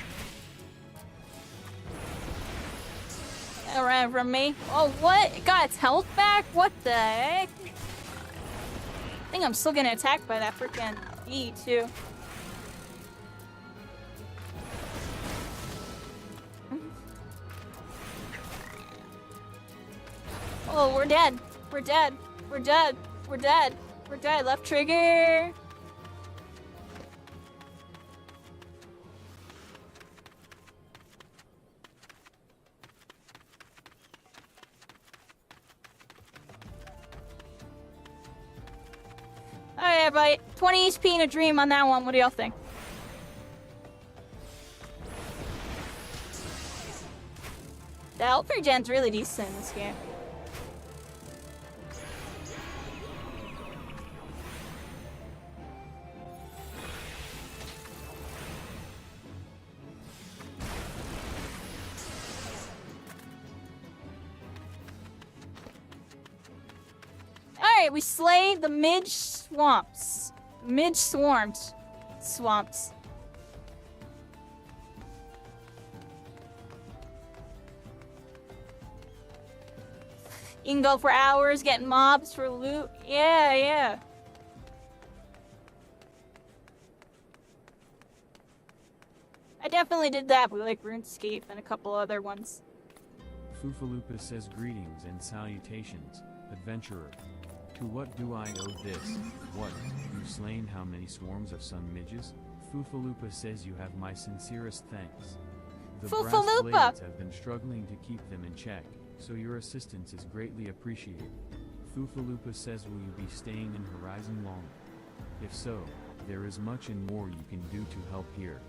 It ran from me. Oh, what? It got its health back? What the heck? I think I'm still getting attacked by that freaking bee, too. Oh, we're dead. We're dead. We're dead. We're dead. We're dead. Left trigger. Alright, everybody. 20 HP in a dream on that one. What do y'all think? The health regen's really decent in this game. Alright, we slayed the midge swamps. Midge swarms. Swamps. You can go for hours getting mobs for loot. Yeah, yeah. I definitely did that with like RuneScape and a couple other ones. Fufaloopa says greetings and salutations, adventurer. To what do I owe this? What, you've slain how many swarms of sun midges? Fufaloopa says you have my sincerest thanks. The brass Fufaloopa! blades have been struggling to keep them in check, so your assistance is greatly appreciated. Fufaloopa says will you be staying in Horizon long? If so, there is much and more you can do to help here.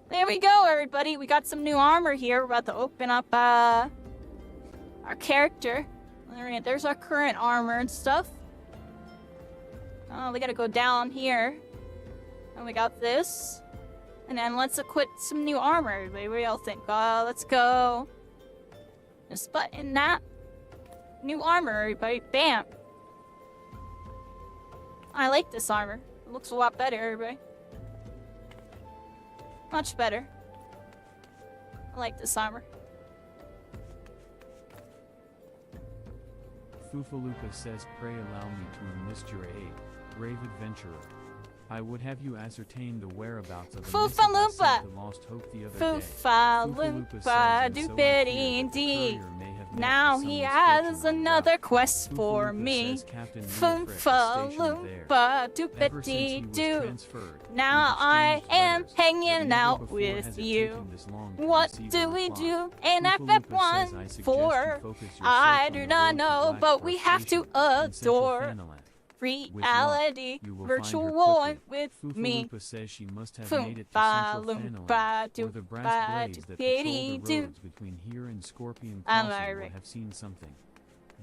There we go, everybody. We got some new armor here. We're about to open up our character. Alright, there's our current armor and stuff. Oh, we gotta go down here. And we got this. And then let's equip some new armor, everybody. What do y'all think? Let's go. Just button that. New armor, everybody. Bam. I like this armor. It looks a lot better, everybody. Much better. I like this armor. Fufaloopa says pray allow me to enlist your aid, brave adventurer. I would have you ascertain the whereabouts of the missive I sent to Lost Hope the other day. Fufaloopa, do bitty indeed. Now he has another quest for me. Fufaloopa, do bitty do. Now I am hanging out with you. What do we do in FF14? I do not know, but we have to adore reality, virtual war with me. Says she must have made it to Central Fanelon, or the brass blades that patrol the roads between here and Scorpion Crossing will have seen something.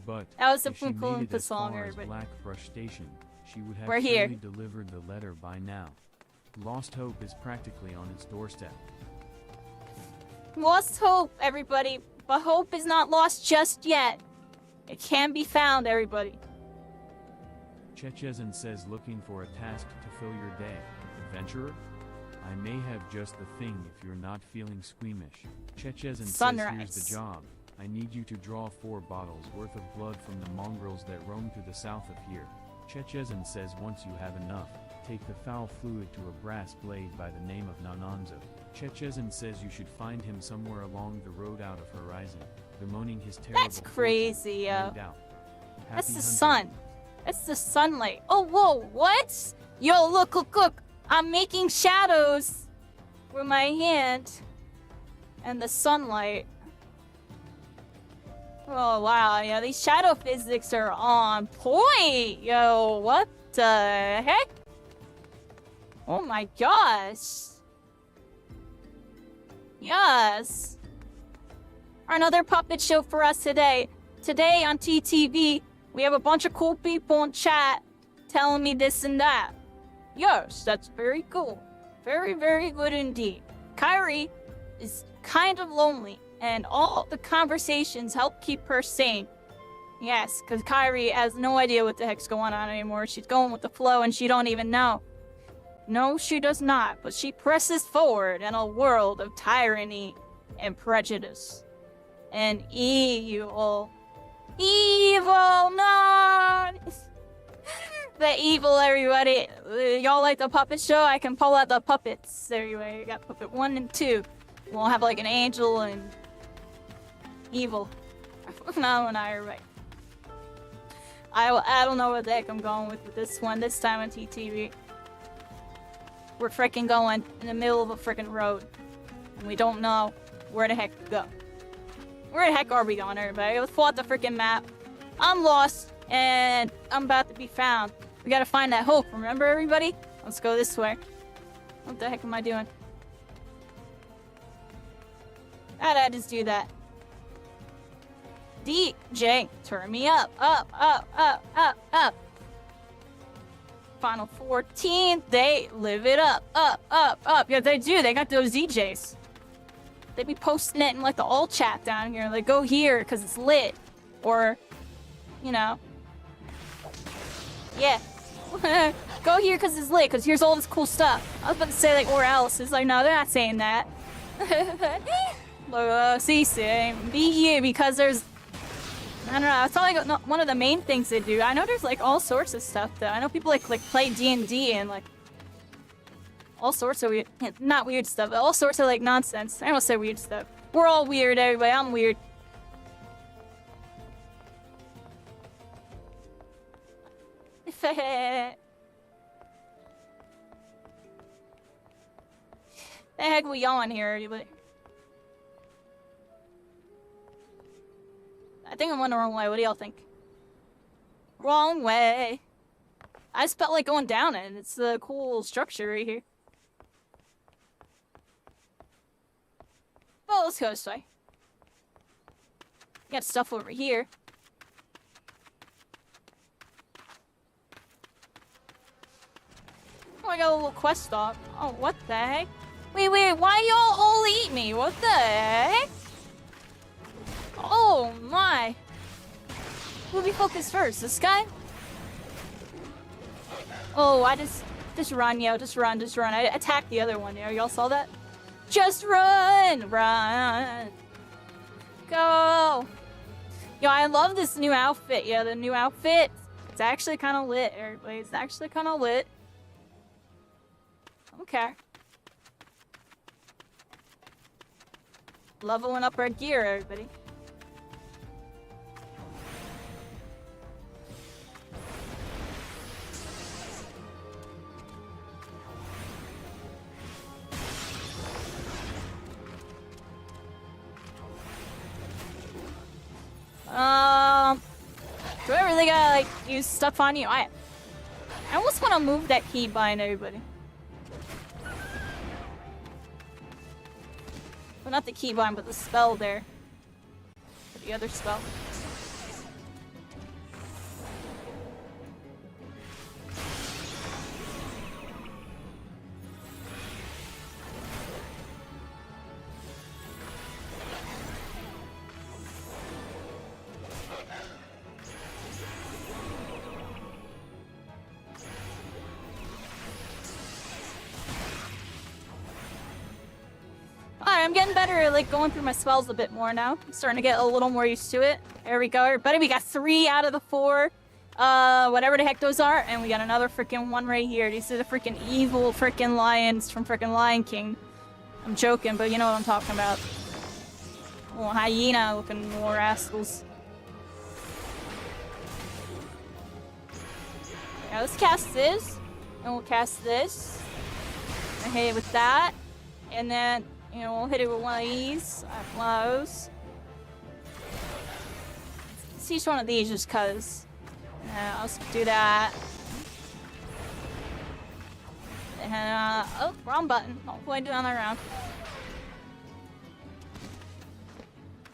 But that was the if she made it as song, far as everybody. Blackbrush Station, she would have We're surely here. delivered the letter by now. Lost Hope is practically on its doorstep. Lost hope, everybody. But hope is not lost just yet. It can be found, everybody. Chechezan says looking for a task to fill your day. Adventurer? I may have just the thing if you're not feeling squeamish. Chechezan says here's the job. I need you to draw 4 bottles worth of blood from the mongrels that roam to the south of here. Chechezan says once you have enough, take the foul fluid to a brass blade by the name of Nananzo. Chechezan says you should find him somewhere along the road out of Horizon, bemoaning his terrible That's crazy, yo. no doubt. That's the Happy sun. That's the sunlight. Oh, whoa, what? Yo, look, look, look. I'm making shadows with my hand and the sunlight. Oh, wow. Yeah, these shadow physics are on point. Yo, what the heck? Oh my gosh. Yes. Another puppet show for us today. Today on TTV, we have a bunch of cool people in chat telling me this and that. Yes, that's very cool. Very, very good indeed. Kairi is kind of lonely, and all the conversations help keep her sane. Yes, because Kairi has no idea what the heck's going on anymore. She's going with the flow, and she don't even know. No, she does not, but she presses forward in a world of tyranny and prejudice. And evil. Evil, no! The evil, everybody. Y'all like the puppet show? I can pull out the puppets. Anyway, I got puppet 1 and 2. We'll have like an angel and evil. No, and I are right. I don't know what the heck I'm going with this one. This time on TTV. We're freaking going in the middle of a freaking road. And we don't know where the heck to go. Where the heck are we going, everybody? Let's pull out the freaking map. I'm lost, and I'm about to be found. We gotta find that hope, remember, everybody? Let's go this way. What the heck am I doing? How did I just do that? DJ, turn me up, up, up, up, up, up. Final 14, they live it up, up, up, up. Yeah, they do. They got those DJs. They'd be posting it in like the all chat down here, like go here because it's lit, or, you know, yeah, go here because it's lit because here's all this cool stuff. I was about to say like or else. It's like no, they're not saying that. See, be here because there's. I don't know. It's probably like one of the main things they do. I know there's like all sorts of stuff though. I know people like play D&D and like all sorts of weird, not weird stuff, but all sorts of like nonsense. I don't say weird stuff. We're all weird, everybody. I'm weird. The heck we yelling here, everybody? I think I'm going the wrong way. What do y'all think? Wrong way. I just felt like going down it. It's a cool structure right here. Well, let's go this way. Got stuff over here. Oh, I got a little quest stop. Oh, what the heck? Wait, why y'all all eat me? What the heck? Oh my! Who'll be focused first? This guy? Oh, I just run, yo, just run. I attacked the other one, yo. Y'all saw that? Just run! Go! Yo, I love this new outfit, yo. The new outfit. It's actually kind of lit, everybody. It's actually kind of lit. Okay. Leveling up our gear, everybody. Do I really gotta like use stuff on you? I almost want to move that keybind, everybody. Well, not the keybind, but the spell there. Or the other spell. I'm getting better at like going through my spells a bit more now. I'm starting to get a little more used to it. There we go, everybody. We got 3 out of the 4. Whatever the heck those are. And we got another freaking one right here. These are the freaking evil freaking lions from freaking Lion King. I'm joking, but you know what I'm talking about. Little hyena looking more rascals. Now let's cast this. And we'll cast this. And hit it with that. And then, you know, we'll hit it with one of these. One of those. Let's see each one of these just cause. I'll just do that. And, oh, wrong button. Hopefully do another round.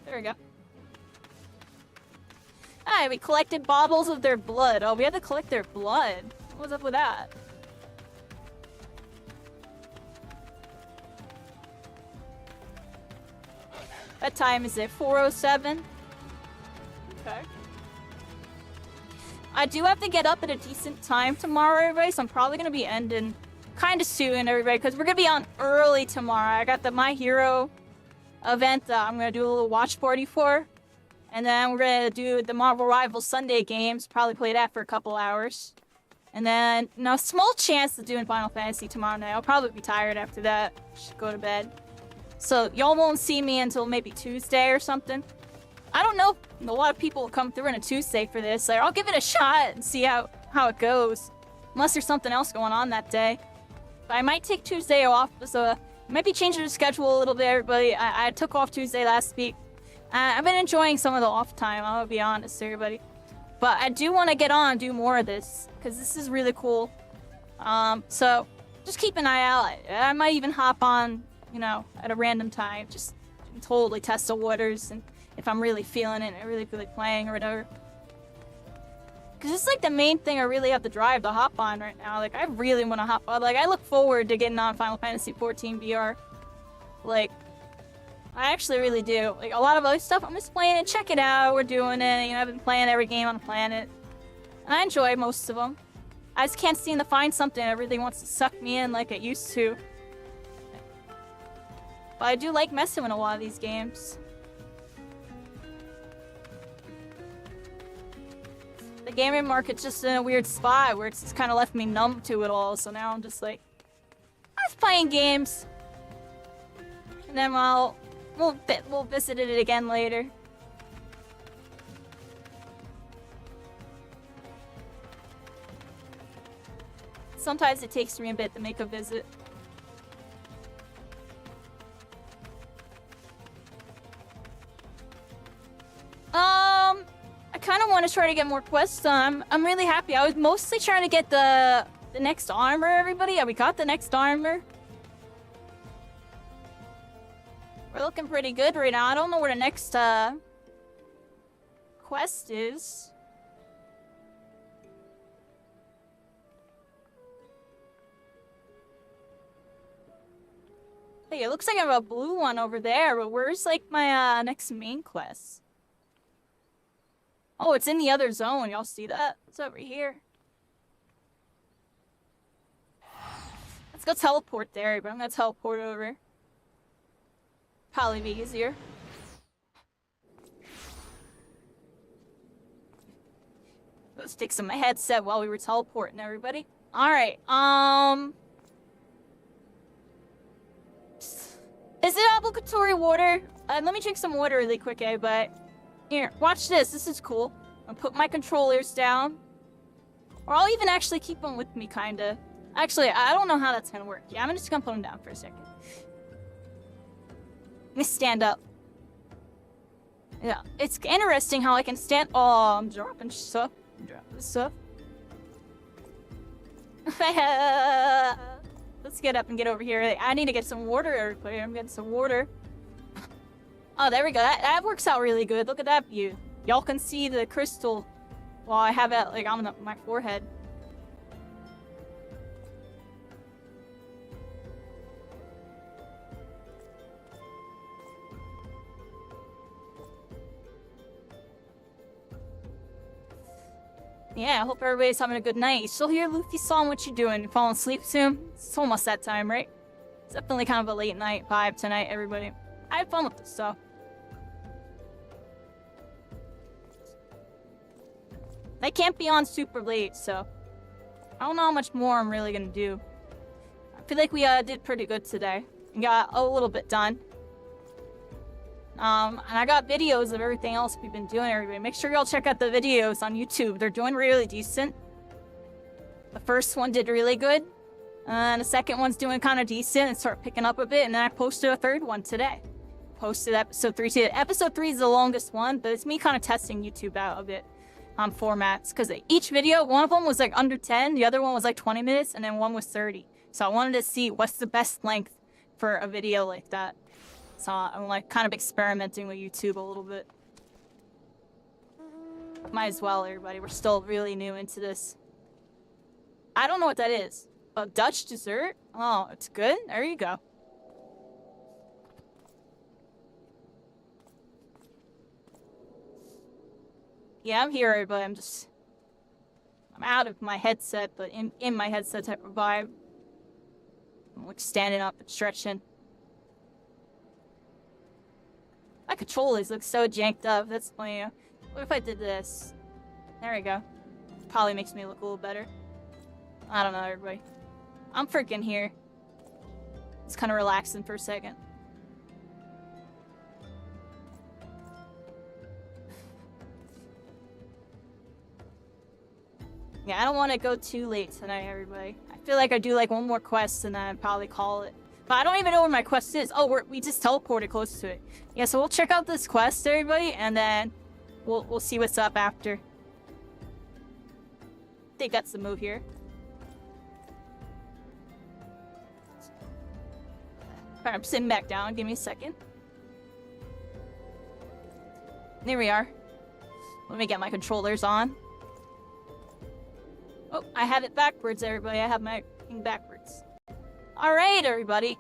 There we go. Alright, we collected baubles of their blood. Oh, we had to collect their blood. What's up with that? What time is it? 4:07? Okay. I do have to get up at a decent time tomorrow, everybody, so I'm probably going to be ending kind of soon, everybody, because we're going to be on early tomorrow. I got the My Hero event that I'm going to do a little watch party for. And then we're going to do the Marvel Rivals Sunday games, probably play that for a couple hours. And then, no, small chance of doing Final Fantasy tomorrow night. I'll probably be tired after that. Should go to bed. So y'all won't see me until maybe Tuesday or something. I don't know if a lot of people will come through on a Tuesday for this. Like, I'll give it a shot and see how it goes. Unless there's something else going on that day. But I might take Tuesday off, so I might be changing the schedule a little bit, everybody. I took off Tuesday last week. I've been enjoying some of the off time, I'll be honest, everybody. But I do want to get on and do more of this, because this is really cool. So just keep an eye out. I might even hop on, you know, at a random time, just totally test the waters, and if I'm really feeling it, I really feel like playing or whatever. Because it's like the main thing I really have to drive to hop on right now. Like, I really want to hop on. Like, I look forward to getting on Final Fantasy 14 VR. Like, I actually really do. Like, a lot of other stuff, I'm just playing it, check it out, we're doing it. You know, I've been playing every game on the planet. And I enjoy most of them. I just can't seem to find something that really wants to suck me in like it used to. But I do like messing with a lot of these games. The gaming market's just in a weird spot where it's just kind of left me numb to it all, so now I'm just like, I was playing games. And then we'll visit it again later. Sometimes it takes me a bit to make a visit. I kind of want to try to get more quests done. I'm really happy. I was mostly trying to get the next armor, everybody. Yeah, we got the next armor. We're looking pretty good right now. I don't know where the next quest is. Hey, it looks like I have a blue one over there, but where's like my next main quest? Oh, it's in the other zone. Y'all see that? It's over here. Let's go teleport there, but I'm gonna teleport over. Probably be easier. Let's take some of my headset while we were teleporting, everybody. Alright, is it obligatory water? Let me drink some water really quick, but... Here, watch this. This is cool. I'll put my controllers down. Or I'll even actually keep them with me, kinda. Actually, I don't know how that's gonna work. Yeah, I'm just gonna put them down for a second. Let me stand up. Yeah, it's interesting how I can stand... Oh, I'm dropping stuff. I'm dropping stuff. Let's get up and get over here. I need to get some water, everybody. I'm getting some water. Oh, there we go. That works out really good. Look at that view. Y'all can see the crystal while I have it like on my forehead. Yeah, I hope everybody's having a good night. You still here, Luffy song? What you doing? You falling asleep soon? It's almost that time, right? It's definitely kind of a late night vibe tonight, everybody. I had fun with this stuff. They can't be on super late, so I don't know how much more I'm really gonna do. I feel like we did pretty good today. We got a little bit done. And I got videos of everything else we've been doing, everybody. Make sure y'all check out the videos on YouTube. They're doing really decent. The first one did really good. And the second one's doing kind of decent and start picking up a bit. And then I posted a third one today. Posted episode 3 today. Episode 3 is the longest one, but it's me kind of testing YouTube out a bit on formats. Because each video, one of them was like under 10, the other one was like 20 minutes, and then one was 30. So I wanted to see what's the best length for a video like that. So I'm like kind of experimenting with YouTube a little bit. Might as well, everybody. We're still really new into this. I don't know what that is. A Dutch dessert? Oh, it's good? There you go. Yeah, I'm here, everybody. I'm out of my headset, but in my headset type of vibe. I'm like standing up and stretching. My controllers look so janked up. That's funny. What if I did this? There we go. Probably makes me look a little better. I don't know, everybody. I'm freaking here. It's kind of relaxing for a second. Yeah, I don't want to go too late tonight, everybody. I feel like I do like one more quest and then I'd probably call it. But I don't even know where my quest is. Oh, we just teleported close to it. Yeah, so we'll check out this quest, everybody, and then we'll see what's up after. I think that's the move here. Alright, I'm sitting back down. Give me a second. There we are. Let me get my controllers on. Oh, I have it backwards, everybody. I have my thing backwards. Alright, everybody.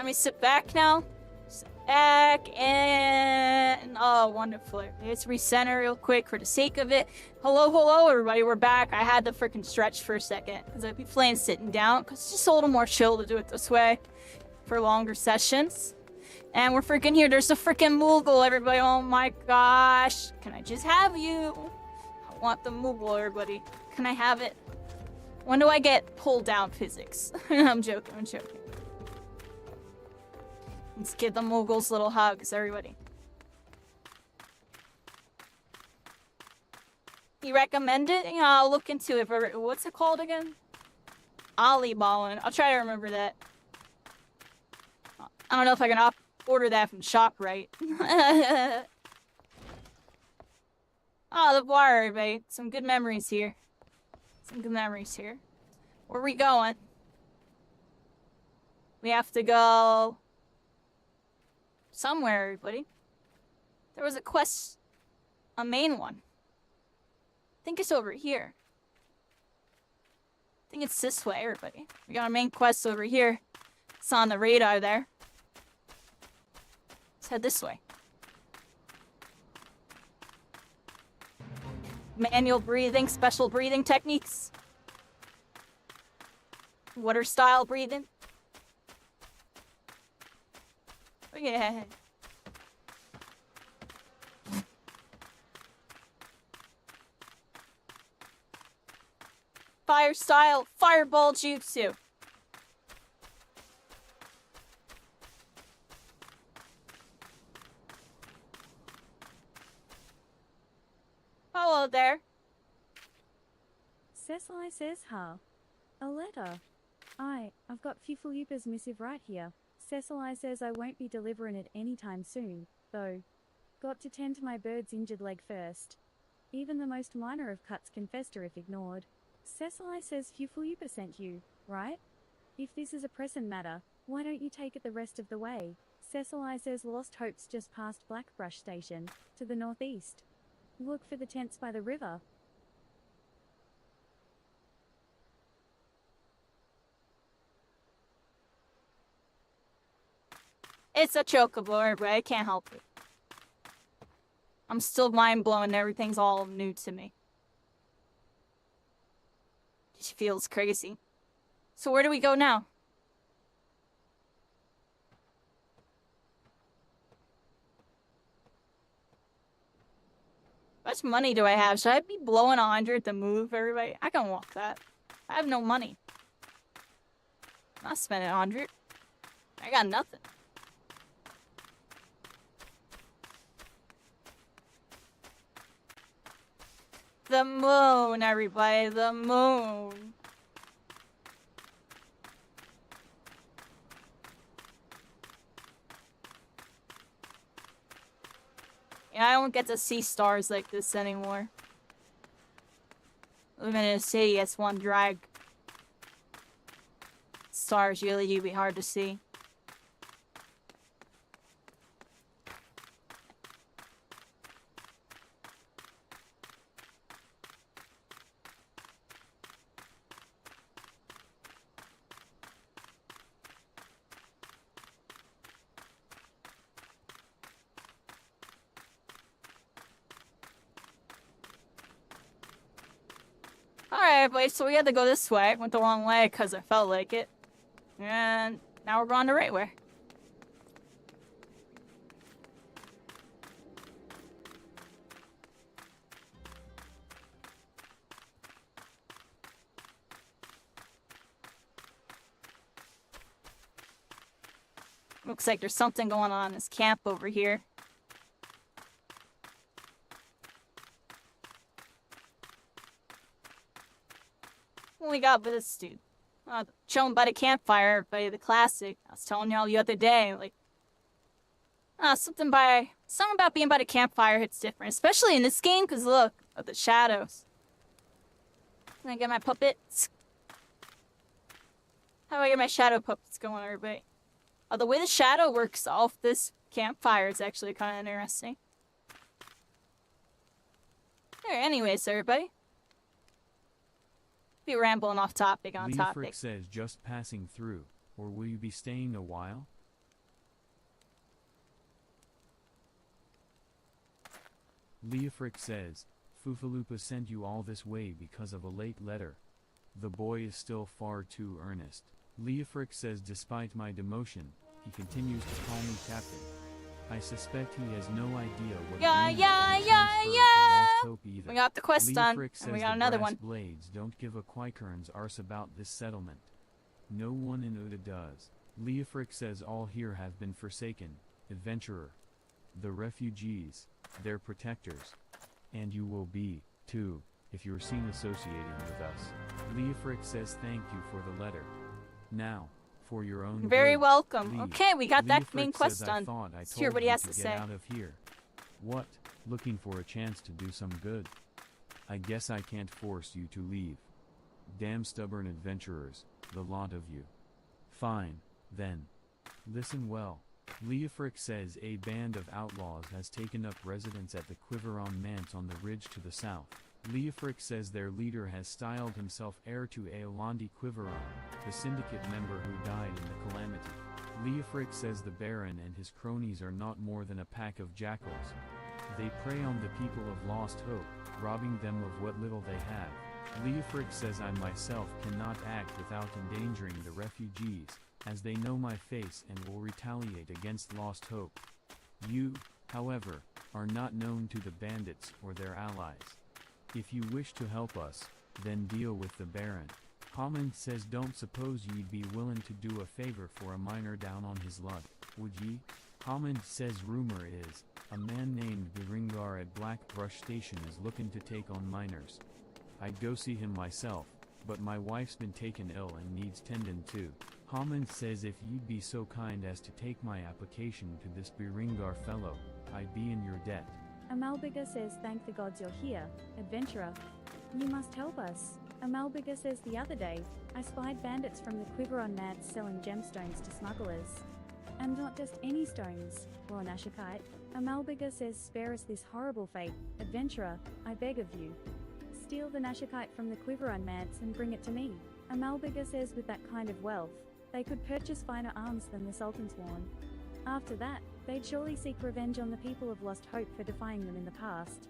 Let me sit back now. Sit back and oh, wonderful. Let's recenter real quick for the sake of it. Hello, everybody. We're back. I had to freaking stretch for a second because I'd be playing sitting down because it's just a little more chill to do it this way for longer sessions. And we're freaking here. There's a freaking Moogle, everybody. Oh my gosh. Can I just have you? I want the Moogle, everybody. Can I have it? When do I get pulled down physics? I'm joking. Let's give the Moogles little hugs, everybody. You recommend it? Yeah, I'll look into it. What's it called again? Ollie-ballin'. I'll try to remember that. I don't know if I can order that from ShopRite. Oh, the bar, everybody. Some good memories here. Where are we going? We have to go somewhere, everybody. There was a quest, a main one. I think it's over here. I think it's this way, everybody. We got a main quest over here. It's on the radar there. Let's head this way. Manual breathing, special breathing techniques. Water style breathing. Oh yeah. Fire style, fireball jutsu. Hello there. Cecily says, huh? A letter. I've got FF14VR's missive right here. Cecily says I won't be delivering it anytime soon, though. Got to tend to my bird's injured leg first. Even the most minor of cuts can fester if ignored. Cecily says FF14VR sent you, right? If this is a pressing matter, why don't you take it the rest of the way? Cecily says Lost Hope's just past Blackbrush Station, to the northeast. Look for the tents by the river. It's a chocobo, but I can't help it. I'm still mind blown. Everything's all new to me. It feels crazy. So where do we go now? How much money do I have? Should I be blowing 100 to move everybody? I can walk that. I have no money. I'm not spending 100. I got nothing. The moon, everybody, the moon. Yeah, I don't get to see stars like this anymore. Living in a city, it's one drag. Stars really be hard to see. Alright, everybody, so we had to go this way. Went the wrong way because I felt like it. And now we're going the right way. Looks like there's something going on in this camp over here. What we got with this dude? Chilling by the campfire, by the classic. I was telling y'all the other day, like, something about being by the campfire hits different, especially in this game, because look at the shadows. Can I get my puppets? How do I get my shadow puppets going, everybody? Oh, the way the shadow works off this campfire is actually kind of interesting. There, anyways, everybody. Be rambling off topic on topic. Says just passing through, or will you be staying a while? Leofric says, Fufalupa sent you all this way because of a late letter. The boy is still far too earnest. Leofric says despite my demotion, he continues to call me captain. I suspect he has no idea what Yeah, means yeah, to yeah, transfer to yeah. Lost Hope either. We got the quest done, Leofric and says we got the another brass one. blades don't give a Quikern's arse about this settlement. No one in Uda does. Leofric says all here have been forsaken, adventurer. The refugees, their protectors. And you will be, too, if you're seen associating with us. Leofric says thank you for the letter. Now, for your own Very good, welcome. leave. Okay, we got that Leofric main quest says, done. I thought I Let's told hear what he you has to to get say. out of here. What? Looking for a chance to do some good? I guess I can't force you to leave. Damn stubborn adventurers, the lot of you. Fine, then. Listen well. Leofric says a band of outlaws has taken up residence at the Quiveron Manse on the ridge to the south. Leofric says their leader has styled himself heir to Aolandi Quiveron, the syndicate member who died in the calamity. Leofric says the Baron and his cronies are not more than a pack of jackals. They prey on the people of Lost Hope, robbing them of what little they have. Leofric says I myself cannot act without endangering the refugees, as they know my face and will retaliate against Lost Hope. You, however, are not known to the bandits or their allies. If you wish to help us, then deal with the Baron. Hammond says don't suppose ye'd be willing to do a favor for a miner down on his luck, would ye? Hammond says rumor is, a man named Biringar at Blackbrush Station is looking to take on miners. I'd go see him myself, but my wife's been taken ill and needs tending to. Hammond says if you'd be so kind as to take my application to this Biringar fellow, I'd be in your debt. Amalbiga says thank the gods you're here, adventurer. You must help us. Amalbiga says the other day, I spied bandits from the Quiveron Manse selling gemstones to smugglers. And not just any stones, Lord Ashikite. Amalbiga says spare us this horrible fate, adventurer, I beg of you. Steal the Nashikite from the Quiveron Manse and bring it to me. Amalbiga says with that kind of wealth, they could purchase finer arms than the Sultan's worn. After that, they'd surely seek revenge on the people of Lost Hope for defying them in the past.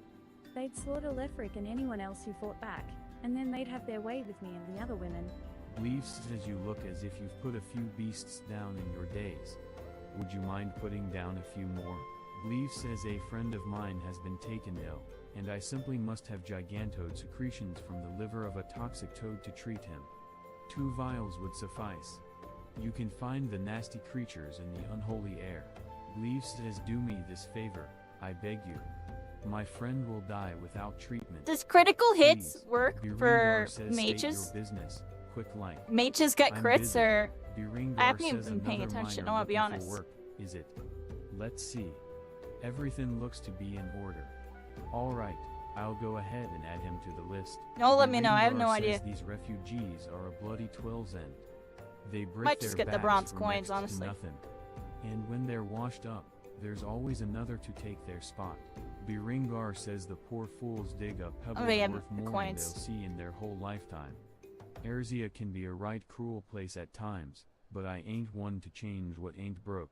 They'd slaughter Lefric and anyone else who fought back, and then they'd have their way with me and the other women. Leaves says you look as if you've put a few beasts down in your days. Would you mind putting down a few more? Leaves says a friend of mine has been taken ill, and I simply must have gigantode secretions from the liver of a toxic toad to treat him. 2 vials would suffice. You can find the nasty creatures in the unholy air. Leaves says do me this favor, I beg you. My friend will die without treatment. Does critical hits Please. work Biringar for says mages? state your business, quick like. Mages get I'm crits, busy. or Biringar I haven't says even been paying another attention, miner I'll be looking for honest. Work, is it? Let's see. Everything looks to be in order. Alright, I'll go ahead and add him to the list. No, let me know, I have no Biringar idea. says these refugees are a bloody 12's end. They break Might their just get the backs bronze for coins, next to honestly. nothing. And when they're washed up, there's always another to take their spot. Biringar says the poor fools dig up pebbles yeah, worth the more than coins. they'll see in their whole lifetime. Erzia can be a right cruel place at times, but I ain't one to change what ain't broke.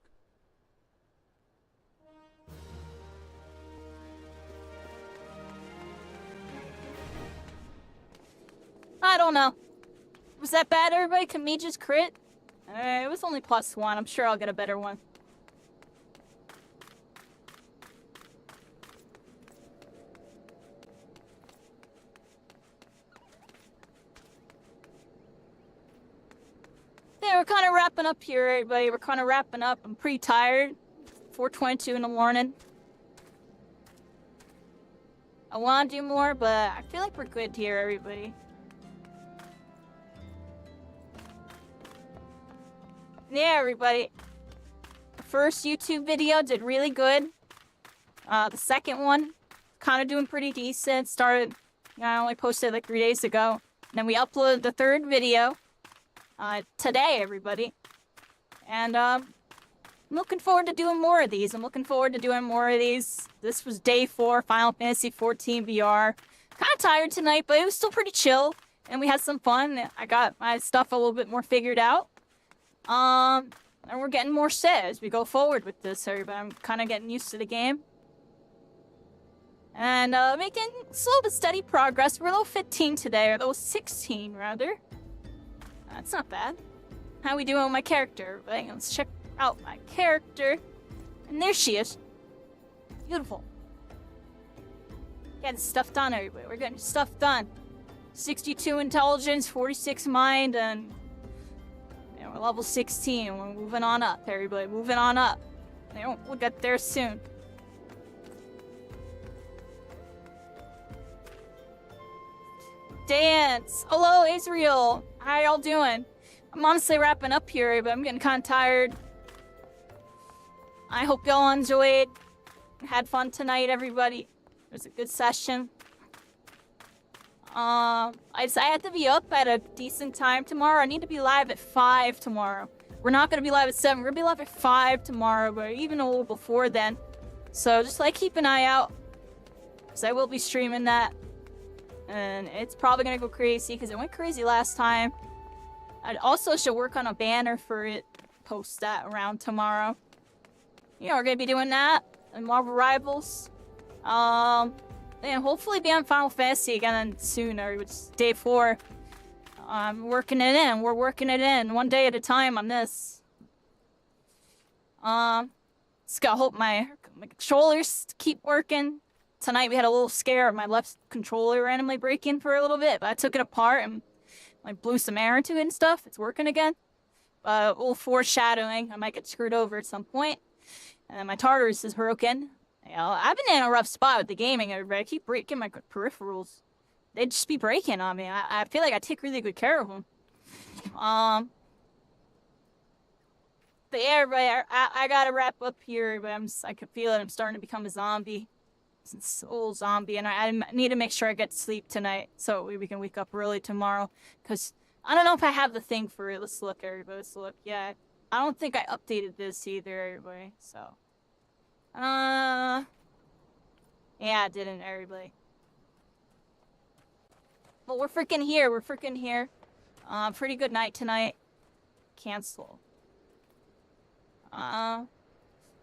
I don't know. Was that bad, everybody? Can mages crit? It was only +1. I'm sure I'll get a better one. Yeah, we're kind of wrapping up here, everybody. We're kind of wrapping up. I'm pretty tired. 4:22 in the morning. I want to do more, but I feel like we're good here, everybody. Yeah, everybody. The first YouTube video did really good. The second one, kind of doing pretty decent. Started, I only posted like 3 days ago. And then we uploaded the third video today, everybody. And I'm looking forward to doing more of these. This was day 4, Final Fantasy 14 VR. Kind of tired tonight, but it was still pretty chill. And we had some fun. I got my stuff a little bit more figured out. And we're getting more set as we go forward with this, everybody. I'm kind of getting used to the game. And making slow but steady progress. We're level 15 today, or level 16 rather. That's not bad. How we doing with my character? Right, let's check out my character. And there she is. Beautiful. Getting stuff done, everybody. We're getting stuff done. 62 intelligence, 46 mind, and we're level 16. We're moving on up, everybody. Moving on up. We'll get there soon. Dance! Hello, Israel! How y'all doing? I'm honestly wrapping up here, but I'm getting kind of tired. I hope y'all enjoyed. Had fun tonight, everybody. It was a good session. I had to be up at a decent time tomorrow. I need to be live at 5 tomorrow. We're not going to be live at 7. We're going to be live at 5 tomorrow, but even a little before then. So just like keep an eye out, because I will be streaming that. And it's probably going to go crazy, because it went crazy last time. I also should work on a banner for it. Post that around tomorrow. You know, we're going to be doing that. And Marvel Rivals. And hopefully be on Final Fantasy again sooner, which is day 4. I'm working it in. We're working it in. One day at a time on this. Just gotta hope my controllers keep working. Tonight we had a little scare of my left controller randomly breaking for a little bit, but I took it apart and like blew some air into it and stuff. It's working again. A little foreshadowing. I might get screwed over at some point. And my Tartarus is broken. You know, I've been in a rough spot with the gaming. I keep breaking my peripherals. They just be breaking on me. I feel like I take really good care of them. But yeah, everybody, I gotta wrap up here. But I can feel it. I'm starting to become a zombie. It's an old zombie, and I need to make sure I get sleep tonight so we can wake up early tomorrow. Cause I don't know if I have the thing for it. Let's look, everybody. Let's look. Yeah, I don't think I updated this either, everybody. So. Yeah, I didn't, everybody. But we're freaking here. We're freaking here. Pretty good night tonight. Cancel.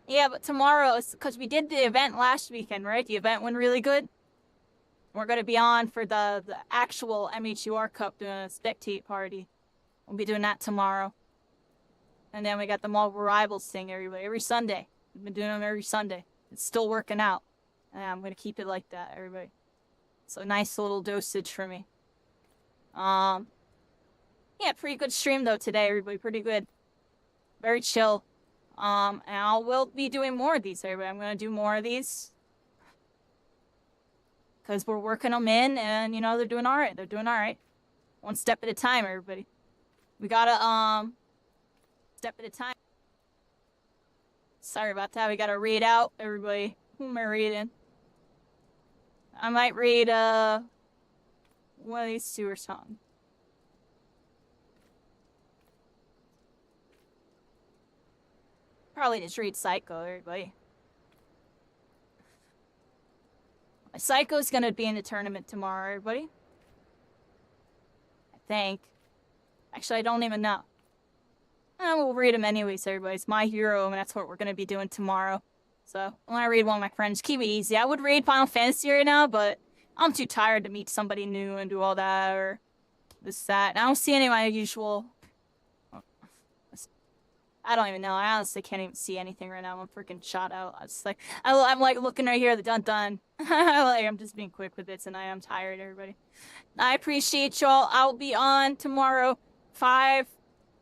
Yeah, but tomorrow, because we did the event last weekend, right? The event went really good. We're going to be on for the actual MHUR Cup, doing a spectate party. We'll be doing that tomorrow. And then we got the Marvel Rivals thing, everybody, every Sunday. I've been doing them every Sunday. It's still working out. And I'm going to keep it like that, everybody. So nice little dosage for me. Yeah, pretty good stream though today, everybody. Pretty good. Very chill. And I will be doing more of these, everybody. I'm going to do more of these. Because we're working them in and, you know, they're doing alright. They're doing alright. One step at a time, everybody. We gotta, step at a time. Sorry about that. We gotta read out, everybody. Who am I reading? I might read, one of these two or something. Probably just read Psycho, everybody. Psycho's gonna be in the tournament tomorrow, everybody. I think. Actually, I don't even know. We'll read him anyways, everybody. It's my hero, and that's what we're going to be doing tomorrow. So, I'm going to read one of my friends. Keep it easy. I would read Final Fantasy right now, but I'm too tired to meet somebody new and do all that, or this, that. And I don't see any of my usual... I don't even know. I honestly can't even see anything right now. I'm freaking shot out. I'm like looking right here, the dun-dun. I'm just being quick with it tonight. I'm tired, everybody. I appreciate y'all. I'll be on tomorrow, 5.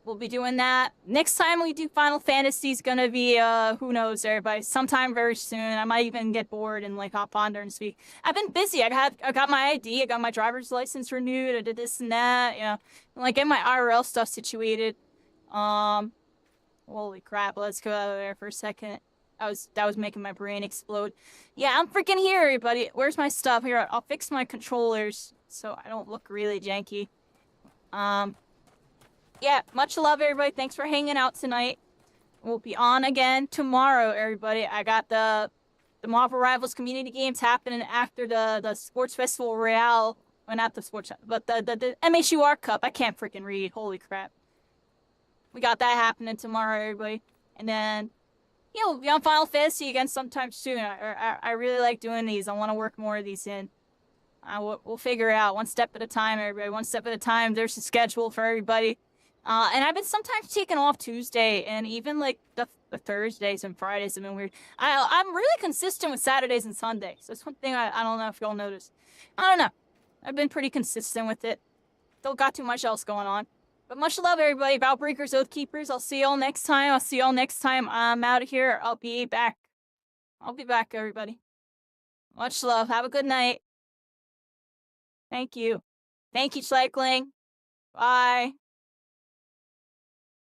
We'll be doing that. Next time we do Final Fantasy is gonna be, who knows, everybody. Sometime very soon. I might even get bored and, like, hop on there and speak. I've been busy. I got my ID. I got my driver's license renewed. I did this and that, you know. Like, get my IRL stuff situated. Holy crap. Let's go out of there for a second. That was making my brain explode. Yeah, I'm freaking here, everybody. Where's my stuff? Here, I'll fix my controllers so I don't look really janky. Yeah, much love, everybody. Thanks for hanging out tonight. We'll be on again tomorrow, everybody. I got the Marvel Rivals community games happening after the Sports Festival Royale. Well, not the Sports, but the MHUR Cup. I can't freaking read. Holy crap. We got that happening tomorrow, everybody. And then be on Final Fantasy again sometime soon. I really like doing these. I want to work more of these in. We'll figure it out one step at a time, everybody. One step at a time. There's a schedule for everybody. And I've been sometimes taking off Tuesday, and even like the Thursdays and Fridays have been weird. I'm really consistent with Saturdays and Sundays. So that's one thing I don't know if y'all noticed. I don't know. I've been pretty consistent with it. Don't got too much else going on. But much love, everybody. Vow-breakers, Oath-keepers. I'll see y'all next time. I'm out of here. I'll be back. Everybody. Much love. Have a good night. Thank you. Thank you, Cycling. Bye.